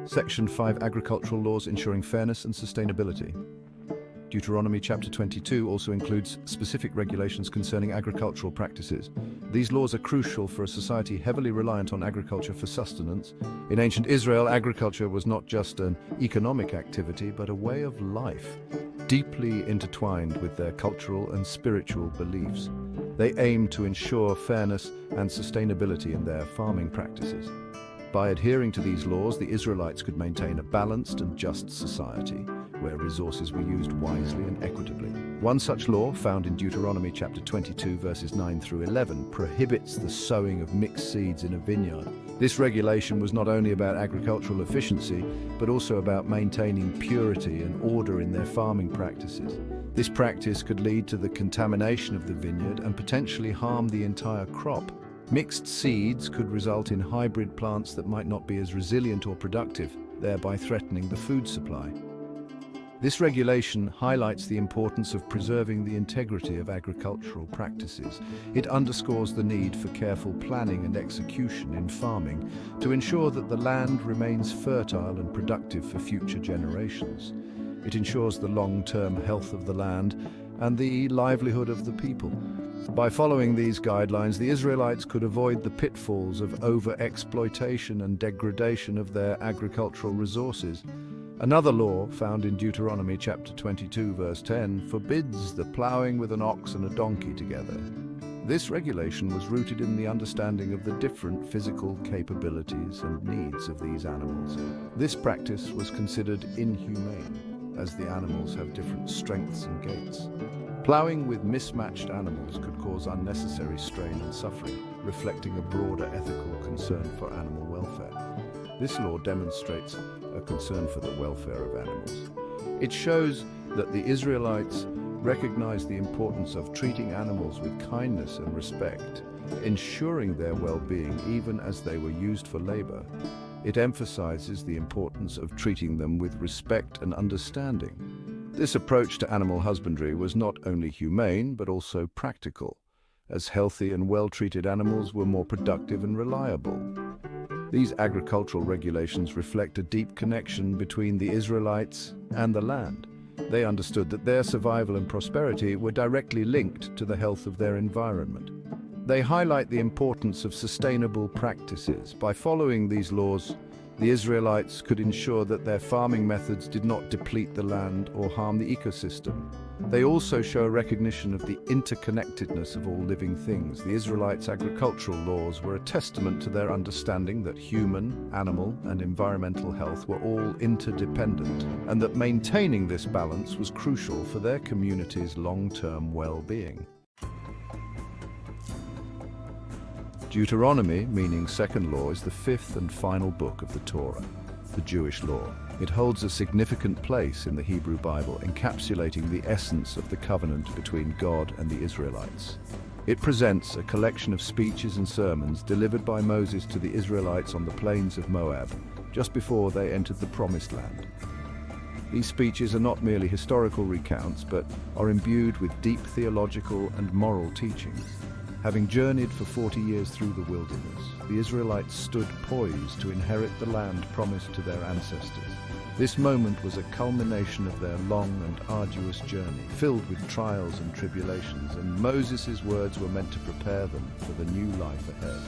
Section 5: Agricultural laws ensuring fairness and sustainability. Deuteronomy chapter 22 also includes specific regulations concerning agricultural practices. These laws are crucial for a society heavily reliant on agriculture for sustenance. In ancient Israel, agriculture was not just an economic activity, but a way of life, deeply intertwined with their cultural and spiritual beliefs. They aimed to ensure fairness and sustainability in their farming practices. By adhering to these laws, the Israelites could maintain a balanced and just society, where resources were used wisely and equitably. One such law, found in Deuteronomy chapter 22 verses 9 through 11, prohibits the sowing of mixed seeds in a vineyard. This regulation was not only about agricultural efficiency, but also about maintaining purity and order in their farming practices. This practice could lead to the contamination of the vineyard and potentially harm the entire crop. Mixed seeds could result in hybrid plants that might not be as resilient or productive, thereby threatening the food supply. This regulation highlights the importance of preserving the integrity of agricultural practices. It underscores the need for careful planning and execution in farming to ensure that the land remains fertile and productive for future generations. It ensures the long-term health of the land and the livelihood of the people. By following these guidelines, the Israelites could avoid the pitfalls of over-exploitation and degradation of their agricultural resources. Another law, found in Deuteronomy chapter 22 verse 10, forbids the plowing with an ox and a donkey together. This regulation was rooted in the understanding of the different physical capabilities and needs of these animals. This practice was considered inhumane, as the animals have different strengths and gaits. Plowing with mismatched animals could cause unnecessary strain and suffering, reflecting a broader ethical concern for animal welfare. This law demonstrates a concern for the welfare of animals. It shows that the Israelites recognized the importance of treating animals with kindness and respect, ensuring their well-being even as they were used for labor. It emphasizes the importance of treating them with respect and understanding. This approach to animal husbandry was not only humane, but also practical, as healthy and well-treated animals were more productive and reliable. These agricultural regulations reflect a deep connection between the Israelites and the land. They understood that their survival and prosperity were directly linked to the health of their environment. They highlight the importance of sustainable practices. By following these laws, the Israelites could ensure that their farming methods did not deplete the land or harm the ecosystem. They also show a recognition of the interconnectedness of all living things. The Israelites' agricultural laws were a testament to their understanding that human, animal, and environmental health were all interdependent, and that maintaining this balance was crucial for their community's long-term well-being. Deuteronomy, meaning second law, is the fifth and final book of the Torah, the Jewish law. It holds a significant place in the Hebrew Bible, encapsulating the essence of the covenant between God and the Israelites. It presents a collection of speeches and sermons delivered by Moses to the Israelites on the plains of Moab, just before they entered the Promised Land. These speeches are not merely historical recounts, but are imbued with deep theological and moral teachings. Having journeyed for 40 years through the wilderness, the Israelites stood poised to inherit the land promised to their ancestors. This moment was a culmination of their long and arduous journey, filled with trials and tribulations, and Moses' words were meant to prepare them for the new life ahead.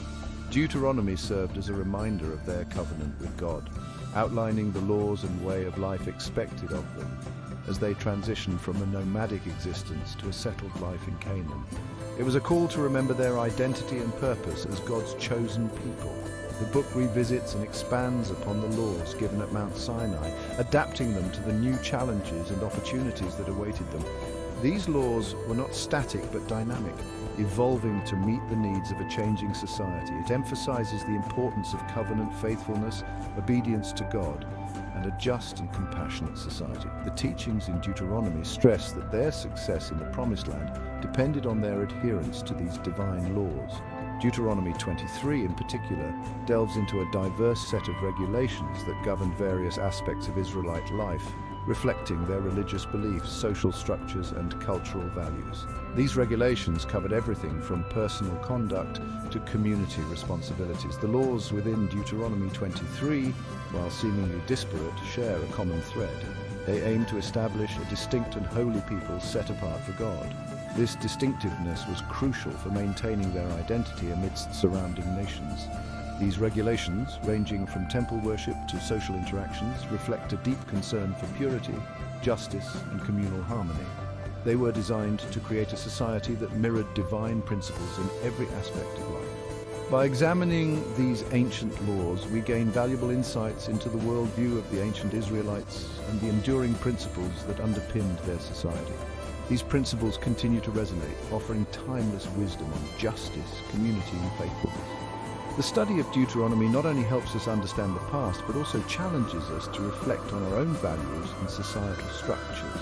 Deuteronomy served as a reminder of their covenant with God, outlining the laws and way of life expected of them as they transitioned from a nomadic existence to a settled life in Canaan. It was a call to remember their identity and purpose as God's chosen people. The book revisits and expands upon the laws given at Mount Sinai, adapting them to the new challenges and opportunities that awaited them. These laws were not static but dynamic, evolving to meet the needs of a changing society. It emphasizes the importance of covenant faithfulness, obedience to God, and a just and compassionate society. The teachings in Deuteronomy stress that their success in the Promised Land depended on their adherence to these divine laws. Deuteronomy 23 in particular delves into a diverse set of regulations that govern various aspects of Israelite life, reflecting their religious beliefs, social structures, and cultural values. These regulations covered everything from personal conduct to community responsibilities. The laws within Deuteronomy 23, while seemingly disparate, share a common thread. They aim to establish a distinct and holy people set apart for God. This distinctiveness was crucial for maintaining their identity amidst surrounding nations. These regulations, ranging from temple worship to social interactions, reflect a deep concern for purity, justice, and communal harmony. They were designed to create a society that mirrored divine principles in every aspect of life. By examining these ancient laws, we gain valuable insights into the worldview of the ancient Israelites and the enduring principles that underpinned their society. These principles continue to resonate, offering timeless wisdom on justice, community, and faithfulness. The study of Deuteronomy not only helps us understand the past, but also challenges us to reflect on our own values and societal structures.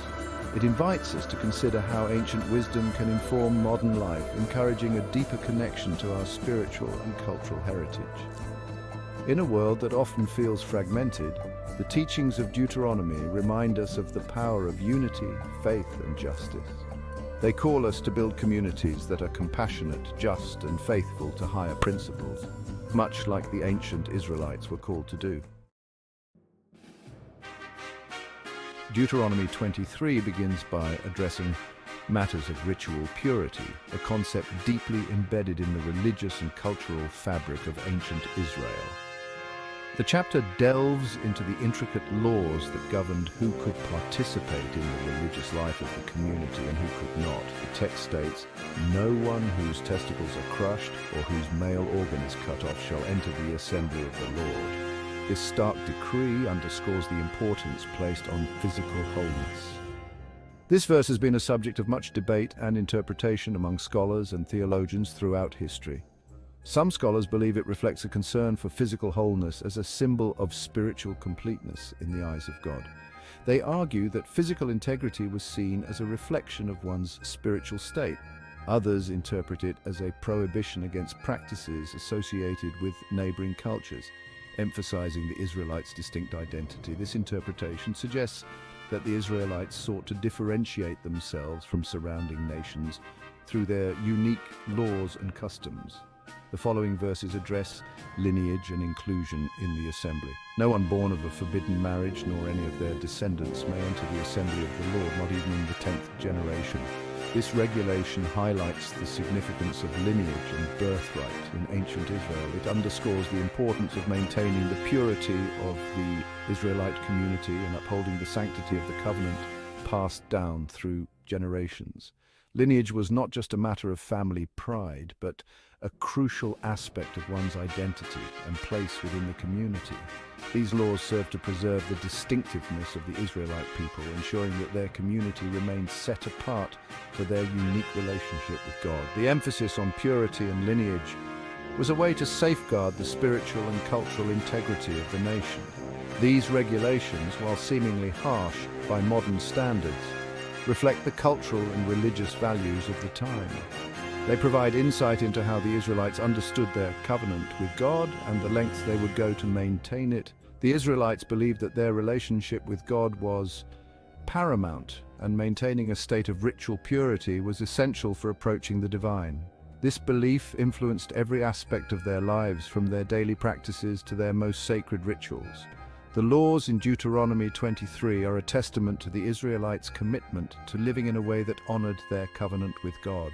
It invites us to consider how ancient wisdom can inform modern life, encouraging a deeper connection to our spiritual and cultural heritage. In a world that often feels fragmented, the teachings of Deuteronomy remind us of the power of unity, faith, and justice. They call us to build communities that are compassionate, just, and faithful to higher principles, much like the ancient Israelites were called to do. Deuteronomy 23 begins by addressing matters of ritual purity, a concept deeply embedded in the religious and cultural fabric of ancient Israel. The chapter delves into the intricate laws that governed who could participate in the religious life of the community and who could not. The text states, "No one whose testicles are crushed or whose male organ is cut off shall enter the assembly of the Lord." This stark decree underscores the importance placed on physical wholeness. This verse has been a subject of much debate and interpretation among scholars and theologians throughout history. Some scholars believe it reflects a concern for physical wholeness as a symbol of spiritual completeness in the eyes of God. They argue that physical integrity was seen as a reflection of one's spiritual state. Others interpret it as a prohibition against practices associated with neighboring cultures, emphasizing the Israelites' distinct identity. This interpretation suggests that the Israelites sought to differentiate themselves from surrounding nations through their unique laws and customs. The following verses address lineage and inclusion in the assembly. No one born of a forbidden marriage nor any of their descendants may enter the assembly of the Lord, not even in the 10th generation. This regulation highlights the significance of lineage and birthright in ancient Israel. It underscores the importance of maintaining the purity of the Israelite community and upholding the sanctity of the covenant passed down through generations. Lineage was not just a matter of family pride, but a crucial aspect of one's identity and place within the community. These laws serve to preserve the distinctiveness of the Israelite people, ensuring that their community remains set apart for their unique relationship with God. The emphasis on purity and lineage was a way to safeguard the spiritual and cultural integrity of the nation. These regulations, while seemingly harsh by modern standards, reflect the cultural and religious values of the time. They provide insight into how the Israelites understood their covenant with God and the lengths they would go to maintain it. The Israelites believed that their relationship with God was paramount, and maintaining a state of ritual purity was essential for approaching the divine. This belief influenced every aspect of their lives, from their daily practices to their most sacred rituals. The laws in Deuteronomy 23 are a testament to the Israelites' commitment to living in a way that honored their covenant with God.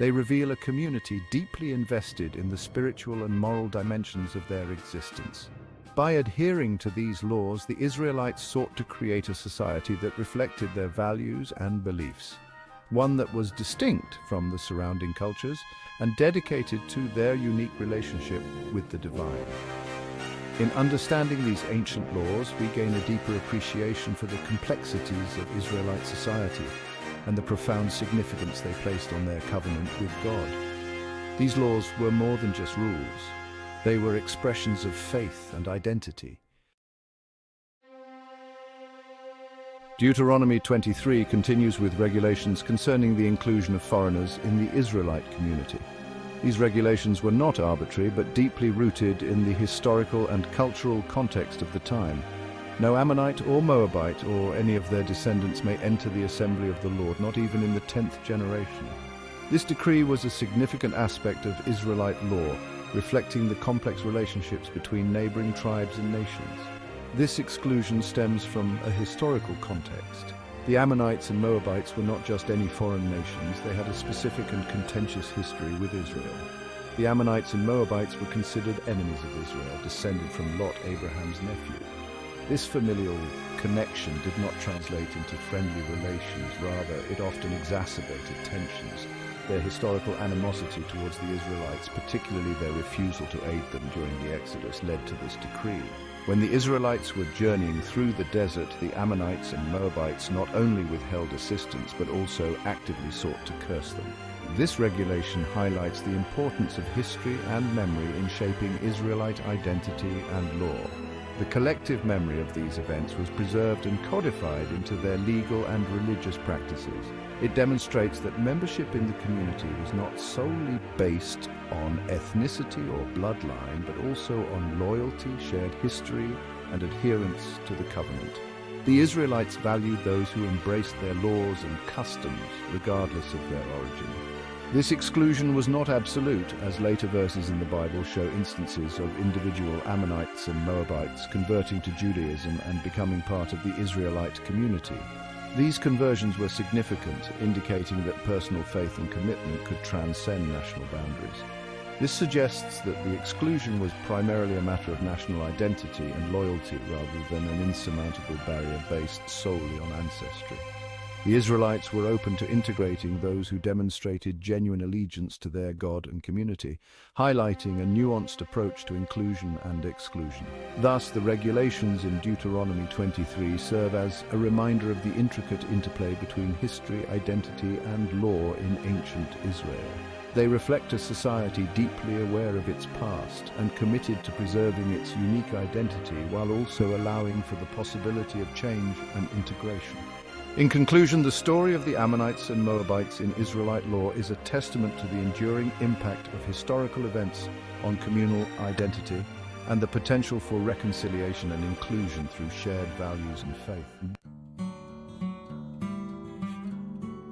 They reveal a community deeply invested in the spiritual and moral dimensions of their existence. By adhering to these laws, the Israelites sought to create a society that reflected their values and beliefs, one that was distinct from the surrounding cultures and dedicated to their unique relationship with the divine. In understanding these ancient laws, we gain a deeper appreciation for the complexities of Israelite society and the profound significance they placed on their covenant with God. These laws were more than just rules. They were expressions of faith and identity. Deuteronomy 23 continues with regulations concerning the inclusion of foreigners in the Israelite community. These regulations were not arbitrary, but deeply rooted in the historical and cultural context of the time. No Ammonite or Moabite or any of their descendants may enter the assembly of the Lord, not even in the 10th generation. This decree was a significant aspect of Israelite law, reflecting the complex relationships between neighboring tribes and nations. This exclusion stems from a historical context. The Ammonites and Moabites were not just any foreign nations, they had a specific and contentious history with Israel. The Ammonites and Moabites were considered enemies of Israel, descended from Lot, Abraham's nephew. This familial connection did not translate into friendly relations, rather it often exacerbated tensions. Their historical animosity towards the Israelites, particularly their refusal to aid them during the Exodus, led to this decree. When the Israelites were journeying through the desert, the Ammonites and Moabites not only withheld assistance, but also actively sought to curse them. This regulation highlights the importance of history and memory in shaping Israelite identity and law. The collective memory of these events was preserved and codified into their legal and religious practices. It demonstrates that membership in the community was not solely based on ethnicity or bloodline, but also on loyalty, shared history, and adherence to the covenant. The Israelites valued those who embraced their laws and customs, regardless of their origin. This exclusion was not absolute, as later verses in the Bible show instances of individual Ammonites and Moabites converting to Judaism and becoming part of the Israelite community. These conversions were significant, indicating that personal faith and commitment could transcend national boundaries. This suggests that the exclusion was primarily a matter of national identity and loyalty rather than an insurmountable barrier based solely on ancestry. The Israelites were open to integrating those who demonstrated genuine allegiance to their God and community, highlighting a nuanced approach to inclusion and exclusion. Thus, the regulations in Deuteronomy 23 serve as a reminder of the intricate interplay between history, identity, and law in ancient Israel. They reflect a society deeply aware of its past and committed to preserving its unique identity while also allowing for the possibility of change and integration. In conclusion, the story of the Ammonites and Moabites in Israelite law is a testament to the enduring impact of historical events on communal identity and the potential for reconciliation and inclusion through shared values and faith.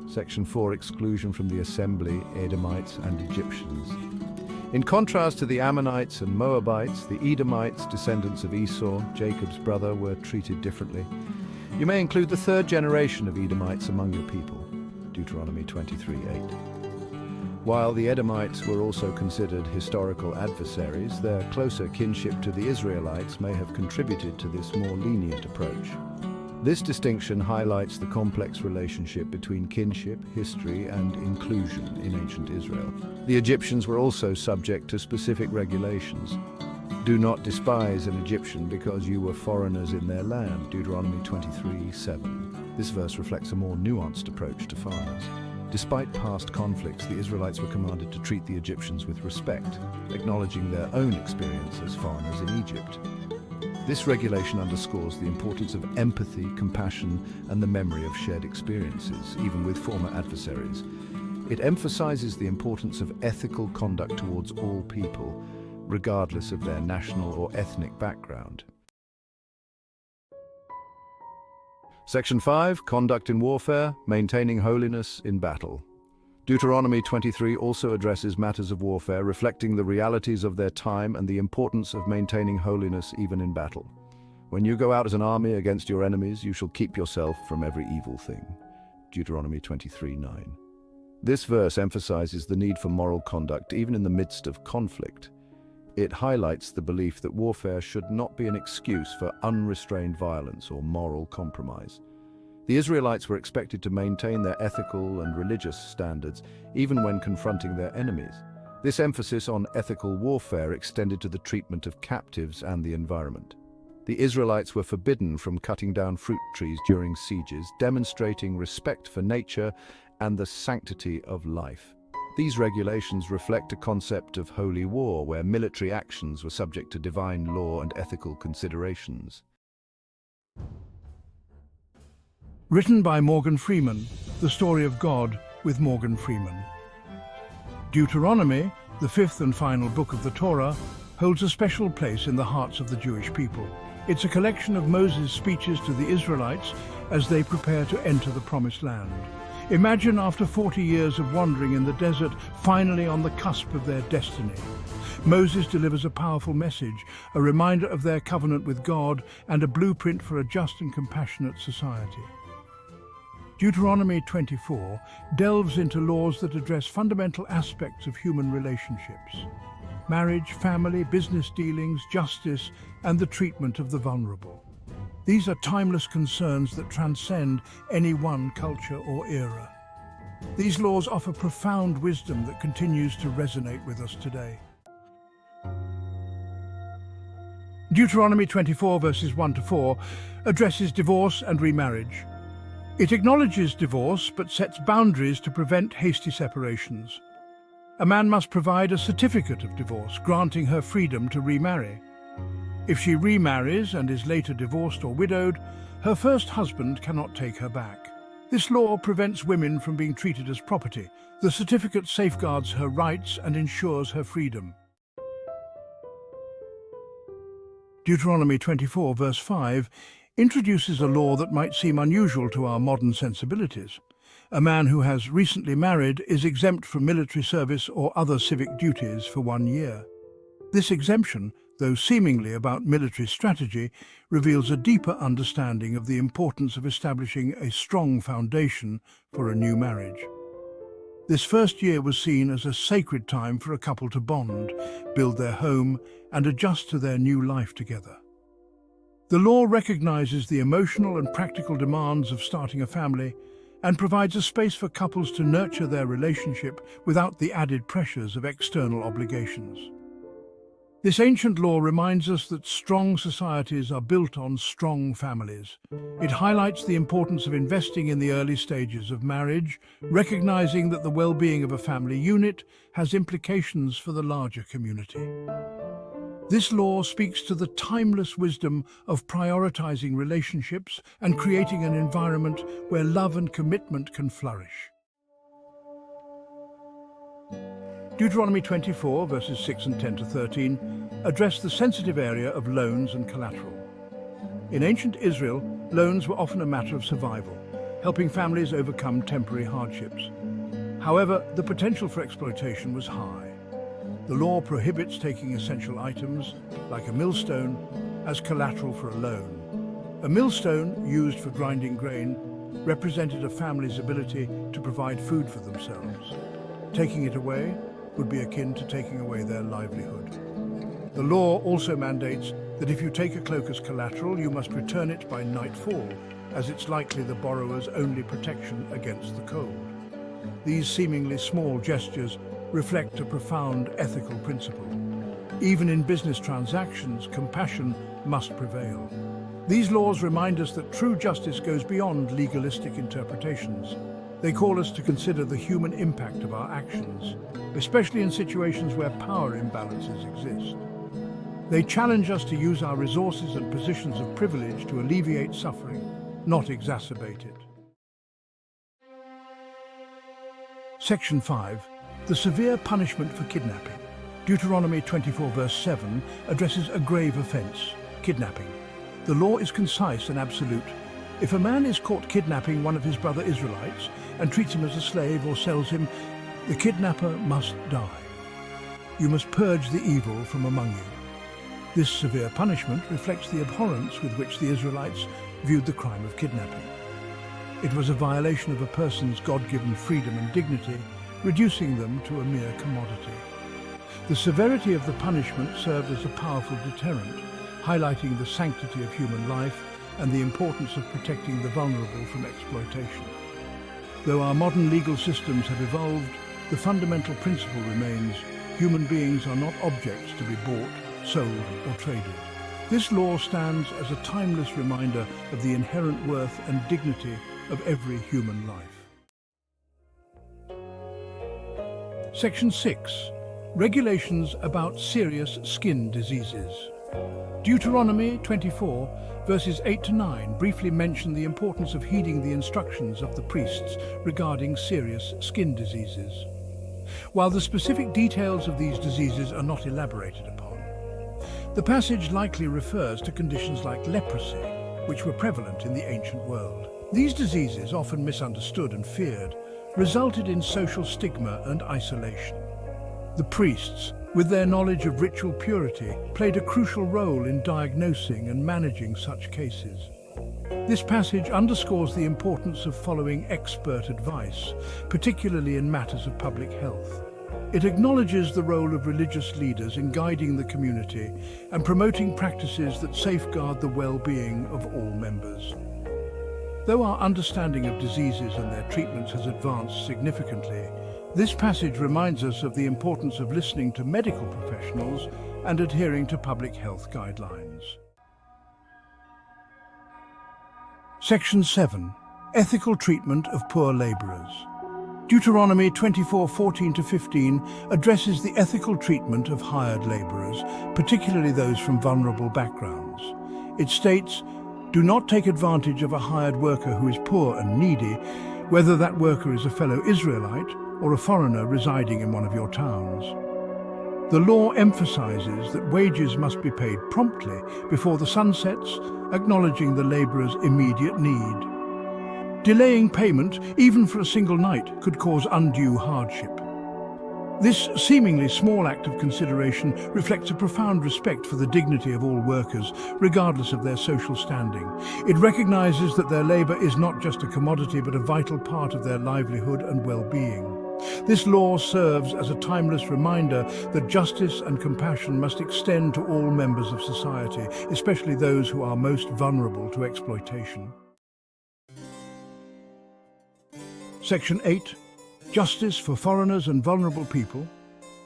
Section 4. Exclusion from the assembly, Edomites and Egyptians. In contrast to the Ammonites and Moabites, the Edomites, descendants of Esau, Jacob's brother, were treated differently. You may include the third generation of Edomites among your people, Deuteronomy 23:8. While the Edomites were also considered historical adversaries, their closer kinship to the Israelites may have contributed to this more lenient approach. This distinction highlights the complex relationship between kinship, history, and inclusion in ancient Israel. The Egyptians were also subject to specific regulations. Do not despise an Egyptian because you were foreigners in their land, Deuteronomy 23:7. This verse reflects a more nuanced approach to foreigners. Despite past conflicts, the Israelites were commanded to treat the Egyptians with respect, acknowledging their own experience as foreigners in Egypt. This regulation underscores the importance of empathy, compassion, and the memory of shared experiences, even with former adversaries. It emphasizes the importance of ethical conduct towards all people, regardless of their national or ethnic background. Section 5, Conduct in Warfare, Maintaining Holiness in Battle. Deuteronomy 23 also addresses matters of warfare, reflecting the realities of their time and the importance of maintaining holiness even in battle. When you go out as an army against your enemies, you shall keep yourself from every evil thing. Deuteronomy 23:9. This verse emphasizes the need for moral conduct even in the midst of conflict. It highlights the belief that warfare should not be an excuse for unrestrained violence or moral compromise. The Israelites were expected to maintain their ethical and religious standards even when confronting their enemies. This emphasis on ethical warfare extended to the treatment of captives and the environment. The Israelites were forbidden from cutting down fruit trees during sieges, demonstrating respect for nature and the sanctity of life. These regulations reflect a concept of holy war where military actions were subject to divine law and ethical considerations. Written by Morgan Freeman, The Story of God with Morgan Freeman. Deuteronomy, the fifth and final book of the Torah, holds a special place in the hearts of the Jewish people. It's a collection of Moses' speeches to the Israelites as they prepare to enter the Promised Land. Imagine after 40 years of wandering in the desert, finally on the cusp of their destiny. Moses delivers a powerful message, a reminder of their covenant with God and a blueprint for a just and compassionate society. Deuteronomy 24 delves into laws that address fundamental aspects of human relationships: marriage, family, business dealings, justice, and the treatment of the vulnerable. These are timeless concerns that transcend any one culture or era. These laws offer profound wisdom that continues to resonate with us today. Deuteronomy 24 verses 1 to 4 addresses divorce and remarriage. It acknowledges divorce but sets boundaries to prevent hasty separations. A man must provide a certificate of divorce, granting her freedom to remarry. If she remarries and is later divorced or widowed, her first husband cannot take her back. This law prevents women from being treated as property. The certificate safeguards her rights and ensures her freedom. Deuteronomy 24 verse 5 introduces a law that might seem unusual to our modern sensibilities. A man who has recently married is exempt from military service or other civic duties for 1 year. This exemption, though seemingly about military strategy, reveals a deeper understanding of the importance of establishing a strong foundation for a new marriage. This first year was seen as a sacred time for a couple to bond, build their home, and adjust to their new life together. The law recognizes the emotional and practical demands of starting a family and provides a space for couples to nurture their relationship without the added pressures of external obligations. This ancient law reminds us that strong societies are built on strong families. It highlights the importance of investing in the early stages of marriage, recognizing that the well-being of a family unit has implications for the larger community. This law speaks to the timeless wisdom of prioritizing relationships and creating an environment where love and commitment can flourish. Deuteronomy 24, verses 6 and 10 to 13, address the sensitive area of loans and collateral. In ancient Israel, loans were often a matter of survival, helping families overcome temporary hardships. However, the potential for exploitation was high. The law prohibits taking essential items, like a millstone, as collateral for a loan. A millstone, used for grinding grain, represented a family's ability to provide food for themselves. Taking it away would be akin to taking away their livelihood. The law also mandates that if you take a cloak as collateral, you must return it by nightfall, as it's likely the borrower's only protection against the cold. These seemingly small gestures reflect a profound ethical principle. Even in business transactions, compassion must prevail. These laws remind us that true justice goes beyond legalistic interpretations. They call us to consider the human impact of our actions, especially in situations where power imbalances exist. They challenge us to use our resources and positions of privilege to alleviate suffering, not exacerbate it. Section 5. The severe punishment for kidnapping. Deuteronomy 24 verse 7 addresses a grave offense, kidnapping. The law is concise and absolute. If a man is caught kidnapping one of his brother Israelites and treats him as a slave or sells him, the kidnapper must die. You must purge the evil from among you. This severe punishment reflects the abhorrence with which the Israelites viewed the crime of kidnapping. It was a violation of a person's God-given freedom and dignity, reducing them to a mere commodity. The severity of the punishment served as a powerful deterrent, highlighting the sanctity of human life and the importance of protecting the vulnerable from exploitation. Though our modern legal systems have evolved, the fundamental principle remains: human beings are not objects to be bought, sold, or traded. This law stands as a timeless reminder of the inherent worth and dignity of every human life. Section 6. Regulations about serious skin diseases. Deuteronomy 24, verses 8 to 9 briefly mention the importance of heeding the instructions of the priests regarding serious skin diseases. While the specific details of these diseases are not elaborated upon, the passage likely refers to conditions like leprosy, which were prevalent in the ancient world. These diseases, often misunderstood and feared, resulted in social stigma and isolation. The priests, with their knowledge of ritual purity, played a crucial role in diagnosing and managing such cases. This passage underscores the importance of following expert advice, particularly in matters of public health. It acknowledges the role of religious leaders in guiding the community and promoting practices that safeguard the well-being of all members. Though our understanding of diseases and their treatments has advanced significantly, this passage reminds us of the importance of listening to medical professionals and adhering to public health guidelines. Section 7. Ethical treatment of poor laborers. Deuteronomy 24:14-15 addresses the ethical treatment of hired laborers, particularly those from vulnerable backgrounds. It states, "Do not take advantage of a hired worker who is poor and needy, whether that worker is a fellow Israelite or a foreigner residing in one of your towns." The law emphasizes that wages must be paid promptly before the sun sets, acknowledging the laborer's immediate need. Delaying payment, even for a single night, could cause undue hardship. This seemingly small act of consideration reflects a profound respect for the dignity of all workers, regardless of their social standing. It recognizes that their labor is not just a commodity but a vital part of their livelihood and well-being. This law serves as a timeless reminder that justice and compassion must extend to all members of society, especially those who are most vulnerable to exploitation. Section 8. Justice for foreigners and vulnerable people.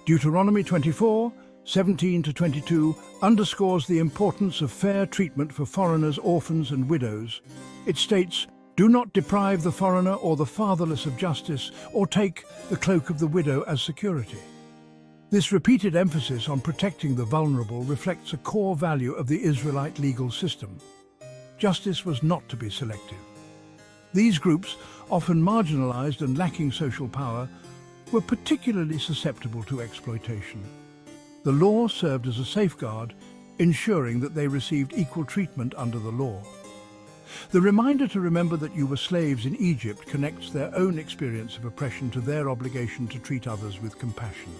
Deuteronomy 24:17-22 underscores the importance of fair treatment for foreigners, orphans and widows. It states, "Do not deprive the foreigner or the fatherless of justice, or take the cloak of the widow as security." This repeated emphasis on protecting the vulnerable reflects a core value of the Israelite legal system. Justice was not to be selective. These groups, often marginalized and lacking social power, were particularly susceptible to exploitation. The law served as a safeguard, ensuring that they received equal treatment under the law. The reminder to remember that you were slaves in Egypt connects their own experience of oppression to their obligation to treat others with compassion.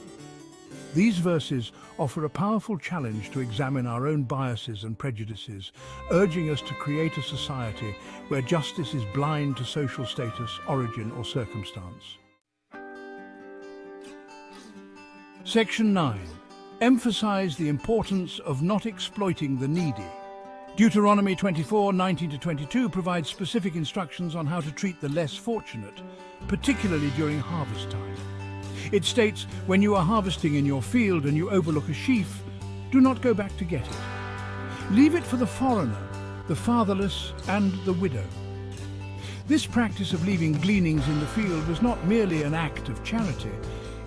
These verses offer a powerful challenge to examine our own biases and prejudices, urging us to create a society where justice is blind to social status, origin, or circumstance. Section 9. emphasize the importance of not exploiting the needy. Deuteronomy 24:19-22 provides specific instructions on how to treat the less fortunate, particularly during harvest time. It states, when you are harvesting in your field and you overlook a sheaf, do not go back to get it. Leave it for the foreigner, the fatherless, and the widow. This practice of leaving gleanings in the field was not merely an act of charity,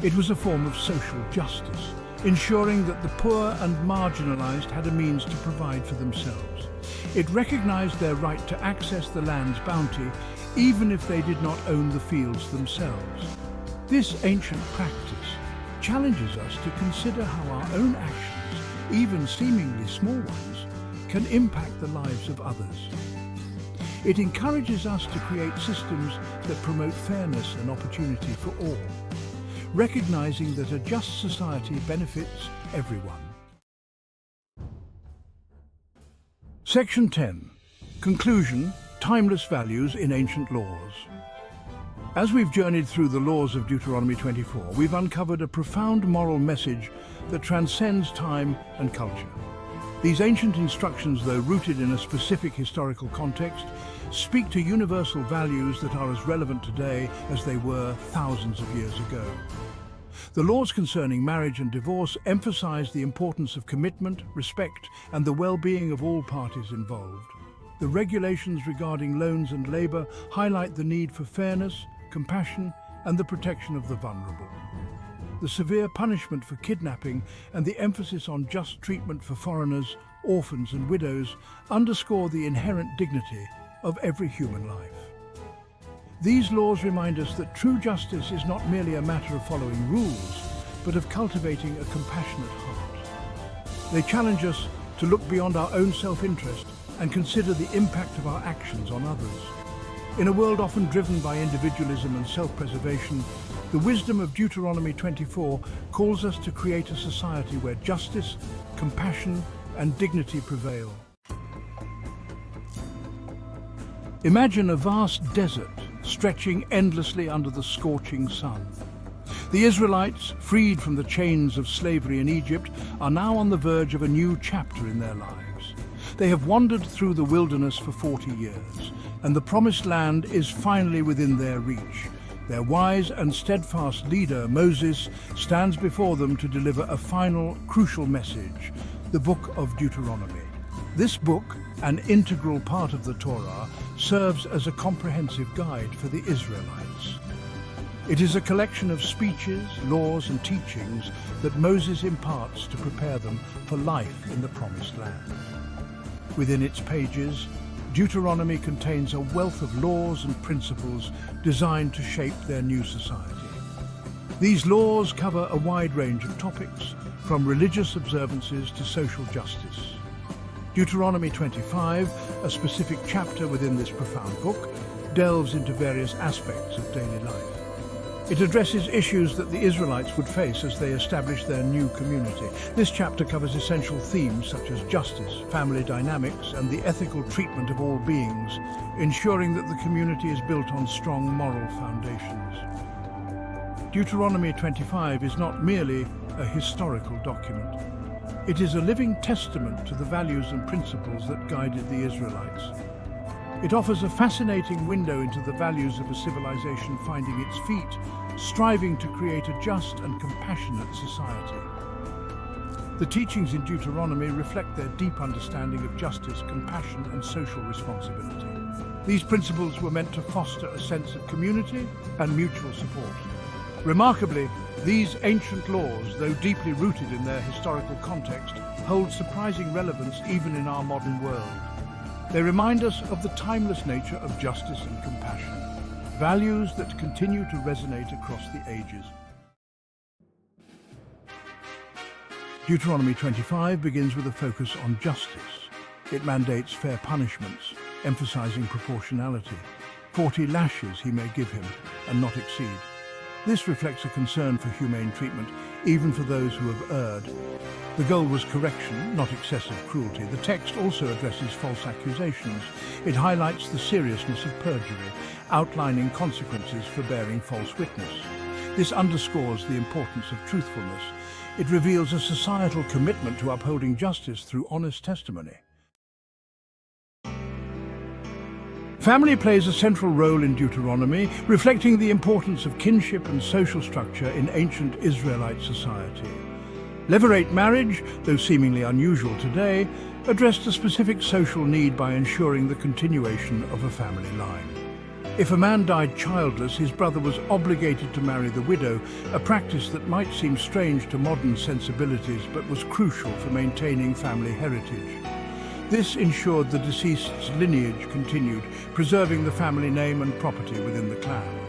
it was a form of social justice, ensuring that the poor and marginalized had a means to provide for themselves. It recognized their right to access the land's bounty, even if they did not own the fields themselves. This ancient practice challenges us to consider how our own actions, even seemingly small ones, can impact the lives of others. It encourages us to create systems that promote fairness and opportunity for all, recognizing that a just society benefits everyone. Section 10. Conclusion: Timeless Values in Ancient Laws. As we've journeyed through the laws of Deuteronomy 24, we've uncovered a profound moral message that transcends time and culture. These ancient instructions, though rooted in a specific historical context, speak to universal values that are as relevant today as they were thousands of years ago. The laws concerning marriage and divorce emphasize the importance of commitment, respect, and the well-being of all parties involved. The regulations regarding loans and labor highlight the need for fairness, compassion, and the protection of the vulnerable. The severe punishment for kidnapping and the emphasis on just treatment for foreigners, orphans, and widows underscore the inherent dignity of every human life. These laws remind us that true justice is not merely a matter of following rules, but of cultivating a compassionate heart. They challenge us to look beyond our own self-interest and consider the impact of our actions on others. In a world often driven by individualism and self-preservation, the wisdom of Deuteronomy 24 calls us to create a society where justice, compassion, and dignity prevail. Imagine a vast desert stretching endlessly under the scorching sun. The Israelites, freed from the chains of slavery in Egypt, are now on the verge of a new chapter in their lives. They have wandered through the wilderness for 40 years, and the promised land is finally within their reach. Their wise and steadfast leader, Moses, stands before them to deliver a final, crucial message, the book of Deuteronomy. This book, an integral part of the Torah, serves as a comprehensive guide for the Israelites. It is a collection of speeches, laws, and teachings that Moses imparts to prepare them for life in the Promised Land. Within its pages, Deuteronomy contains a wealth of laws and principles designed to shape their new society. These laws cover a wide range of topics, from religious observances to social justice. Deuteronomy 25, a specific chapter within this profound book, delves into various aspects of daily life. It addresses issues that the Israelites would face as they establish their new community. This chapter covers essential themes such as justice, family dynamics, and the ethical treatment of all beings, ensuring that the community is built on strong moral foundations. Deuteronomy 25 is not merely a historical document. It is a living testament to the values and principles that guided the Israelites. It offers a fascinating window into the values of a civilization finding its feet, striving to create a just and compassionate society. The teachings in Deuteronomy reflect their deep understanding of justice, compassion, and social responsibility. These principles were meant to foster a sense of community and mutual support. Remarkably, these ancient laws, though deeply rooted in their historical context, hold surprising relevance even in our modern world. They remind us of the timeless nature of justice and compassion, values that continue to resonate across the ages. Deuteronomy 25 begins with a focus on justice. It mandates fair punishments, emphasizing proportionality. 40 lashes he may give him, and not exceed. This reflects a concern for humane treatment, even for those who have erred. The goal was correction, not excessive cruelty. The text also addresses false accusations. It highlights the seriousness of perjury, outlining consequences for bearing false witness. This underscores the importance of truthfulness, It reveals a societal commitment to upholding justice through honest testimony. Family plays a central role in Deuteronomy, reflecting the importance of kinship and social structure in ancient Israelite society. Levirate marriage, though seemingly unusual today, addressed a specific social need by ensuring the continuation of a family line. If a man died childless, his brother was obligated to marry the widow, a practice that might seem strange to modern sensibilities but was crucial for maintaining family heritage. This ensured the deceased's lineage continued, preserving the family name and property within the clan.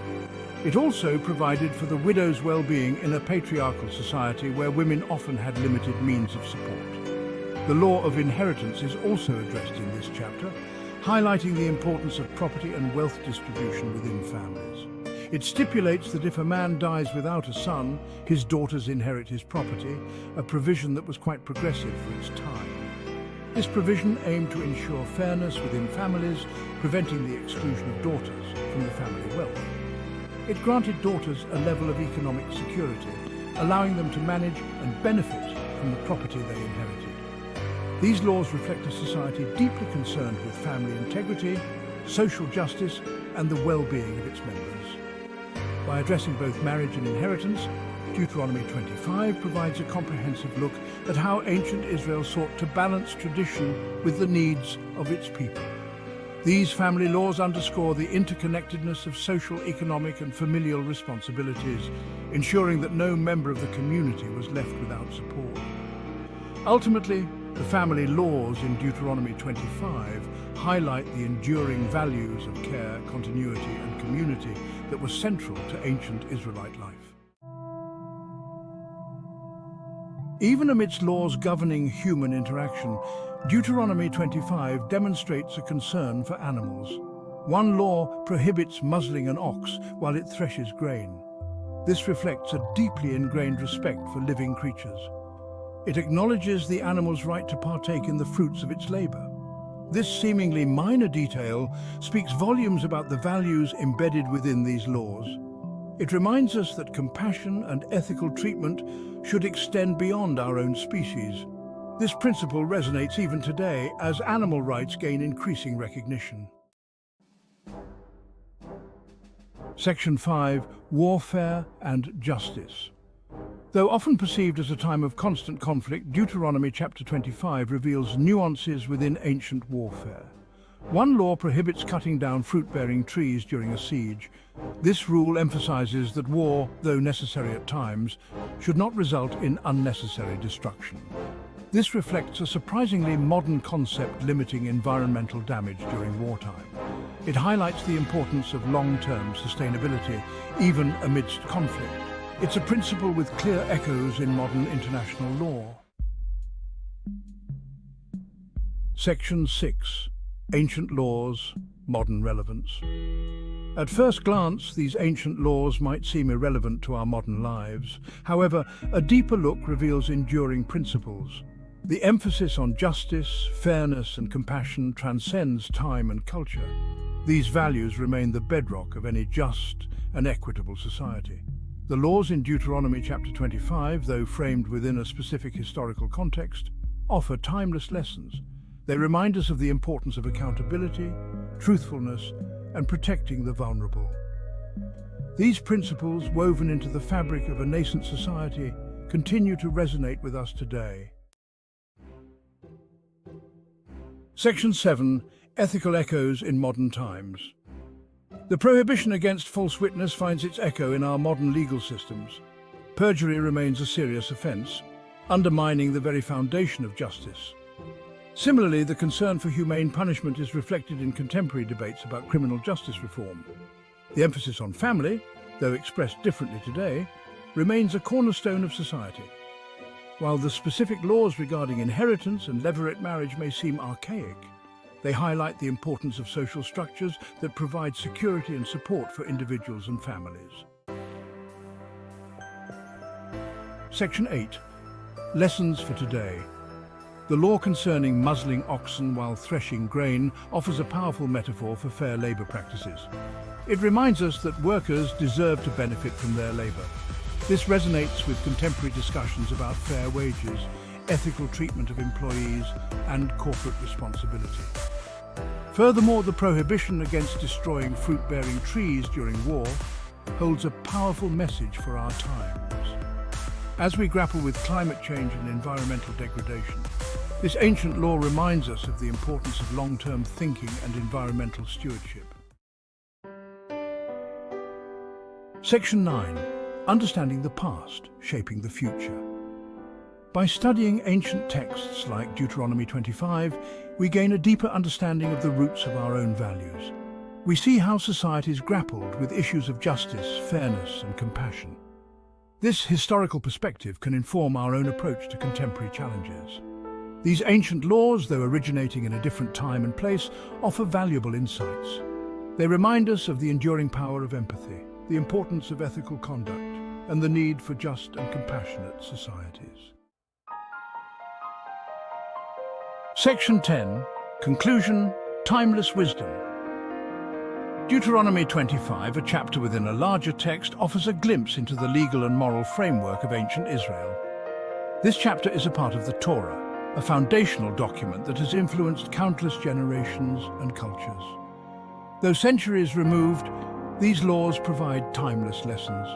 It also provided for the widow's well-being in a patriarchal society where women often had limited means of support. The law of inheritance is also addressed in this chapter, highlighting the importance of property and wealth distribution within families. It stipulates that if a man dies without a son, his daughters inherit his property, a provision that was quite progressive for its time. This provision aimed to ensure fairness within families, preventing the exclusion of daughters from the family wealth. It granted daughters a level of economic security, allowing them to manage and benefit from the property they inherited. These laws reflect a society deeply concerned with family integrity, social justice, and the well-being of its members. By addressing both marriage and inheritance, Deuteronomy 25 provides a comprehensive look at how ancient Israel sought to balance tradition with the needs of its people. These family laws underscore the interconnectedness of social, economic, and familial responsibilities, ensuring that no member of the community was left without support. Ultimately, the family laws in Deuteronomy 25 highlight the enduring values of care, continuity, and community that were central to ancient Israelite life. Even amidst laws governing human interaction, Deuteronomy 25 demonstrates a concern for animals. One law prohibits muzzling an ox while it threshes grain. This reflects a deeply ingrained respect for living creatures. It acknowledges the animal's right to partake in the fruits of its labor. This seemingly minor detail speaks volumes about the values embedded within these laws. It reminds us that compassion and ethical treatment should extend beyond our own species. This principle resonates even today as animal rights gain increasing recognition. Section 5. Warfare and Justice. Though often perceived as a time of constant conflict, Deuteronomy chapter 25 reveals nuances within ancient warfare. One law prohibits cutting down fruit-bearing trees during a siege. This rule emphasizes that war, though necessary at times, should not result in unnecessary destruction. This reflects a surprisingly modern concept limiting environmental damage during wartime. It highlights the importance of long-term sustainability, even amidst conflict. It's a principle with clear echoes in modern international law. Section 6. Ancient laws, modern relevance. At first glance, these ancient laws might seem irrelevant to our modern lives. However, a deeper look reveals enduring principles. The emphasis on justice, fairness, and compassion transcends time and culture. These values remain the bedrock of any just and equitable society. The laws in Deuteronomy chapter 25, though framed within a specific historical context, offer timeless lessons. They remind us of the importance of accountability, truthfulness, and protecting the vulnerable. These principles, woven into the fabric of a nascent society, continue to resonate with us today. Section 7. Ethical echoes in modern times. The prohibition against false witness finds its echo in our modern legal systems. Perjury remains a serious offence, undermining the very foundation of justice. Similarly, the concern for humane punishment is reflected in contemporary debates about criminal justice reform. The emphasis on family, though expressed differently today, remains a cornerstone of society. While the specific laws regarding inheritance and levirate marriage may seem archaic, they highlight the importance of social structures that provide security and support for individuals and families. Section 8. Lessons for today. The law concerning muzzling oxen while threshing grain offers a powerful metaphor for fair labor practices. It reminds us that workers deserve to benefit from their labor. This resonates with contemporary discussions about fair wages, ethical treatment of employees, and corporate responsibility. Furthermore, the prohibition against destroying fruit-bearing trees during war holds a powerful message for our times. As we grapple with climate change and environmental degradation, this ancient law reminds us of the importance of long-term thinking and environmental stewardship. Section 9. Understanding the past, shaping the future. By studying ancient texts like Deuteronomy 25, we gain a deeper understanding of the roots of our own values. We see how societies grappled with issues of justice, fairness, and compassion. This historical perspective can inform our own approach to contemporary challenges. These ancient laws, though originating in a different time and place, offer valuable insights. They remind us of the enduring power of empathy, the importance of ethical conduct, and the need for just and compassionate societies. Section 10. Conclusion. Timeless wisdom. Deuteronomy 25, a chapter within a larger text, offers a glimpse into the legal and moral framework of ancient Israel. This chapter is a part of the Torah, a foundational document that has influenced countless generations and cultures. Though centuries removed, these laws provide timeless lessons.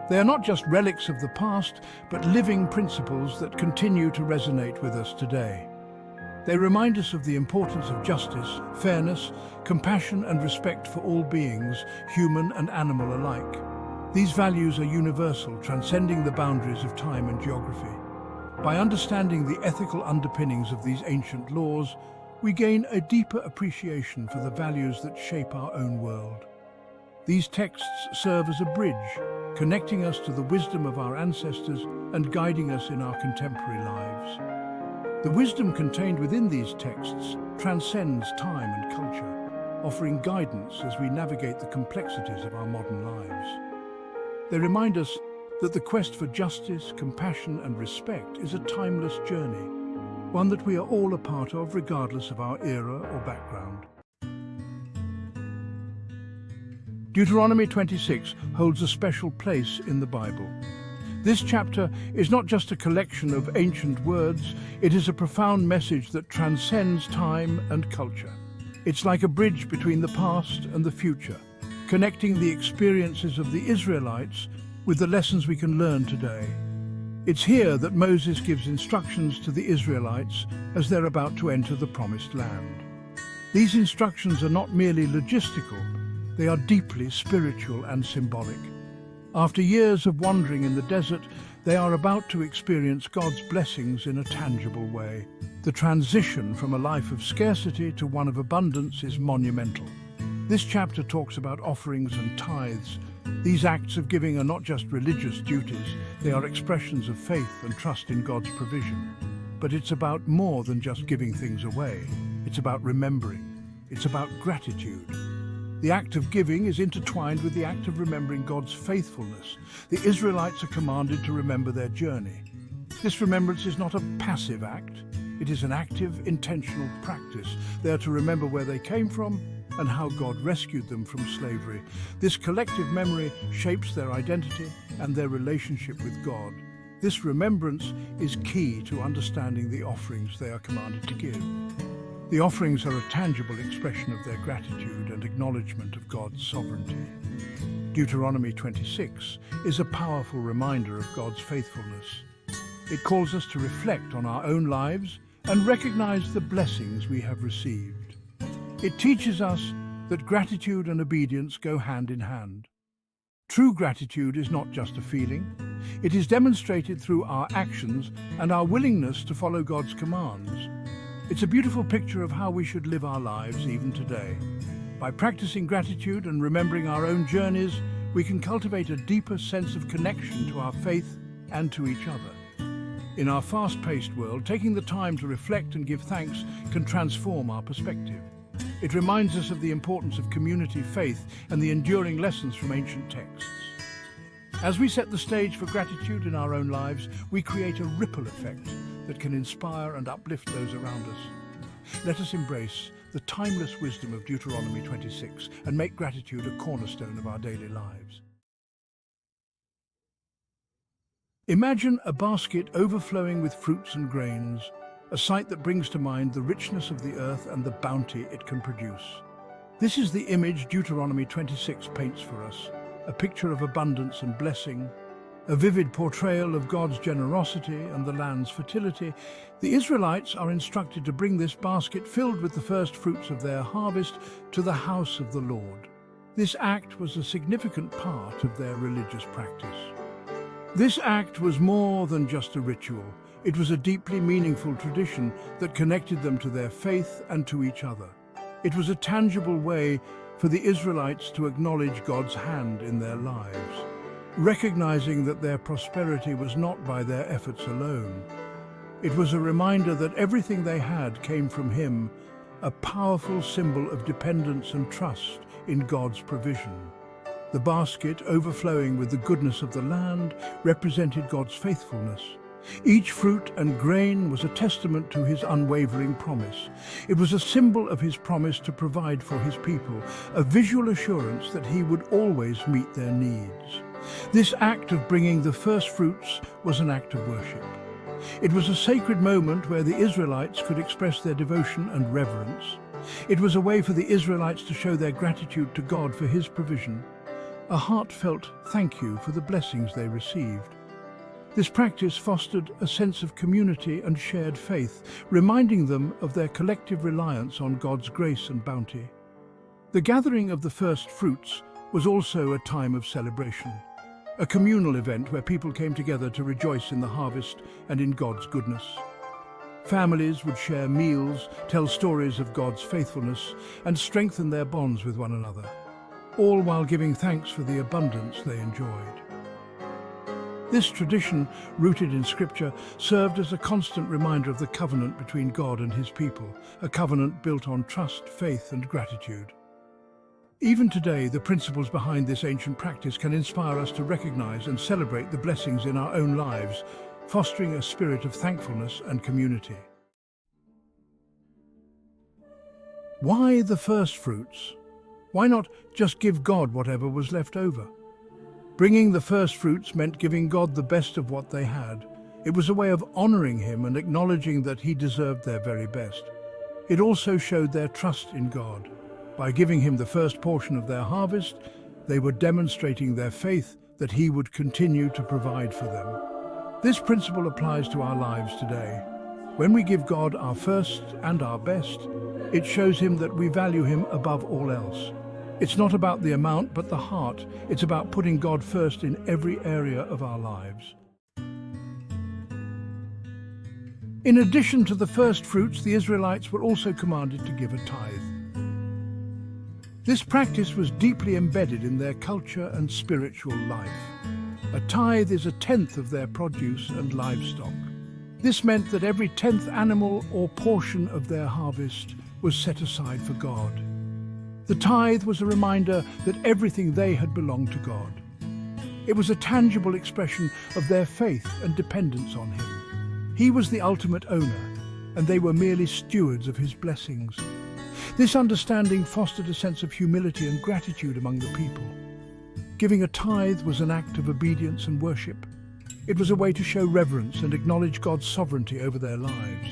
They are not just relics of the past, but living principles that continue to resonate with us today. They remind us of the importance of justice, fairness, compassion, and respect for all beings, human and animal alike. These values are universal, transcending the boundaries of time and geography. By understanding the ethical underpinnings of these ancient laws, we gain a deeper appreciation for the values that shape our own world. These texts serve as a bridge, connecting us to the wisdom of our ancestors and guiding us in our contemporary lives. The wisdom contained within these texts transcends time and culture, offering guidance as we navigate the complexities of our modern lives. They remind us that the quest for justice, compassion, and respect is a timeless journey, one that we are all a part of regardless of our era or background. Deuteronomy 26 holds a special place in the Bible. This chapter is not just a collection of ancient words, it is a profound message that transcends time and culture. It's like a bridge between the past and the future, connecting the experiences of the Israelites with the lessons we can learn today. It's here that Moses gives instructions to the Israelites as they're about to enter the Promised Land. These instructions are not merely logistical, they are deeply spiritual and symbolic. After years of wandering in the desert, they are about to experience God's blessings in a tangible way. The transition from a life of scarcity to one of abundance is monumental. This chapter talks about offerings and tithes. These acts of giving are not just religious duties, they are expressions of faith and trust in God's provision. But it's about more than just giving things away. It's about remembering. It's about gratitude. The act of giving is intertwined with the act of remembering God's faithfulness. The Israelites are commanded to remember their journey. This remembrance is not a passive act. It is an active, intentional practice. They are to remember where they came from and how God rescued them from slavery. This collective memory shapes their identity and their relationship with God. This remembrance is key to understanding the offerings they are commanded to give. The offerings are a tangible expression of their gratitude and acknowledgement of God's sovereignty. Deuteronomy 26 is a powerful reminder of God's faithfulness. It calls us to reflect on our own lives and recognize the blessings we have received. It teaches us that gratitude and obedience go hand in hand. True gratitude is not just a feeling. It is demonstrated through our actions and our willingness to follow God's commands. It's a beautiful picture of how we should live our lives even today. By practicing gratitude and remembering our own journeys, we can cultivate a deeper sense of connection to our faith and to each other. In our fast-paced world, taking the time to reflect and give thanks can transform our perspective. It reminds us of the importance of community, faith, and the enduring lessons from ancient texts. As we set the stage for gratitude in our own lives, we create a ripple effect that can inspire and uplift those around us. Let us embrace the timeless wisdom of Deuteronomy 26 and make gratitude a cornerstone of our daily lives. Imagine a basket overflowing with fruits and grains, a sight that brings to mind the richness of the earth and the bounty it can produce. This is the image Deuteronomy 26 paints for us, a picture of abundance and blessing, a vivid portrayal of God's generosity and the land's fertility. The Israelites are instructed to bring this basket filled with the first fruits of their harvest to the house of the Lord. This act was a significant part of their religious practice. This act was more than just a ritual. It was a deeply meaningful tradition that connected them to their faith and to each other. It was a tangible way for the Israelites to acknowledge God's hand in their lives, recognizing that their prosperity was not by their efforts alone. It was a reminder that everything they had came from Him, a powerful symbol of dependence and trust in God's provision. The basket, overflowing with the goodness of the land, represented God's faithfulness. Each fruit and grain was a testament to His unwavering promise. It was a symbol of His promise to provide for His people, a visual assurance that He would always meet their needs. This act of bringing the first fruits was an act of worship. It was a sacred moment where the Israelites could express their devotion and reverence. It was a way for the Israelites to show their gratitude to God for His provision, a heartfelt thank you for the blessings they received. This practice fostered a sense of community and shared faith, reminding them of their collective reliance on God's grace and bounty. The gathering of the first fruits was also a time of celebration, a communal event where people came together to rejoice in the harvest and in God's goodness. Families would share meals, tell stories of God's faithfulness, and strengthen their bonds with one another, all while giving thanks for the abundance they enjoyed. This tradition, rooted in Scripture, served as a constant reminder of the covenant between God and His people, a covenant built on trust, faith, and gratitude. Even today, the principles behind this ancient practice can inspire us to recognize and celebrate the blessings in our own lives, fostering a spirit of thankfulness and community. Why the first fruits? Why not just give God whatever was left over? Bringing the first fruits meant giving God the best of what they had. It was a way of honoring Him and acknowledging that He deserved their very best. It also showed their trust in God. By giving Him the first portion of their harvest, they were demonstrating their faith that He would continue to provide for them. This principle applies to our lives today. When we give God our first and our best, it shows Him that we value Him above all else. It's not about the amount, but the heart. It's about putting God first in every area of our lives. In addition to the first fruits, the Israelites were also commanded to give a tithe. This practice was deeply embedded in their culture and spiritual life. A tithe is a tenth of their produce and livestock. This meant that every 10th animal or portion of their harvest was set aside for God. The tithe was a reminder that everything they had belonged to God. It was a tangible expression of their faith and dependence on Him. He was the ultimate owner, and they were merely stewards of His blessings. This understanding fostered a sense of humility and gratitude among the people. Giving a tithe was an act of obedience and worship. It was a way to show reverence and acknowledge God's sovereignty over their lives.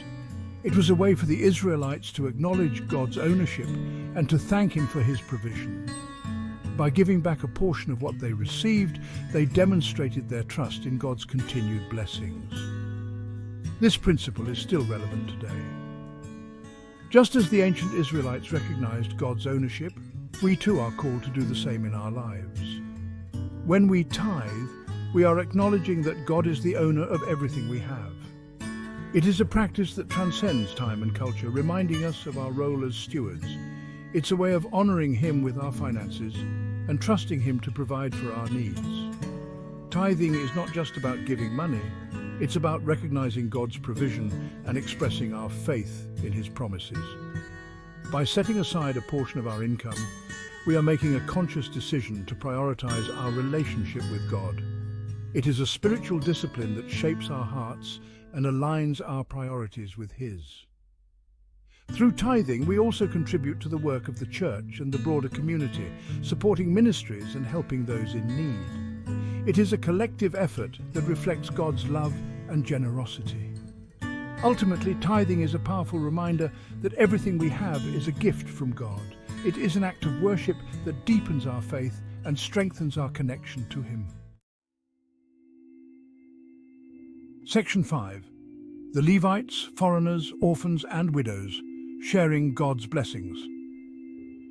It was a way for the Israelites to acknowledge God's ownership and to thank Him for His provision. By giving back a portion of what they received, they demonstrated their trust in God's continued blessings. This principle is still relevant today. Just as the ancient Israelites recognized God's ownership, we too are called to do the same in our lives. When we tithe, we are acknowledging that God is the owner of everything we have. It is a practice that transcends time and culture, reminding us of our role as stewards. It's a way of honoring Him with our finances and trusting Him to provide for our needs. Tithing is not just about giving money, it's about recognizing God's provision and expressing our faith in His promises. By setting aside a portion of our income, we are making a conscious decision to prioritize our relationship with God. It is a spiritual discipline that shapes our hearts and aligns our priorities with His. Through tithing, we also contribute to the work of the church and the broader community, supporting ministries and helping those in need. It is a collective effort that reflects God's love and generosity. Ultimately, tithing is a powerful reminder that everything we have is a gift from God. It is an act of worship that deepens our faith and strengthens our connection to Him. Section 5. The Levites, foreigners, orphans and widows, sharing God's blessings.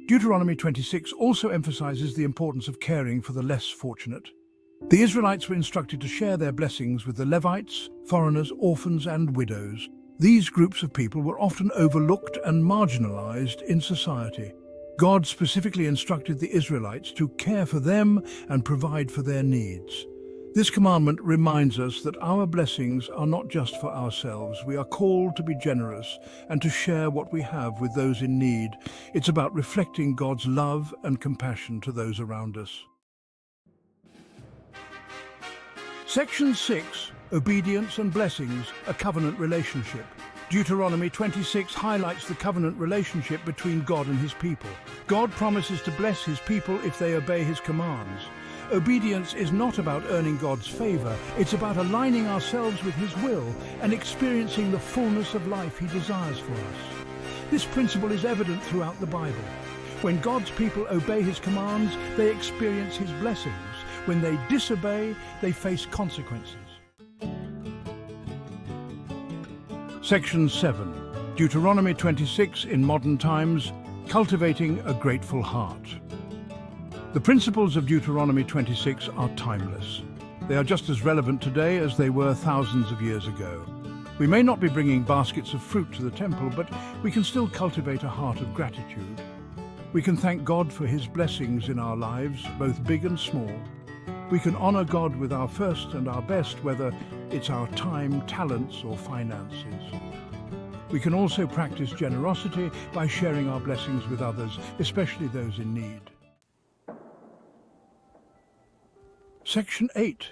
Deuteronomy 26 also emphasizes the importance of caring for the less fortunate. The Israelites were instructed to share their blessings with the Levites, foreigners, orphans and widows. These groups of people were often overlooked and marginalized in society. God specifically instructed the Israelites to care for them and provide for their needs. This commandment reminds us that our blessings are not just for ourselves. We are called to be generous and to share what we have with those in need. It's about reflecting God's love and compassion to those around us. Section 6. Obedience and Blessings, a Covenant Relationship. Deuteronomy 26 highlights the covenant relationship between God and His people. God promises to bless His people if they obey His commands. Obedience is not about earning God's favor. It's about aligning ourselves with His will and experiencing the fullness of life He desires for us. This principle is evident throughout the Bible. When God's people obey His commands, they experience His blessings. When they disobey, they face consequences. Section 7. Deuteronomy 26 in modern times, cultivating a grateful heart. The principles of Deuteronomy 26 are timeless. They are just as relevant today as they were thousands of years ago. We may not be bringing baskets of fruit to the temple, but we can still cultivate a heart of gratitude. We can thank God for His blessings in our lives, both big and small. We can honor God with our first and our best, whether it's our time, talents, or finances. We can also practice generosity by sharing our blessings with others, especially those in need. Section 8.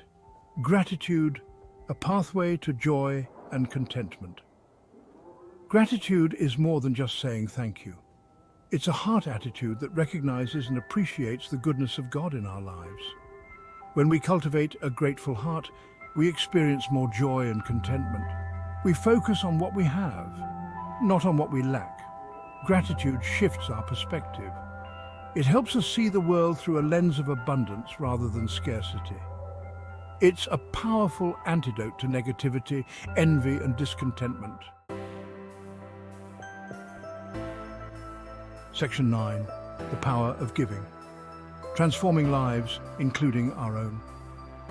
Gratitude, a pathway to joy and contentment. Gratitude is more than just saying thank you. It's a heart attitude that recognizes and appreciates the goodness of God in our lives. When we cultivate a grateful heart, we experience more joy and contentment. We focus on what we have, not on what we lack. Gratitude shifts our perspective. It helps us see the world through a lens of abundance rather than scarcity. It's a powerful antidote to negativity, envy, and discontentment. Section 9. The Power of Giving. Transforming lives, including our own.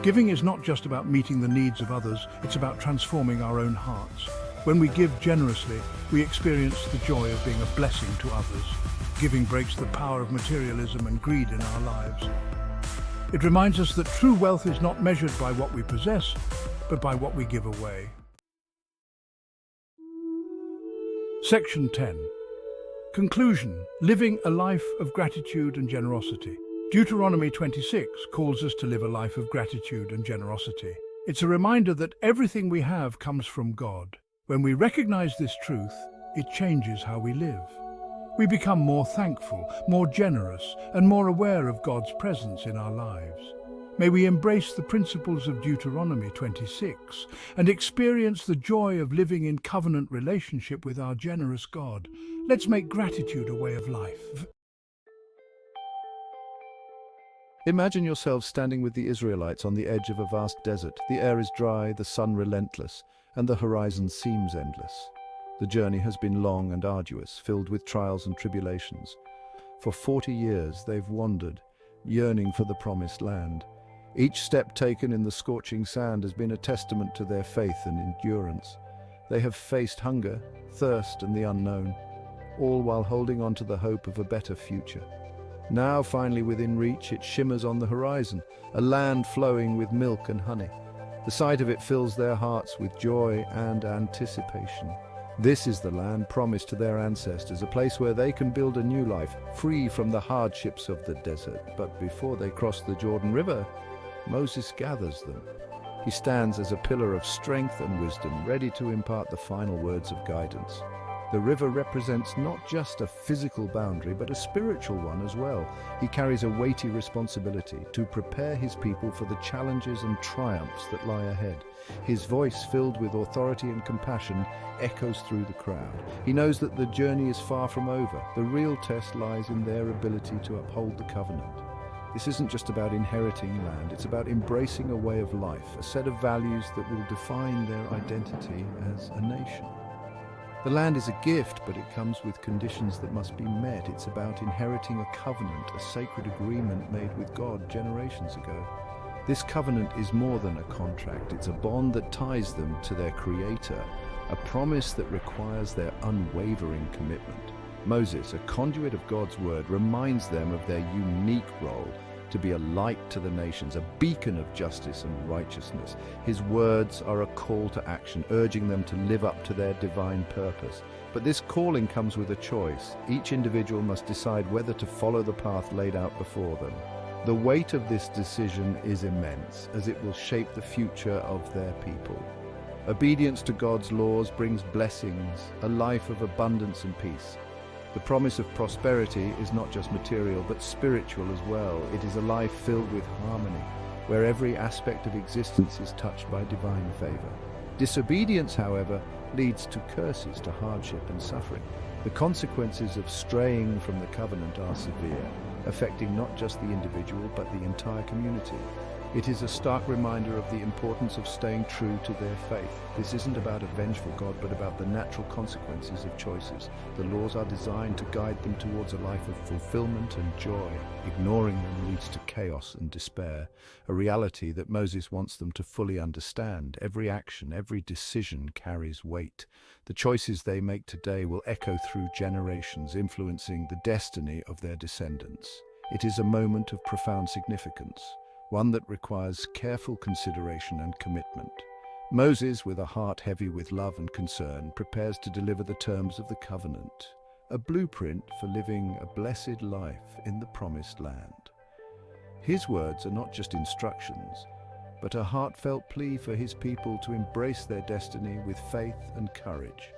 Giving is not just about meeting the needs of others, it's about transforming our own hearts. When we give generously, we experience the joy of being a blessing to others. Giving breaks the power of materialism and greed in our lives. It reminds us that true wealth is not measured by what we possess, but by what we give away. Section 10. Conclusion: living a life of gratitude and generosity. Deuteronomy 26 calls us to live a life of gratitude and generosity. It's a reminder that everything we have comes from God. When we recognize this truth, it changes how we live. We become more thankful, more generous, and more aware of God's presence in our lives. May we embrace the principles of Deuteronomy 26 and experience the joy of living in covenant relationship with our generous God. Let's make gratitude a way of life. Imagine yourself standing with the Israelites on the edge of a vast desert. The air is dry, the sun relentless, and the horizon seems endless. The journey has been long and arduous, filled with trials and tribulations. For 40 years they've wandered, yearning for the promised land. Each step taken in the scorching sand has been a testament to their faith and endurance. They have faced hunger, thirst, and the unknown, all while holding on to the hope of a better future. Now, finally within reach, it shimmers on the horizon, a land flowing with milk and honey. The sight of it fills their hearts with joy and anticipation. This is the land promised to their ancestors, a place where they can build a new life, free from the hardships of the desert. But before they cross the Jordan River, Moses gathers them. He stands as a pillar of strength and wisdom, ready to impart the final words of guidance. The river represents not just a physical boundary, but a spiritual one as well. He carries a weighty responsibility to prepare his people for the challenges and triumphs that lie ahead. His voice, filled with authority and compassion, echoes through the crowd. He knows that the journey is far from over. The real test lies in their ability to uphold the covenant. This isn't just about inheriting land, it's about embracing a way of life, a set of values that will define their identity as a nation. The land is a gift, but it comes with conditions that must be met. It's about inheriting a covenant, a sacred agreement made with God generations ago. This covenant is more than a contract. It's a bond that ties them to their Creator, a promise that requires their unwavering commitment. Moses, a conduit of God's word, reminds them of their unique role to be a light to the nations, a beacon of justice and righteousness. His words are a call to action, urging them to live up to their divine purpose. But this calling comes with a choice. Each individual must decide whether to follow the path laid out before them. The weight of this decision is immense, as it will shape the future of their people. Obedience to God's laws brings blessings, a life of abundance and peace. The promise of prosperity is not just material, but spiritual as well. It is a life filled with harmony, where every aspect of existence is touched by divine favor. Disobedience, however, leads to curses, to hardship and suffering. The consequences of straying from the covenant are severe, affecting not just the individual, but the entire community. It is a stark reminder of the importance of staying true to their faith. This isn't about a vengeful God, but about the natural consequences of choices. The laws are designed to guide them towards a life of fulfillment and joy. Ignoring them leads to chaos and despair, a reality that Moses wants them to fully understand. Every action, every decision carries weight. The choices they make today will echo through generations, influencing the destiny of their descendants. It is a moment of profound significance, one that requires careful consideration and commitment. Moses, with a heart heavy with love and concern, prepares to deliver the terms of the covenant, a blueprint for living a blessed life in the promised land. His words are not just instructions, but a heartfelt plea for his people to embrace their destiny with faith and courage.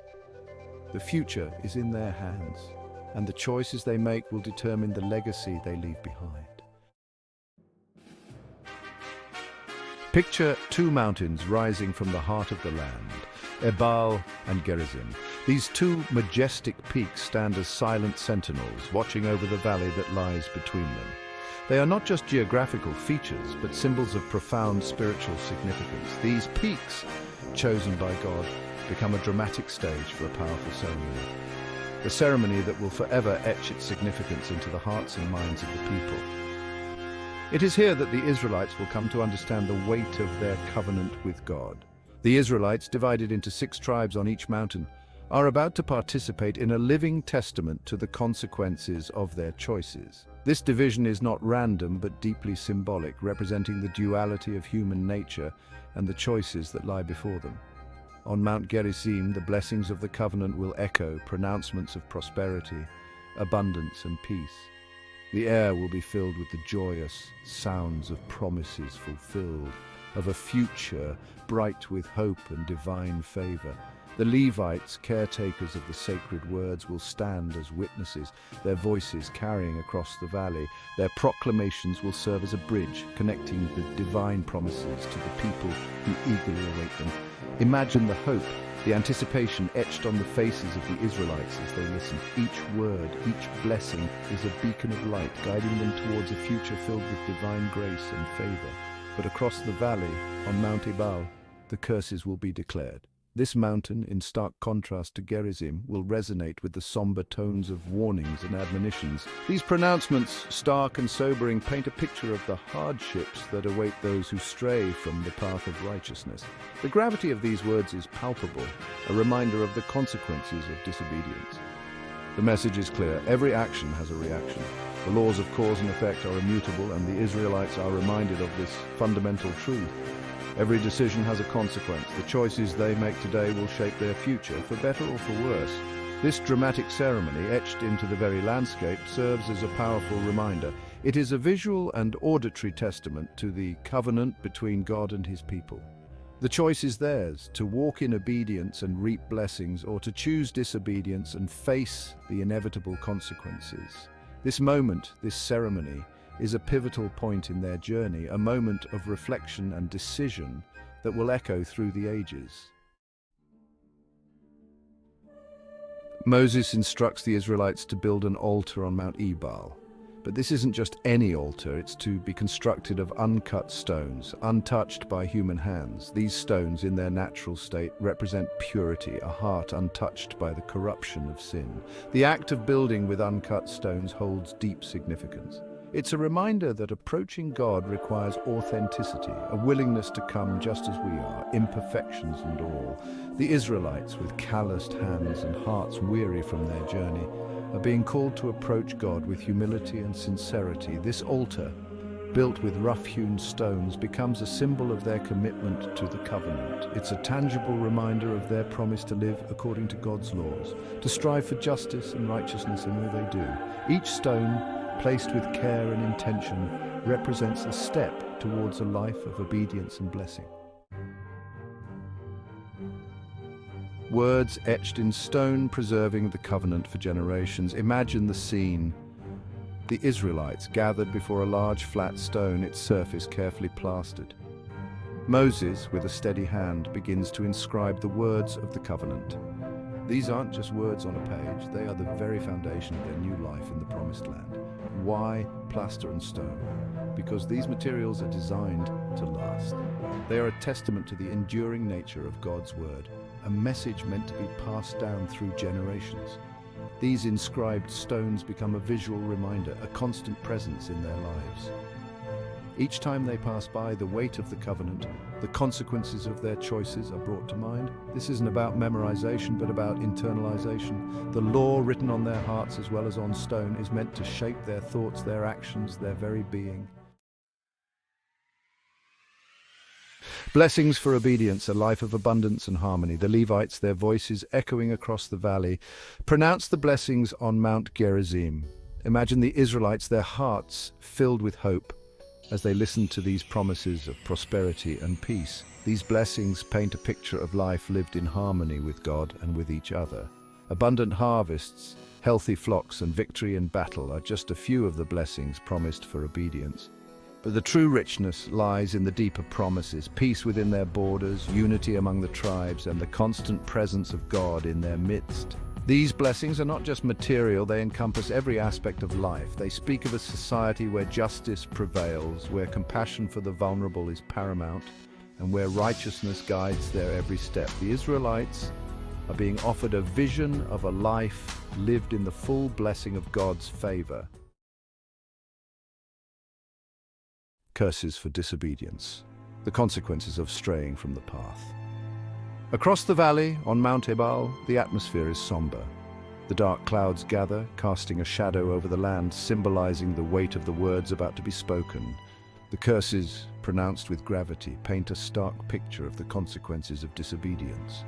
The future is in their hands, and the choices they make will determine the legacy they leave behind. Picture two mountains rising from the heart of the land, Ebal and Gerizim. These two majestic peaks stand as silent sentinels, watching over the valley that lies between them. They are not just geographical features, but symbols of profound spiritual significance. These peaks, chosen by God, become a dramatic stage for a powerful ceremony. A ceremony that will forever etch its significance into the hearts and minds of the people. It is here that the Israelites will come to understand the weight of their covenant with God. The Israelites, divided into 6 tribes on each mountain, are about to participate in a living testament to the consequences of their choices. This division is not random but deeply symbolic, representing the duality of human nature and the choices that lie before them. On Mount Gerizim, the blessings of the covenant will echo pronouncements of prosperity, abundance and peace. The air will be filled with the joyous sounds of promises fulfilled, of a future bright with hope and divine favor. The Levites, caretakers of the sacred words, will stand as witnesses, their voices carrying across the valley. Their proclamations will serve as a bridge, connecting the divine promises to the people who eagerly await them. Imagine the hope, the anticipation etched on the faces of the Israelites as they listen. Each word, each blessing is a beacon of light, guiding them towards a future filled with divine grace and favor. But across the valley, on Mount Ebal, the curses will be declared. This mountain, in stark contrast to Gerizim, will resonate with the somber tones of warnings and admonitions. These pronouncements, stark and sobering, paint a picture of the hardships that await those who stray from the path of righteousness. The gravity of these words is palpable, a reminder of the consequences of disobedience. The message is clear. Every action has a reaction. The laws of cause and effect are immutable, and the Israelites are reminded of this fundamental truth. Every decision has a consequence. The choices they make today will shape their future, for better or for worse. This dramatic ceremony, etched into the very landscape, serves as a powerful reminder. It is a visual and auditory testament to the covenant between God and his people. The choice is theirs, to walk in obedience and reap blessings, or to choose disobedience and face the inevitable consequences. This moment, this ceremony, is a pivotal point in their journey, a moment of reflection and decision that will echo through the ages. Moses instructs the Israelites to build an altar on Mount Ebal. But this isn't just any altar, it's to be constructed of uncut stones, untouched by human hands. These stones, in their natural state, represent purity, a heart untouched by the corruption of sin. The act of building with uncut stones holds deep significance. It's a reminder that approaching God requires authenticity, a willingness to come just as we are, imperfections and all. The Israelites, with calloused hands and hearts weary from their journey, are being called to approach God with humility and sincerity. This altar, built with rough-hewn stones, becomes a symbol of their commitment to the covenant. It's a tangible reminder of their promise to live according to God's laws, to strive for justice and righteousness in all they do. Each stone, placed with care and intention, represents a step towards a life of obedience and blessing. Words etched in stone, preserving the covenant for generations. Imagine the scene. The Israelites gathered before a large flat stone, its surface carefully plastered. Moses, with a steady hand, begins to inscribe the words of the covenant. These aren't just words on a page, they are the very foundation of their new life in the Promised Land. Why plaster and stone? Because these materials are designed to last. They are a testament to the enduring nature of God's word, a message meant to be passed down through generations. These inscribed stones become a visual reminder, a constant presence in their lives. Each time they pass by, the weight of the covenant, the consequences of their choices are brought to mind. This isn't about memorization, but about internalization. The law written on their hearts as well as on stone is meant to shape their thoughts, their actions, their very being. Blessings for obedience, a life of abundance and harmony. The Levites, their voices echoing across the valley, pronounce the blessings on Mount Gerizim. Imagine the Israelites, their hearts filled with hope, as they listen to these promises of prosperity and peace. These blessings paint a picture of life lived in harmony with God and with each other. Abundant harvests, healthy flocks, and victory in battle are just a few of the blessings promised for obedience. But the true richness lies in the deeper promises: peace within their borders, unity among the tribes, and the constant presence of God in their midst. These blessings are not just material, they encompass every aspect of life. They speak of a society where justice prevails, where compassion for the vulnerable is paramount, and where righteousness guides their every step. The Israelites are being offered a vision of a life lived in the full blessing of God's favor. Curses for disobedience, the consequences of straying from the path. Across the valley, on Mount Ebal, the atmosphere is somber. The dark clouds gather, casting a shadow over the land, symbolizing the weight of the words about to be spoken. The curses, pronounced with gravity, paint a stark picture of the consequences of disobedience.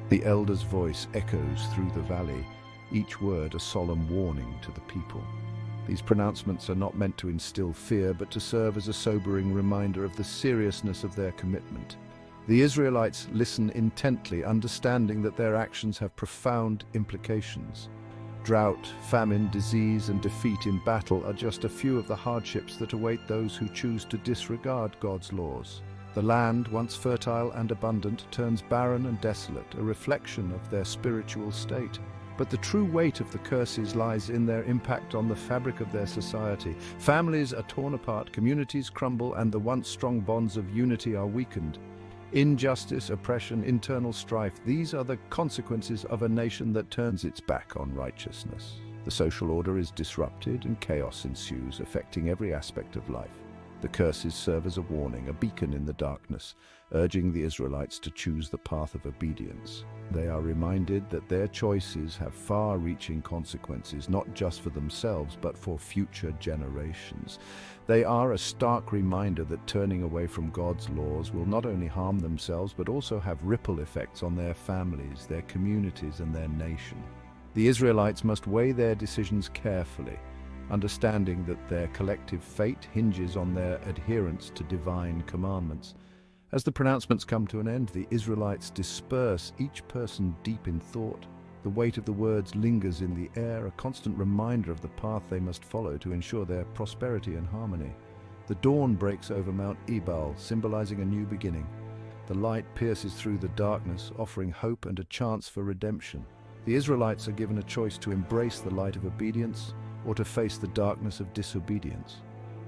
The elder's voice echoes through the valley, each word a solemn warning to the people. These pronouncements are not meant to instill fear, but to serve as a sobering reminder of the seriousness of their commitment. The Israelites listen intently, understanding that their actions have profound implications. Drought, famine, disease, and defeat in battle are just a few of the hardships that await those who choose to disregard God's laws. The land, once fertile and abundant, turns barren and desolate, a reflection of their spiritual state. But the true weight of the curses lies in their impact on the fabric of their society. Families are torn apart, communities crumble, and the once strong bonds of unity are weakened. Injustice, oppression, internal strife, these are the consequences of a nation that turns its back on righteousness. The social order is disrupted and chaos ensues, affecting every aspect of life. The curses serve as a warning, a beacon in the darkness, urging the Israelites to choose the path of obedience. They are reminded that their choices have far-reaching consequences, not just for themselves, but for future generations. They are a stark reminder that turning away from God's laws will not only harm themselves, but also have ripple effects on their families, their communities, and their nation. The Israelites must weigh their decisions carefully, understanding that their collective fate hinges on their adherence to divine commandments. As the pronouncements come to an end, the Israelites disperse, each person deep in thought. The weight of the words lingers in the air, a constant reminder of the path they must follow to ensure their prosperity and harmony. The dawn breaks over Mount Ebal, symbolizing a new beginning. The light pierces through the darkness, offering hope and a chance for redemption. The Israelites are given a choice to embrace the light of obedience or to face the darkness of disobedience.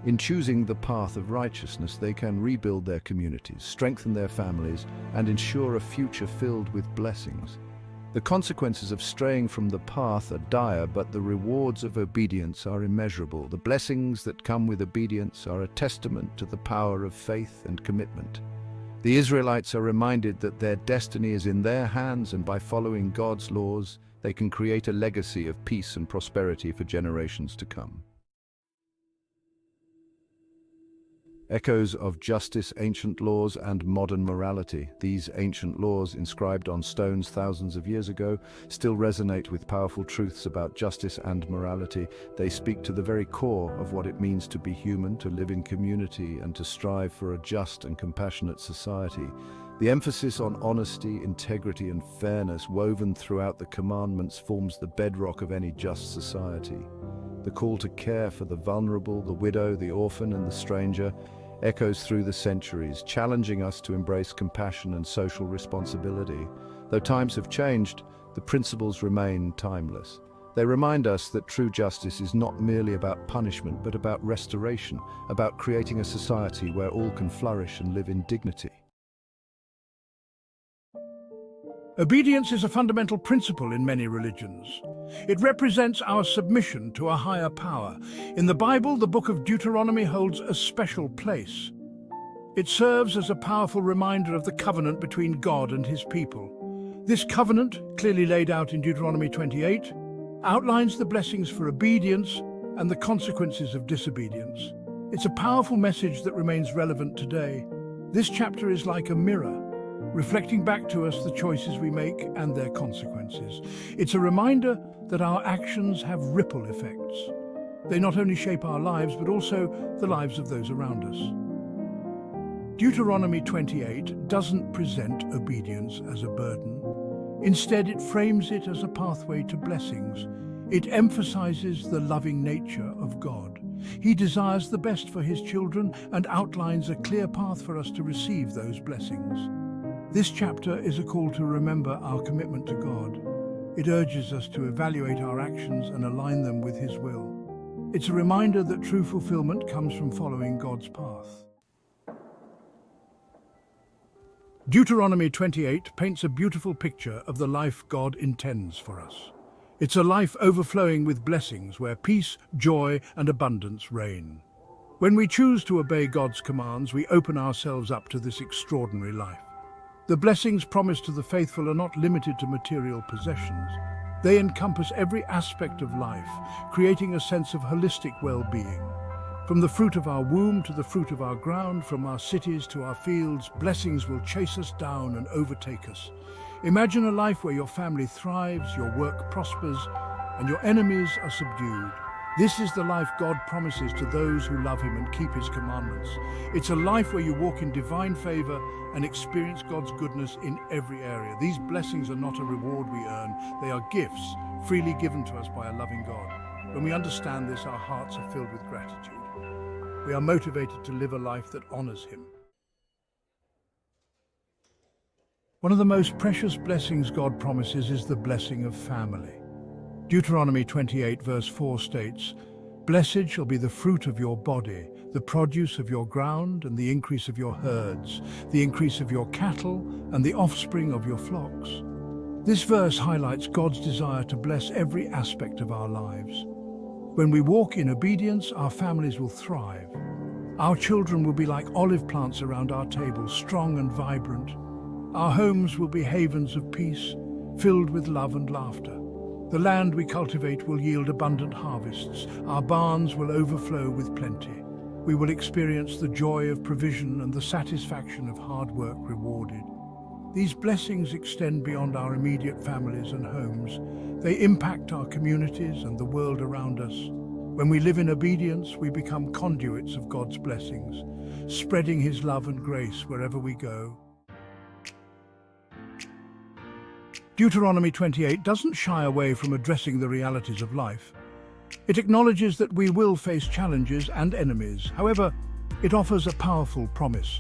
In choosing the path of righteousness, they can rebuild their communities, strengthen their families, and ensure a future filled with blessings. The consequences of straying from the path are dire, but the rewards of obedience are immeasurable. The blessings that come with obedience are a testament to the power of faith and commitment. The Israelites are reminded that their destiny is in their hands, and by following God's laws, they can create a legacy of peace and prosperity for generations to come. Echoes of justice, ancient laws, and modern morality. These ancient laws, inscribed on stones thousands of years ago, still resonate with powerful truths about justice and morality. They speak to the very core of what it means to be human, to live in community, and to strive for a just and compassionate society. The emphasis on honesty, integrity, and fairness woven throughout the commandments forms the bedrock of any just society. The call to care for the vulnerable, the widow, the orphan, and the stranger echoes through the centuries, challenging us to embrace compassion and social responsibility. Though times have changed, the principles remain timeless. They remind us that true justice is not merely about punishment, but about restoration, about creating a society where all can flourish and live in dignity. Obedience is a fundamental principle in many religions. It represents our submission to a higher power. In the Bible, the book of Deuteronomy holds a special place. It serves as a powerful reminder of the covenant between God and his people. This covenant, clearly laid out in Deuteronomy 28, outlines the blessings for obedience and the consequences of disobedience. It's a powerful message that remains relevant today. This chapter is like a mirror, reflecting back to us the choices we make and their consequences. It's a reminder that our actions have ripple effects. They not only shape our lives, but also the lives of those around us. Deuteronomy 28 doesn't present obedience as a burden. Instead, it frames it as a pathway to blessings. It emphasizes the loving nature of God. He desires the best for his children and outlines a clear path for us to receive those blessings. This chapter is a call to remember our commitment to God. It urges us to evaluate our actions and align them with his will. It's a reminder that true fulfillment comes from following God's path. Deuteronomy 28 paints a beautiful picture of the life God intends for us. It's a life overflowing with blessings where peace, joy, and abundance reign. When we choose to obey God's commands, we open ourselves up to this extraordinary life. The blessings promised to the faithful are not limited to material possessions. They encompass every aspect of life, creating a sense of holistic well-being. From the fruit of our womb to the fruit of our ground, from our cities to our fields, blessings will chase us down and overtake us. Imagine a life where your family thrives, your work prospers, and your enemies are subdued. This is the life God promises to those who love him and keep his commandments. It's a life where you walk in divine favor and experience God's goodness in every area. These blessings are not a reward we earn. They are gifts freely given to us by a loving God. When we understand this, our hearts are filled with gratitude. We are motivated to live a life that honors him. One of the most precious blessings God promises is the blessing of family. Deuteronomy 28 verse 4 states, "Blessed shall be the fruit of your body, the produce of your ground, and the increase of your herds, the increase of your cattle, and the offspring of your flocks." This verse highlights God's desire to bless every aspect of our lives. When we walk in obedience, our families will thrive. Our children will be like olive plants around our table, strong and vibrant. Our homes will be havens of peace, filled with love and laughter. The land we cultivate will yield abundant harvests. Our barns will overflow with plenty. We will experience the joy of provision and the satisfaction of hard work rewarded. These blessings extend beyond our immediate families and homes. They impact our communities and the world around us. When we live in obedience, we become conduits of God's blessings, spreading his love and grace wherever we go. Deuteronomy 28 doesn't shy away from addressing the realities of life. It acknowledges that we will face challenges and enemies. However, it offers a powerful promise.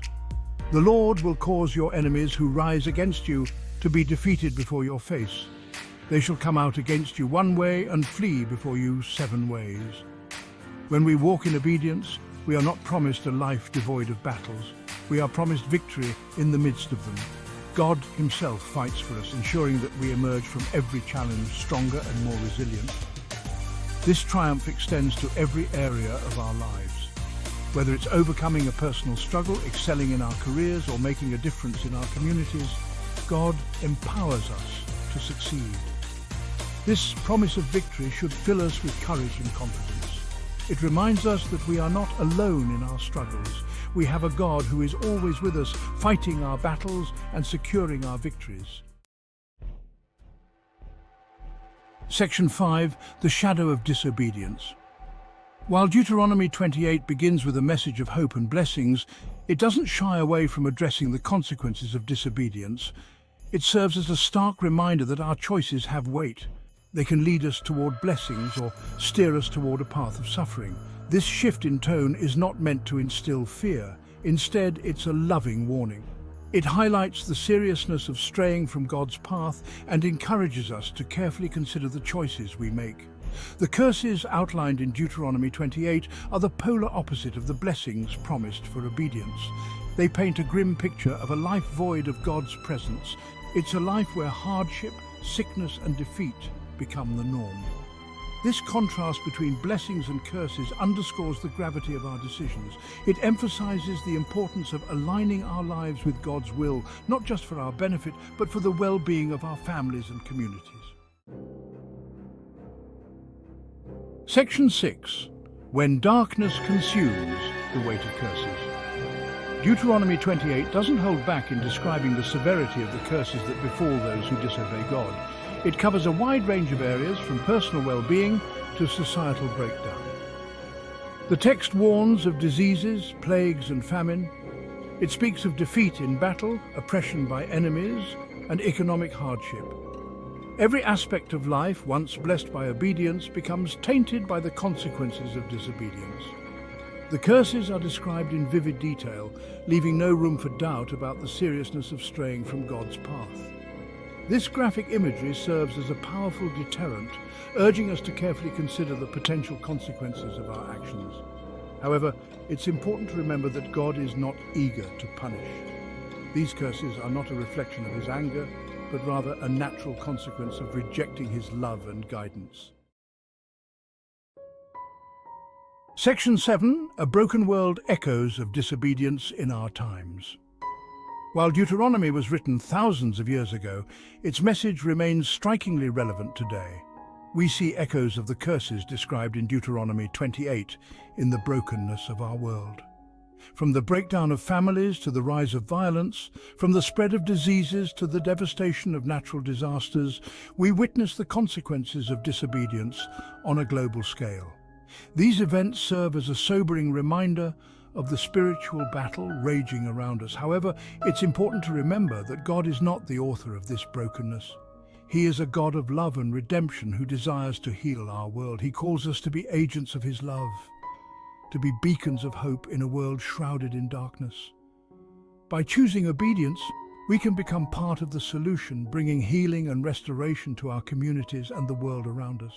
The Lord will cause your enemies who rise against you to be defeated before your face. They shall come out against you one way and flee before you 7 ways. When we walk in obedience, we are not promised a life devoid of battles. We are promised victory in the midst of them. God himself fights for us, ensuring that we emerge from every challenge stronger and more resilient. This triumph extends to every area of our lives. Whether it's overcoming a personal struggle, excelling in our careers, or making a difference in our communities, God empowers us to succeed. This promise of victory should fill us with courage and confidence. It reminds us that we are not alone in our struggles. We have a God who is always with us, fighting our battles and securing our victories. Section 5. The Shadow of Disobedience. While Deuteronomy 28 begins with a message of hope and blessings, it doesn't shy away from addressing the consequences of disobedience. It serves as a stark reminder that our choices have weight. They can lead us toward blessings or steer us toward a path of suffering. This shift in tone is not meant to instill fear. Instead, it's a loving warning. It highlights the seriousness of straying from God's path and encourages us to carefully consider the choices we make. The curses outlined in Deuteronomy 28 are the polar opposite of the blessings promised for obedience. They paint a grim picture of a life void of God's presence. It's a life where hardship, sickness, and defeat become the norm. This contrast between blessings and curses underscores the gravity of our decisions. It emphasizes the importance of aligning our lives with God's will, not just for our benefit, but for the well-being of our families and communities. Section 6. When darkness consumes the weight of curses. Deuteronomy 28 doesn't hold back in describing the severity of the curses that befall those who disobey God. It covers a wide range of areas, from personal well-being to societal breakdown. The text warns of diseases, plagues, and famine. It speaks of defeat in battle, oppression by enemies, and economic hardship. Every aspect of life, once blessed by obedience, becomes tainted by the consequences of disobedience. The curses are described in vivid detail, leaving no room for doubt about the seriousness of straying from God's path. This graphic imagery serves as a powerful deterrent, urging us to carefully consider the potential consequences of our actions. However, it's important to remember that God is not eager to punish. These curses are not a reflection of his anger, but rather a natural consequence of rejecting his love and guidance. Section 7. A broken world echoes of disobedience in our times. While Deuteronomy was written thousands of years ago, its message remains strikingly relevant today. We see echoes of the curses described in Deuteronomy 28 in the brokenness of our world. From the breakdown of families to the rise of violence, from the spread of diseases to the devastation of natural disasters, we witness the consequences of disobedience on a global scale. These events serve as a sobering reminder of the spiritual battle raging around us. However, it's important to remember that God is not the author of this brokenness. He is a God of love and redemption who desires to heal our world. He calls us to be agents of his love, to be beacons of hope in a world shrouded in darkness. By choosing obedience, we can become part of the solution, bringing healing and restoration to our communities and the world around us.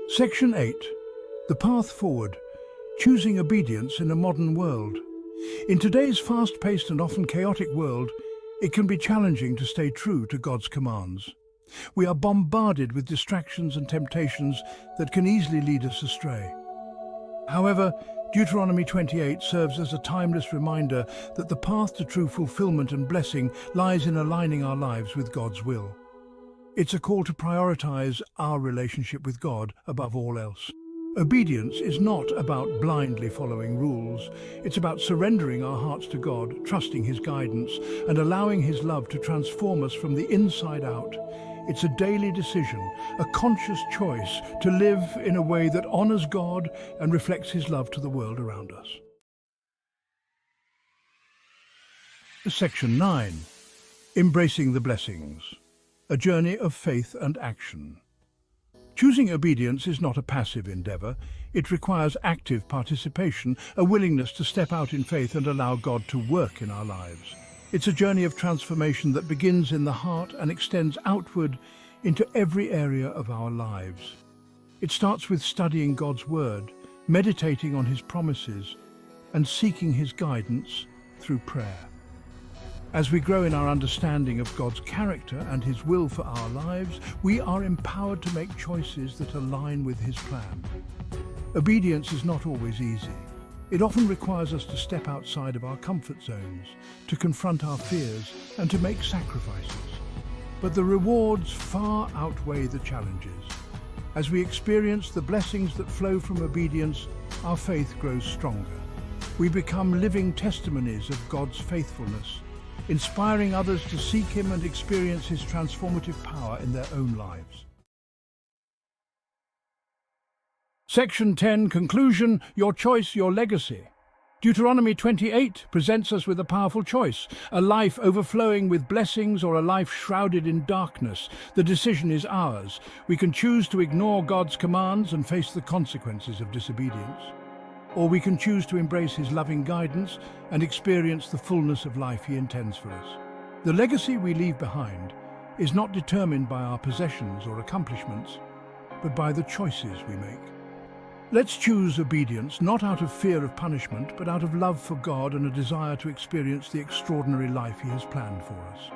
Section 8. The path forward, choosing obedience in a modern world. In today's fast-paced and often chaotic world, it can be challenging to stay true to God's commands. We are bombarded with distractions and temptations that can easily lead us astray. However, Deuteronomy 28 serves as a timeless reminder that the path to true fulfillment and blessing lies in aligning our lives with God's will. It's a call to prioritize our relationship with God above all else. Obedience is not about blindly following rules. It's about surrendering our hearts to God, trusting his guidance, and allowing his love to transform us from the inside out. It's a daily decision, a conscious choice to live in a way that honors God and reflects His love to the world around us. Section 9. Embracing the Blessings. A journey of faith and action. Choosing obedience is not a passive endeavor. It requires active participation, a willingness to step out in faith and allow God to work in our lives. It's a journey of transformation that begins in the heart and extends outward into every area of our lives. It starts with studying God's Word, meditating on His promises, and seeking His guidance through prayer. As we grow in our understanding of God's character and His will for our lives, we are empowered to make choices that align with His plan. Obedience is not always easy. It often requires us to step outside of our comfort zones, to confront our fears, and to make sacrifices. But the rewards far outweigh the challenges. As we experience the blessings that flow from obedience, our faith grows stronger. We become living testimonies of God's faithfulness, inspiring others to seek Him and experience His transformative power in their own lives. Section 10. Conclusion. Your choice, your legacy. Deuteronomy 28 presents us with a powerful choice: a life overflowing with blessings or a life shrouded in darkness. The decision is ours. We can choose to ignore God's commands and face the consequences of disobedience, or we can choose to embrace His loving guidance and experience the fullness of life He intends for us. The legacy we leave behind is not determined by our possessions or accomplishments, but by the choices we make. Let's choose obedience, not out of fear of punishment, but out of love for God and a desire to experience the extraordinary life He has planned for us.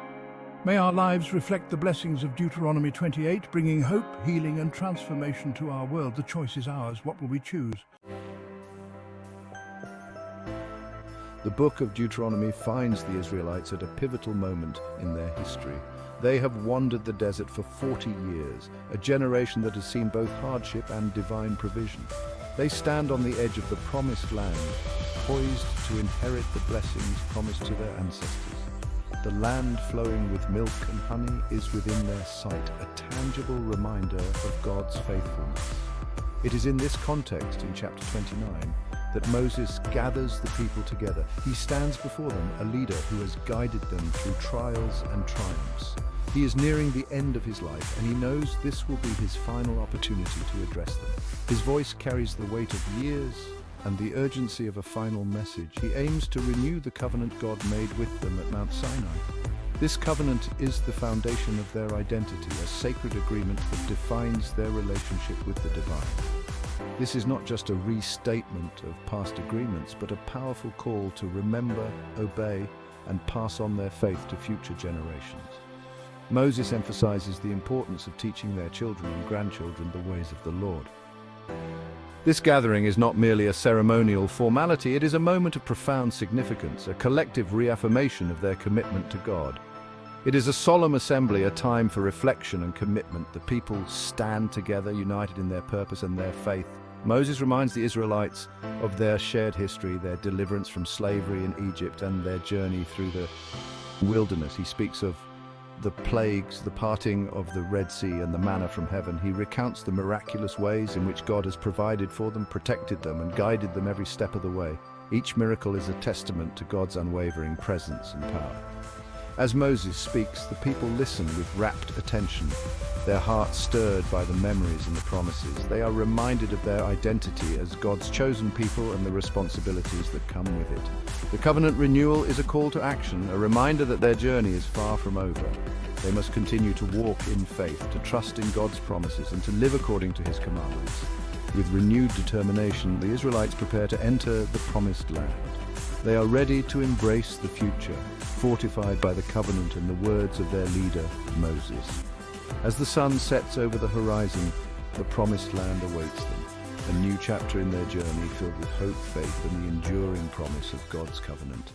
May our lives reflect the blessings of Deuteronomy 28, bringing hope, healing, and transformation to our world. The choice is ours. What will we choose? The book of Deuteronomy finds the Israelites at a pivotal moment in their history. They have wandered the desert for 40 years, a generation that has seen both hardship and divine provision. They stand on the edge of the promised land, poised to inherit the blessings promised to their ancestors. The land flowing with milk and honey is within their sight, a tangible reminder of God's faithfulness. It is in this context, in chapter 29, that Moses gathers the people together. He stands before them, a leader who has guided them through trials and triumphs. He is nearing the end of his life, and he knows this will be his final opportunity to address them. His voice carries the weight of years and the urgency of a final message. He aims to renew the covenant God made with them at Mount Sinai. This covenant is the foundation of their identity, a sacred agreement that defines their relationship with the divine. This is not just a restatement of past agreements, but a powerful call to remember, obey, and pass on their faith to future generations. Moses emphasizes the importance of teaching their children and grandchildren the ways of the Lord. This gathering is not merely a ceremonial formality, it is a moment of profound significance, a collective reaffirmation of their commitment to God. It is a solemn assembly, a time for reflection and commitment. The people stand together, united in their purpose and their faith. Moses reminds the Israelites of their shared history, their deliverance from slavery in Egypt, and their journey through the wilderness. He speaks of the plagues, the parting of the Red Sea, and the manna from heaven. He recounts the miraculous ways in which God has provided for them, protected them, and guided them every step of the way. Each miracle is a testament to God's unwavering presence and power. As Moses speaks, the people listen with rapt attention, their hearts stirred by the memories and the promises. They are reminded of their identity as God's chosen people and the responsibilities that come with it. The covenant renewal is a call to action, a reminder that their journey is far from over. They must continue to walk in faith, to trust in God's promises, and to live according to His commandments. With renewed determination, the Israelites prepare to enter the promised land. They are ready to embrace the future, fortified by the covenant and the words of their leader, Moses. As the sun sets over the horizon, the promised land awaits them, a new chapter in their journey filled with hope, faith, and the enduring promise of God's covenant.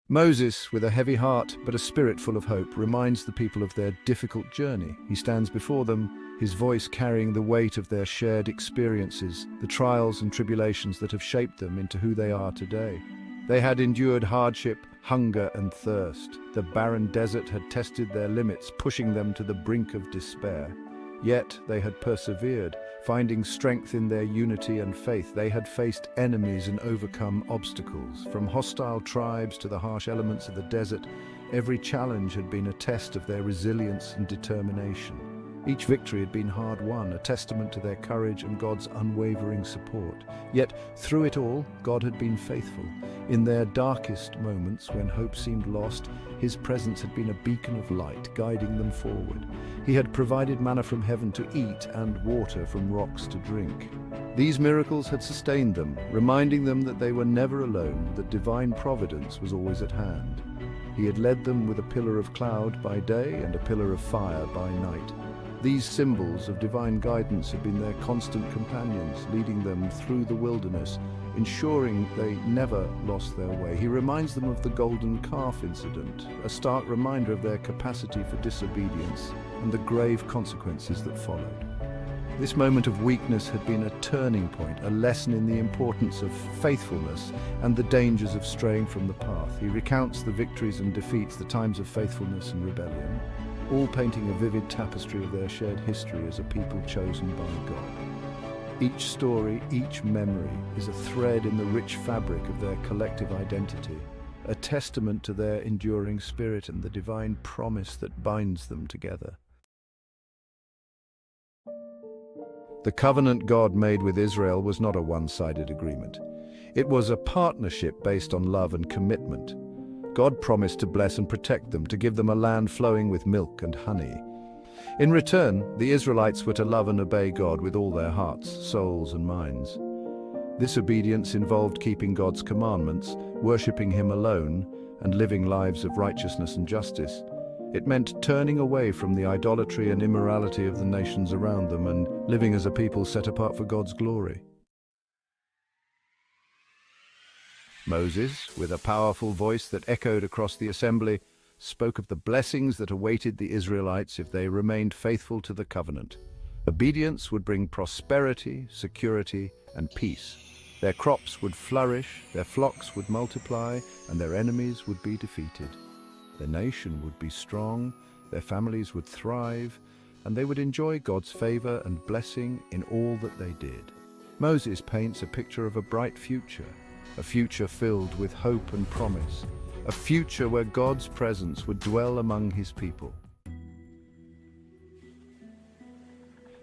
Moses, with a heavy heart but a spirit full of hope, reminds the people of their difficult journey. He stands before them, his voice carrying the weight of their shared experiences, the trials and tribulations that have shaped them into who they are today. They had endured hardship, hunger and thirst. The barren desert had tested their limits, pushing them to the brink of despair. Yet they had persevered, finding strength in their unity and faith. They had faced enemies and overcome obstacles. From hostile tribes to the harsh elements of the desert, every challenge had been a test of their resilience and determination. Each victory had been hard-won, a testament to their courage and God's unwavering support. Yet, through it all, God had been faithful. In their darkest moments, when hope seemed lost, His presence had been a beacon of light, guiding them forward. He had provided manna from heaven to eat and water from rocks to drink. These miracles had sustained them, reminding them that they were never alone, that divine providence was always at hand. He had led them with a pillar of cloud by day and a pillar of fire by night. These symbols of divine guidance had been their constant companions, leading them through the wilderness, ensuring they never lost their way. He reminds them of the golden calf incident, a stark reminder of their capacity for disobedience and the grave consequences that followed. This moment of weakness had been a turning point, a lesson in the importance of faithfulness and the dangers of straying from the path. He recounts the victories and defeats, the times of faithfulness and rebellion, all painting a vivid tapestry of their shared history as a people chosen by God. Each story, each memory, is a thread in the rich fabric of their collective identity, a testament to their enduring spirit and the divine promise that binds them together. The covenant God made with Israel was not a one-sided agreement. It was a partnership based on love and commitment. God promised to bless and protect them, to give them a land flowing with milk and honey. In return, the Israelites were to love and obey God with all their hearts, souls, and minds. This obedience involved keeping God's commandments, worshipping Him alone, and living lives of righteousness and justice. It meant turning away from the idolatry and immorality of the nations around them and living as a people set apart for God's glory. Moses, with a powerful voice that echoed across the assembly, spoke of the blessings that awaited the Israelites if they remained faithful to the covenant. Obedience would bring prosperity, security, and peace. Their crops would flourish, their flocks would multiply, and their enemies would be defeated. Their nation would be strong, their families would thrive, and they would enjoy God's favor and blessing in all that they did. Moses paints a picture of a bright future, a future filled with hope and promise, a future where God's presence would dwell among His people.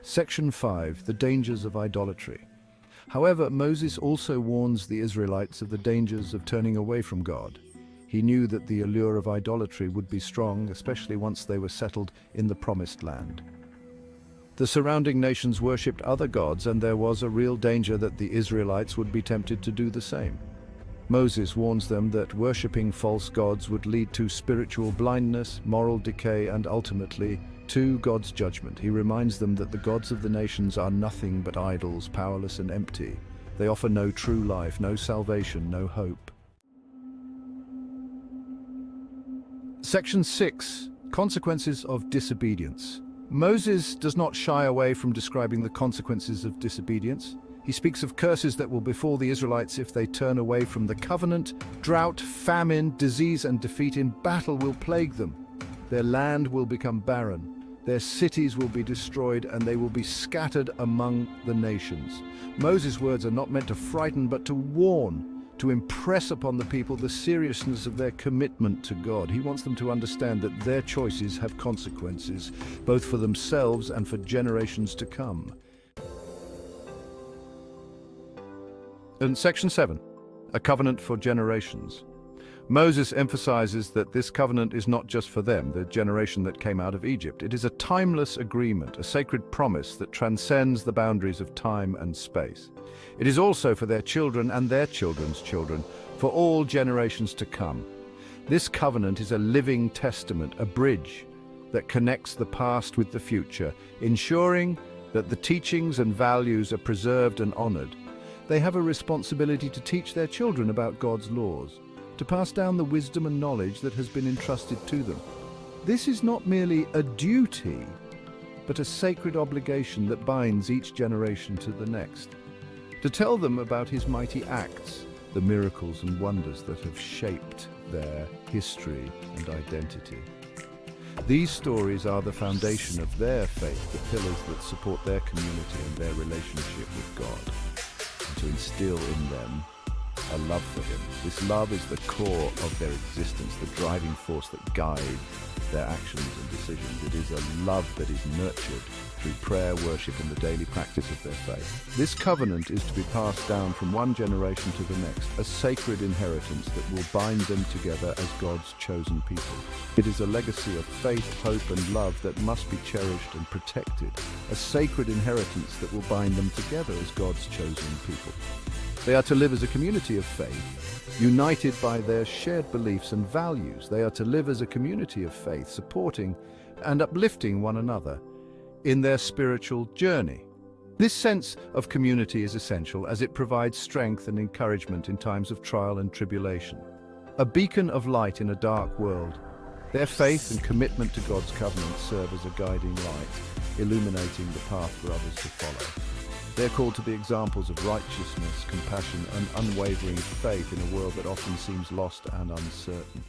Section 5. The dangers of idolatry. However, Moses also warns the Israelites of the dangers of turning away from God. He knew that the allure of idolatry would be strong, especially once they were settled in the Promised Land. The surrounding nations worshipped other gods, and there was a real danger that the Israelites would be tempted to do the same. Moses warns them that worshipping false gods would lead to spiritual blindness, moral decay, and ultimately to God's judgment. He reminds them that the gods of the nations are nothing but idols, powerless and empty. They offer no true life, no salvation, no hope. Section 6. Consequences of disobedience. Moses does not shy away from describing the consequences of disobedience. He speaks of curses that will befall the Israelites if they turn away from the covenant. Drought, famine, disease, and defeat in battle will plague them. Their land will become barren. Their cities will be destroyed, and they will be scattered among the nations. Moses' words are not meant to frighten, but to warn, to impress upon the people the seriousness of their commitment to God. He wants them to understand that their choices have consequences, both for themselves and for generations to come. And Section 7, a covenant for generations. Moses emphasizes that this covenant is not just for them, the generation that came out of Egypt. It is a timeless agreement, a sacred promise that transcends the boundaries of time and space. It is also for their children and their children's children, for all generations to come. This covenant is a living testament, a bridge that connects the past with the future, ensuring that the teachings and values are preserved and honored. They have a responsibility to teach their children about God's laws, to pass down the wisdom and knowledge that has been entrusted to them. This is not merely a duty, but a sacred obligation that binds each generation to the next. To tell them about His mighty acts, the miracles and wonders that have shaped their history and identity. These stories are the foundation of their faith, the pillars that support their community and their relationship with God, and to instill in them a love for Him. This love is the core of their existence, the driving force that guides their actions and decisions. It is a love that is nurtured through prayer, worship, and the daily practice of their faith. This covenant is to be passed down from one generation to the next, a sacred inheritance that will bind them together as God's chosen people. It is a legacy of faith, hope, and love that must be cherished and protected, a sacred inheritance that will bind them together as God's chosen people. They are to live as a community of faith, united by their shared beliefs and values. They are to live as a community of faith, supporting and uplifting one another in their spiritual journey. This sense of community is essential as it provides strength and encouragement in times of trial and tribulation. A beacon of light in a dark world, their faith and commitment to God's covenant serve as a guiding light, illuminating the path for others to follow. They're called to be examples of righteousness, compassion, and unwavering faith in a world that often seems lost and uncertain.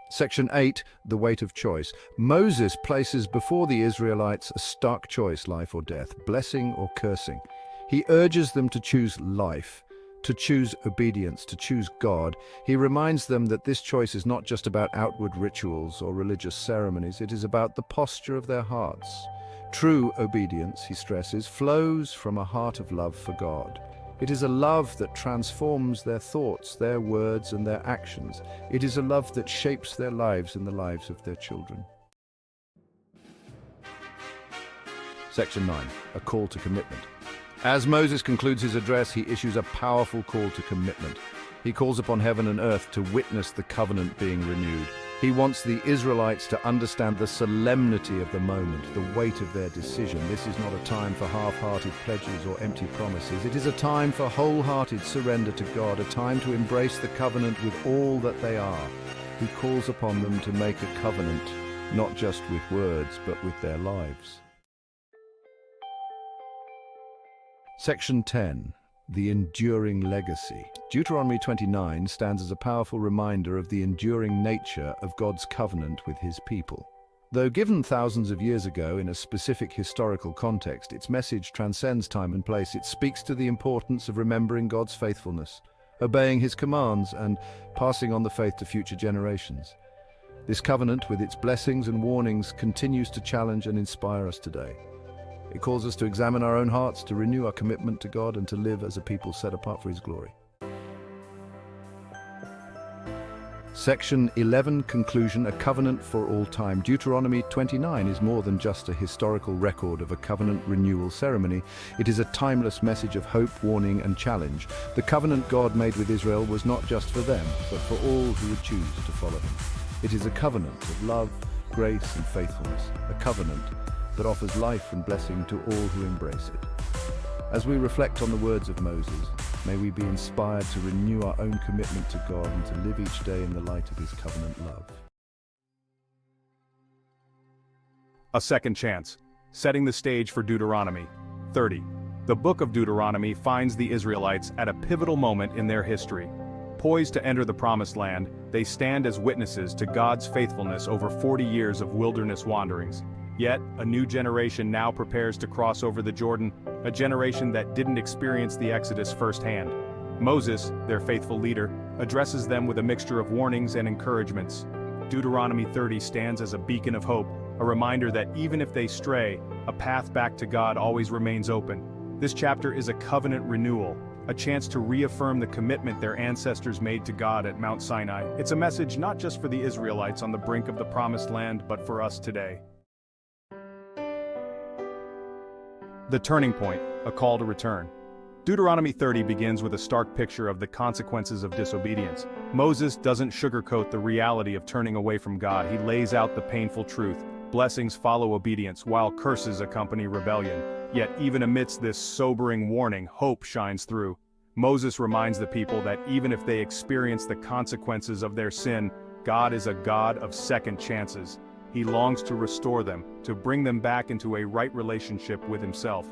Section 8, the weight of choice. Moses places before the Israelites a stark choice, life or death, blessing or cursing. He urges them to choose life, to choose obedience, to choose God. He reminds them that this choice is not just about outward rituals or religious ceremonies, it is about the posture of their hearts. True obedience, he stresses, flows from a heart of love for God. It is a love that transforms their thoughts, their words, and their actions. It is a love that shapes their lives and the lives of their children. Section 9, a call to commitment. As Moses concludes his address, he issues a powerful call to commitment. He calls upon heaven and earth to witness the covenant being renewed. He wants the Israelites to understand the solemnity of the moment, the weight of their decision. This is not a time for half-hearted pledges or empty promises. It is a time for wholehearted surrender to God, a time to embrace the covenant with all that they are. He calls upon them to make a covenant, not just with words, but with their lives. Section 10. The enduring legacy. Deuteronomy 29 stands as a powerful reminder of the enduring nature of God's covenant with His people. Though given thousands of years ago in a specific historical context, its message transcends time and place. It speaks to the importance of remembering God's faithfulness, obeying His commands, and passing on the faith to future generations. This covenant, with its blessings and warnings, continues to challenge and inspire us today. It calls us to examine our own hearts, to renew our commitment to God, and to live as a people set apart for His glory. Section 11, conclusion, a covenant for all time. Deuteronomy 29 is more than just a historical record of a covenant renewal ceremony. It is a timeless message of hope, warning, and challenge. The covenant God made with Israel was not just for them, but for all who would choose to follow Him. It is a covenant of love, grace, and faithfulness, a covenant that offers life and blessing to all who embrace it. As we reflect on the words of Moses, may we be inspired to renew our own commitment to God and to live each day in the light of His covenant love. A second chance, setting the stage for Deuteronomy 30. The book of Deuteronomy finds the Israelites at a pivotal moment in their history. Poised to enter the Promised Land, they stand as witnesses to God's faithfulness over 40 years of wilderness wanderings. Yet, a new generation now prepares to cross over the Jordan, a generation that didn't experience the Exodus firsthand. Moses, their faithful leader, addresses them with a mixture of warnings and encouragements. Deuteronomy 30 stands as a beacon of hope, a reminder that even if they stray, a path back to God always remains open. This chapter is a covenant renewal, a chance to reaffirm the commitment their ancestors made to God at Mount Sinai. It's a message not just for the Israelites on the brink of the Promised Land, but for us today. The turning point, a call to return. Deuteronomy 30 begins with a stark picture of the consequences of disobedience. Moses doesn't sugarcoat the reality of turning away from God. He lays out the painful truth. Blessings follow obedience, while curses accompany rebellion. Yet even amidst this sobering warning, hope shines through. Moses reminds the people that even if they experience the consequences of their sin, God is a God of second chances. He longs to restore them, to bring them back into a right relationship with Himself.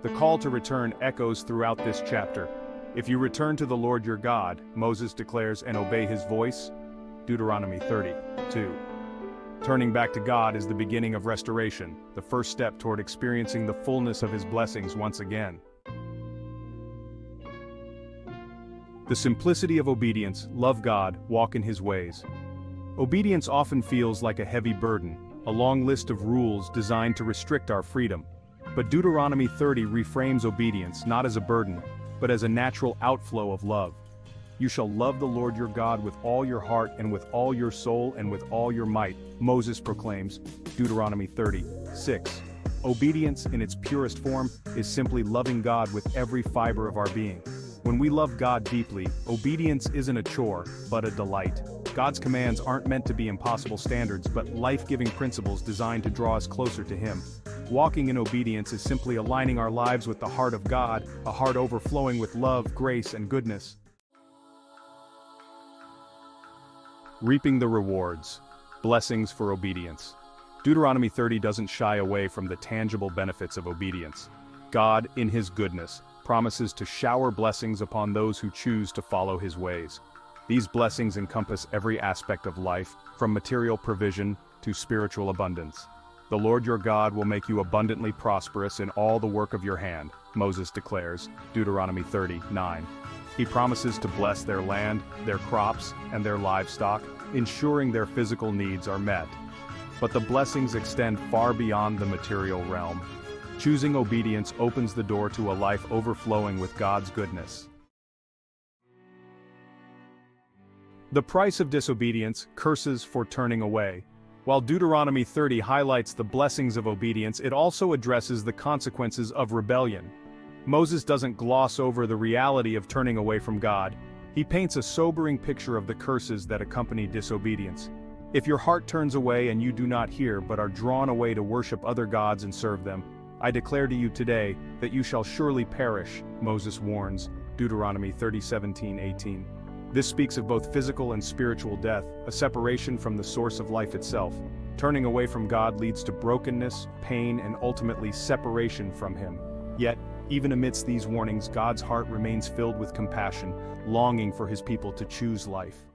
The call to return echoes throughout this chapter. If you return to the Lord your God, Moses declares, and obey his voice, Deuteronomy 30:2. Turning back to God is the beginning of restoration, the first step toward experiencing the fullness of his blessings once again. The simplicity of obedience, love God, walk in his ways. Obedience often feels like a heavy burden, a long list of rules designed to restrict our freedom. But Deuteronomy 30 reframes obedience not as a burden, but as a natural outflow of love. You shall love the Lord your God with all your heart and with all your soul and with all your might, Moses proclaims, Deuteronomy 30:6. Obedience in its purest form is simply loving God with every fiber of our being. When we love God deeply, obedience isn't a chore, but a delight. God's commands aren't meant to be impossible standards, but life-giving principles designed to draw us closer to him. Walking in obedience is simply aligning our lives with the heart of God, a heart overflowing with love, grace, and goodness. Reaping the rewards. Blessings for obedience. Deuteronomy 30 doesn't shy away from the tangible benefits of obedience. God, in his goodness, promises to shower blessings upon those who choose to follow his ways. These blessings encompass every aspect of life, from material provision to spiritual abundance. The Lord your God will make you abundantly prosperous in all the work of your hand, Moses declares, Deuteronomy 30:9. He promises to bless their land, their crops, and their livestock, ensuring their physical needs are met. But the blessings extend far beyond the material realm. Choosing obedience opens the door to a life overflowing with God's goodness. The price of disobedience, curses for turning away. While Deuteronomy 30 highlights the blessings of obedience, it also addresses the consequences of rebellion. Moses doesn't gloss over the reality of turning away from God. He paints a sobering picture of the curses that accompany disobedience. If your heart turns away and you do not hear but are drawn away to worship other gods and serve them, I declare to you today that you shall surely perish, Moses warns, Deuteronomy 30:17-18. This speaks of both physical and spiritual death, a separation from the source of life itself. Turning away from God leads to brokenness, pain, and ultimately separation from him. Yet, even amidst these warnings, God's heart remains filled with compassion, longing for his people to choose life.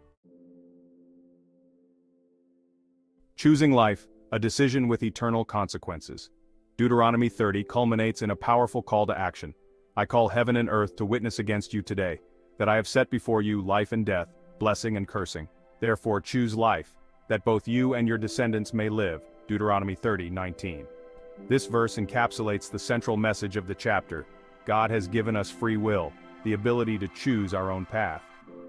Choosing life, a decision with eternal consequences. Deuteronomy 30 culminates in a powerful call to action. I call heaven and earth to witness against you today, that I have set before you life and death, blessing and cursing. Therefore choose life, that both you and your descendants may live. Deuteronomy 30:19. This verse encapsulates the central message of the chapter. God has given us free will, the ability to choose our own path.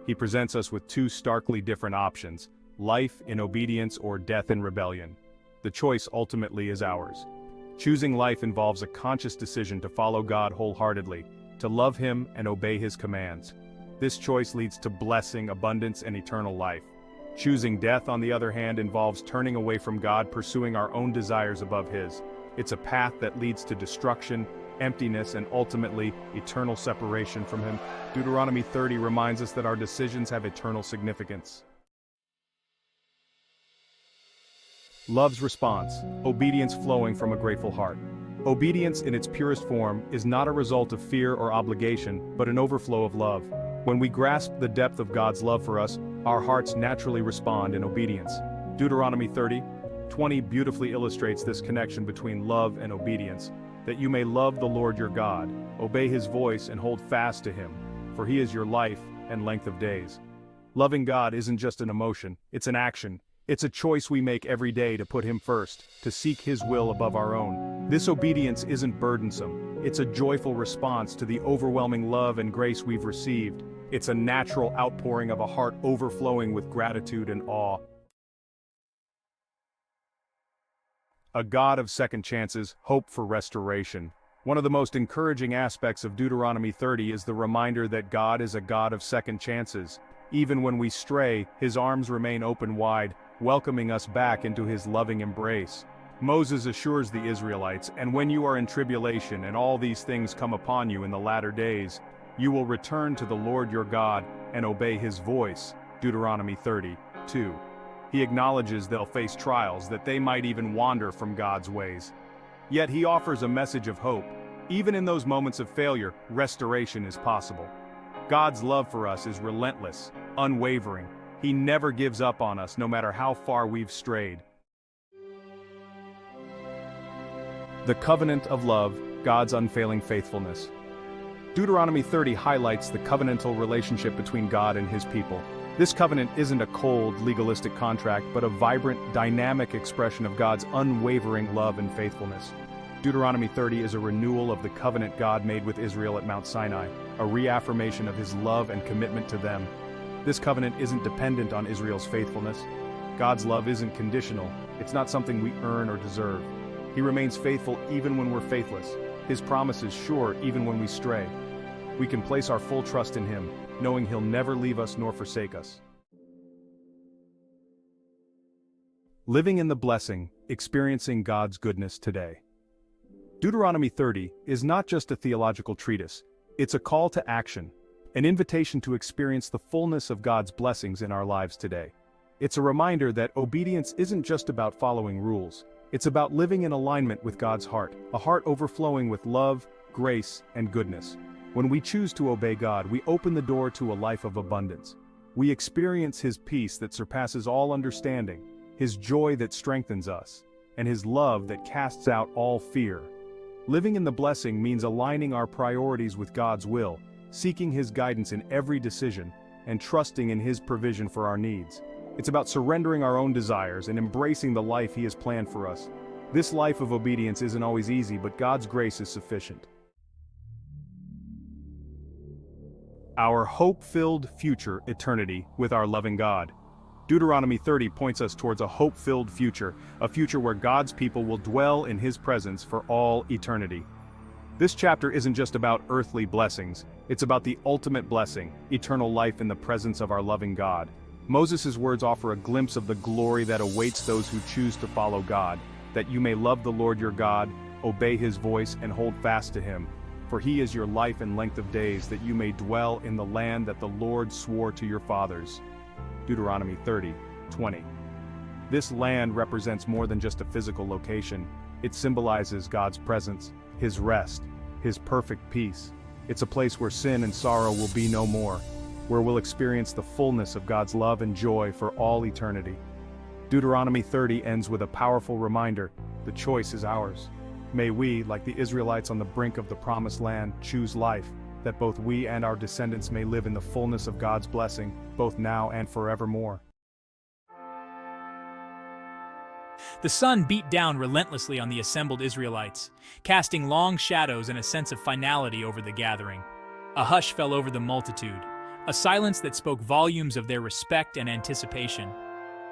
He presents us with two starkly different options, life in obedience or death in rebellion. The choice ultimately is ours. Choosing life involves a conscious decision to follow God wholeheartedly, to love him and obey his commands. This choice leads to blessing, abundance, and eternal life. Choosing death, on the other hand, involves turning away from God, pursuing our own desires above his. It's a path that leads to destruction, emptiness, and ultimately, eternal separation from him. Deuteronomy 30 reminds us that our decisions have eternal significance. Love's response, obedience flowing from a grateful heart. Obedience in its purest form is not a result of fear or obligation, but an overflow of love. When we grasp the depth of God's love for us, our hearts naturally respond in obedience. Deuteronomy 30:20 beautifully illustrates this connection between love and obedience, that you may love the Lord your God, obey his voice and hold fast to him, for he is your life and length of days. Loving God isn't just an emotion, it's an action. It's a choice we make every day to put him first, to seek his will above our own. This obedience isn't burdensome. It's a joyful response to the overwhelming love and grace we've received. It's a natural outpouring of a heart overflowing with gratitude and awe. A God of second chances, hope for restoration. One of the most encouraging aspects of Deuteronomy 30 is the reminder that God is a God of second chances. Even when we stray, his arms remain open wide, welcoming us back into his loving embrace. Moses assures the Israelites, and when you are in tribulation and all these things come upon you in the latter days, you will return to the Lord your God and obey his voice. Deuteronomy 30:2. He acknowledges they'll face trials, that they might even wander from God's ways. Yet he offers a message of hope. Even in those moments of failure, restoration is possible. God's love for us is relentless, unwavering. He never gives up on us no matter how far we've strayed. The covenant of love, God's unfailing faithfulness. Deuteronomy 30 highlights the covenantal relationship between God and his people. This covenant isn't a cold, legalistic contract, but a vibrant, dynamic expression of God's unwavering love and faithfulness. Deuteronomy 30 is a renewal of the covenant God made with Israel at Mount Sinai, a reaffirmation of his love and commitment to them. This covenant isn't dependent on Israel's faithfulness. God's love isn't conditional. It's not something we earn or deserve. He remains faithful even when we're faithless. His promise is sure even when we stray. We can place our full trust in him, knowing he'll never leave us nor forsake us. Living in the blessing, experiencing God's goodness today. Deuteronomy 30 is not just a theological treatise, it's a call to action, an invitation to experience the fullness of God's blessings in our lives today. It's a reminder that obedience isn't just about following rules, it's about living in alignment with God's heart, a heart overflowing with love, grace, and goodness. When we choose to obey God, we open the door to a life of abundance. We experience his peace that surpasses all understanding, his joy that strengthens us, and his love that casts out all fear. Living in the blessing means aligning our priorities with God's will, seeking his guidance in every decision, and trusting in his provision for our needs. It's about surrendering our own desires and embracing the life he has planned for us. This life of obedience isn't always easy, but God's grace is sufficient. Our hope-filled future eternity with our loving God. Deuteronomy 30 points us towards a hope-filled future, a future where God's people will dwell in his presence for all eternity. This chapter isn't just about earthly blessings, it's about the ultimate blessing, eternal life in the presence of our loving God. Moses' words offer a glimpse of the glory that awaits those who choose to follow God, that you may love the Lord your God, obey his voice, and hold fast to him. For he is your life and length of days, that you may dwell in the land that the Lord swore to your fathers. Deuteronomy 30:20. This land represents more than just a physical location. It symbolizes God's presence, his rest, his perfect peace. It's a place where sin and sorrow will be no more, where we'll experience the fullness of God's love and joy for all eternity. Deuteronomy 30 ends with a powerful reminder: the choice is ours. May we, like the Israelites on the brink of the promised land, choose life, that both we and our descendants may live in the fullness of God's blessing, both now and forevermore. The sun beat down relentlessly on the assembled Israelites, casting long shadows and a sense of finality over the gathering. A hush fell over the multitude, a silence that spoke volumes of their respect and anticipation.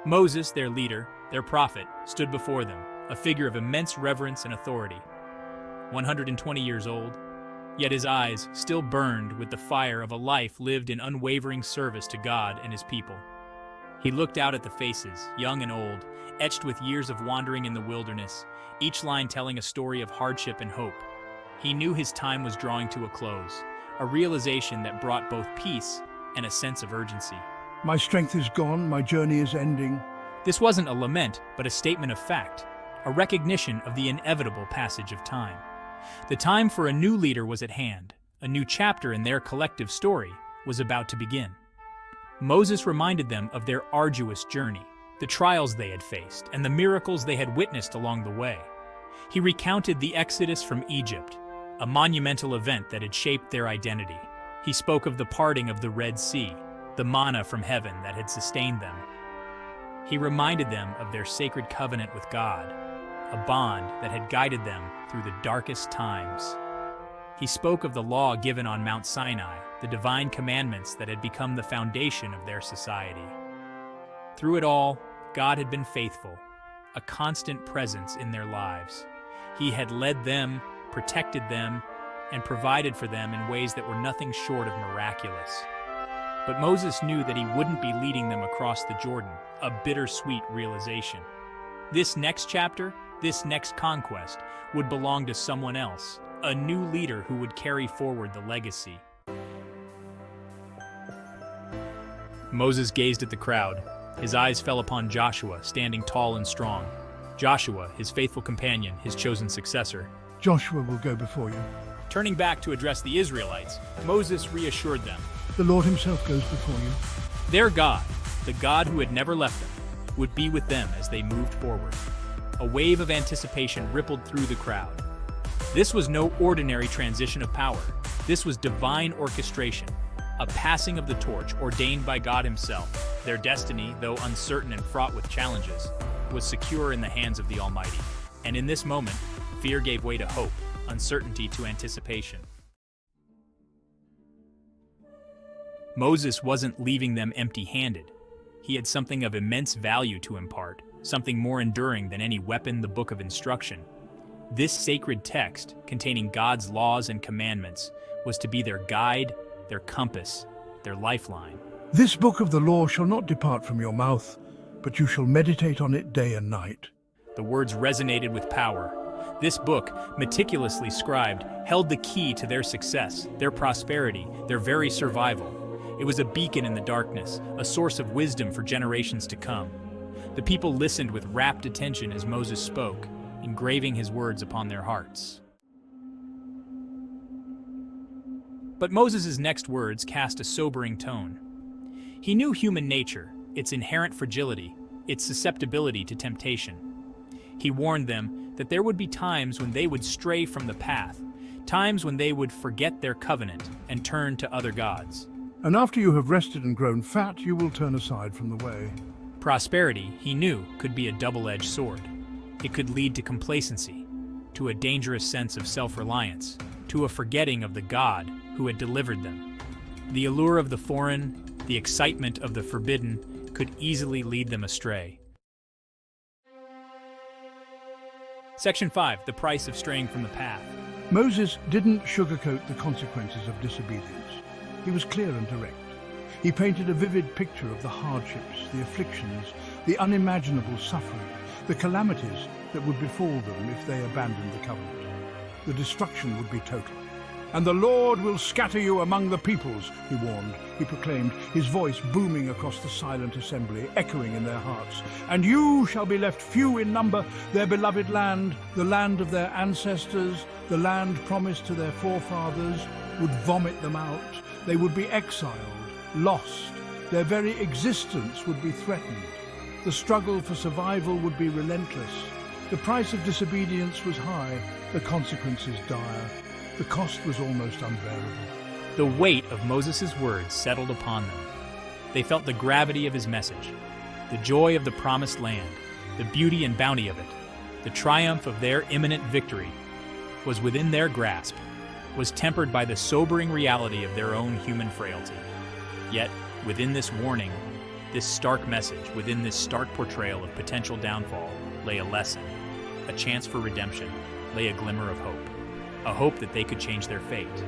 Moses, their leader, their prophet, stood before them, a figure of immense reverence and authority. 120 years old, yet his eyes still burned with the fire of a life lived in unwavering service to God and his people. He looked out at the faces, young and old, etched with years of wandering in the wilderness, each line telling a story of hardship and hope. He knew his time was drawing to a close, a realization that brought both peace and a sense of urgency. My strength is gone, my journey is ending. This wasn't a lament, but a statement of fact, a recognition of the inevitable passage of time. The time for a new leader was at hand. A new chapter in their collective story was about to begin. Moses reminded them of their arduous journey, the trials they had faced, and the miracles they had witnessed along the way. He recounted the exodus from Egypt, a monumental event that had shaped their identity. He spoke of the parting of the Red Sea, the manna from heaven that had sustained them. He reminded them of their sacred covenant with God, a bond that had guided them through the darkest times. He spoke of the law given on Mount Sinai, the divine commandments that had become the foundation of their society. Through it all, God had been faithful, a constant presence in their lives. He had led them, protected them, and provided for them in ways that were nothing short of miraculous. But Moses knew that he wouldn't be leading them across the Jordan, a bittersweet realization. This next chapter, this next conquest, would belong to someone else, a new leader who would carry forward the legacy. Moses gazed at the crowd. His eyes fell upon Joshua, standing tall and strong. Joshua, his faithful companion, his chosen successor. Joshua will go before you. Turning back to address the Israelites, Moses reassured them. The Lord himself goes before you. Their God, the God who had never left them, would be with them as they moved forward. A wave of anticipation rippled through the crowd. This was no ordinary transition of power. This was divine orchestration, a passing of the torch ordained by God himself. Their destiny, though uncertain and fraught with challenges, was secure in the hands of the Almighty. And in this moment, fear gave way to hope, uncertainty to anticipation. Moses wasn't leaving them empty-handed. He had something of immense value to impart, something more enduring than any weapon, the book of instruction. This sacred text, containing God's laws and commandments, was to be their guide, their compass, their lifeline. This book of the law shall not depart from your mouth, but you shall meditate on it day and night. The words resonated with power. This book, meticulously scribed, held the key to their success, their prosperity, their very survival. It was a beacon in the darkness, a source of wisdom for generations to come. The people listened with rapt attention as Moses spoke, engraving his words upon their hearts. But Moses' next words cast a sobering tone. He knew human nature, its inherent fragility, its susceptibility to temptation. He warned them that there would be times when they would stray from the path, times when they would forget their covenant and turn to other gods. And after you have rested and grown fat, you will turn aside from the way. Prosperity, he knew, could be a double-edged sword. It could lead to complacency, to a dangerous sense of self-reliance, to a forgetting of the God who had delivered them. The allure of the foreign, the excitement of the forbidden, could easily lead them astray. Section 5, the price of straying from the path. Moses didn't sugarcoat the consequences of disobedience. He was clear and direct. He painted a vivid picture of the hardships, the afflictions, the unimaginable suffering, the calamities that would befall them if they abandoned the covenant. The destruction would be total. "And the Lord will scatter you among the peoples," he warned. He proclaimed, his voice booming across the silent assembly, echoing in their hearts. "And you shall be left few in number, their beloved land, the land of their ancestors, the land promised to their forefathers, would vomit them out. They would be exiled, lost. Their very existence would be threatened. The struggle for survival would be relentless. The price of disobedience was high, the consequences dire. The cost was almost unbearable." The weight of Moses' words settled upon them. They felt the gravity of his message, the joy of the promised land, the beauty and bounty of it, the triumph of their imminent victory was within their grasp, was tempered by the sobering reality of their own human frailty. Yet, within this warning, this stark message, within this stark portrayal of potential downfall, lay a lesson, a chance for redemption, lay a glimmer of hope, a hope that they could change their fate.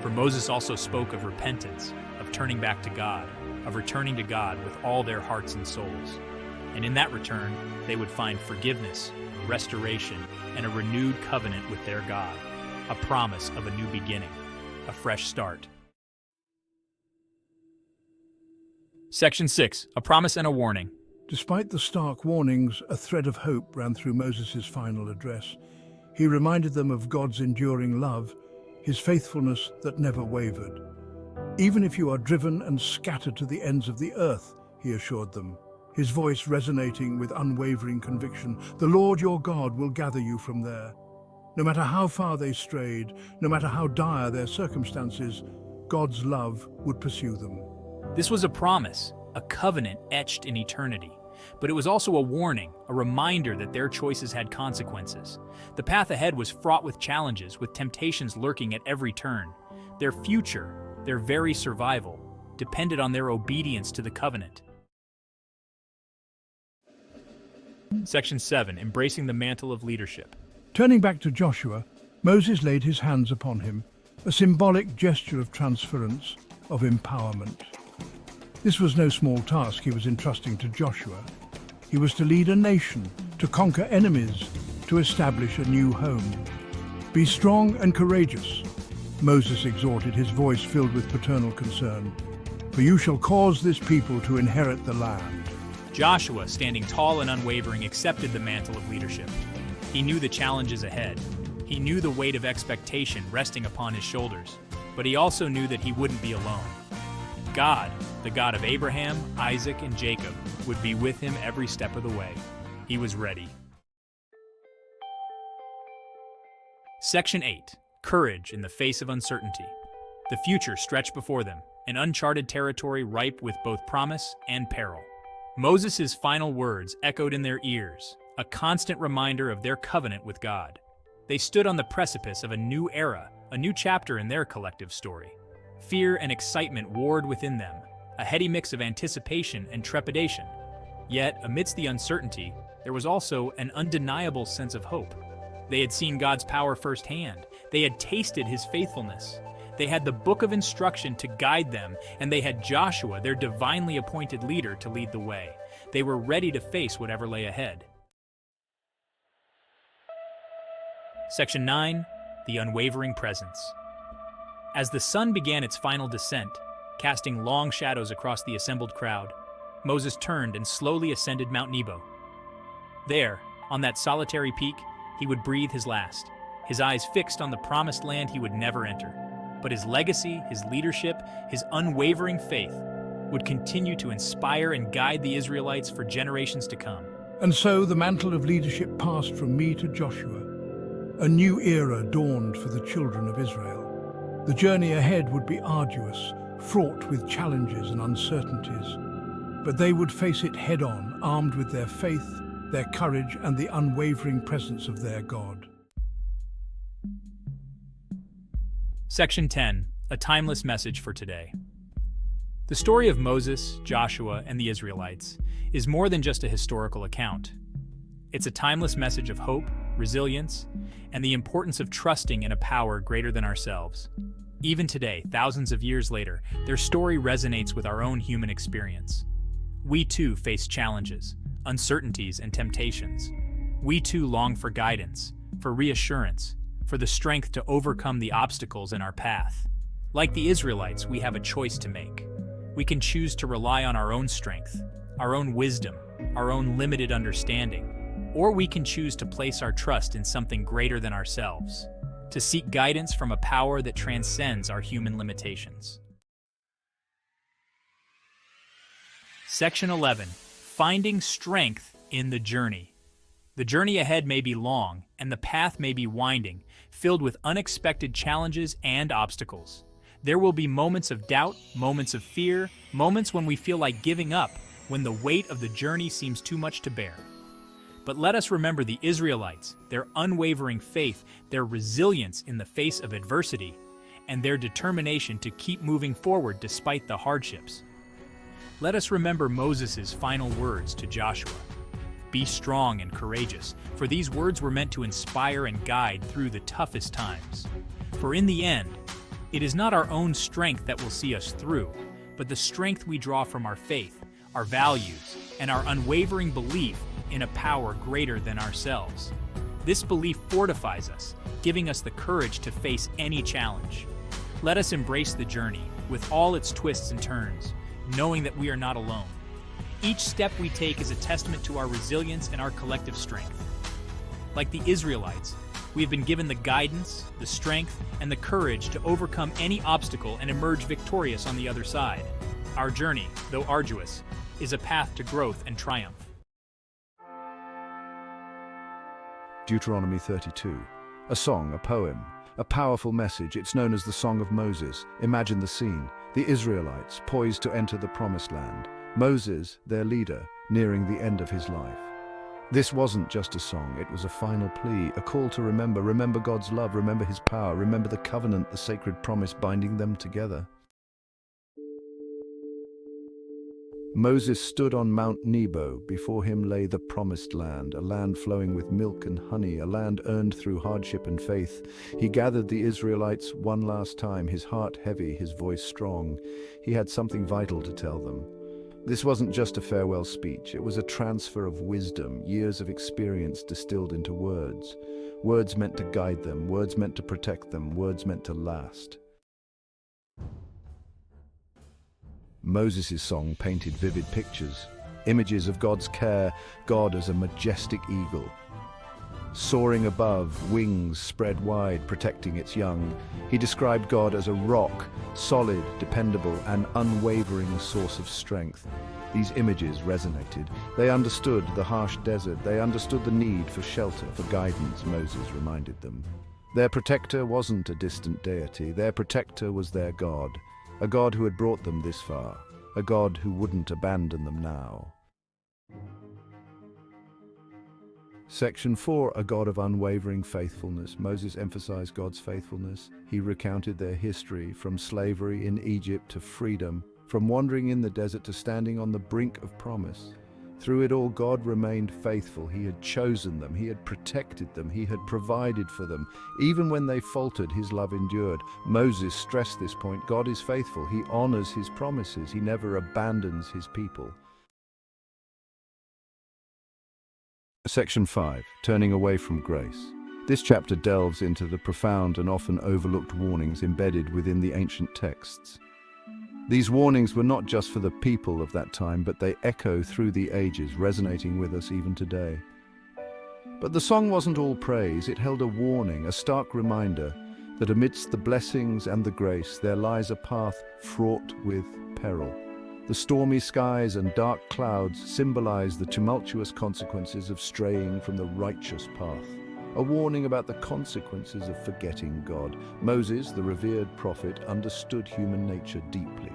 For Moses also spoke of repentance, of turning back to God, of returning to God with all their hearts and souls. And in that return, they would find forgiveness, restoration, and a renewed covenant with their God, a promise of a new beginning, a fresh start. Section 6, a promise and a warning. Despite the stark warnings, a thread of hope ran through Moses' final address. He reminded them of God's enduring love, his faithfulness that never wavered. "Even if you are driven and scattered to the ends of the earth," he assured them, his voice resonating with unwavering conviction, "the Lord your God will gather you from there. No matter how far they strayed, no matter how dire their circumstances, God's love would pursue them." This was a promise, a covenant etched in eternity. But it was also a warning, a reminder that their choices had consequences. The path ahead was fraught with challenges, with temptations lurking at every turn. Their future, their very survival, depended on their obedience to the covenant. Section 7, embracing the mantle of leadership. Turning back to Joshua, Moses laid his hands upon him, a symbolic gesture of transference, of empowerment. This was no small task he was entrusting to Joshua. He was to lead a nation, to conquer enemies, to establish a new home. "Be strong and courageous," Moses exhorted, his voice filled with paternal concern, "for you shall cause this people to inherit the land." Joshua, standing tall and unwavering, accepted the mantle of leadership. He knew the challenges ahead. He knew the weight of expectation resting upon his shoulders, but he also knew that he wouldn't be alone. God, the God of Abraham, Isaac, and Jacob, would be with him every step of the way. He was ready. Section 8. Courage in the face of uncertainty. The future stretched before them, an uncharted territory ripe with both promise and peril. Moses' final words echoed in their ears, a constant reminder of their covenant with God. They stood on the precipice of a new era, a new chapter in their collective story. Fear and excitement warred within them, a heady mix of anticipation and trepidation. Yet, amidst the uncertainty, there was also an undeniable sense of hope. They had seen God's power firsthand. They had tasted his faithfulness. They had the book of instruction to guide them, and they had Joshua, their divinely appointed leader, to lead the way. They were ready to face whatever lay ahead. Section 9. The Unwavering Presence. As the sun began its final descent, casting long shadows across the assembled crowd, Moses turned and slowly ascended Mount Nebo. There, on that solitary peak, he would breathe his last, his eyes fixed on the promised land he would never enter. But his legacy, his leadership, his unwavering faith would continue to inspire and guide the Israelites for generations to come. And so the mantle of leadership passed from me to Joshua. A new era dawned for the children of Israel. The journey ahead would be arduous, fraught with challenges and uncertainties. But they would face it head-on, armed with their faith, their courage, and the unwavering presence of their God. Section 10. A timeless message for today. The story of Moses, Joshua, and the Israelites is more than just a historical account. It's a timeless message of hope, resilience, and the importance of trusting in a power greater than ourselves. Even today, thousands of years later, their story resonates with our own human experience. We too face challenges, uncertainties, and temptations. We too long for guidance, for reassurance, for the strength to overcome the obstacles in our path. Like the Israelites, we have a choice to make. We can choose to rely on our own strength, our own wisdom, our own limited understanding, or we can choose to place our trust in something greater than ourselves, to seek guidance from a power that transcends our human limitations. Section 11. Finding strength in the journey. The journey ahead may be long, and the path may be winding, filled with unexpected challenges and obstacles. There will be moments of doubt, moments of fear, moments when we feel like giving up, when the weight of the journey seems too much to bear. But let us remember the Israelites, their unwavering faith, their resilience in the face of adversity, and their determination to keep moving forward despite the hardships. Let us remember Moses' final words to Joshua. Be strong and courageous, for these words were meant to inspire and guide through the toughest times. For in the end, it is not our own strength that will see us through, but the strength we draw from our faith, our values, and our unwavering belief in a power greater than ourselves. This belief fortifies us, giving us the courage to face any challenge. Let us embrace the journey, with all its twists and turns, knowing that we are not alone. Each step we take is a testament to our resilience and our collective strength. Like the Israelites, we have been given the guidance, the strength, and the courage to overcome any obstacle and emerge victorious on the other side. Our journey, though arduous, is a path to growth and triumph. Deuteronomy 32. A song, a poem, a powerful message. It's known as the Song of Moses. Imagine the scene. The Israelites, poised to enter the Promised Land. Moses, their leader, nearing the end of his life. This wasn't just a song, it was a final plea, a call to remember God's love, remember his power, remember the covenant, the sacred promise binding them together. Moses stood on Mount Nebo. Before him lay the Promised Land, a land flowing with milk and honey, a land earned through hardship and faith. He gathered the Israelites one last time, his heart heavy, his voice strong. He had something vital to tell them. This wasn't just a farewell speech, it was a transfer of wisdom, years of experience distilled into words. Words meant to guide them, words meant to protect them, words meant to last. Moses' song painted vivid pictures, images of God's care, God as a majestic eagle, soaring above, wings spread wide, protecting its young. He described God as a rock, solid, dependable, and unwavering source of strength. These images resonated. They understood the harsh desert. They understood the need for shelter, for guidance, Moses reminded them. Their protector wasn't a distant deity. Their protector was their God, a God who had brought them this far, a God who wouldn't abandon them now. Section 4, a God of unwavering faithfulness. Moses emphasized God's faithfulness. He recounted their history, from slavery in Egypt to freedom, from wandering in the desert to standing on the brink of promise. Through it all, God remained faithful. He had chosen them. He had protected them. He had provided for them. Even when they faltered, his love endured. Moses stressed this point. God is faithful. He honors his promises. He never abandons his people. Section 5, turning away from grace. This chapter delves into the profound and often overlooked warnings embedded within the ancient texts. These warnings were not just for the people of that time, but they echo through the ages, resonating with us even today. But the song wasn't all praise. It held a warning, a stark reminder that amidst the blessings and the grace, there lies a path fraught with peril. The stormy skies and dark clouds symbolize the tumultuous consequences of straying from the righteous path. A warning about the consequences of forgetting God. Moses, the revered prophet, understood human nature deeply.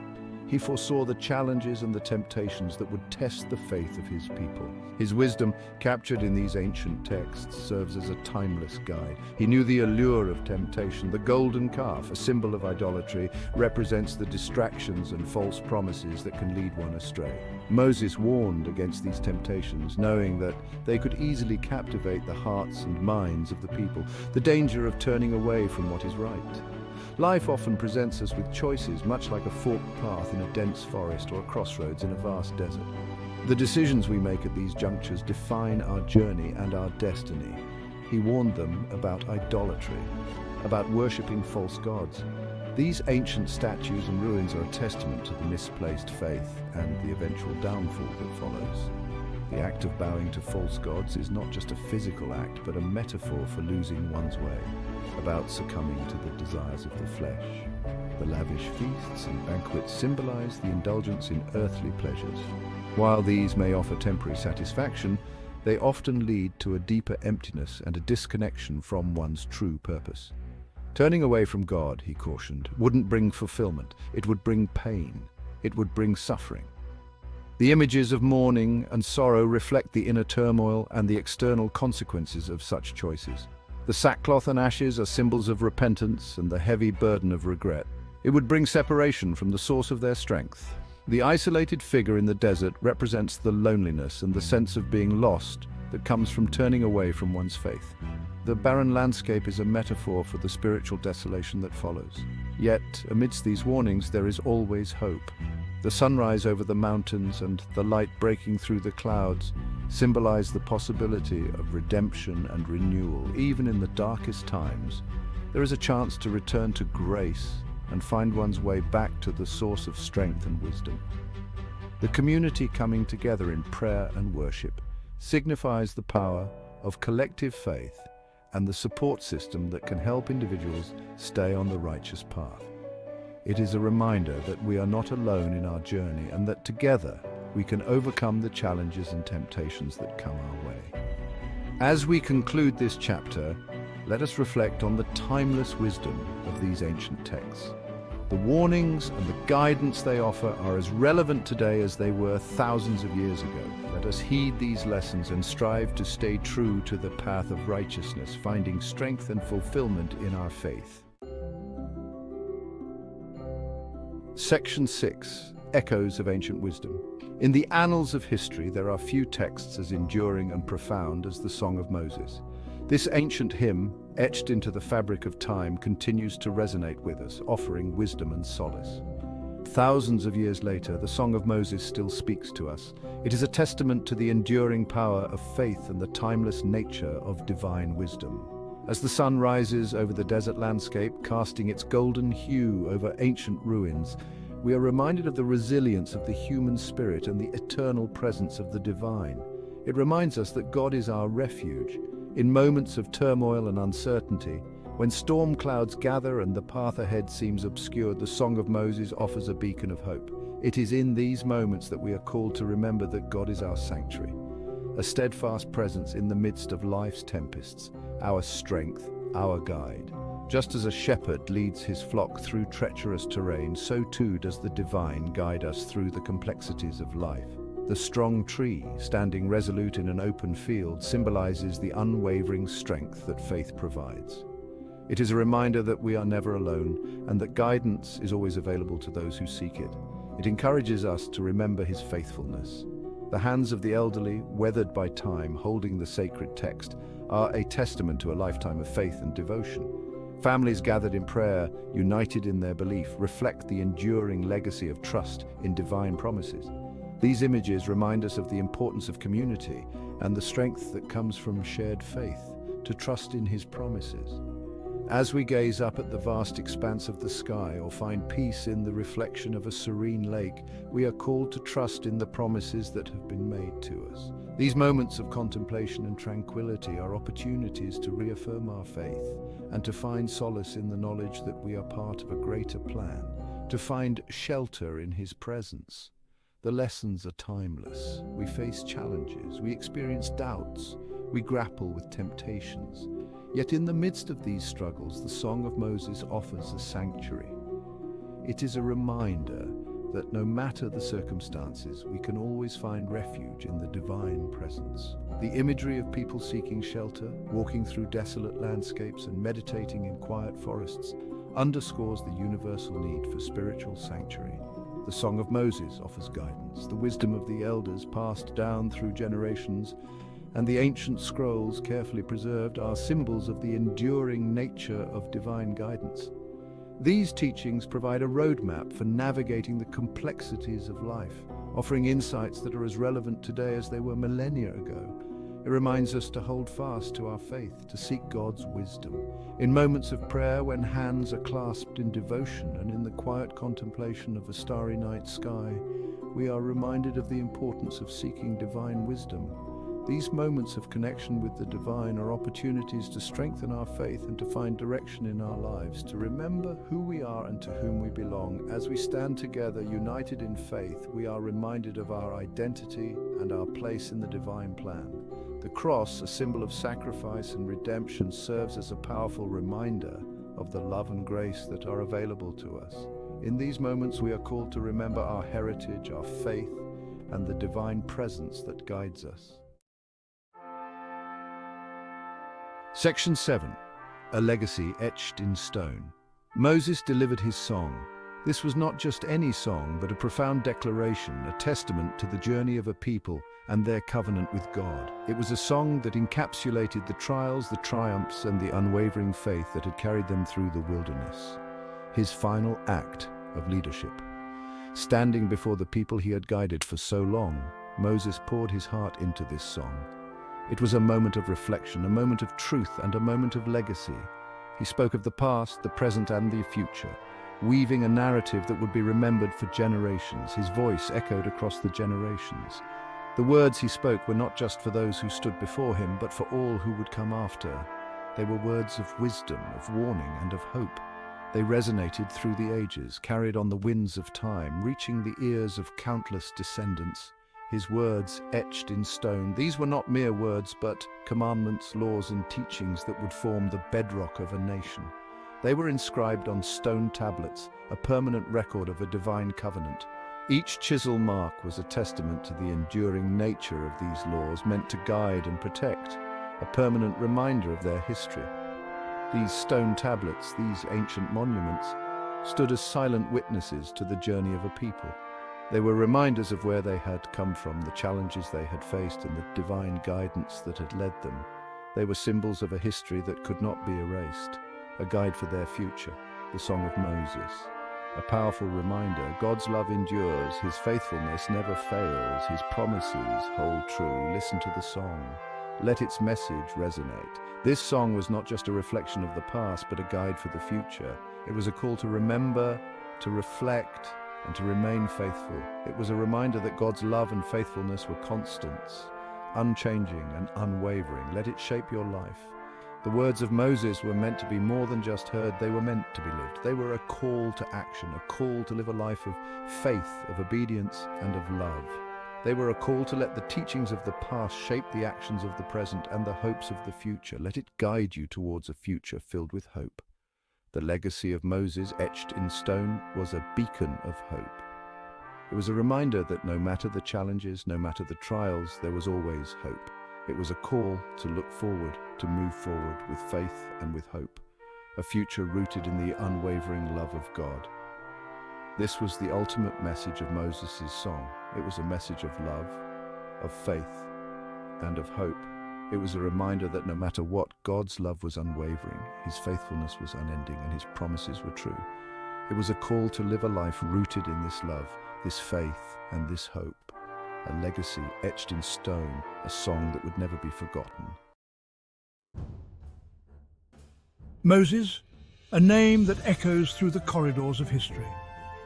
He foresaw the challenges and the temptations that would test the faith of his people. His wisdom, captured in these ancient texts, serves as a timeless guide. He knew the allure of temptation. The golden calf, a symbol of idolatry, represents the distractions and false promises that can lead one astray. Moses warned against these temptations, knowing that they could easily captivate the hearts and minds of the people. The danger of turning away from what is right. Life often presents us with choices, much like a forked path in a dense forest or a crossroads in a vast desert. The decisions we make at these junctures define our journey and our destiny. He warned them about idolatry, about worshipping false gods. These ancient statues and ruins are a testament to the misplaced faith and the eventual downfall that follows. The act of bowing to false gods is not just a physical act, but a metaphor for losing one's way, about succumbing to the desires of the flesh. The lavish feasts and banquets symbolize the indulgence in earthly pleasures. While these may offer temporary satisfaction, they often lead to a deeper emptiness and a disconnection from one's true purpose. Turning away from God, he cautioned, wouldn't bring fulfillment. It would bring pain. It would bring suffering. The images of mourning and sorrow reflect the inner turmoil and the external consequences of such choices. The sackcloth and ashes are symbols of repentance and the heavy burden of regret. It would bring separation from the source of their strength. The isolated figure in the desert represents the loneliness and the sense of being lost that comes from turning away from one's faith. The barren landscape is a metaphor for the spiritual desolation that follows. Yet, amidst these warnings, there is always hope. The sunrise over the mountains and the light breaking through the clouds symbolize the possibility of redemption and renewal. Even in the darkest times, there is a chance to return to grace and find one's way back to the source of strength and wisdom. The community coming together in prayer and worship signifies the power of collective faith and the support system that can help individuals stay on the righteous path. It is a reminder that we are not alone in our journey and that together we can overcome the challenges and temptations that come our way. As we conclude this chapter, let us reflect on the timeless wisdom of these ancient texts. The warnings and the guidance they offer are as relevant today as they were thousands of years ago. Let us heed these lessons and strive to stay true to the path of righteousness, finding strength and fulfillment in our faith. Section 6. Echoes of Ancient Wisdom. In the annals of history, there are few texts as enduring and profound as the Song of Moses. This ancient hymn, etched into the fabric of time, continues to resonate with us, offering wisdom and solace. Thousands of years later, the Song of Moses still speaks to us. It is a testament to the enduring power of faith and the timeless nature of divine wisdom. As the sun rises over the desert landscape, casting its golden hue over ancient ruins, we are reminded of the resilience of the human spirit and the eternal presence of the divine. It reminds us that God is our refuge, In moments of turmoil and uncertainty, when storm clouds gather and the path ahead seems obscured, the Song of Moses offers a beacon of hope. It is in these moments that we are called to remember that God is our sanctuary, a steadfast presence in the midst of life's tempests, our strength, our guide. Just as a shepherd leads his flock through treacherous terrain, so too does the divine guide us through the complexities of life. The strong tree, standing resolute in an open field, symbolizes the unwavering strength that faith provides. It is a reminder that we are never alone and that guidance is always available to those who seek it. It encourages us to remember his faithfulness. The hands of the elderly, weathered by time, holding the sacred text, are a testament to a lifetime of faith and devotion. Families gathered in prayer, united in their belief, reflect the enduring legacy of trust in divine promises. These images remind us of the importance of community and the strength that comes from shared faith, to trust in his promises. As we gaze up at the vast expanse of the sky or find peace in the reflection of a serene lake, we are called to trust in the promises that have been made to us. These moments of contemplation and tranquility are opportunities to reaffirm our faith and to find solace in the knowledge that we are part of a greater plan, to find shelter in his presence. The lessons are timeless. We face challenges, we experience doubts, we grapple with temptations. Yet in the midst of these struggles, the Song of Moses offers a sanctuary. It is a reminder that no matter the circumstances, we can always find refuge in the divine presence. The imagery of people seeking shelter, walking through desolate landscapes and meditating in quiet forests underscores the universal need for spiritual sanctuary. The Song of Moses offers guidance, the wisdom of the elders passed down through generations, and the ancient scrolls carefully preserved are symbols of the enduring nature of divine guidance. These teachings provide a roadmap for navigating the complexities of life, offering insights that are as relevant today as they were millennia ago. It reminds us to hold fast to our faith, to seek God's wisdom. In moments of prayer, when hands are clasped in devotion and in the quiet contemplation of a starry night sky, we are reminded of the importance of seeking divine wisdom. These moments of connection with the divine are opportunities to strengthen our faith and to find direction in our lives, to remember who we are and to whom we belong. As we stand together, united in faith, we are reminded of our identity and our place in the divine plan. The cross, a symbol of sacrifice and redemption, serves as a powerful reminder of the love and grace that are available to us. In these moments, we are called to remember our heritage, our faith, and the divine presence that guides us. Section 7. A legacy etched in stone. Moses delivered his song. This was not just any song, but a profound declaration, a testament to the journey of a people and their covenant with God. It was a song that encapsulated the trials, the triumphs, and the unwavering faith that had carried them through the wilderness. His final act of leadership. Standing before the people he had guided for so long, Moses poured his heart into this song. It was a moment of reflection, a moment of truth, and a moment of legacy. He spoke of the past, the present, and the future, weaving a narrative that would be remembered for generations. His voice echoed across the generations. The words he spoke were not just for those who stood before him, but for all who would come after. They were words of wisdom, of warning, and of hope. They resonated through the ages, carried on the winds of time, reaching the ears of countless descendants. His words etched in stone. These were not mere words, but commandments, laws, and teachings that would form the bedrock of a nation. They were inscribed on stone tablets, a permanent record of a divine covenant. Each chisel mark was a testament to the enduring nature of these laws, meant to guide and protect, a permanent reminder of their history. These stone tablets, these ancient monuments, stood as silent witnesses to the journey of a people. They were reminders of where they had come from, the challenges they had faced, and the divine guidance that had led them. They were symbols of a history that could not be erased, a guide for their future, the Song of Moses. A powerful reminder, God's love endures, his faithfulness never fails, his promises hold true. Listen to the song. Let its message resonate. This song was not just a reflection of the past, but a guide for the future. It was a call to remember, to reflect, and to remain faithful. It was a reminder that God's love and faithfulness were constants. unchanging and unwavering. Let it shape your life. The words of Moses were meant to be more than just heard, they were meant to be lived. They were a call to action, a call to live a life of faith, of obedience, and of love. They were a call to let the teachings of the past shape the actions of the present and the hopes of the future. Let it guide you towards a future filled with hope. The legacy of Moses, etched in stone, was a beacon of hope. It was a reminder that no matter the challenges, no matter the trials, there was always hope. It was a call to look forward, to move forward with faith and with hope, a future rooted in the unwavering love of God. This was the ultimate message of Moses' song. It was a message of love, of faith, and of hope. It was a reminder that no matter what, God's love was unwavering, His faithfulness was unending, and His promises were true. It was a call to live a life rooted in this love, this faith, and this hope. A legacy etched in stone, a song that would never be forgotten. Moses, a name that echoes through the corridors of history.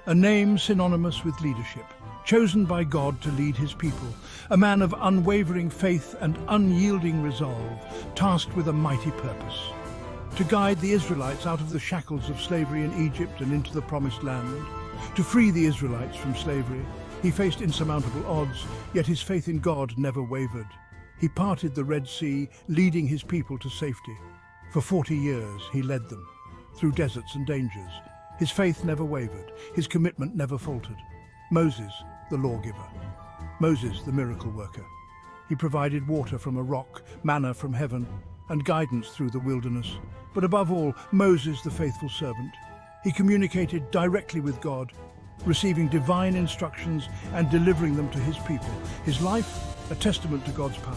A name synonymous with leadership, chosen by God to lead His people. A man of unwavering faith and unyielding resolve, tasked with a mighty purpose. To guide the Israelites out of the shackles of slavery in Egypt and into the Promised Land. To free the Israelites from slavery. He faced insurmountable odds, yet his faith in God never wavered. He parted the Red Sea, leading his people to safety. For 40 years he led them, through deserts and dangers. His faith never wavered, his commitment never faltered. Moses, the lawgiver. Moses, the miracle worker. He provided water from a rock, manna from heaven, and guidance through the wilderness. But above all, Moses, the faithful servant. He communicated directly with God, receiving divine instructions and delivering them to his people. His life, a testament to God's power.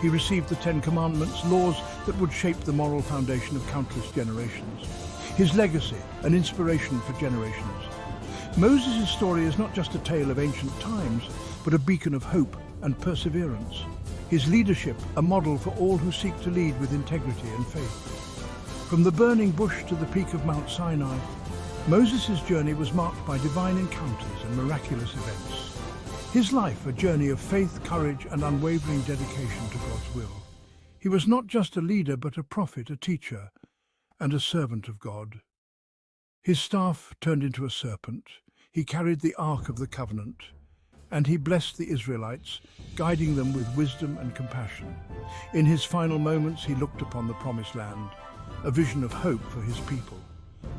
He received the 10 Commandments, laws that would shape the moral foundation of countless generations. His legacy, an inspiration for generations. Moses' story is not just a tale of ancient times, but a beacon of hope and perseverance. His leadership, a model for all who seek to lead with integrity and faith. From the burning bush to the peak of Mount Sinai, Moses' journey was marked by divine encounters and miraculous events. His life, a journey of faith, courage, and unwavering dedication to God's will. He was not just a leader, but a prophet, a teacher, and a servant of God. His staff turned into a serpent. He carried the Ark of the Covenant, and he blessed the Israelites, guiding them with wisdom and compassion. In his final moments, he looked upon the Promised Land, a vision of hope for his people.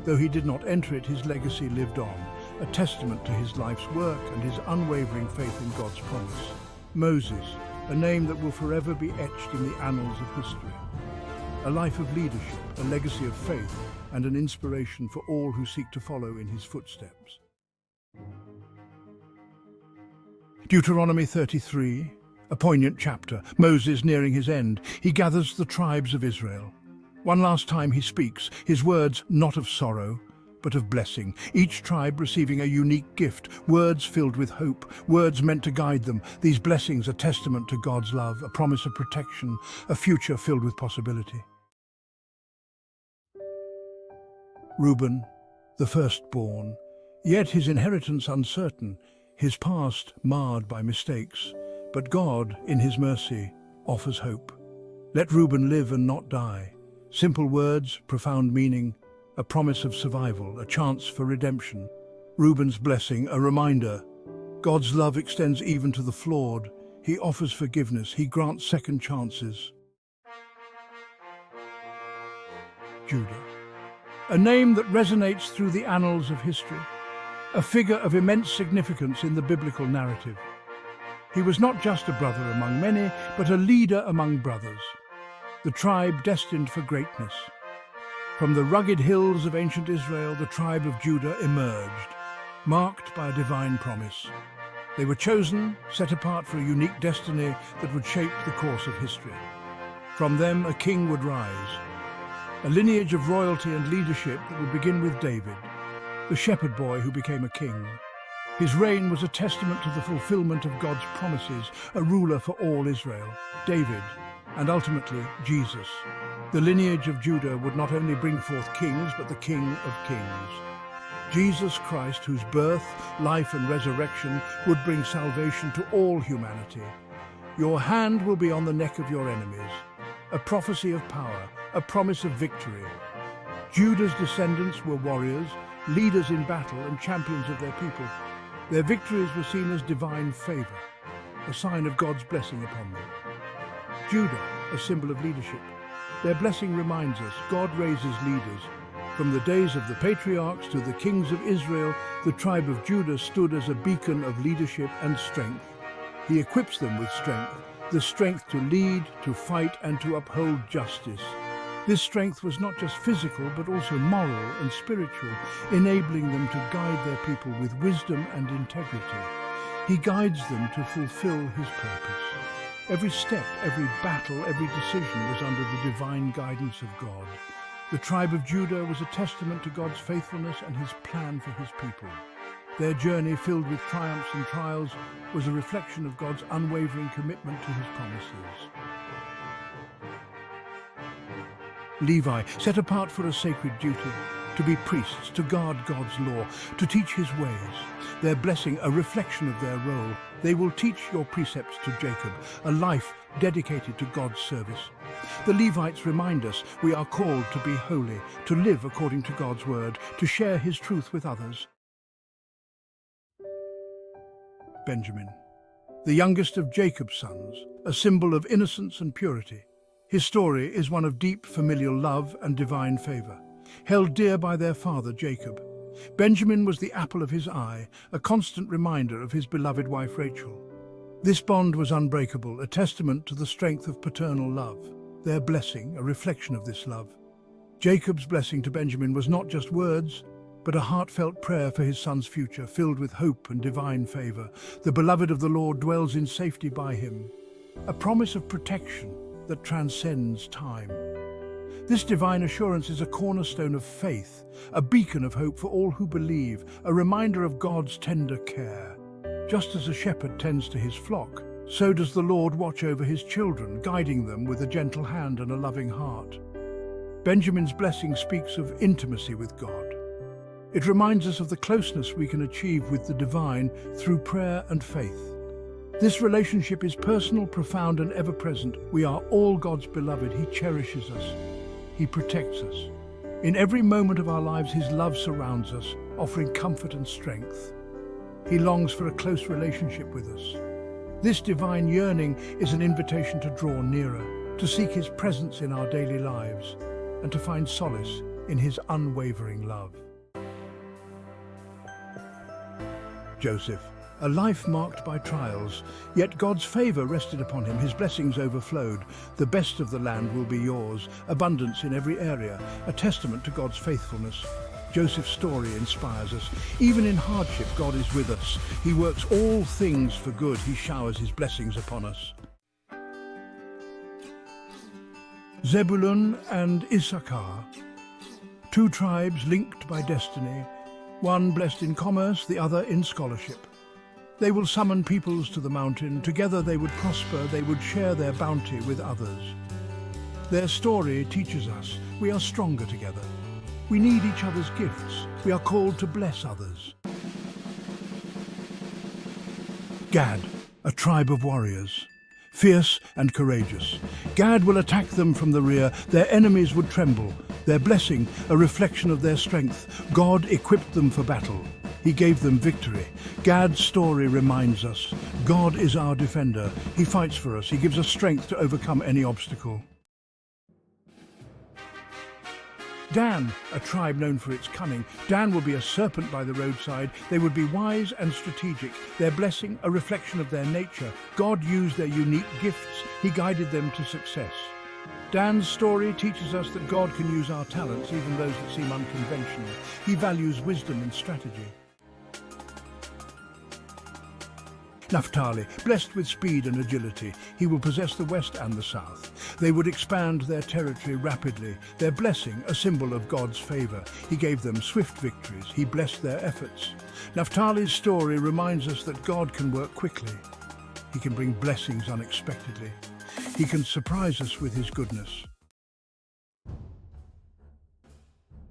Though he did not enter it, his legacy lived on, a testament to his life's work and his unwavering faith in God's promise. Moses, a name that will forever be etched in the annals of history. A life of leadership, a legacy of faith, and an inspiration for all who seek to follow in his footsteps. Deuteronomy 33, a poignant chapter. Moses nearing his end, he gathers the tribes of Israel. One last time he speaks, his words not of sorrow, but of blessing. Each tribe receiving a unique gift, words filled with hope, words meant to guide them. These blessings a testament to God's love, a promise of protection, a future filled with possibility. Reuben, the firstborn, yet his inheritance uncertain, his past marred by mistakes, but God, in his mercy, offers hope. Let Reuben live and not die. Simple words, profound meaning, a promise of survival, a chance for redemption. Reuben's blessing, a reminder. God's love extends even to the flawed. He offers forgiveness. He grants second chances. Judah, a name that resonates through the annals of history, a figure of immense significance in the biblical narrative. He was not just a brother among many, but a leader among brothers. The tribe destined for greatness. From the rugged hills of ancient Israel, the tribe of Judah emerged, marked by a divine promise. They were chosen, set apart for a unique destiny that would shape the course of history. From them, a king would rise, a lineage of royalty and leadership that would begin with David, the shepherd boy who became a king. His reign was a testament to the fulfillment of God's promises, a ruler for all Israel, David, and ultimately Jesus. The lineage of Judah would not only bring forth kings, but the King of Kings. Jesus Christ, whose birth, life, and resurrection would bring salvation to all humanity. Your hand will be on the neck of your enemies. A prophecy of power, a promise of victory. Judah's descendants were warriors, leaders in battle and champions of their people. Their victories were seen as divine favor, a sign of God's blessing upon them. Judah, a symbol of leadership. Their blessing reminds us God raises leaders. From the days of the patriarchs to the kings of Israel, the tribe of Judah stood as a beacon of leadership and strength. He equips them with strength, the strength to lead, to fight, and to uphold justice. This strength was not just physical, but also moral and spiritual, enabling them to guide their people with wisdom and integrity. He guides them to fulfill his purpose. Every step, every battle, every decision was under the divine guidance of God. The tribe of Judah was a testament to God's faithfulness and his plan for his people. Their journey, filled with triumphs and trials, was a reflection of God's unwavering commitment to his promises. Levi, set apart for a sacred duty, to be priests, to guard God's law, to teach his ways. Their blessing, a reflection of their role. They will teach your precepts to Jacob, a life dedicated to God's service. The Levites remind us we are called to be holy, to live according to God's word, to share his truth with others. Benjamin, the youngest of Jacob's sons, a symbol of innocence and purity. His story is one of deep familial love and divine favor, held dear by their father Jacob. Benjamin was the apple of his eye, a constant reminder of his beloved wife Rachel. This bond was unbreakable, a testament to the strength of paternal love. Their blessing, a reflection of this love. Jacob's blessing to Benjamin was not just words, but a heartfelt prayer for his son's future, filled with hope and divine favor. The beloved of the Lord dwells in safety by him, a promise of protection that transcends time. This divine assurance is a cornerstone of faith, a beacon of hope for all who believe, a reminder of God's tender care. Just as a shepherd tends to his flock, so does the Lord watch over his children, guiding them with a gentle hand and a loving heart. Benjamin's blessing speaks of intimacy with God. It reminds us of the closeness we can achieve with the divine through prayer and faith. This relationship is personal, profound, and ever-present. We are all God's beloved. He cherishes us. He protects us. In every moment of our lives, his love surrounds us, offering comfort and strength. He longs for a close relationship with us. This divine yearning is an invitation to draw nearer, to seek his presence in our daily lives, and to find solace in his unwavering love. Joseph, a life marked by trials, yet God's favor rested upon him. His blessings overflowed. The best of the land will be yours, abundance in every area, a testament to God's faithfulness. Joseph's story inspires us. Even in hardship, God is with us. He works all things for good. He showers his blessings upon us. Zebulun and Issachar, two tribes linked by destiny, one blessed in commerce, the other in scholarship. They will summon peoples to the mountain. Together they would prosper, they would share their bounty with others. Their story teaches us we are stronger together. We need each other's gifts. We are called to bless others. Gad, a tribe of warriors, fierce and courageous. Gad will attack them from the rear. Their enemies would tremble. Their blessing, a reflection of their strength. God equipped them for battle. He gave them victory. Gad's story reminds us, God is our defender. He fights for us. He gives us strength to overcome any obstacle. Dan, a tribe known for its cunning. Dan will be a serpent by the roadside. They would be wise and strategic. Their blessing, a reflection of their nature. God used their unique gifts. He guided them to success. Dan's story teaches us that God can use our talents, even those that seem unconventional. He values wisdom and strategy. Naphtali, blessed with speed and agility, he will possess the west and the south. They would expand their territory rapidly. Their blessing, a symbol of God's favor. He gave them swift victories. He blessed their efforts. Naphtali's story reminds us that God can work quickly. He can bring blessings unexpectedly. He can surprise us with his goodness.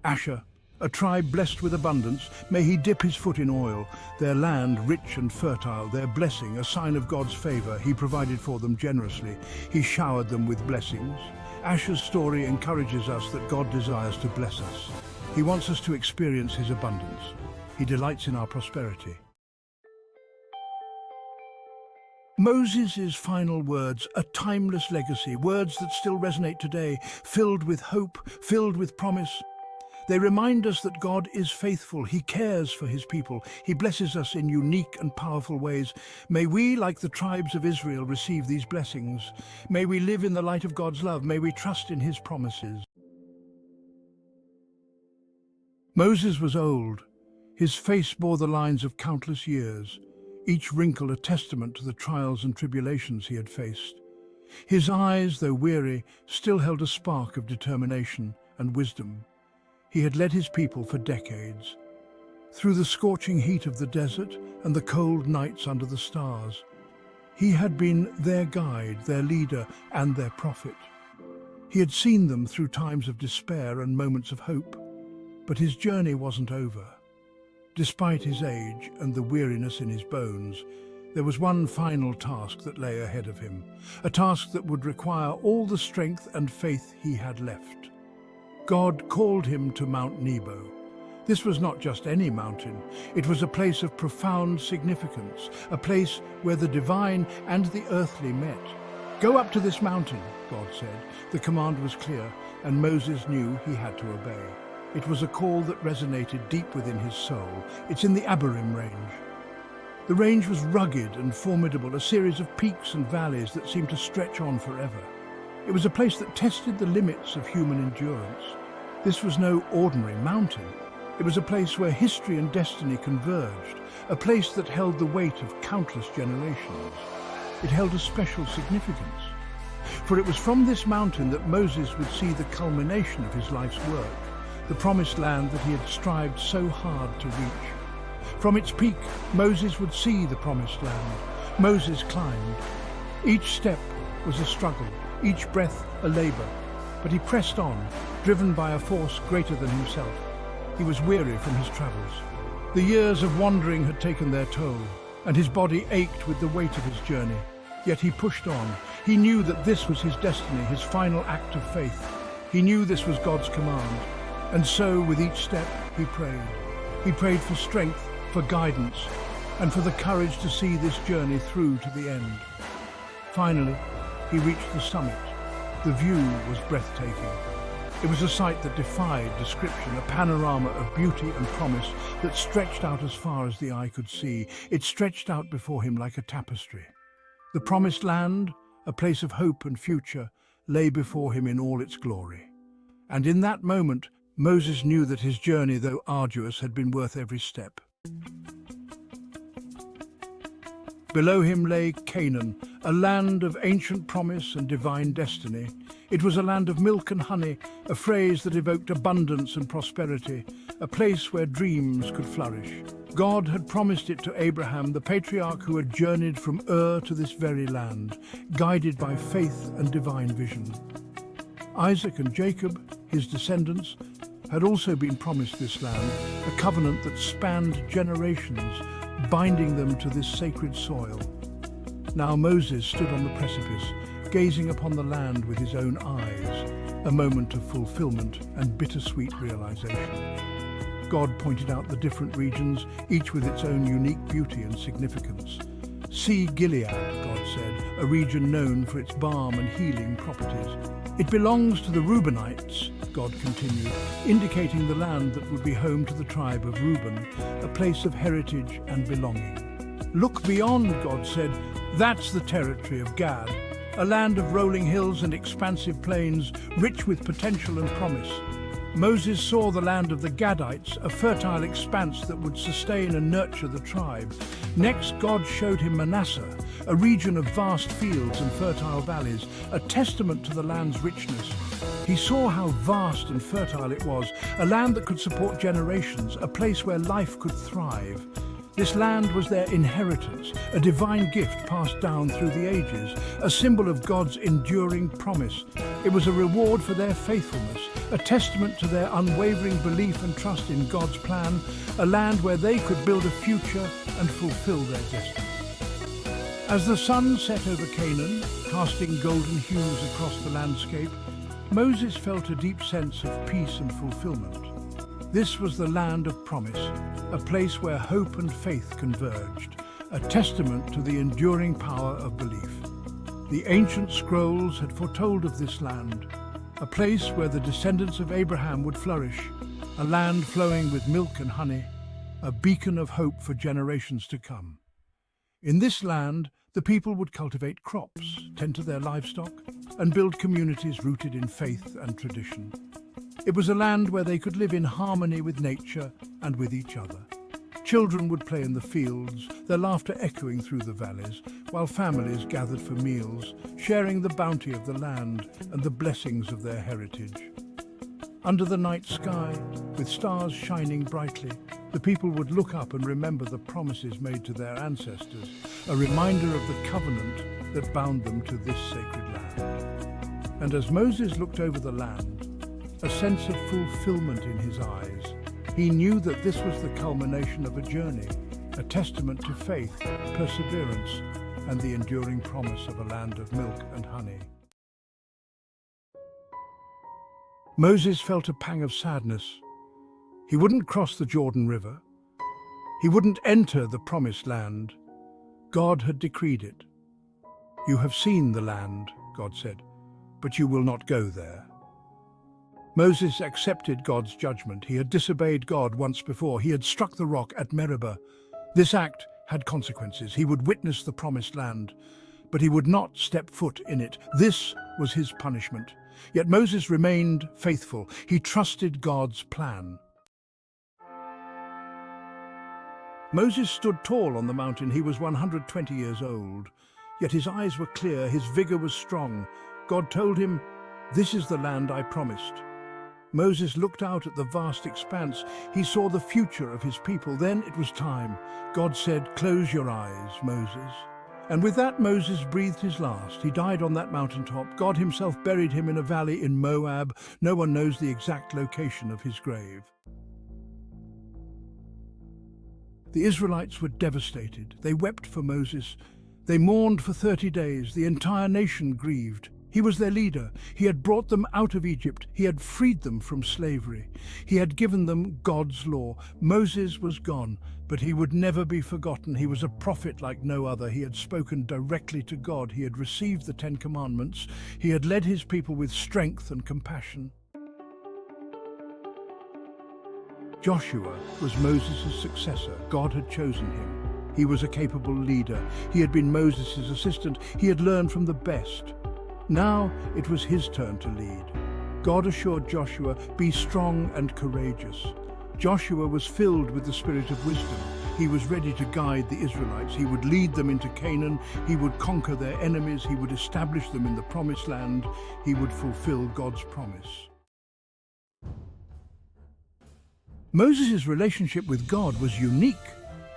Asher, A tribe blessed with abundance, may he dip his foot in oil. Their land rich and fertile, their blessing, a sign of God's favor. He provided for them generously. He showered them with blessings. Asher's story encourages us that God desires to bless us. He wants us to experience his abundance. He delights in our prosperity. Moses' final words, a timeless legacy, words that still resonate today, filled with hope, filled with promise. They remind us that God is faithful. He cares for his people. He blesses us in unique and powerful ways. May we, like the tribes of Israel, receive these blessings. May we live in the light of God's love. May we trust in his promises. Moses was old. His face bore the lines of countless years, each wrinkle a testament to the trials and tribulations he had faced. His eyes, though weary, still held a spark of determination and wisdom. He had led his people for decades, through the scorching heat of the desert and the cold nights under the stars. He had been their guide, their leader, and their prophet. He had seen them through times of despair and moments of hope, but his journey wasn't over. Despite his age and the weariness in his bones, there was one final task that lay ahead of him, a task that would require all the strength and faith he had left. God called him to Mount Nebo. This was not just any mountain. It was a place of profound significance, a place where the divine and the earthly met. "Go up to this mountain," God said. The command was clear, and Moses knew he had to obey. It was a call that resonated deep within his soul. It's in the Abarim range. The range was rugged and formidable, a series of peaks and valleys that seemed to stretch on forever. It was a place that tested the limits of human endurance. This was no ordinary mountain. It was a place where history and destiny converged, a place that held the weight of countless generations. It held a special significance, for it was from this mountain that Moses would see the culmination of his life's work, the promised land that he had strived so hard to reach. From its peak, Moses would see the promised land. Moses climbed. Each step was a struggle, each breath a labor, but he pressed on, driven by a force greater than himself. He was weary from his travels. The years of wandering had taken their toll, and his body ached with the weight of his journey. Yet he pushed on. He knew that this was his destiny, his final act of faith. He knew this was God's command. And so, with each step, he prayed. He prayed for strength, for guidance, and for the courage to see this journey through to the end. Finally, he reached the summit. The view was breathtaking. It was a sight that defied description, a panorama of beauty and promise that stretched out as far as the eye could see. It stretched out before him like a tapestry. The promised land, a place of hope and future, lay before him in all its glory. And in that moment, Moses knew that his journey, though arduous, had been worth every step. Below him lay Canaan, a land of ancient promise and divine destiny. It was a land of milk and honey, a phrase that evoked abundance and prosperity, a place where dreams could flourish. God had promised it to Abraham, the patriarch who had journeyed from Ur to this very land, guided by faith and divine vision. Isaac and Jacob, his descendants, had also been promised this land, a covenant that spanned generations, binding them to this sacred soil. Now Moses stood on the precipice, gazing upon the land with his own eyes, a moment of fulfillment and bittersweet realization. God pointed out the different regions, each with its own unique beauty and significance. "See Gilead," God said, a region known for its balm and healing properties. "It belongs to the Reubenites," God continued, indicating the land that would be home to the tribe of Reuben, a place of heritage and belonging. "Look beyond," God said. "That's the territory of Gad, a land of rolling hills and expansive plains, rich with potential and promise." Moses saw the land of the Gadites, a fertile expanse that would sustain and nurture the tribe. Next, God showed him Manasseh, a region of vast fields and fertile valleys, a testament to the land's richness. He saw how vast and fertile it was, a land that could support generations, a place where life could thrive. This land was their inheritance, a divine gift passed down through the ages, a symbol of God's enduring promise. It was a reward for their faithfulness, a testament to their unwavering belief and trust in God's plan, a land where they could build a future and fulfill their destiny. As the sun set over Canaan, casting golden hues across the landscape, Moses felt a deep sense of peace and fulfillment. This was the land of promise, a place where hope and faith converged, a testament to the enduring power of belief. The ancient scrolls had foretold of this land, a place where the descendants of Abraham would flourish, a land flowing with milk and honey, a beacon of hope for generations to come. In this land, the people would cultivate crops, tend to their livestock, and build communities rooted in faith and tradition. It was a land where they could live in harmony with nature and with each other. Children would play in the fields, their laughter echoing through the valleys, while families gathered for meals, sharing the bounty of the land and the blessings of their heritage. Under the night sky, with stars shining brightly, the people would look up and remember the promises made to their ancestors, a reminder of the covenant that bound them to this sacred land. And as Moses looked over the land, a sense of fulfillment in his eyes, he knew that this was the culmination of a journey, a testament to faith, perseverance, and the enduring promise of a land of milk and honey. Moses felt a pang of sadness. He wouldn't cross the Jordan River. He wouldn't enter the promised land. God had decreed it. "You have seen the land," God said, "but you will not go there." Moses accepted God's judgment. He had disobeyed God once before. He had struck the rock at Meribah. This act had consequences. He would witness the promised land, but he would not step foot in it. This was his punishment. Yet Moses remained faithful. He trusted God's plan. Moses stood tall on the mountain. He was 120 years old. Yet his eyes were clear, his vigor was strong. God told him, "This is the land I promised." Moses looked out at the vast expanse. He saw the future of his people. Then it was time. God said, "Close your eyes, Moses." And with that, Moses breathed his last. He died on that mountaintop. God himself buried him in a valley in Moab. No one knows the exact location of his grave. The Israelites were devastated. They wept for Moses. They mourned for 30 days. The entire nation grieved. He was their leader. He had brought them out of Egypt. He had freed them from slavery. He had given them God's law. Moses was gone, but he would never be forgotten. He was a prophet like no other. He had spoken directly to God. He had received the 10 Commandments. He had led his people with strength and compassion. Joshua was Moses' successor. God had chosen him. He was a capable leader. He had been Moses' assistant. He had learned from the best. Now it was his turn to lead. God assured Joshua, "Be strong and courageous." Joshua was filled with the spirit of wisdom. He was ready to guide the Israelites. He would lead them into Canaan. He would conquer their enemies. He would establish them in the promised land. He would fulfill God's promise. Moses' relationship with God was unique.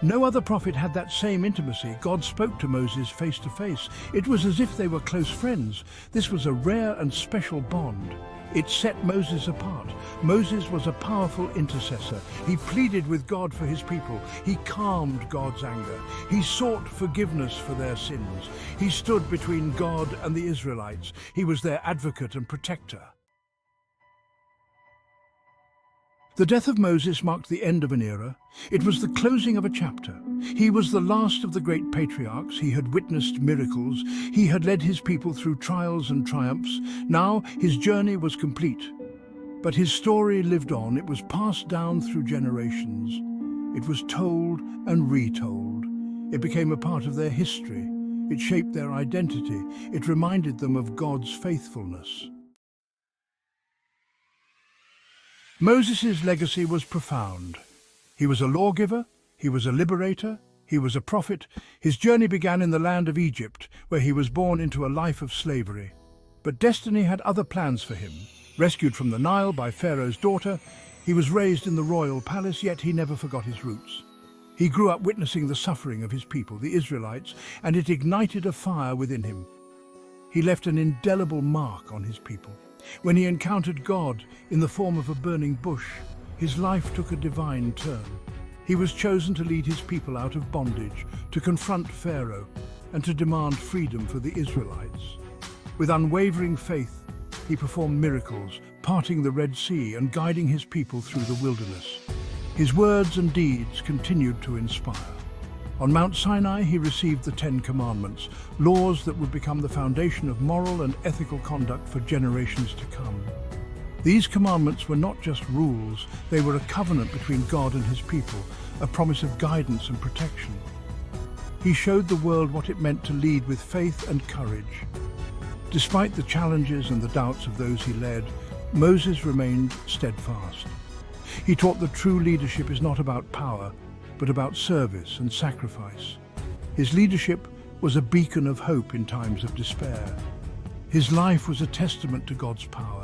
No other prophet had that same intimacy. God spoke to Moses face to face. It was as if they were close friends. This was a rare and special bond. It set Moses apart. Moses was a powerful intercessor. He pleaded with God for his people. He calmed God's anger. He sought forgiveness for their sins. He stood between God and the Israelites. He was their advocate and protector. The death of Moses marked the end of an era. It was the closing of a chapter. He was the last of the great patriarchs. He had witnessed miracles. He had led his people through trials and triumphs. Now his journey was complete. But his story lived on. It was passed down through generations. It was told and retold. It became a part of their history. It shaped their identity. It reminded them of God's faithfulness. Moses' legacy was profound. He was a lawgiver, he was a liberator, he was a prophet. His journey began in the land of Egypt, where he was born into a life of slavery. But destiny had other plans for him. Rescued from the Nile by Pharaoh's daughter, he was raised in the royal palace, yet he never forgot his roots. He grew up witnessing the suffering of his people, the Israelites, and it ignited a fire within him. He left an indelible mark on his people. When he encountered God in the form of a burning bush, his life took a divine turn. He was chosen to lead his people out of bondage, to confront Pharaoh, and to demand freedom for the Israelites. With unwavering faith, he performed miracles, parting the Red Sea and guiding his people through the wilderness. His words and deeds continued to inspire. On Mount Sinai, he received the Ten Commandments, laws that would become the foundation of moral and ethical conduct for generations to come. These commandments were not just rules, they were a covenant between God and his people, a promise of guidance and protection. He showed the world what it meant to lead with faith and courage. Despite the challenges and the doubts of those he led, Moses remained steadfast. He taught that true leadership is not about power, but about service and sacrifice. His leadership was a beacon of hope in times of despair. His life was a testament to God's power.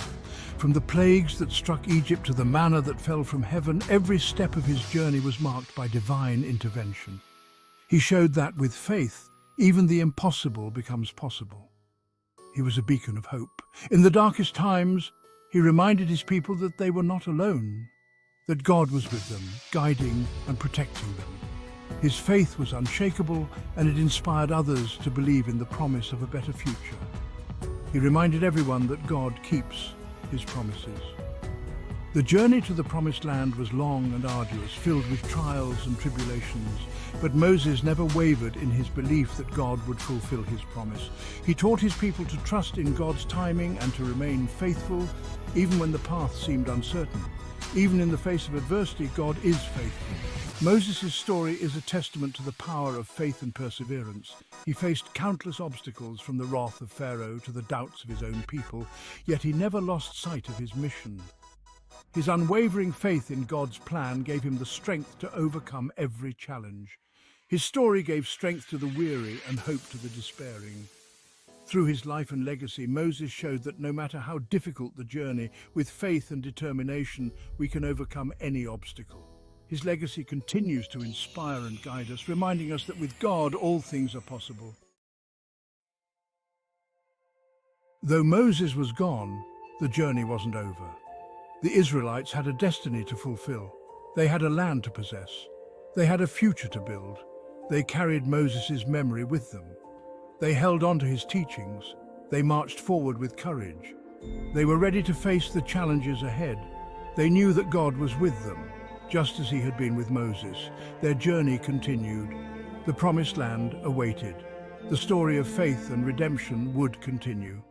From the plagues that struck Egypt to the manna that fell from heaven, every step of his journey was marked by divine intervention. He showed that with faith, even the impossible becomes possible. He was a beacon of hope. In the darkest times, he reminded his people that they were not alone, that God was with them, guiding and protecting them. His faith was unshakable, and it inspired others to believe in the promise of a better future. He reminded everyone that God keeps his promises. The journey to the Promised Land was long and arduous, filled with trials and tribulations, but Moses never wavered in his belief that God would fulfill his promise. He taught his people to trust in God's timing and to remain faithful, even when the path seemed uncertain. Even in the face of adversity, God is faithful. Moses' story is a testament to the power of faith and perseverance. He faced countless obstacles, from the wrath of Pharaoh to the doubts of his own people, yet he never lost sight of his mission. His unwavering faith in God's plan gave him the strength to overcome every challenge. His story gave strength to the weary and hope to the despairing. Through his life and legacy, Moses showed that no matter how difficult the journey, with faith and determination, we can overcome any obstacle. His legacy continues to inspire and guide us, reminding us that with God, all things are possible. Though Moses was gone, the journey wasn't over. The Israelites had a destiny to fulfill. They had a land to possess. They had a future to build. They carried Moses' memory with them. They held on to his teachings. They marched forward with courage. They were ready to face the challenges ahead. They knew that God was with them, just as he had been with Moses. Their journey continued. The Promised Land awaited. The story of faith and redemption would continue.